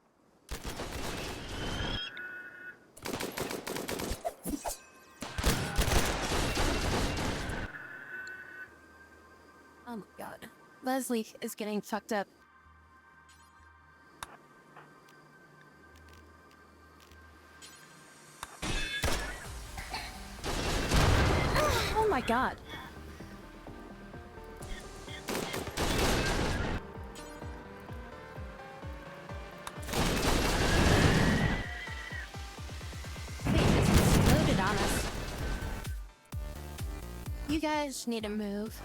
Speaker 1: Oh my god. Leslie is getting fucked up. Oh my god. Wait, this exploded on us. You guys need to move.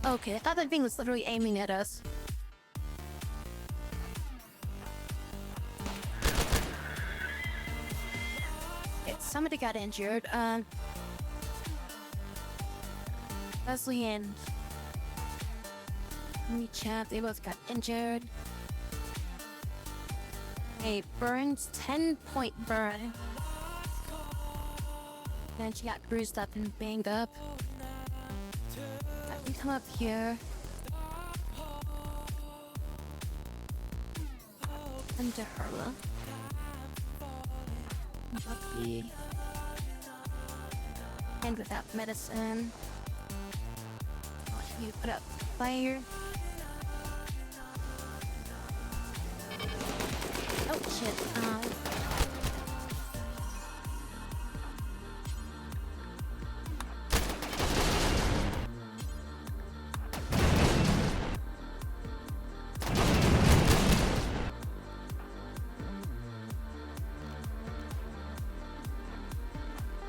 Speaker 1: Okay, I thought that thing was literally aiming at us. Okay, somebody got injured. Leslie and Chat, they both got injured. A burns, 10-point burn. Then she got bruised up and banged up. I can come up here. Under her. Bucky. And without medicine. You put up fire. Oh shit.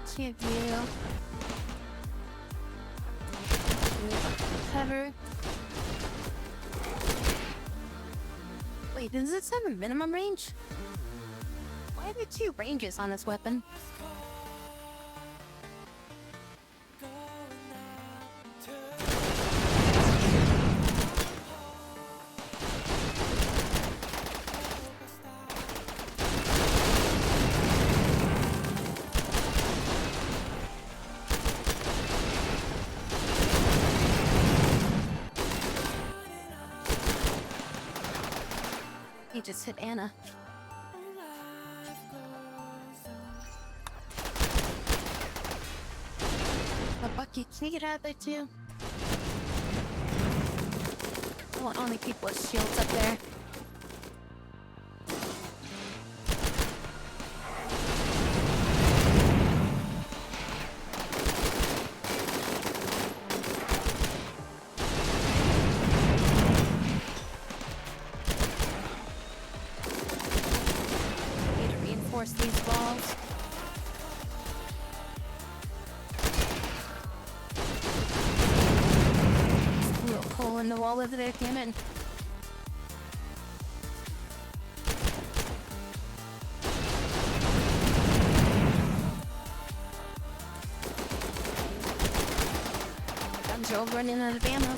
Speaker 1: Two of you. Cover. Wait, does this have a minimum range? Why are there two ranges on this weapon? He just hit Anna. Oh, Bucky, can you get out of there too? I want only people with shields up there. These walls. A little hole in the wall over there, damn it. Guns are running out of ammo.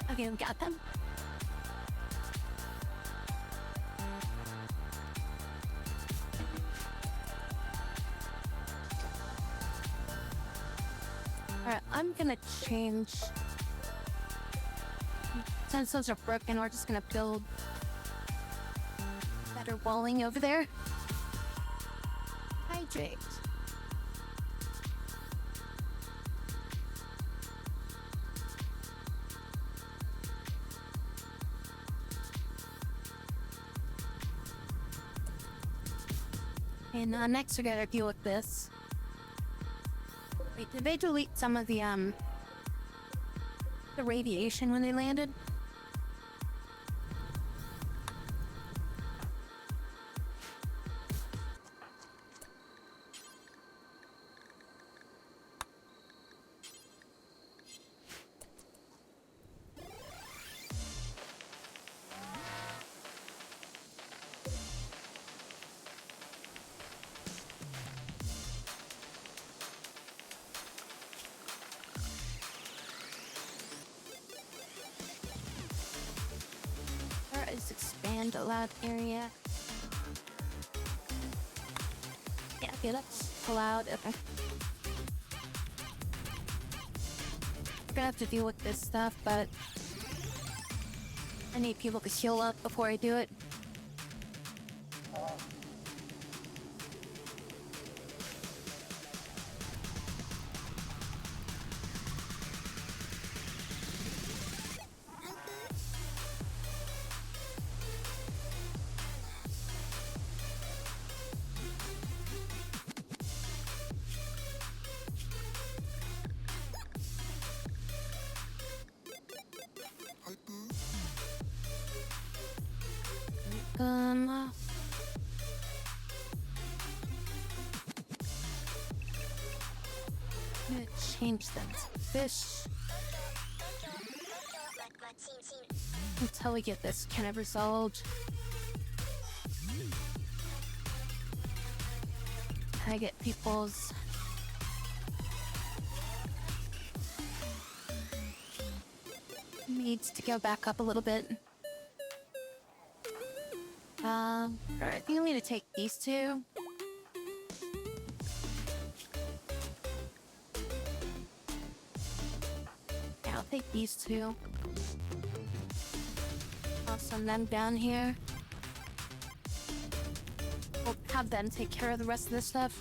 Speaker 1: Okay, we got them. Alright, I'm gonna change. Since those are broken, we're just gonna build better walling over there. Hydrate. And next we're gonna deal with this. Wait, did they delete some of the radiation when they landed? Expand allowed area. Yeah, okay, that's allowed. Okay. We're gonna have to deal with this stuff, but I need people to heal up before I do it. change them to fish. Until we get this kind of resolved. I get people's needs to go back up a little bit. Alright, I think I'm gonna take these two. Yeah, I'll take these two. I'll send them down here. We'll have them take care of the rest of this stuff.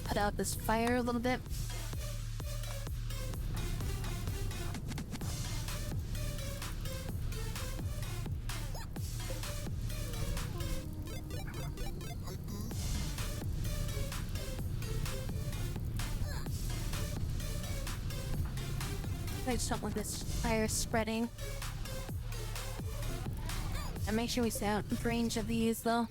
Speaker 1: Put out this fire a little bit. I just don't want this fire spreading. And make sure we stay out of range of these though.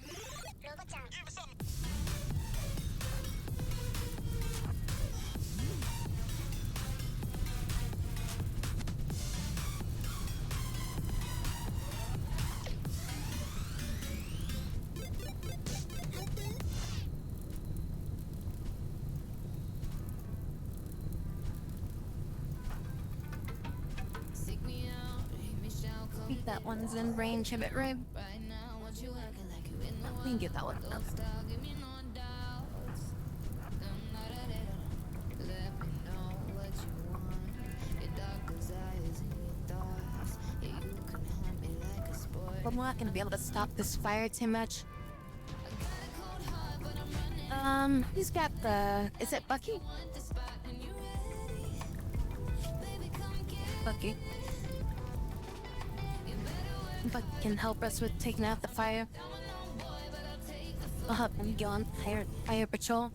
Speaker 1: Keep that one's in range of it, right? We can get that one now. I'm not gonna be able to stop this fire too much. Who's got the... Is it Bucky? Bucky. Bucky can help us with taking out the fire. I'll help him go on fire patrol.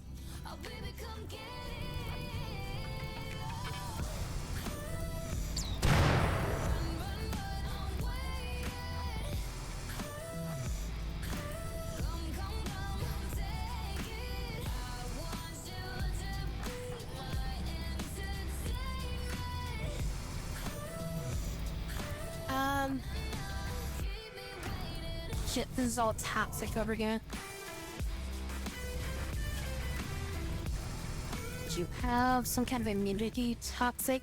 Speaker 1: Shit, this is all toxic over here. Do you have some kind of immunity toxic?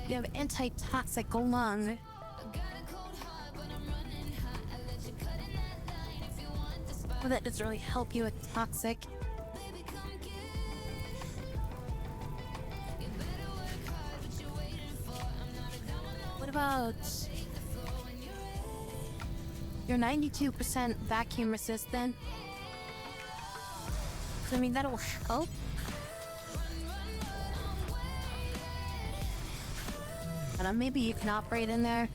Speaker 1: You have anti-toxic lung. Well, that doesn't really help you with toxic. What about... You're 92% vacuum resistant. So, I mean, that'll help. And maybe you can operate in there.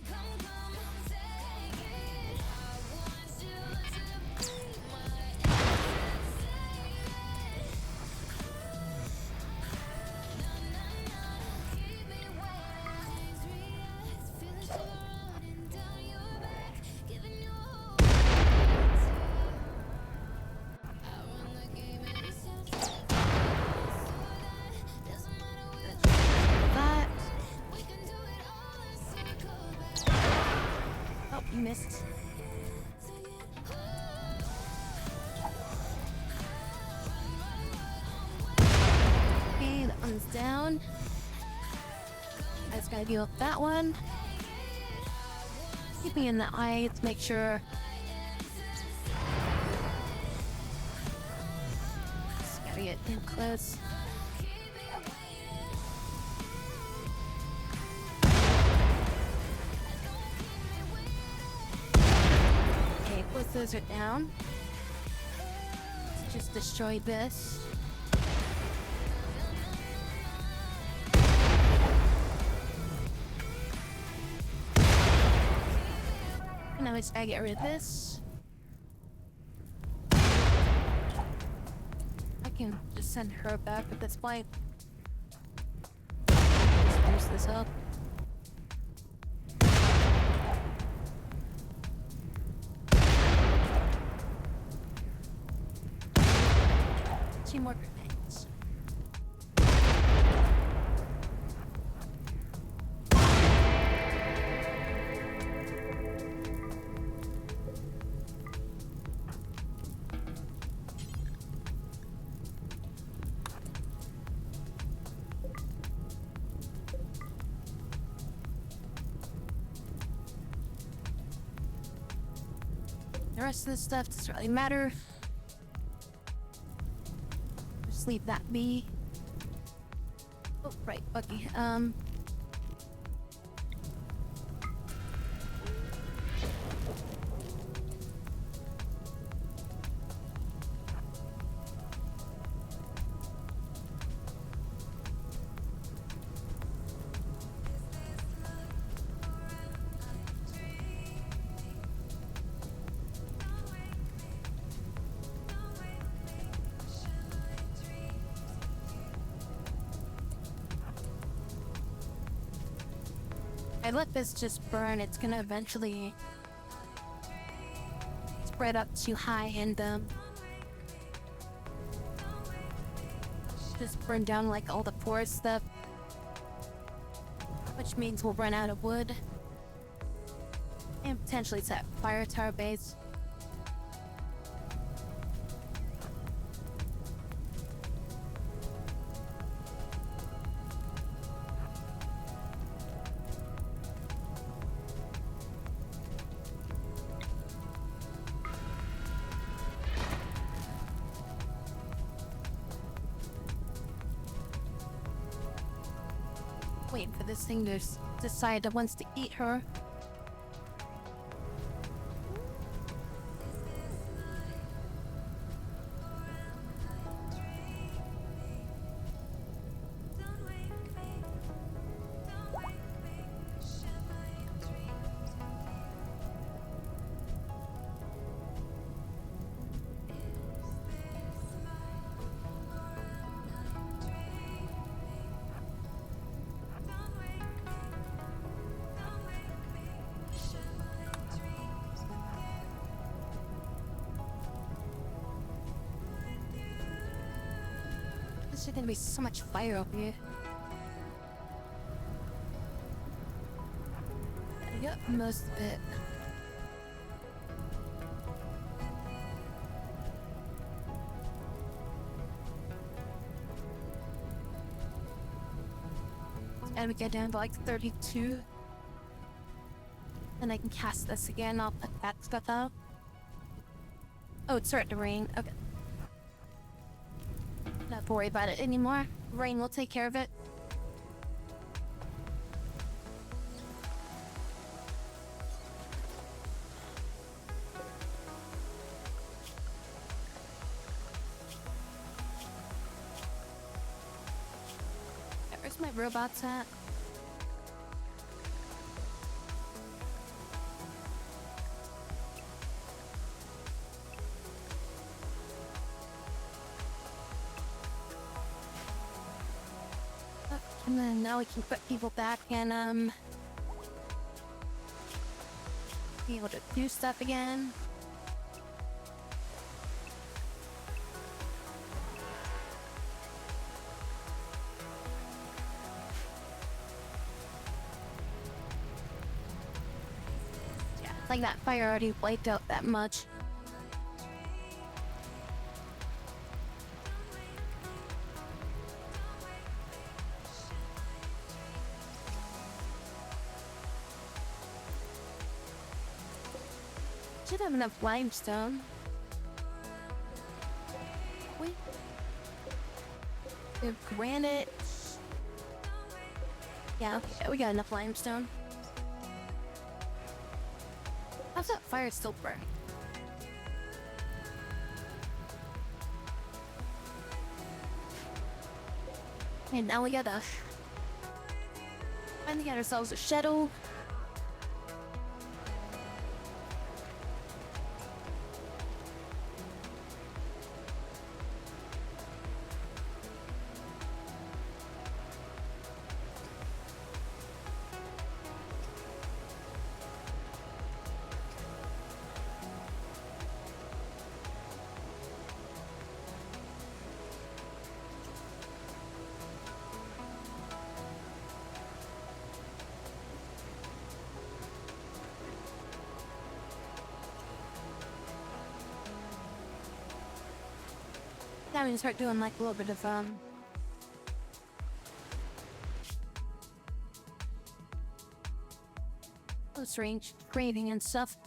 Speaker 1: Missed. Okay, that one's down. I just gotta deal with that one. Keep me in the eye to make sure. Just gotta get in close. those are down. Let's just destroy this. And now I just gotta get rid of this. I can just send her back at this point. Just finish this up. Two more grenades. The rest of this stuff doesn't really matter. Just leave that be. Oh, right, Bucky. I let this just burn, it's gonna eventually spread up too high and just burn down like all the forest stuff, which means we'll run out of wood and potentially set fire to our base. Waiting for this thing to decide it wants to eat her. There's gonna be so much fire over here. I got most of it. And we get down to like 32. Then I can cast this again. I'll put that stuff out. Oh, it's starting to rain. Okay. Not have to worry about it anymore. Rain will take care of it. Where's my robots at? And then now we can put people back and be able to do stuff again. Yeah, it's like that fire already wiped out that much. Should have enough limestone. Wait. We have granite. Yeah, okay, we got enough limestone. How's that fire still burn? And now we gotta finally get ourselves a shuttle. Now we can start doing like a little bit of close range training and stuff.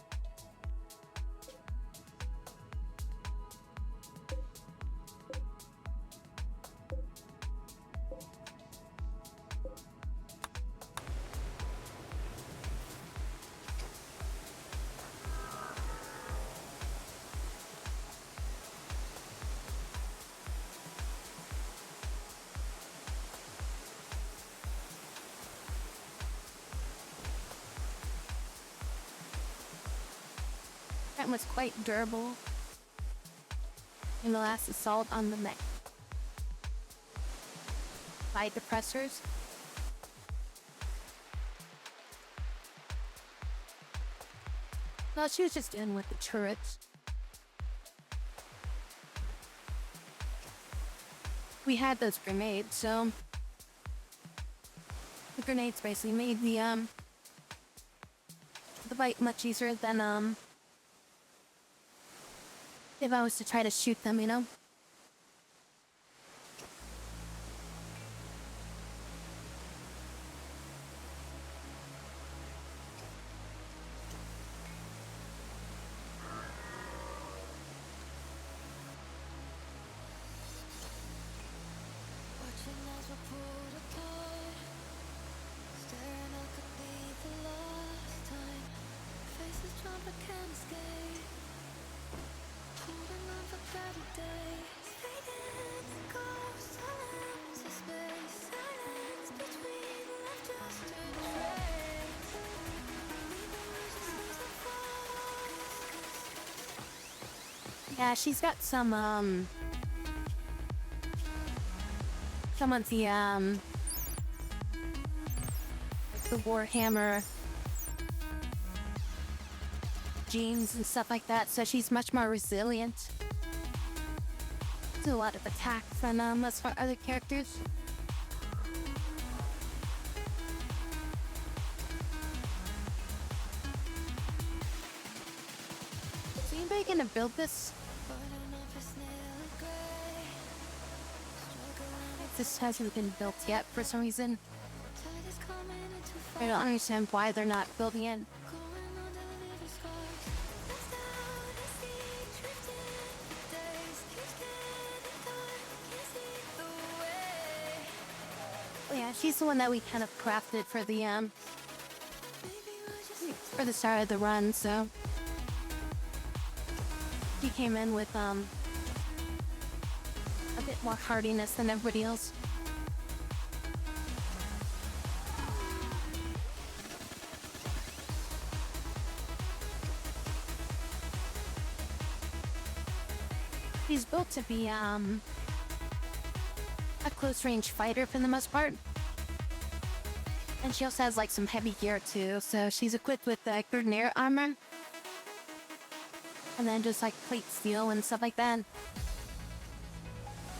Speaker 1: That was quite durable in the last assault on the mech by depressors. No, she was just in with the turrets. We had those grenades, so the grenades basically made the fight much easier than if I was to try to shoot them, you know? Yeah, she's got some of the Warhammer genes and stuff like that, so she's much more resilient to a lot of attacks than most of our other characters. Is anybody gonna build this? This hasn't been built yet for some reason. I don't understand why they're not building it. Oh yeah, she's the one that we kind of crafted for the start of the run, so she came in with a bit more hardiness than everybody else. She's built to be a close range fighter for the most part. And she also has like some heavy gear too, so she's equipped with grenadier armor. And then just like plate steel and stuff like that.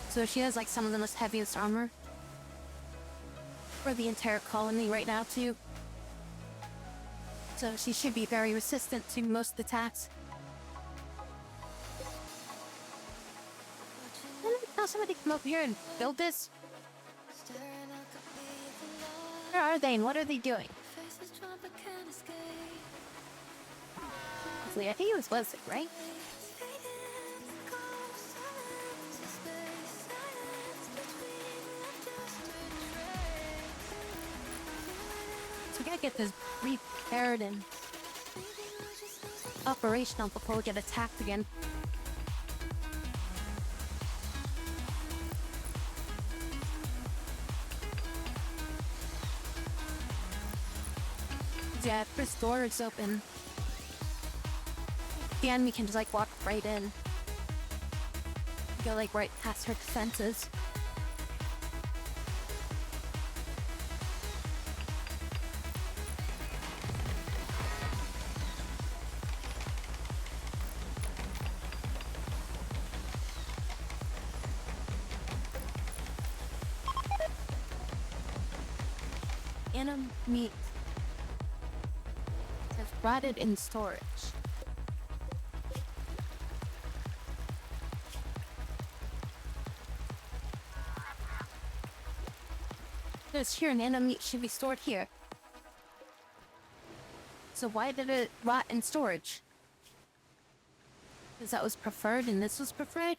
Speaker 1: So she has like some of the most heaviest armor for the entire colony right now too. So she should be very resistant to most attacks. Tell somebody to come over here and build this. Where are they and what are they doing? I think it was Wesley, right? So we gotta get this repaired and operational before we get attacked again. Yeah, if this door is open, the enemy can just like walk right in. Go like right past her defenses. Animal meat has rotted in storage. There's here, an animal meat should be stored here. So why did it rot in storage? Because that was preferred and this was preferred?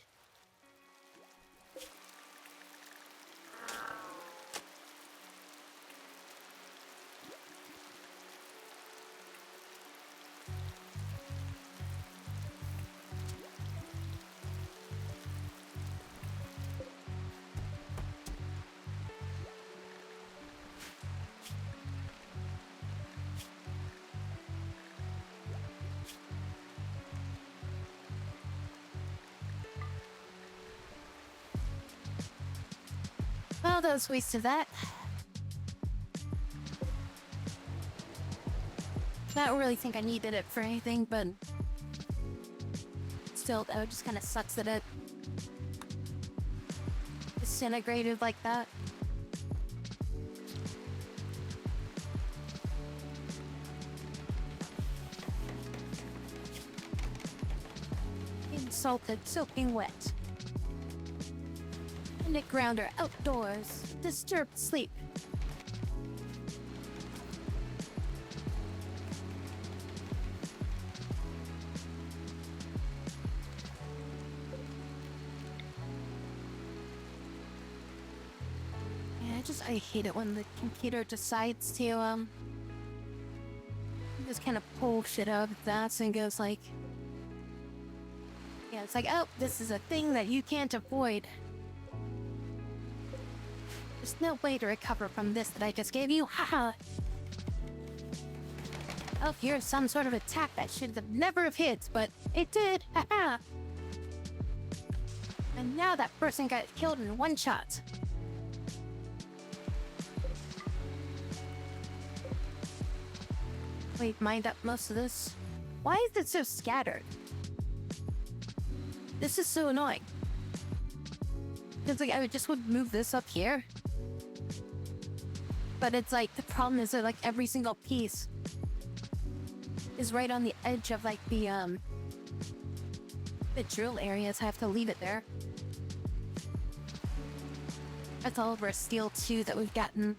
Speaker 1: Well, that was wasted that. I don't really think I needed it for anything, but still, that just kind of sucks that it disintegrated like that. Insulted, soaking wet. Nick Grounder outdoors. Disturbed sleep. Yeah, I hate it when the computer decides to just kind of pull shit out of that and goes like, yeah, it's like, oh, this is a thing that you can't avoid. There's no way to recover from this that I just gave you, haha! Oh, here's some sort of attack that should have never have hit, but it did, haha! And now that person got killed in one shot. Wait, mind up most of this? Why is it so scattered? This is so annoying. It's like I just would move this up here. But it's like, the problem is that like every single piece is right on the edge of like the drill areas. I have to leave it there. That's all of our steel too that we've gotten.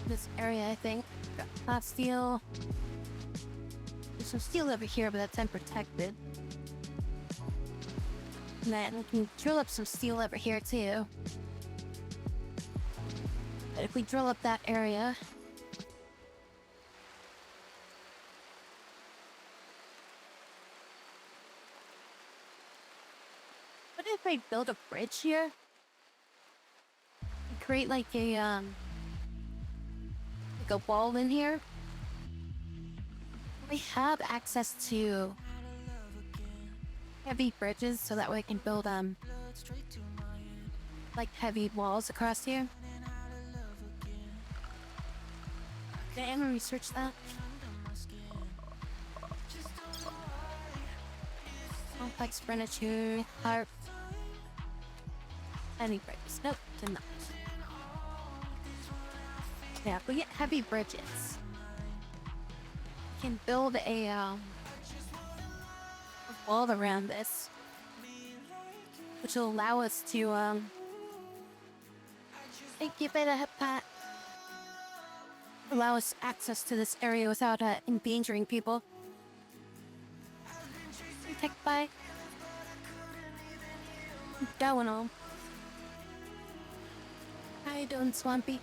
Speaker 1: This area, I think. Got flat steel. There's some steel over here, but that's unprotected. And then we can drill up some steel over here too. But if we drill up that area... What if I build a bridge here? And create like a wall in here? We have access to heavy bridges, so that way I can build like heavy walls across here. Did anyone research that? Complex furniture, harp. Heavy bridges. Nope, did not. Yeah, if we get heavy bridges, we can build a wall around this, which will allow us to give it a pat. Allow us access to this area without endangering people. Protect by going on. How you doing, Swampy?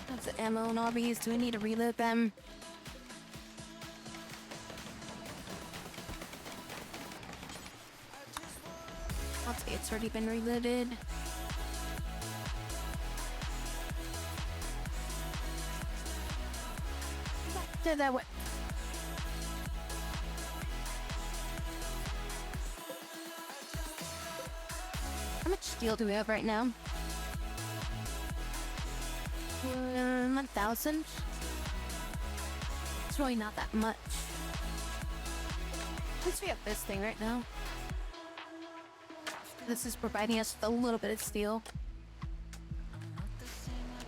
Speaker 1: That's the ammo and RBs. Do we need to reload them? Okay, it's already been reloaded. Did that way. How much steel do we have right now? 1,000? It's really not that much. At least we have this thing right now. This is providing us with a little bit of steel.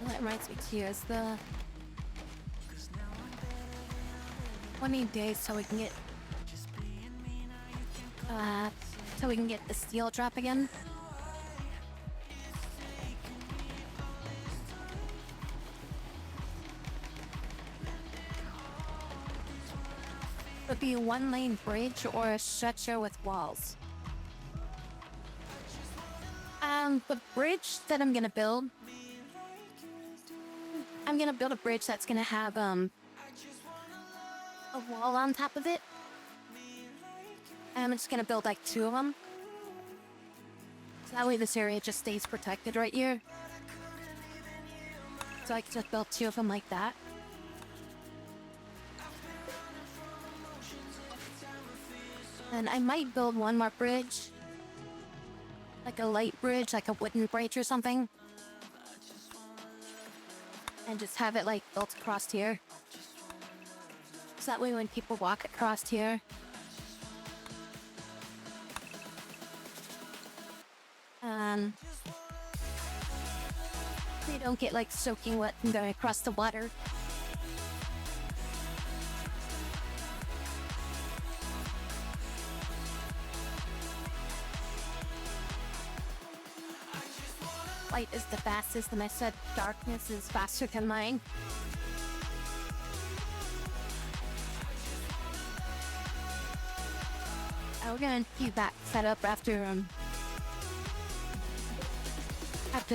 Speaker 1: And that reminds me too, is the 20 days so we can get the steel drop again. Would be a one-lane bridge or a stretcher with walls. The bridge that I'm gonna build, a bridge that's gonna have a wall on top of it. And I'm just gonna build like 2 of them. So that way this area just stays protected right here. So I can just build 2 of them like that. And I might build one more bridge. Like a light bridge, like a wooden bridge or something. And just have it like built across here. So that way when people walk across here, they don't get like soaking wet and going across the water. Light is the fastest, and I said darkness is faster than mine. We're gonna keep that set up after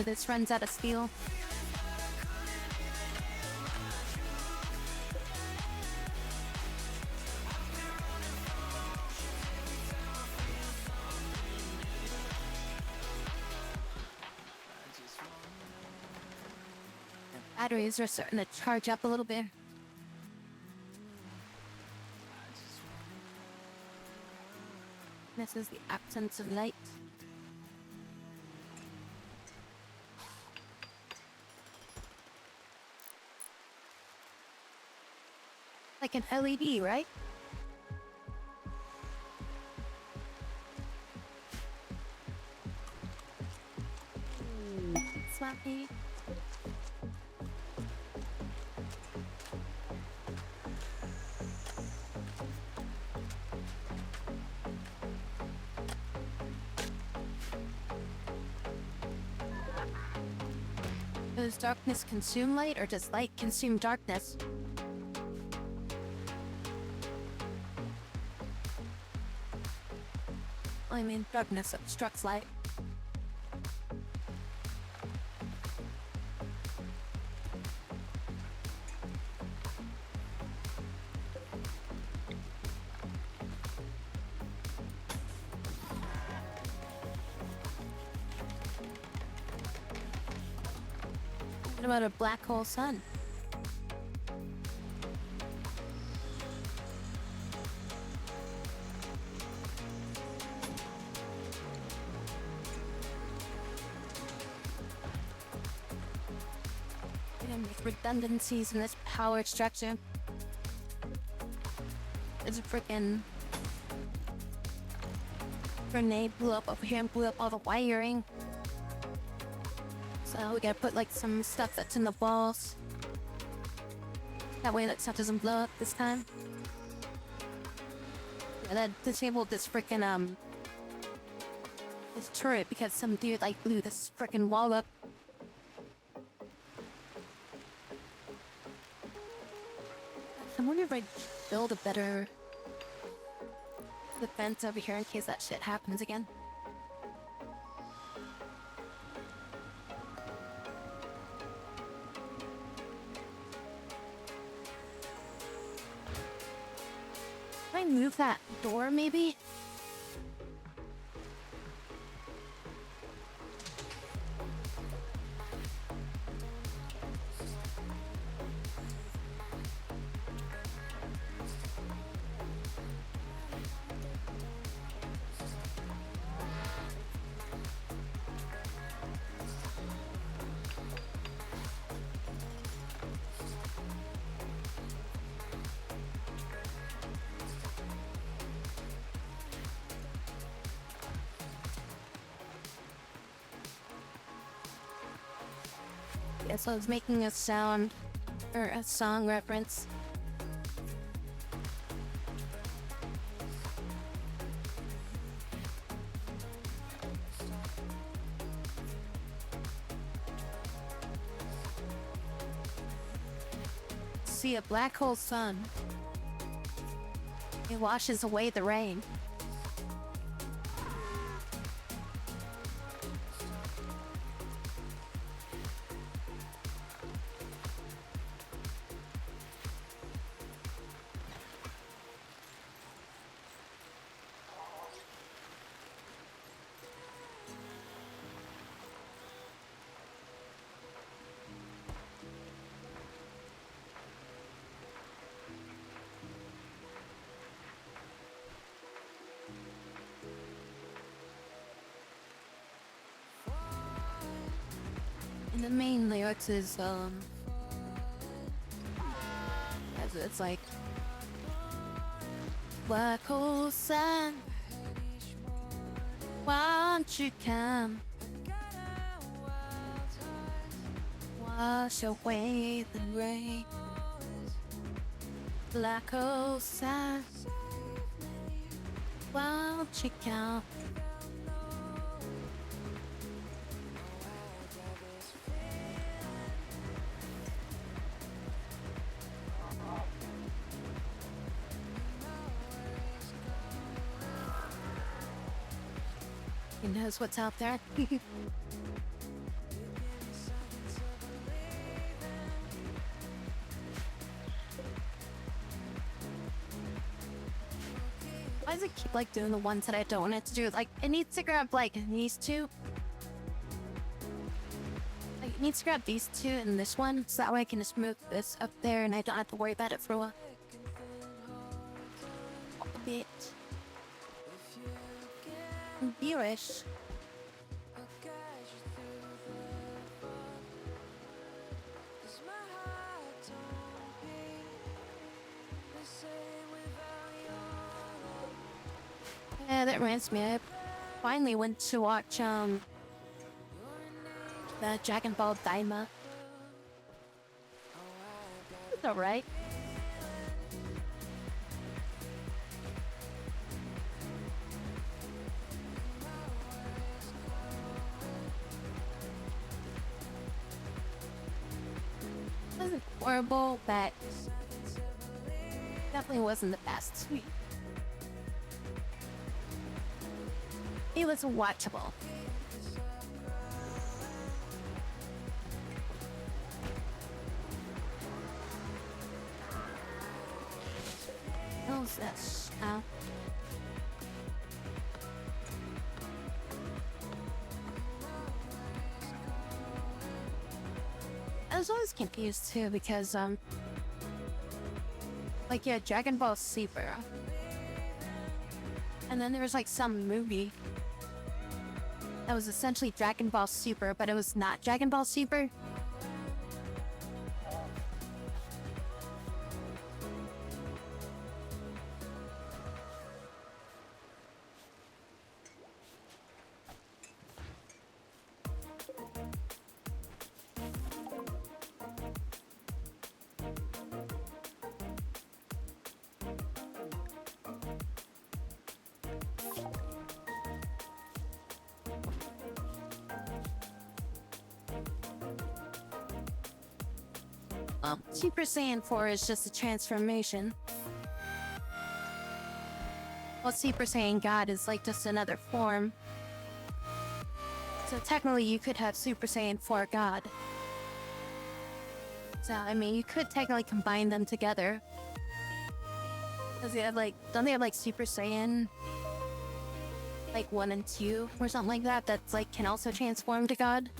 Speaker 1: this runs out of steel. Batteries are starting to charge up a little bit. This is the absence of light. Like an LED, right? Swappy. Does darkness consume light, or does light consume darkness? I mean, darkness obstructs light. What about a black hole sun? Make redundancies in this power structure. There's a freaking grenade blew up over here and blew up all the wiring. So we gotta put like some stuff that's in the walls. That way that stuff doesn't blow up this time. Yeah, that disabled this freaking this turret because some dude like blew this freaking wall up. I wonder if I build a better defense over here in case that shit happens again. Can I move that door maybe? Yeah, so I was making a sound, or a song reference. See a black hole sun. It washes away the rain. And the main lyrics is, it's like, black hole sun, why don't you come wash away the rain? Black hole sun, why don't you come? He knows what's out there. Why does it keep like doing the ones that I don't want it to do? Like it needs to grab like these two. Like it needs to grab these two and this one, so that way I can just move this up there and I don't have to worry about it for a bit. Beerish. Yeah, that reminds me. I finally went to watch the Dragon Ball Daima. It's alright. Wasn't horrible, but definitely wasn't the best. It was watchable. What was this? Oh. I was always confused too because like yeah, Dragon Ball Super, and then there was like some movie that was essentially Dragon Ball Super, but it was not Dragon Ball Super. Super Saiyan 4 is just a transformation. Well, Super Saiyan God is like just another form. So technically you could have Super Saiyan 4 God. So, I mean, you could technically combine them together. Because they have like, don't they have like Super Saiyan like 1 and 2 or something like that that's like can also transform to God?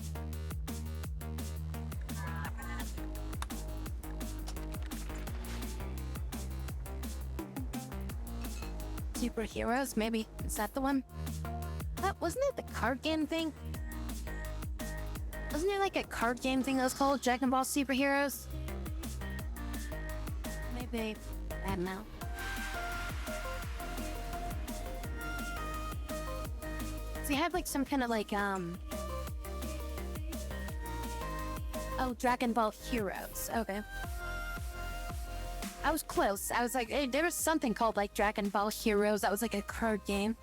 Speaker 1: Superheroes, maybe. Is that the one? Wasn't it the card game thing? Wasn't there like a card game thing that was called Dragon Ball Superheroes? Maybe. I don't know. So you have like some kind of like, oh, Oh, Dragon Ball Heroes. Okay. I was close. I was like, hey, there was something called like Dragon Ball Heroes. That was like a card game.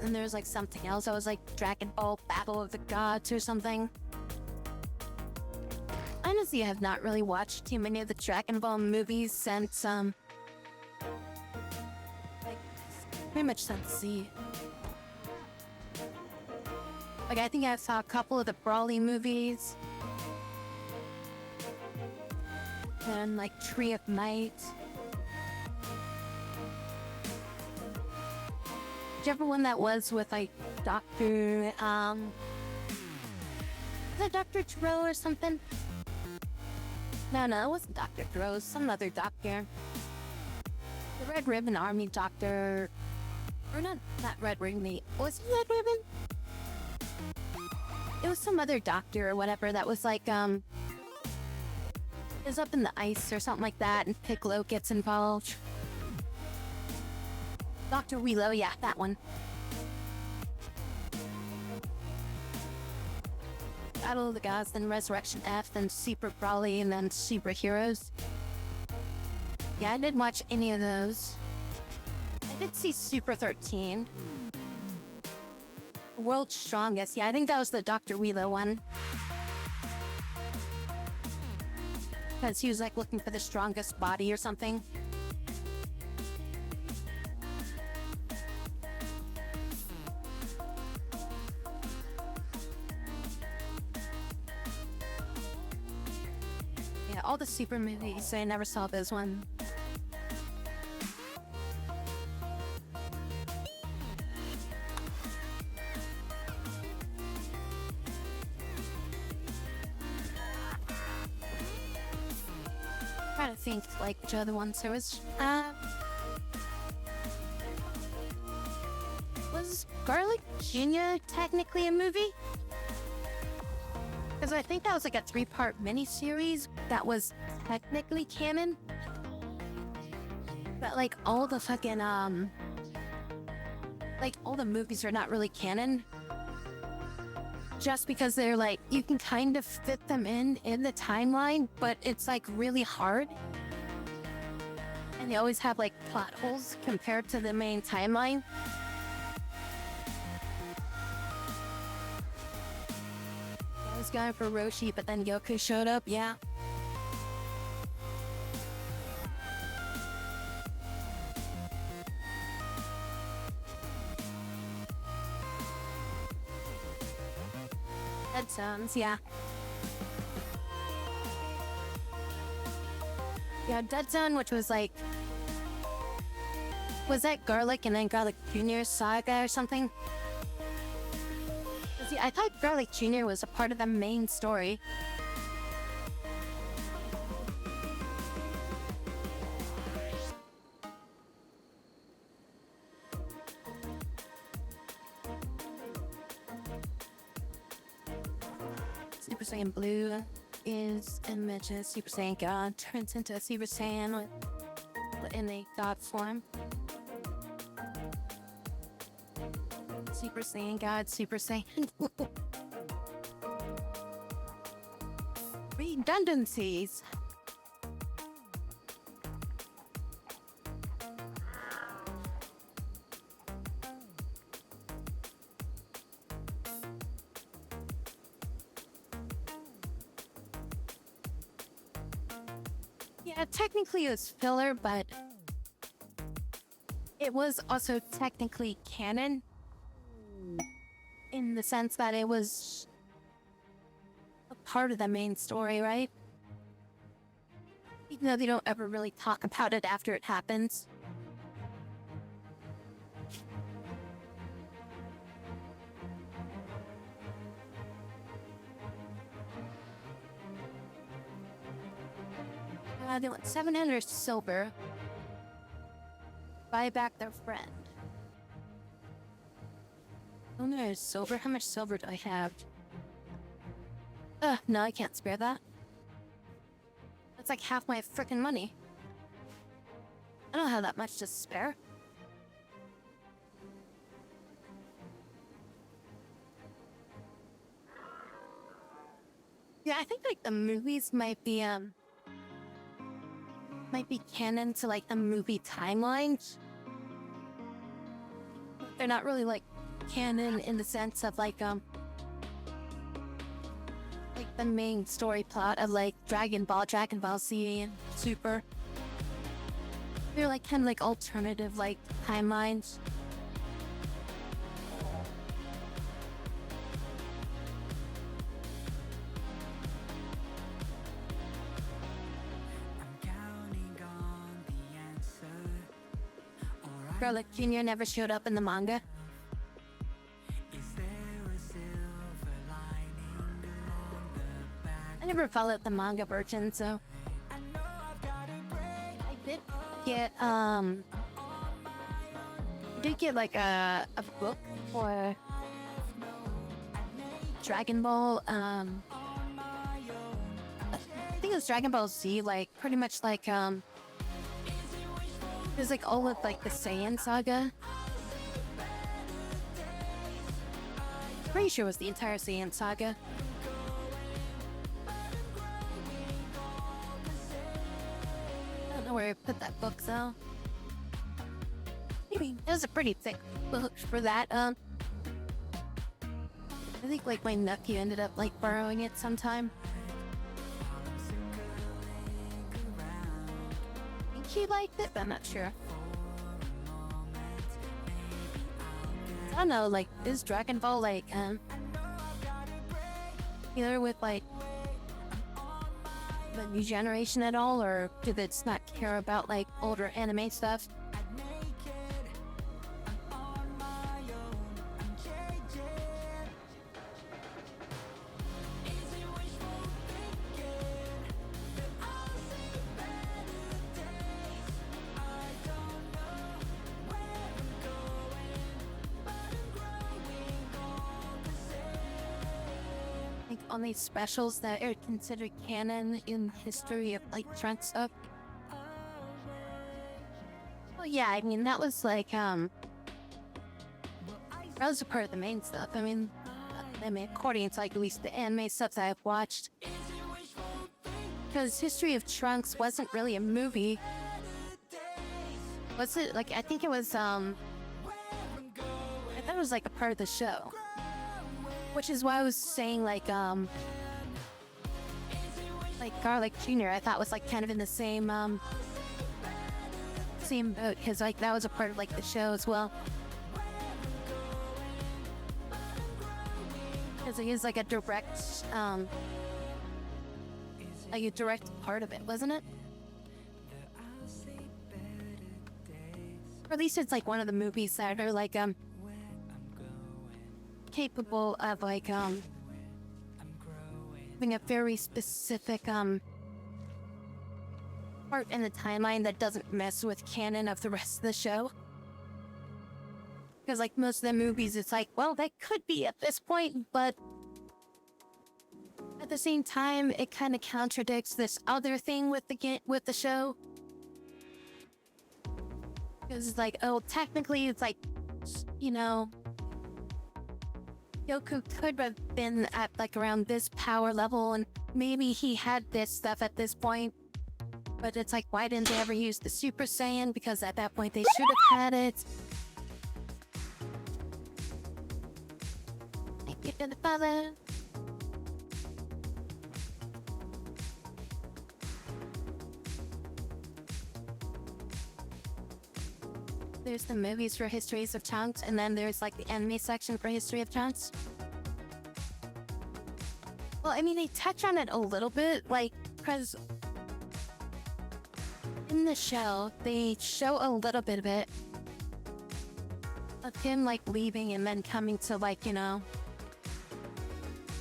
Speaker 1: And there's like something else. I was like Dragon Ball Battle of the Gods or something. Honestly, I have not really watched too many of the Dragon Ball movies since, like, pretty much since Z. Like, I think I saw a couple of the Brawly movies. And, like, Tree of Might. Whichever one that was with, like, Dr. Was it Dr. Tro or something? No, it wasn't Dr. Tro. It was some other doctor. The Red Ribbon Army doctor. Or not Red Ribbon. Was it Red Ribbon? It was some other doctor or whatever that was like, it was up in the ice or something like that, and Piccolo gets involved. Dr. Wheelo, yeah, that one. Battle of the Gods, then Resurrection F, then Super Brawly, and then Super Heroes. Yeah, I didn't watch any of those. I did see Super 13. World's Strongest, yeah, I think that was the Dr. Wheelo one. Because he was like looking for the strongest body or something. All the Super movies, so I never saw this one. I'm trying to think, like, which other ones there was. Was Garlic Jr. technically a movie? Because I think that was like a 3-part miniseries that was technically canon. But like all the fucking, like all the movies are not really canon. Just because they're like, you can kind of fit them in the timeline, but it's like really hard. And they always have like plot holes compared to the main timeline. I was going for Roshi, but then Goku showed up, yeah. Dead Zoms, yeah. Yeah, Dead Zone, which was like... Was that Garlic and then Garlic Jr. Saga or something? See, I thought Garlic Jr. was a part of the main story. Super Saiyan Blue is images. Super Saiyan God turns into a Super Saiyan in a God form. Super Saiyan God, Super Saiyan. Redundancies. Yeah, technically it was filler, but it was also technically canon. In the sense that it was a part of the main story, right? Even though they don't ever really talk about it after it happens. They want 700 silver. Buy back their friend. Oh no, silver? How much silver do I have? No, I can't spare that. That's like half my frickin' money. I don't have that much to spare. Yeah, I think like the movies might be canon to like the movie timelines. They're not really like canon in the sense of like the main story plot of like Dragon Ball Z, and Super. They're like kind of like alternative like timelines. Garlic Jr. never showed up in the manga. I never followed the manga version, so I did get like a book for Dragon Ball. I think it was Dragon Ball Z, like pretty much like there's like all of like the Saiyan saga. Pretty sure it was the entire Saiyan saga. I don't know where I put that book though. I mean, it was a pretty thick book for that. I think like my nephew ended up like borrowing it sometime. I think he liked it, but I'm not sure. I don't know, like, is Dragon Ball like either with like the new generation at all, or do they just not care about like older anime stuff? On these specials that are considered canon in history of like Trunks stuff. Well, yeah, I mean that was like that was a part of the main stuff. I mean, according to like at least the anime stuff that I've watched, because History of Trunks wasn't really a movie, was it? Like I think it was I thought it was like a part of the show. Which is why I was saying like Garlic Jr. I thought was like kind of in the same same boat, because like that was a part of like the show as well. Because it is like a direct part of it, wasn't it? Or at least it's like one of the movies that are like capable of like having a very specific part in the timeline that doesn't mess with canon of the rest of the show. Because like most of the movies, it's like, well, that could be at this point, but at the same time, it kind of contradicts this other thing with the show. Because it's like, oh, technically, it's like, you know, Goku could have been at like around this power level, and maybe he had this stuff at this point, but it's like, why didn't they ever use the Super Saiyan? Because at that point they should have had it. Thank you to the father. There's the movies for Histories of Trunks, and then there's like the anime section for History of Trunks. Well, I mean, they touch on it a little bit, like, because in the show, they show a little bit of it. Of him, like, leaving and then coming to, like, you know,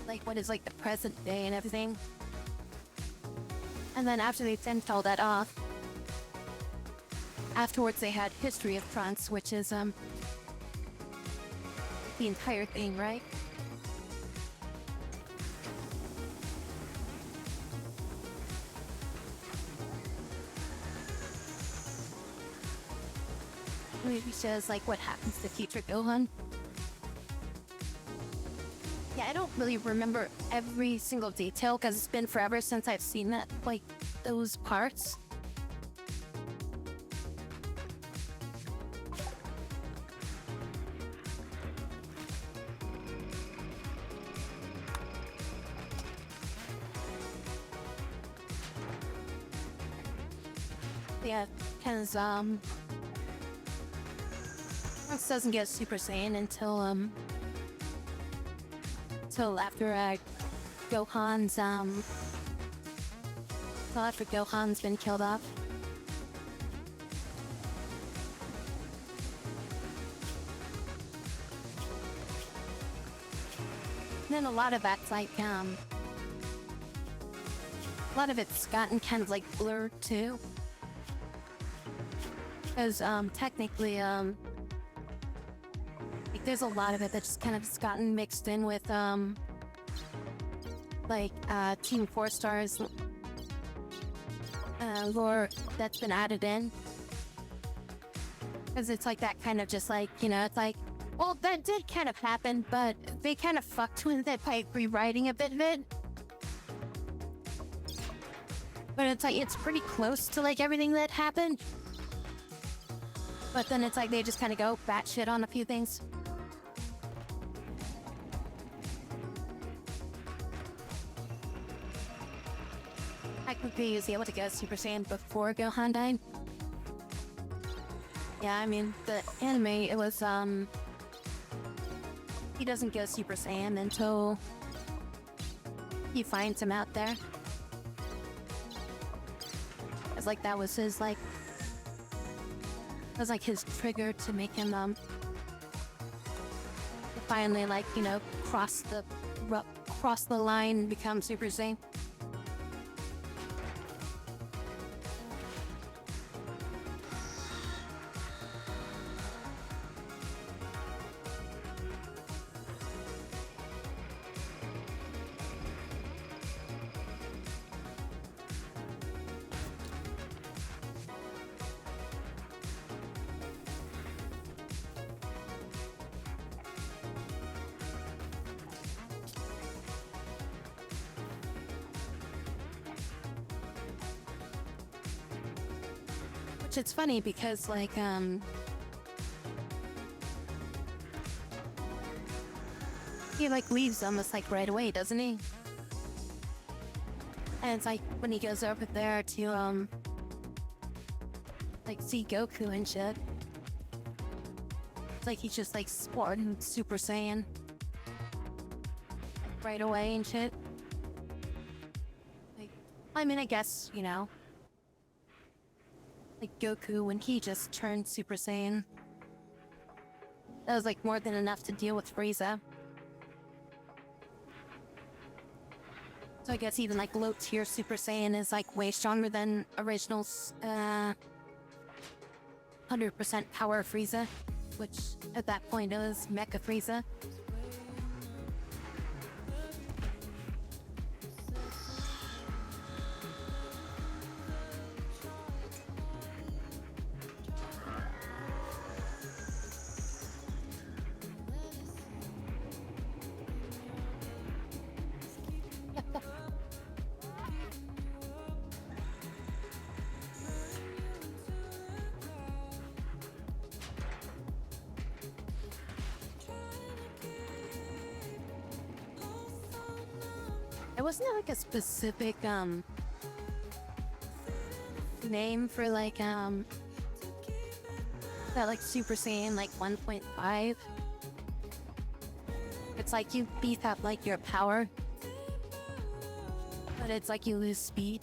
Speaker 1: like, what is, like, the present day and everything. And then after they sent all that off, afterwards they had History of Trunks, which is, the entire thing, right? movie shows like what happens to future Gohan. Yeah, I don't really remember every single detail because it's been forever since I've seen that, like, those parts. Yeah, because, Trunks doesn't get Super Saiyan until after, Gohan's, until after Gohan's been killed off. And then a lot of that's like, a lot of it's gotten kind of like blurred too. Because, technically, like there's a lot of it that's just kind of gotten mixed in with, like, Team 4 Stars, lore that's been added in. Because it's like that kind of just like, you know, it's like, well, that did kind of happen, but they kind of fucked with it by rewriting a bit of it. But it's like, it's pretty close to like everything that happened. But then it's like they just kind of go batshit on a few things. Technically, he was able to go Super Saiyan before Gohan died. Yeah, I mean, the anime, it was, he doesn't go Super Saiyan until he finds him out there. It's like that was his, like, that was like his trigger to make him, finally, like, you know, cross the line and become Super Saiyan. It's funny because, like, he, like, leaves almost, like, right away, doesn't he? And it's like, when he goes over there to, like, see Goku and shit. It's like he's just, like, sporting Super Saiyan. Like, right away and shit. Like, I mean, I guess, you know, like Goku when he just turned Super Saiyan. That was like more than enough to deal with Frieza. So I guess even like low tier Super Saiyan is like way stronger than original's 100% power Frieza, which at that point it was Mecha Frieza. It wasn't like a specific name for like that like Super Saiyan like 1.5. It's like you beef up like your power, but it's like you lose speed.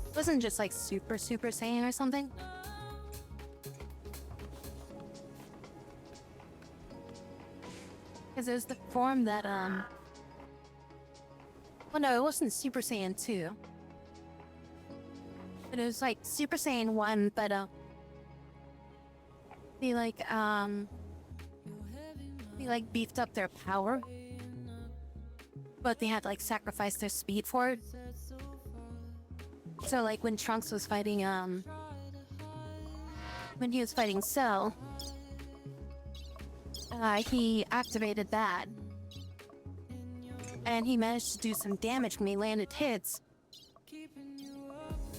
Speaker 1: It wasn't just like Super Saiyan or something. Because it was the form that, well, no, it wasn't Super Saiyan 2. But it was like Super Saiyan 1, but, they like beefed up their power. But they had to like sacrifice their speed for it. So like when Trunks was fighting when he was fighting Cell, he activated that. And he managed to do some damage when he landed hits.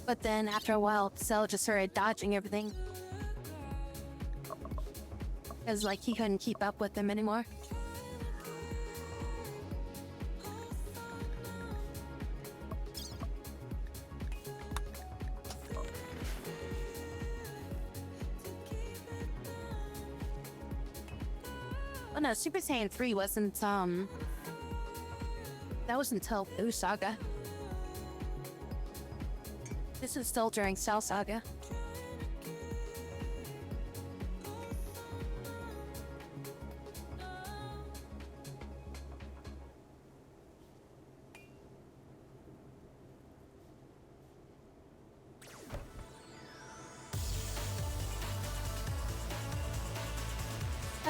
Speaker 1: But then after a while, Cell just started dodging everything. Because like he couldn't keep up with them anymore. Oh no, Super Saiyan 3 wasn't, that was until Boo Saga. This is still during Cell Saga.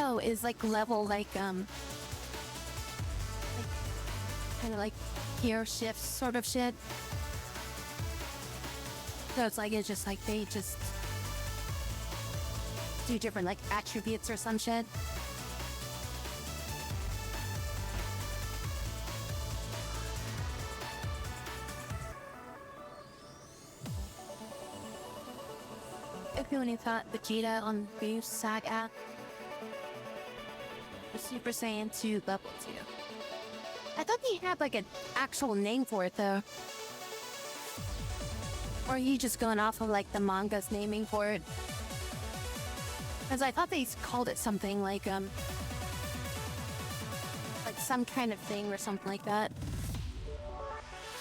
Speaker 1: Oh, is like level like kind of like gear shift sort of shit. So it's just like they just do different like attributes or some shit. If you only thought Vegeta on Boo Saga was Super Saiyan 2 level 2. I thought they had like an actual name for it though. Or are you just going off of like the manga's naming for it? Because I thought they called it something like some kind of thing or something like that.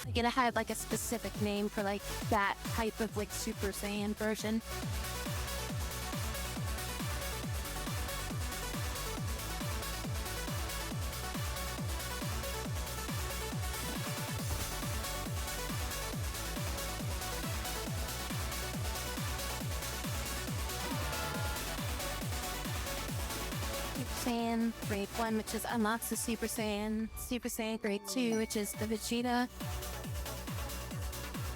Speaker 1: Like it had like a specific name for like that type of like Super Saiyan version. Saiyan Grade 1, which is unlocks the Super Saiyan. Super Saiyan Grade 2, which is the Vegeta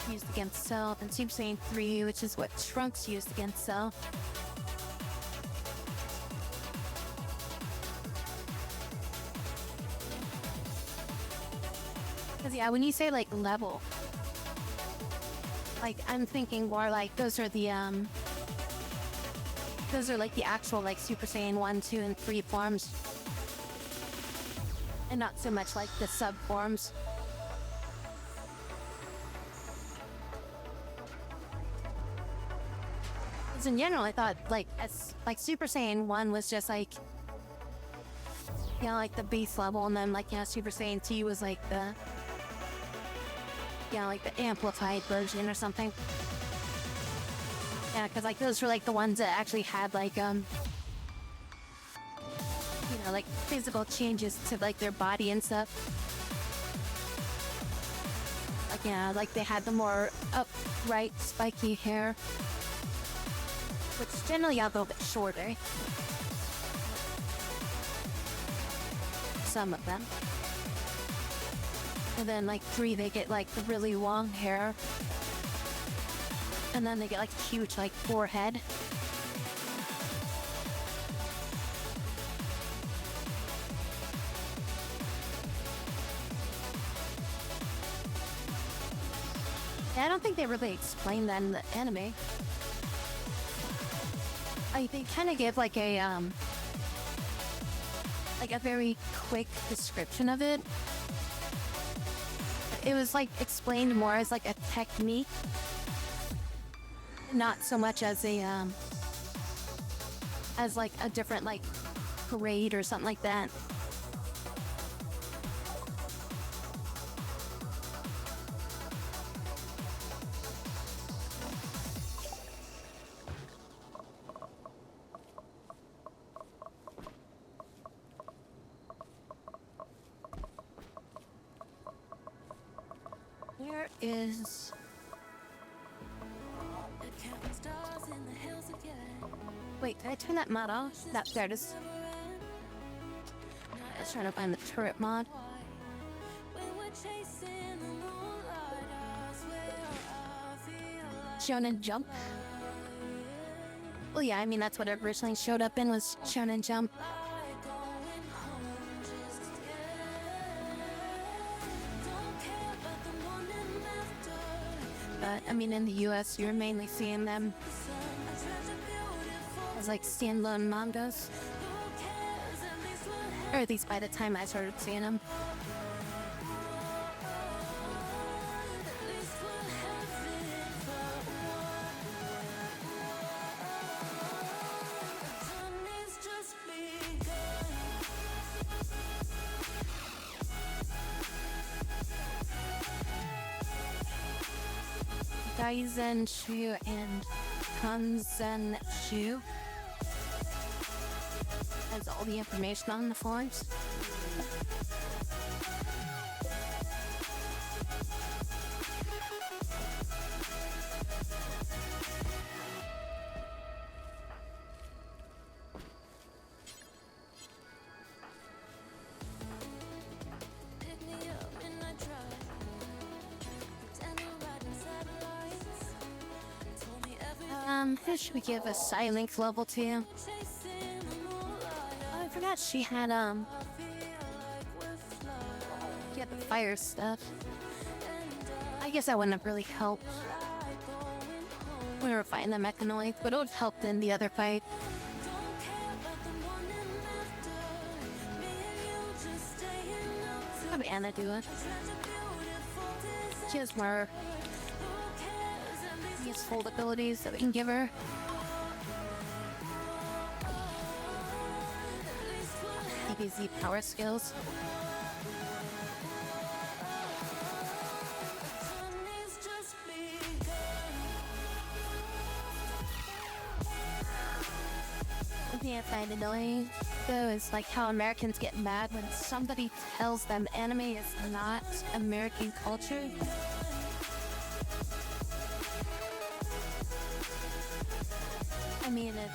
Speaker 1: used against Cell. And Super Saiyan 3, which is what Trunks used against Cell. Because yeah, when you say like level, like I'm thinking more like those are like the actual like Super Saiyan 1, 2, and 3 forms. And not so much like the sub forms. Because in general I thought like Super Saiyan 1 was just like like the base level, and then like Super Saiyan 2 was like the like the amplified version or something. Yeah, because like those were like the ones that actually had like like physical changes to like their body and stuff. Like like they had the more upright spiky hair, which generally are a little bit shorter. Some of them. And then like 3 they get like the really long hair. And then they get like huge like forehead. Yeah, I don't think they really explained that in the anime. They kind of give like a very quick description of it. It was like explained more as like a technique. Not so much as a as like a different like parade or something like that. Where is Wait, did I turn that mod off? There it is. I was trying to find the turret mod. Shonen Jump. Well, yeah, I mean, that's what it originally showed up in, was Shonen Jump. But, I mean, in the US, you're mainly seeing them as, like, standalone mangas. Or at least by the time I started seeing them. Daizen Shu and Kanzen Shu has all the information on the forms. Who should we give a Silence level to? Oh, I forgot she had, the fire stuff. I guess that wouldn't have really helped. We were fighting the mechanoids, but it would have helped in the other fight. Have Anna do it. She has more useful abilities that we can give her. DBZ power skills. The thing I find annoying, though, is like how Americans get mad when somebody tells them anime is not American culture. I mean, it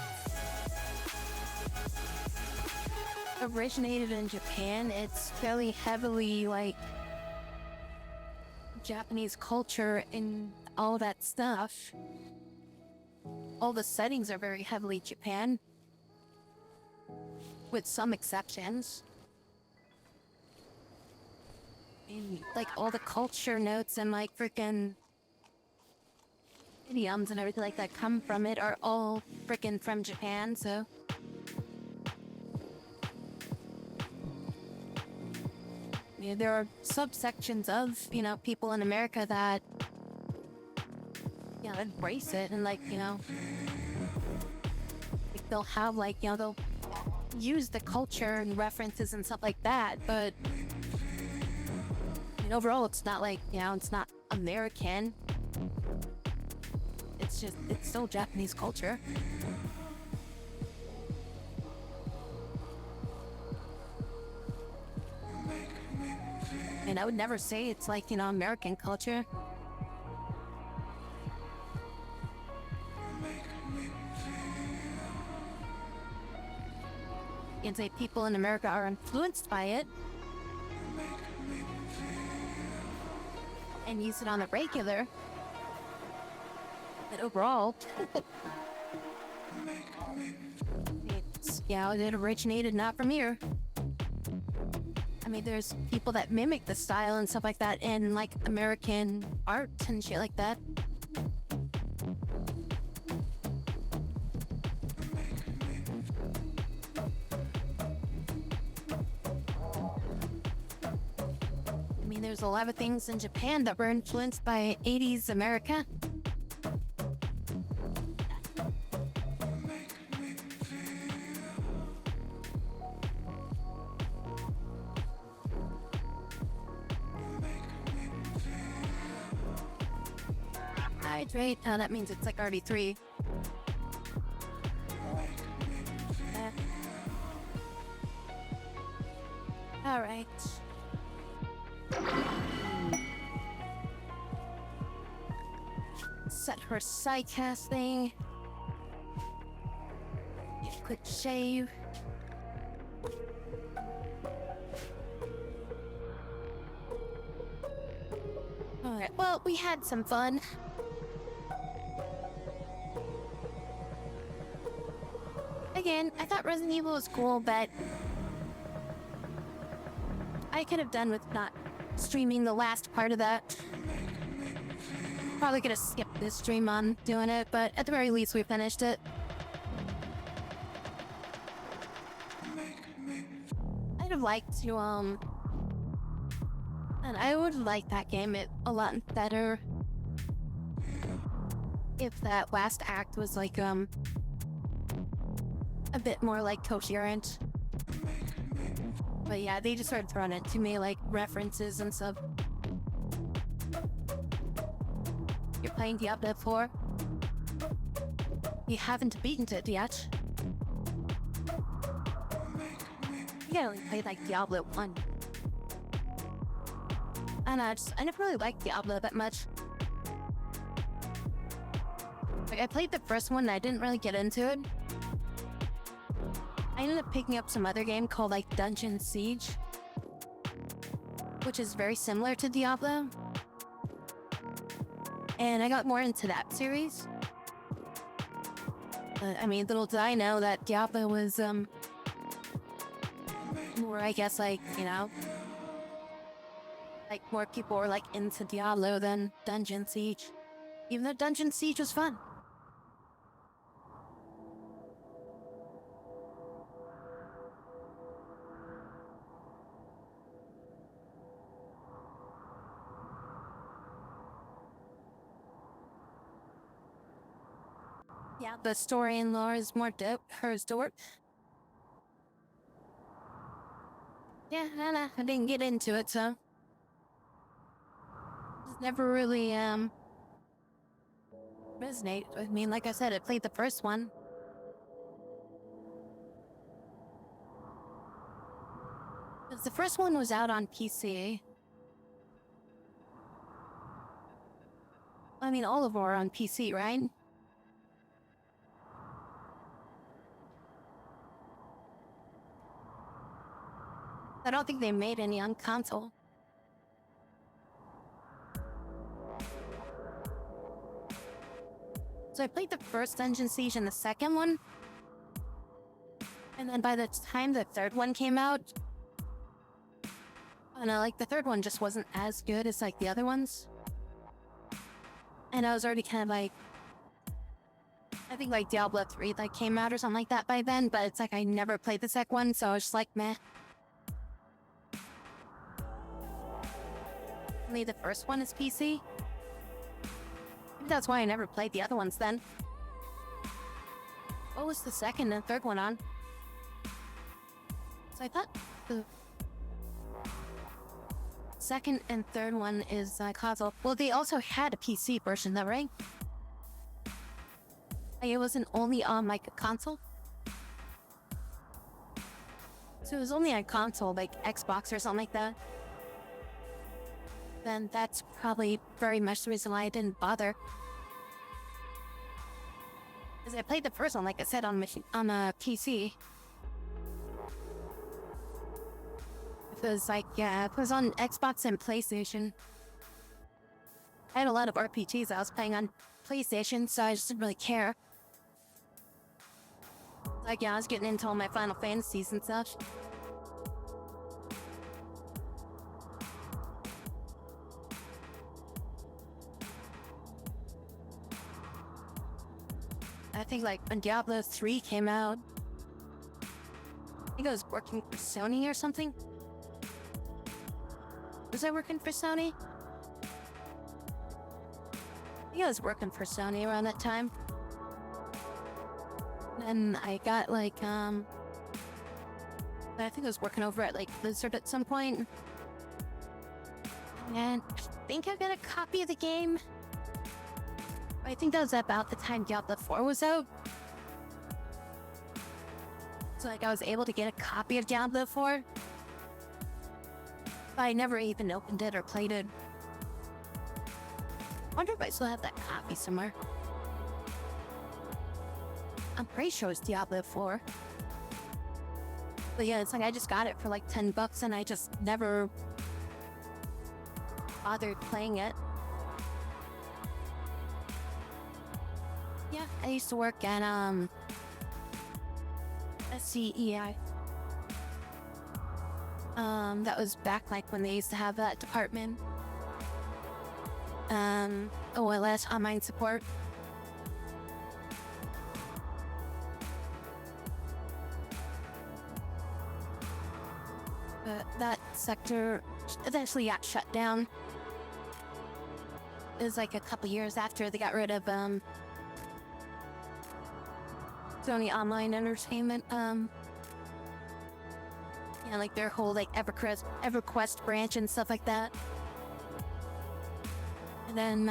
Speaker 1: originated in Japan. It's fairly heavily, like, Japanese culture and all that stuff. All the settings are very heavily Japan, with some exceptions. And, like, all the culture notes and, like, freaking idioms and everything like that come from it are all frickin' from Japan, so. Yeah, there are subsections of, you know, people in America that, you know, embrace it and, like, you know, like they'll have, like, you know, they'll use the culture and references and stuff like that, but I mean, overall it's not like, you know, it's not American. It's just, it's still Japanese culture. And I would never say it's like, you know, American culture. You can say people in America are influenced by it and use it on the regular. But overall, it's, yeah, it originated not from here. I mean, there's people that mimic the style and stuff like that in, like, American art and shit like that. I mean, there's a lot of things in Japan that were influenced by 80s America. Hydrate. Oh, that means it's like already 3. All right. Set her side casting. Quick shave. All right. Well, we had some fun. Again, I thought Resident Evil was cool, but I could have done with not streaming the last part of that. Probably could have skipped this stream on doing it, but at the very least we finished it. I'd have liked to, and I would like that game a lot better if that last act was like, a bit more like coherent. But yeah, they just started throwing it to me like references and stuff. You're playing Diablo 4? You haven't beaten it yet. You only played like Diablo 1. And I never really liked Diablo that much. Like, I played the first one and I didn't really get into it. I ended up picking up some other game called like Dungeon Siege, which is very similar to Diablo. And I got more into that series. I mean, little did I know that Diablo was, more, I guess, like, you know, like more people were like into Diablo than Dungeon Siege. Even though Dungeon Siege was fun. Yeah, the story and lore is more dope. Hers dope. Yeah, I didn't get into it, so it's never really resonate with me. Like I said, I played the first one. Because the first one was out on PC. I mean, all of them are on PC, right? I don't think they made any on console. So I played the first Dungeon Siege and the second one. And then by the time the third one came out, I don't know, like the third one just wasn't as good as like the other ones. And I was already kind of like, I think like Diablo 3 like came out or something like that by then, but it's like I never played the second one, so I was just like, meh. Only the first one is PC. Maybe that's why I never played the other ones then. What was the second and third one on? So I thought the second and third one is console. Well, they also had a PC version though, right? Like, it wasn't only on like a console. So it was only on console, like Xbox or something like that. Then that's probably very much the reason why I didn't bother. Because I played the first one, like I said, on a PC. It was like, yeah, it was on Xbox and PlayStation. I had a lot of RPGs I was playing on PlayStation, so I just didn't really care. Like, yeah, I was getting into all my Final Fantasies and stuff. I think like when Diablo 3 came out, I think I was working for Sony or something. Was I working for Sony? I think I was working for Sony around that time. Then I got like, I think I was working over at like Blizzard at some point. And I think I got a copy of the game. I think that was about the time Diablo 4 was out. So like I was able to get a copy of Diablo 4. But I never even opened it or played it. I wonder if I still have that copy somewhere. I'm pretty sure it's Diablo 4. But yeah, it's like I just got it for like $10 and I just never bothered playing it. Yeah, I used to work at SCEI. That was back like when they used to have that department. OLS, online support. But that sector eventually got shut down. It was like a couple years after they got rid of Sony Online Entertainment. Yeah, like their whole like EverQuest branch and stuff like that. And then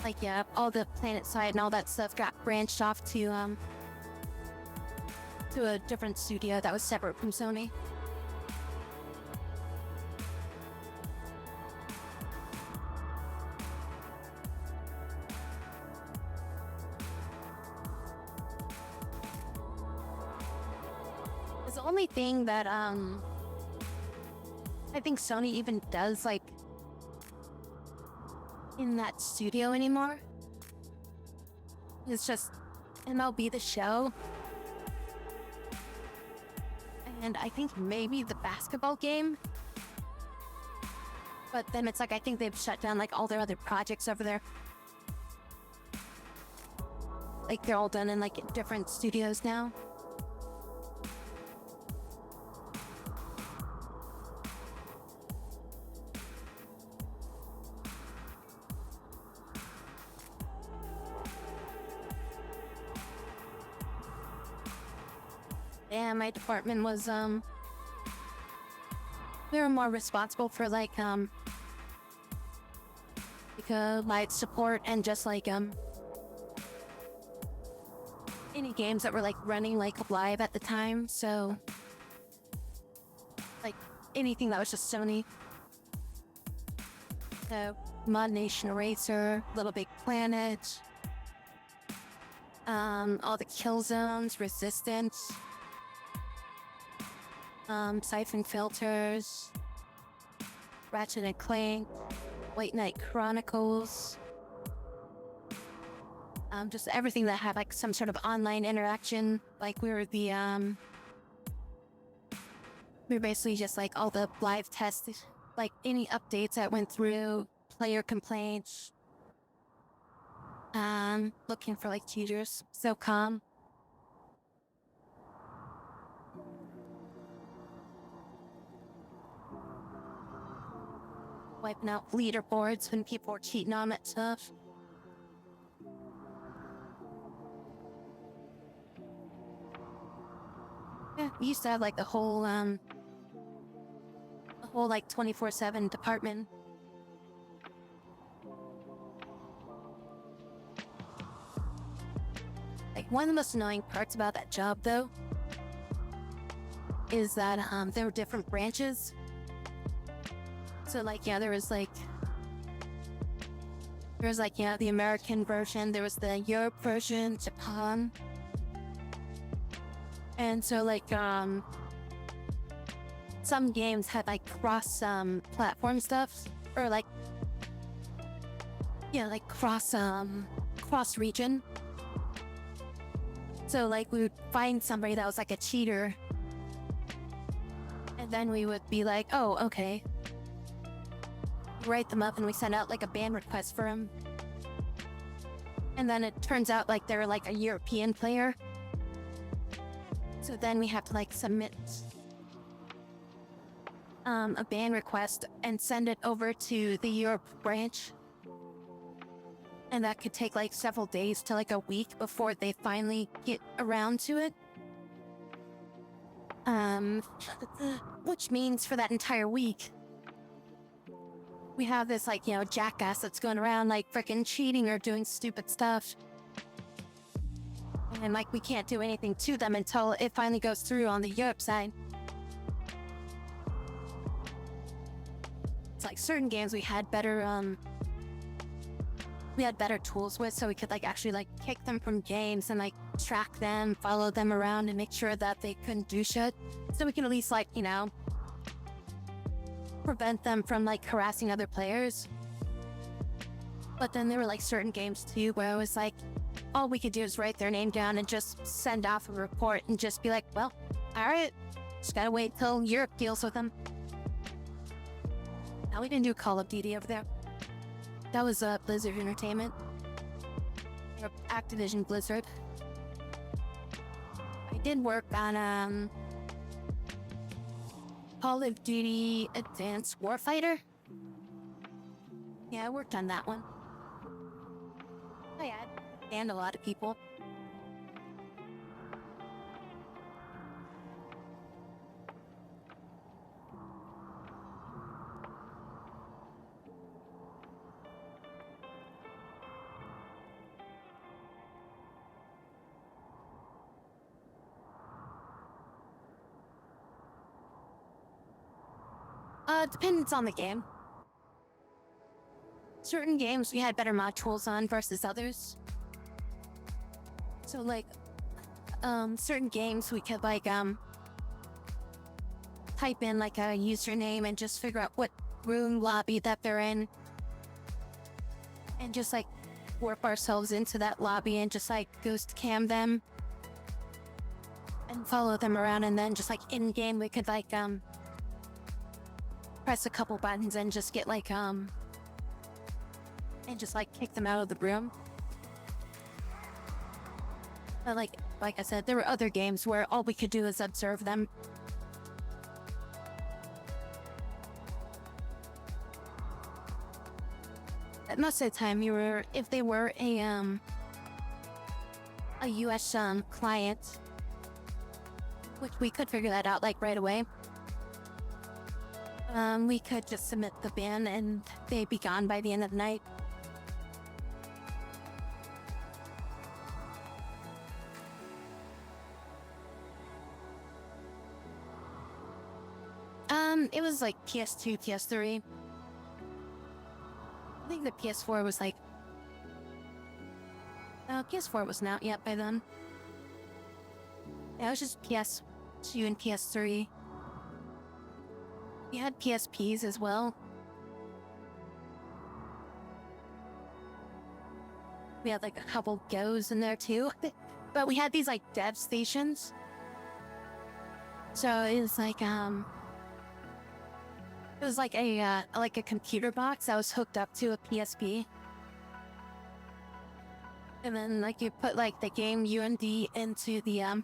Speaker 1: like yeah, all the Planet Side and all that stuff got branched off to a different studio that was separate from Sony. The only thing that I think Sony even does like in that studio anymore is just MLB The Show, and I think maybe the basketball game. But then it's like I think they've shut down like all their other projects over there. Like they're all done in like different studios now. Yeah, my department was, they were more responsible for, like light support and just, like, any games that were, like, running, like, live at the time, so, like, anything that was just Sony. So, Mod Nation Eraser, Little Big Planet, all the Kill Zones, Resistance, Siphon Filters, Ratchet and Clank, White Knight Chronicles, just everything that had like some sort of online interaction. Like we were basically just like all the live tests, like any updates that went through, player complaints, looking for like cheaters. So calm. Wiping out leaderboards when people were cheating on that stuff. Yeah, we used to have like the whole like 24/7 department. Like one of the most annoying parts about that job though is that there were different branches. So like, yeah, there was like, yeah, the American version, there was the Europe version, Japan. And so like, some games had like cross, platform stuff, or like, yeah, like cross region. So like, we would find somebody that was like a cheater. And then we would be like, oh, okay. Write them up and we send out like a ban request for them. And then it turns out like they're like a European player. So then we have to like submit a ban request and send it over to the Europe branch. And that could take like several days to like a week before they finally get around to it. Which means for that entire week, we have this like, you know, jackass that's going around like freaking cheating or doing stupid stuff. And like we can't do anything to them until it finally goes through on the Europe side. It's like certain games we had better tools with, so we could like actually like kick them from games and like track them, follow them around and make sure that they couldn't do shit. So we can at least like, you know, prevent them from like harassing other players. But then there were like certain games too where it was like all we could do is write their name down and just send off a report and just be like, well, alright, just gotta wait till Europe deals with them. Now we didn't do Call of Duty over there. That was Blizzard Entertainment. Or Activision Blizzard. I did work on Call of Duty Advanced Warfighter. Yeah, I worked on that one. I had and a lot of people. Depends on the game. Certain games we had better mod tools on versus others. So like, certain games we could like, type in like a username and just figure out what room lobby that they're in. And just like warp ourselves into that lobby and just like ghost cam them. And follow them around, and then just like in game we could like, press a couple buttons and just get like, and just like kick them out of the room. But like I said, there were other games where all we could do is observe them. But most of the time, if they were a US client, which we could figure that out like right away. We could just submit the ban and they'd be gone by the end of the night. It was like PS2, PS3. I think the PS4 was like... PS4 wasn't out yet by then. Yeah, it was just PS2 and PS3. We had PSPs as well. We had like a couple Go's in there too. But we had these like dev stations. So it was like it was like a computer box that was hooked up to a PSP. And then like you put like the game UND into the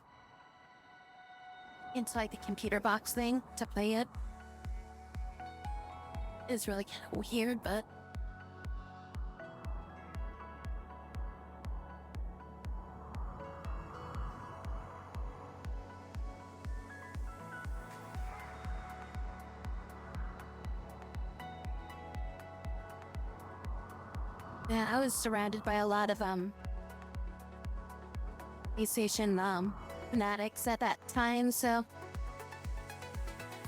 Speaker 1: like the computer box thing to play it. It's really kind of weird, but yeah, I was surrounded by a lot of PlayStation fanatics at that time, so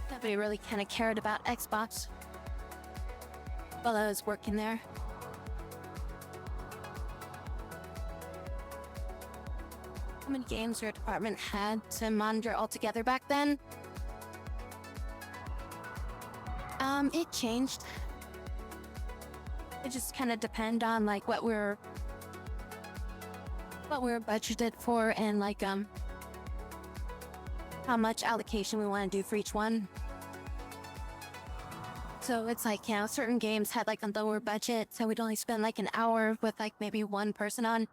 Speaker 1: nobody really kind of cared about Xbox while I was working there. How many games your department had to monitor altogether back then? It changed. It just kind of depend on like what we're budgeted for and like how much allocation we want to do for each one. So it's like, you know, certain games had like a lower budget, so we'd only spend like an hour with like maybe one person on.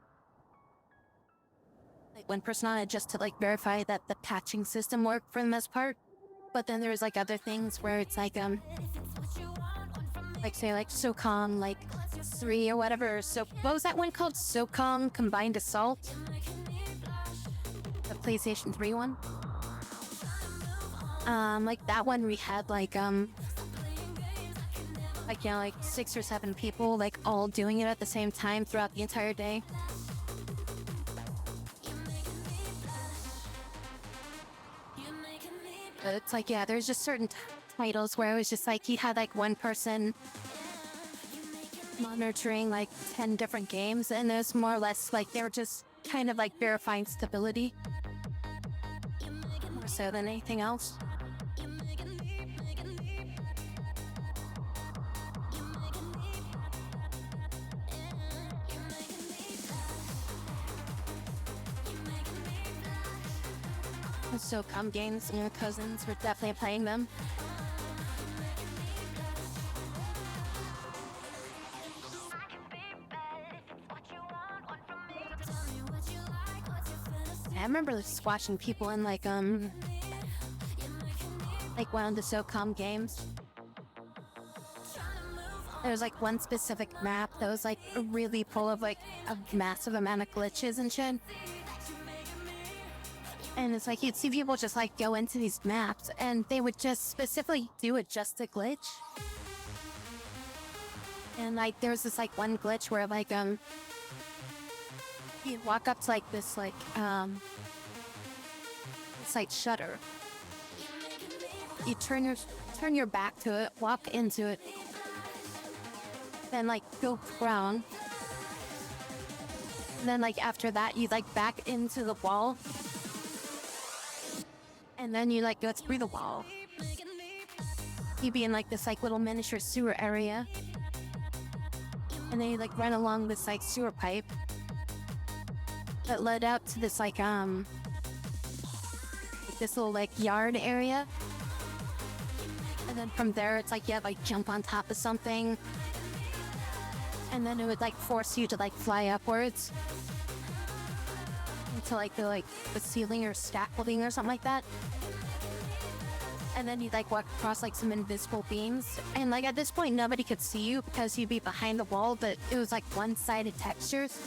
Speaker 1: Like one person on it just to like verify that the patching system worked for the most part. But then there's like other things where it's like say like SOCOM like 3 or whatever. So what was that one called? SOCOM Combined Assault? The PlayStation 3 one? Like that one we had like you know, like 6 or 7 people like all doing it at the same time throughout the entire day. But it's like, yeah, there's just certain titles where it was just like you had like one person monitoring like 10 different games, and there's more or less like they were just kind of like verifying stability more so than anything else. the SOCOM games, and your cousins were definitely playing them. I remember just watching people in like one of the SOCOM games. There was like one specific map that was like really full of like a massive amount of glitches and shit. And it's like you'd see people just like go into these maps and they would just specifically do it just to glitch. And like there was this like one glitch where like you walk up to like this like shutter. You turn your back to it, walk into it, then like go around. And then like after that you like back into the wall. And then you like go through the wall. You'd be in like this like little miniature sewer area. And then you like run along this like sewer pipe that led out to this like this little like yard area. And then from there it's like you have like jump on top of something. And then it would like force you to like fly upwards into like the ceiling or scaffolding or something like that. And then you'd like walk across like some invisible beams. And like at this point nobody could see you because you'd be behind the wall, but it was like one-sided textures.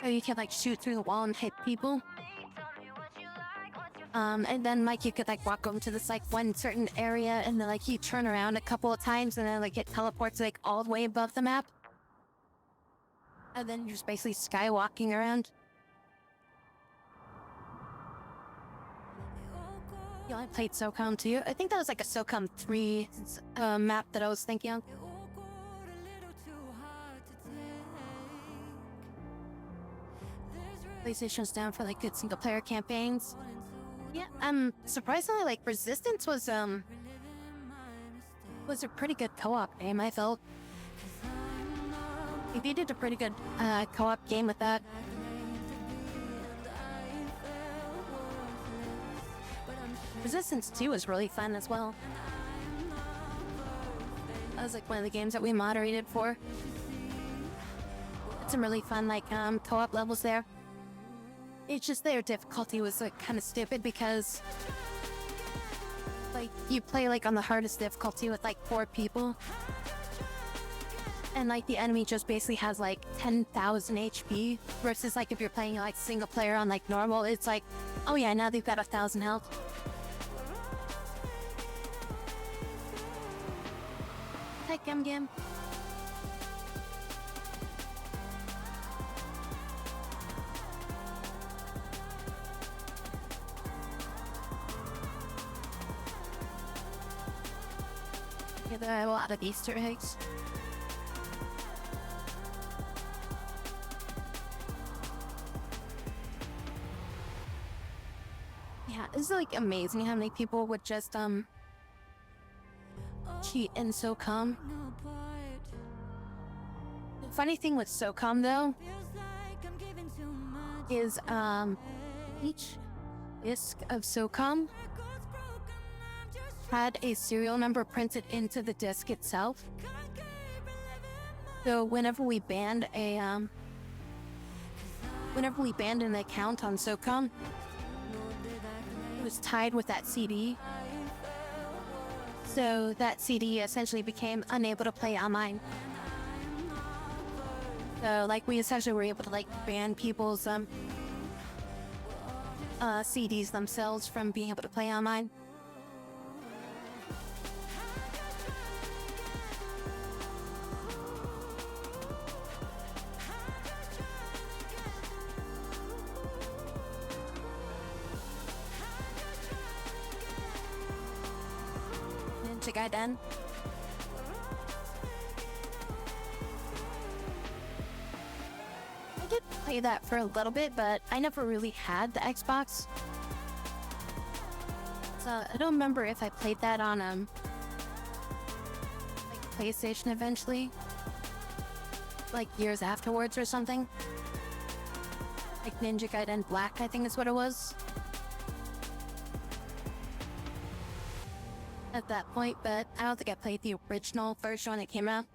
Speaker 1: So you could like shoot through the wall and hit people. And then like you could like walk over to this like one certain area and then like you turn around a couple of times and then like it teleports like all the way above the map. And then you're just basically skywalking around. Yeah, I played SOCOM 2. I think that was like a SOCOM 3 map that I was thinking of. PlayStation's down for like good single player campaigns. Yeah, surprisingly like Resistance was a pretty good co-op game, I felt. They did a pretty good co-op game with that. Resistance 2 was really fun as well. That was like one of the games that we moderated for. Had some really fun like co-op levels there. It's just their difficulty was like kind of stupid because like you play like on the hardest difficulty with like 4 people. And like the enemy just basically has like 10,000 HP versus like if you're playing like single player on like normal, it's like, oh yeah, now they've got 1,000 health. Hi, Gum Gum. Yeah, there are a lot of Easter eggs. Yeah, it's like amazing how many people would just cheat in SOCOM. The funny thing with SOCOM though is each disc of SOCOM had a serial number printed into the disc itself. So whenever we banned an account on SOCOM, it was tied with that CD. So that CD essentially became unable to play online. So like we essentially were able to like ban people's CDs themselves from being able to play online. Guy done. I did play that for a little bit, but I never really had the Xbox. So I don't remember if I played that on like PlayStation eventually. Like years afterwards or something. Like Ninja Gaiden Black, I think is what it was. at that point, but I don't think I played the original version when it came out.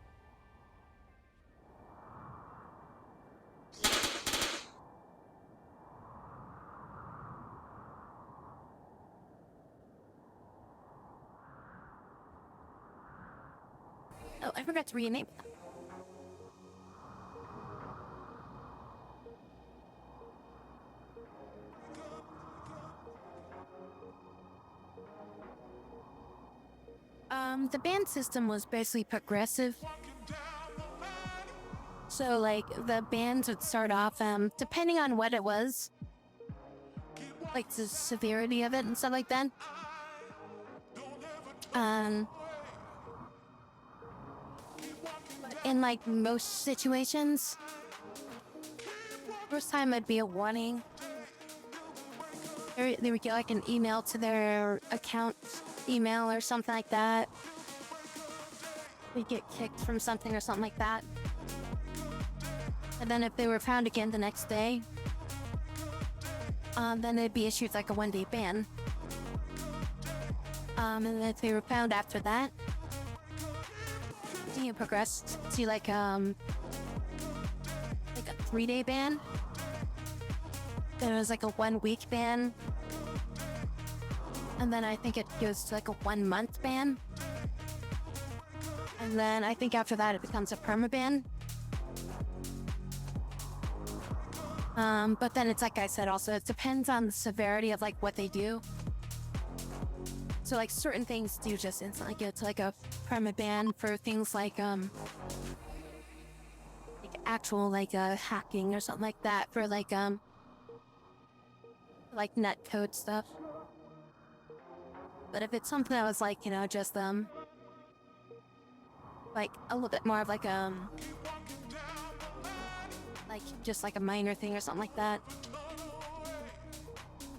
Speaker 1: Oh, I forgot to rename it. The band system was basically progressive. So, like, the bands would start off, depending on what it was, like the severity of it and stuff like that. In like most situations, first time it'd be a warning. They would get like an email to their account email or something like that. We'd get kicked from something or something like that. And then if they were found again the next day, then they'd be issued like a 1-day ban. And then if they were found after that, you progressed to like a 3-day ban. There was like a 1-week ban. And then I think it goes to like a 1-month ban. And then I think after that it becomes a permaban. But then it's like I said also, it depends on the severity of like what they do. So like certain things do just instantly get to like a permaban for things like actual like hacking or something like that, for like netcode stuff. But if it's something that was like, you know, just like a little bit more of like just like a minor thing or something like that,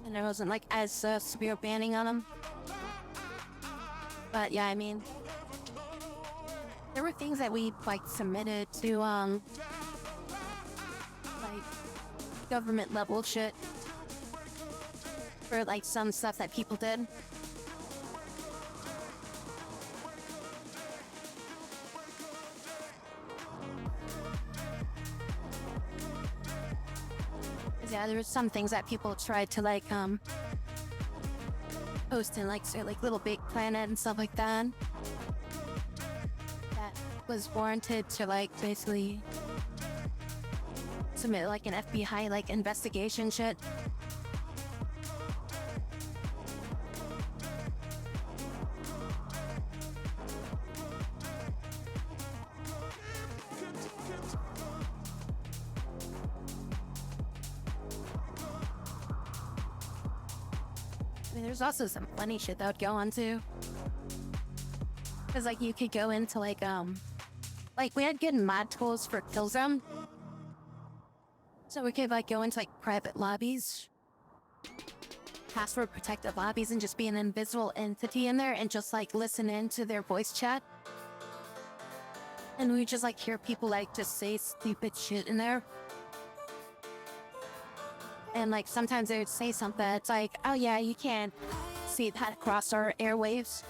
Speaker 1: and there wasn't like as severe banning on them. But yeah, I mean, there were things that we like submitted to like government level shit for like some stuff that people did. Yeah, there were some things that people tried to like post in like Little Big Planet and stuff like that. That was warranted to like basically submit like an FBI like investigation shit. I mean, there's also some funny shit that would go on too. Cause like you could go into like we had good mod tools for Killzone. So we could like go into like private lobbies, password protected lobbies, and just be an invisible entity in there and just like listen into their voice chat. And we just like hear people like just say stupid shit in there. And like sometimes they would say something that's like, oh yeah, you can't see that across our airwaves.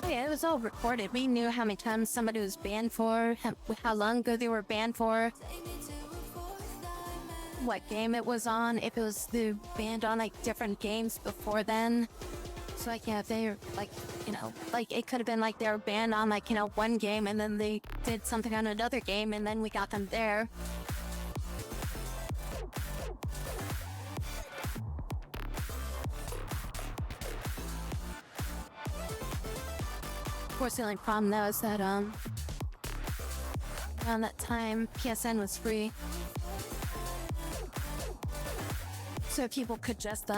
Speaker 1: Oh yeah, it was all recorded. We knew how many times somebody was banned for, how long ago they were banned for, what game it was on, if it was banned on like different games before then. So like, yeah, if they like, you know, like it could have been like they were banned on like, you know, one game and then they did something on another game and then we got them there. Of course, the only problem though is that around that time PSN was free. So people could just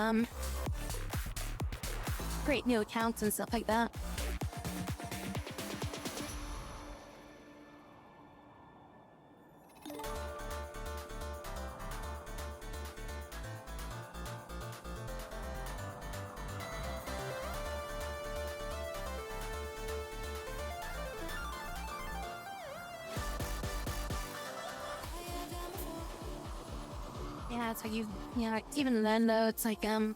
Speaker 1: create new accounts and stuff like that. Yeah, it's like yeah, even then though, it's like, on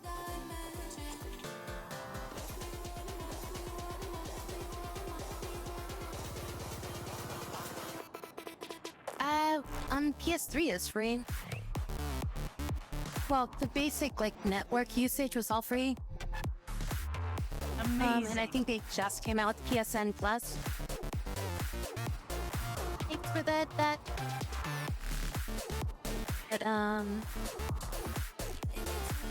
Speaker 1: PS3 is free. Well, the basic, like, network usage was all free.
Speaker 14: Amazing.
Speaker 1: And I think they just came out with PSN Plus. Thanks for that. But,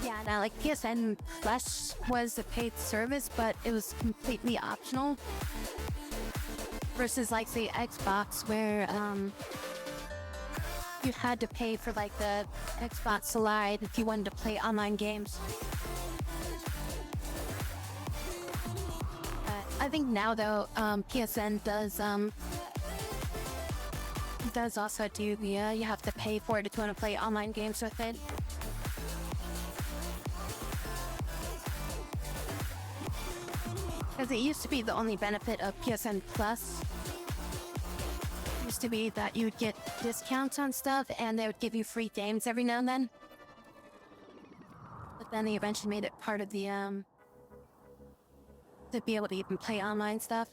Speaker 1: yeah, now, like, PSN Plus was a paid service, but it was completely optional. Versus, like, say, Xbox, where, you had to pay for, like, the Xbox Live if you wanted to play online games. I think now, though, PSN does also do the, you have to pay for it if you want to play online games with it. Because it used to be the only benefit of PSN Plus. Used to be that you would get discounts on stuff and they would give you free games every now and then. But then they eventually made it part of the, to be able to even play online stuff.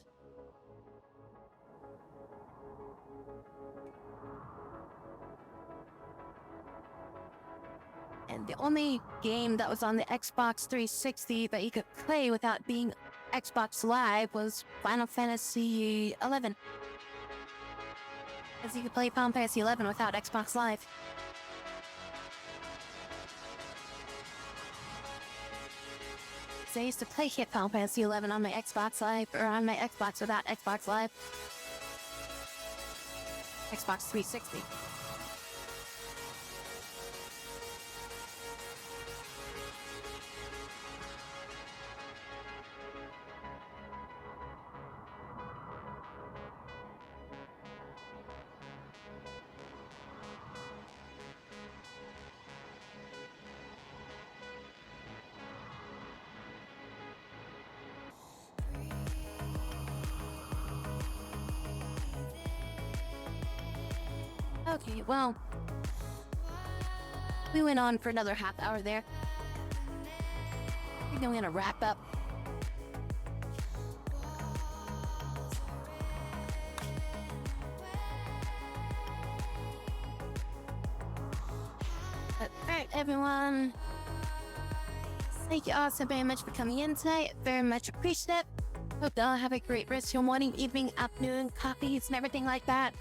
Speaker 1: And the only game that was on the Xbox 360 that you could play without being Xbox Live was Final Fantasy 11. Because you could play Final Fantasy 11 without Xbox Live. So I used to play Final Fantasy 11 on my Xbox Live, or on my Xbox without Xbox Live. Xbox 360. Okay, well, we went on for another half hour there. I think I'm gonna wrap up. Alright, everyone. Thank you all so very much for coming in tonight. Very much appreciative. Hope y'all have a great rest of your morning, evening, afternoon, coffees, and everything like that.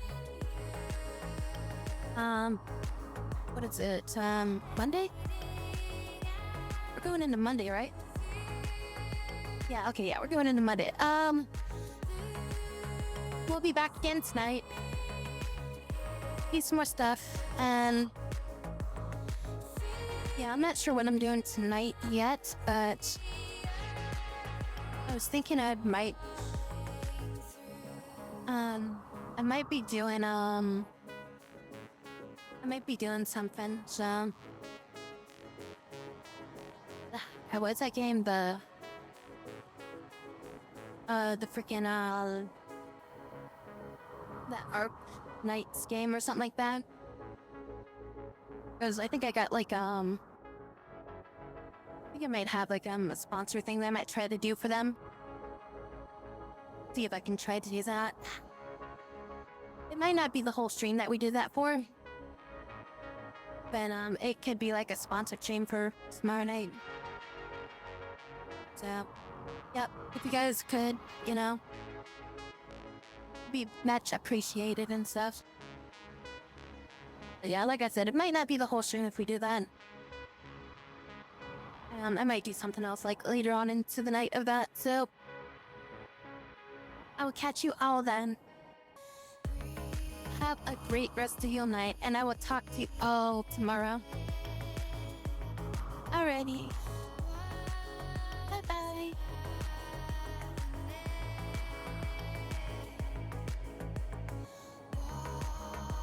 Speaker 1: What is it? Monday? We're going into Monday, right? Yeah, okay, yeah, we're going into Monday. We'll be back again tonight. Need some more stuff, and yeah, I'm not sure what I'm doing tonight yet, but I was thinking I might be doing, I might be doing something, so... What's that game? The freaking, the Arc Knights game or something like that. Because I think I got, like, I think I might have, like, a sponsor thing that I might try to do for them. See if I can try to do that. It might not be the whole stream that we do that for. But, it could be like a sponsored stream for tomorrow night. So, yep, if you guys could, you know, be much appreciated and stuff. But yeah, like I said, it might not be the whole stream if we do that. I might do something else, like, later on into the night of that, so... I will catch you all then. Have a great rest of your night, and I will talk to you all tomorrow. Alrighty. Bye-bye.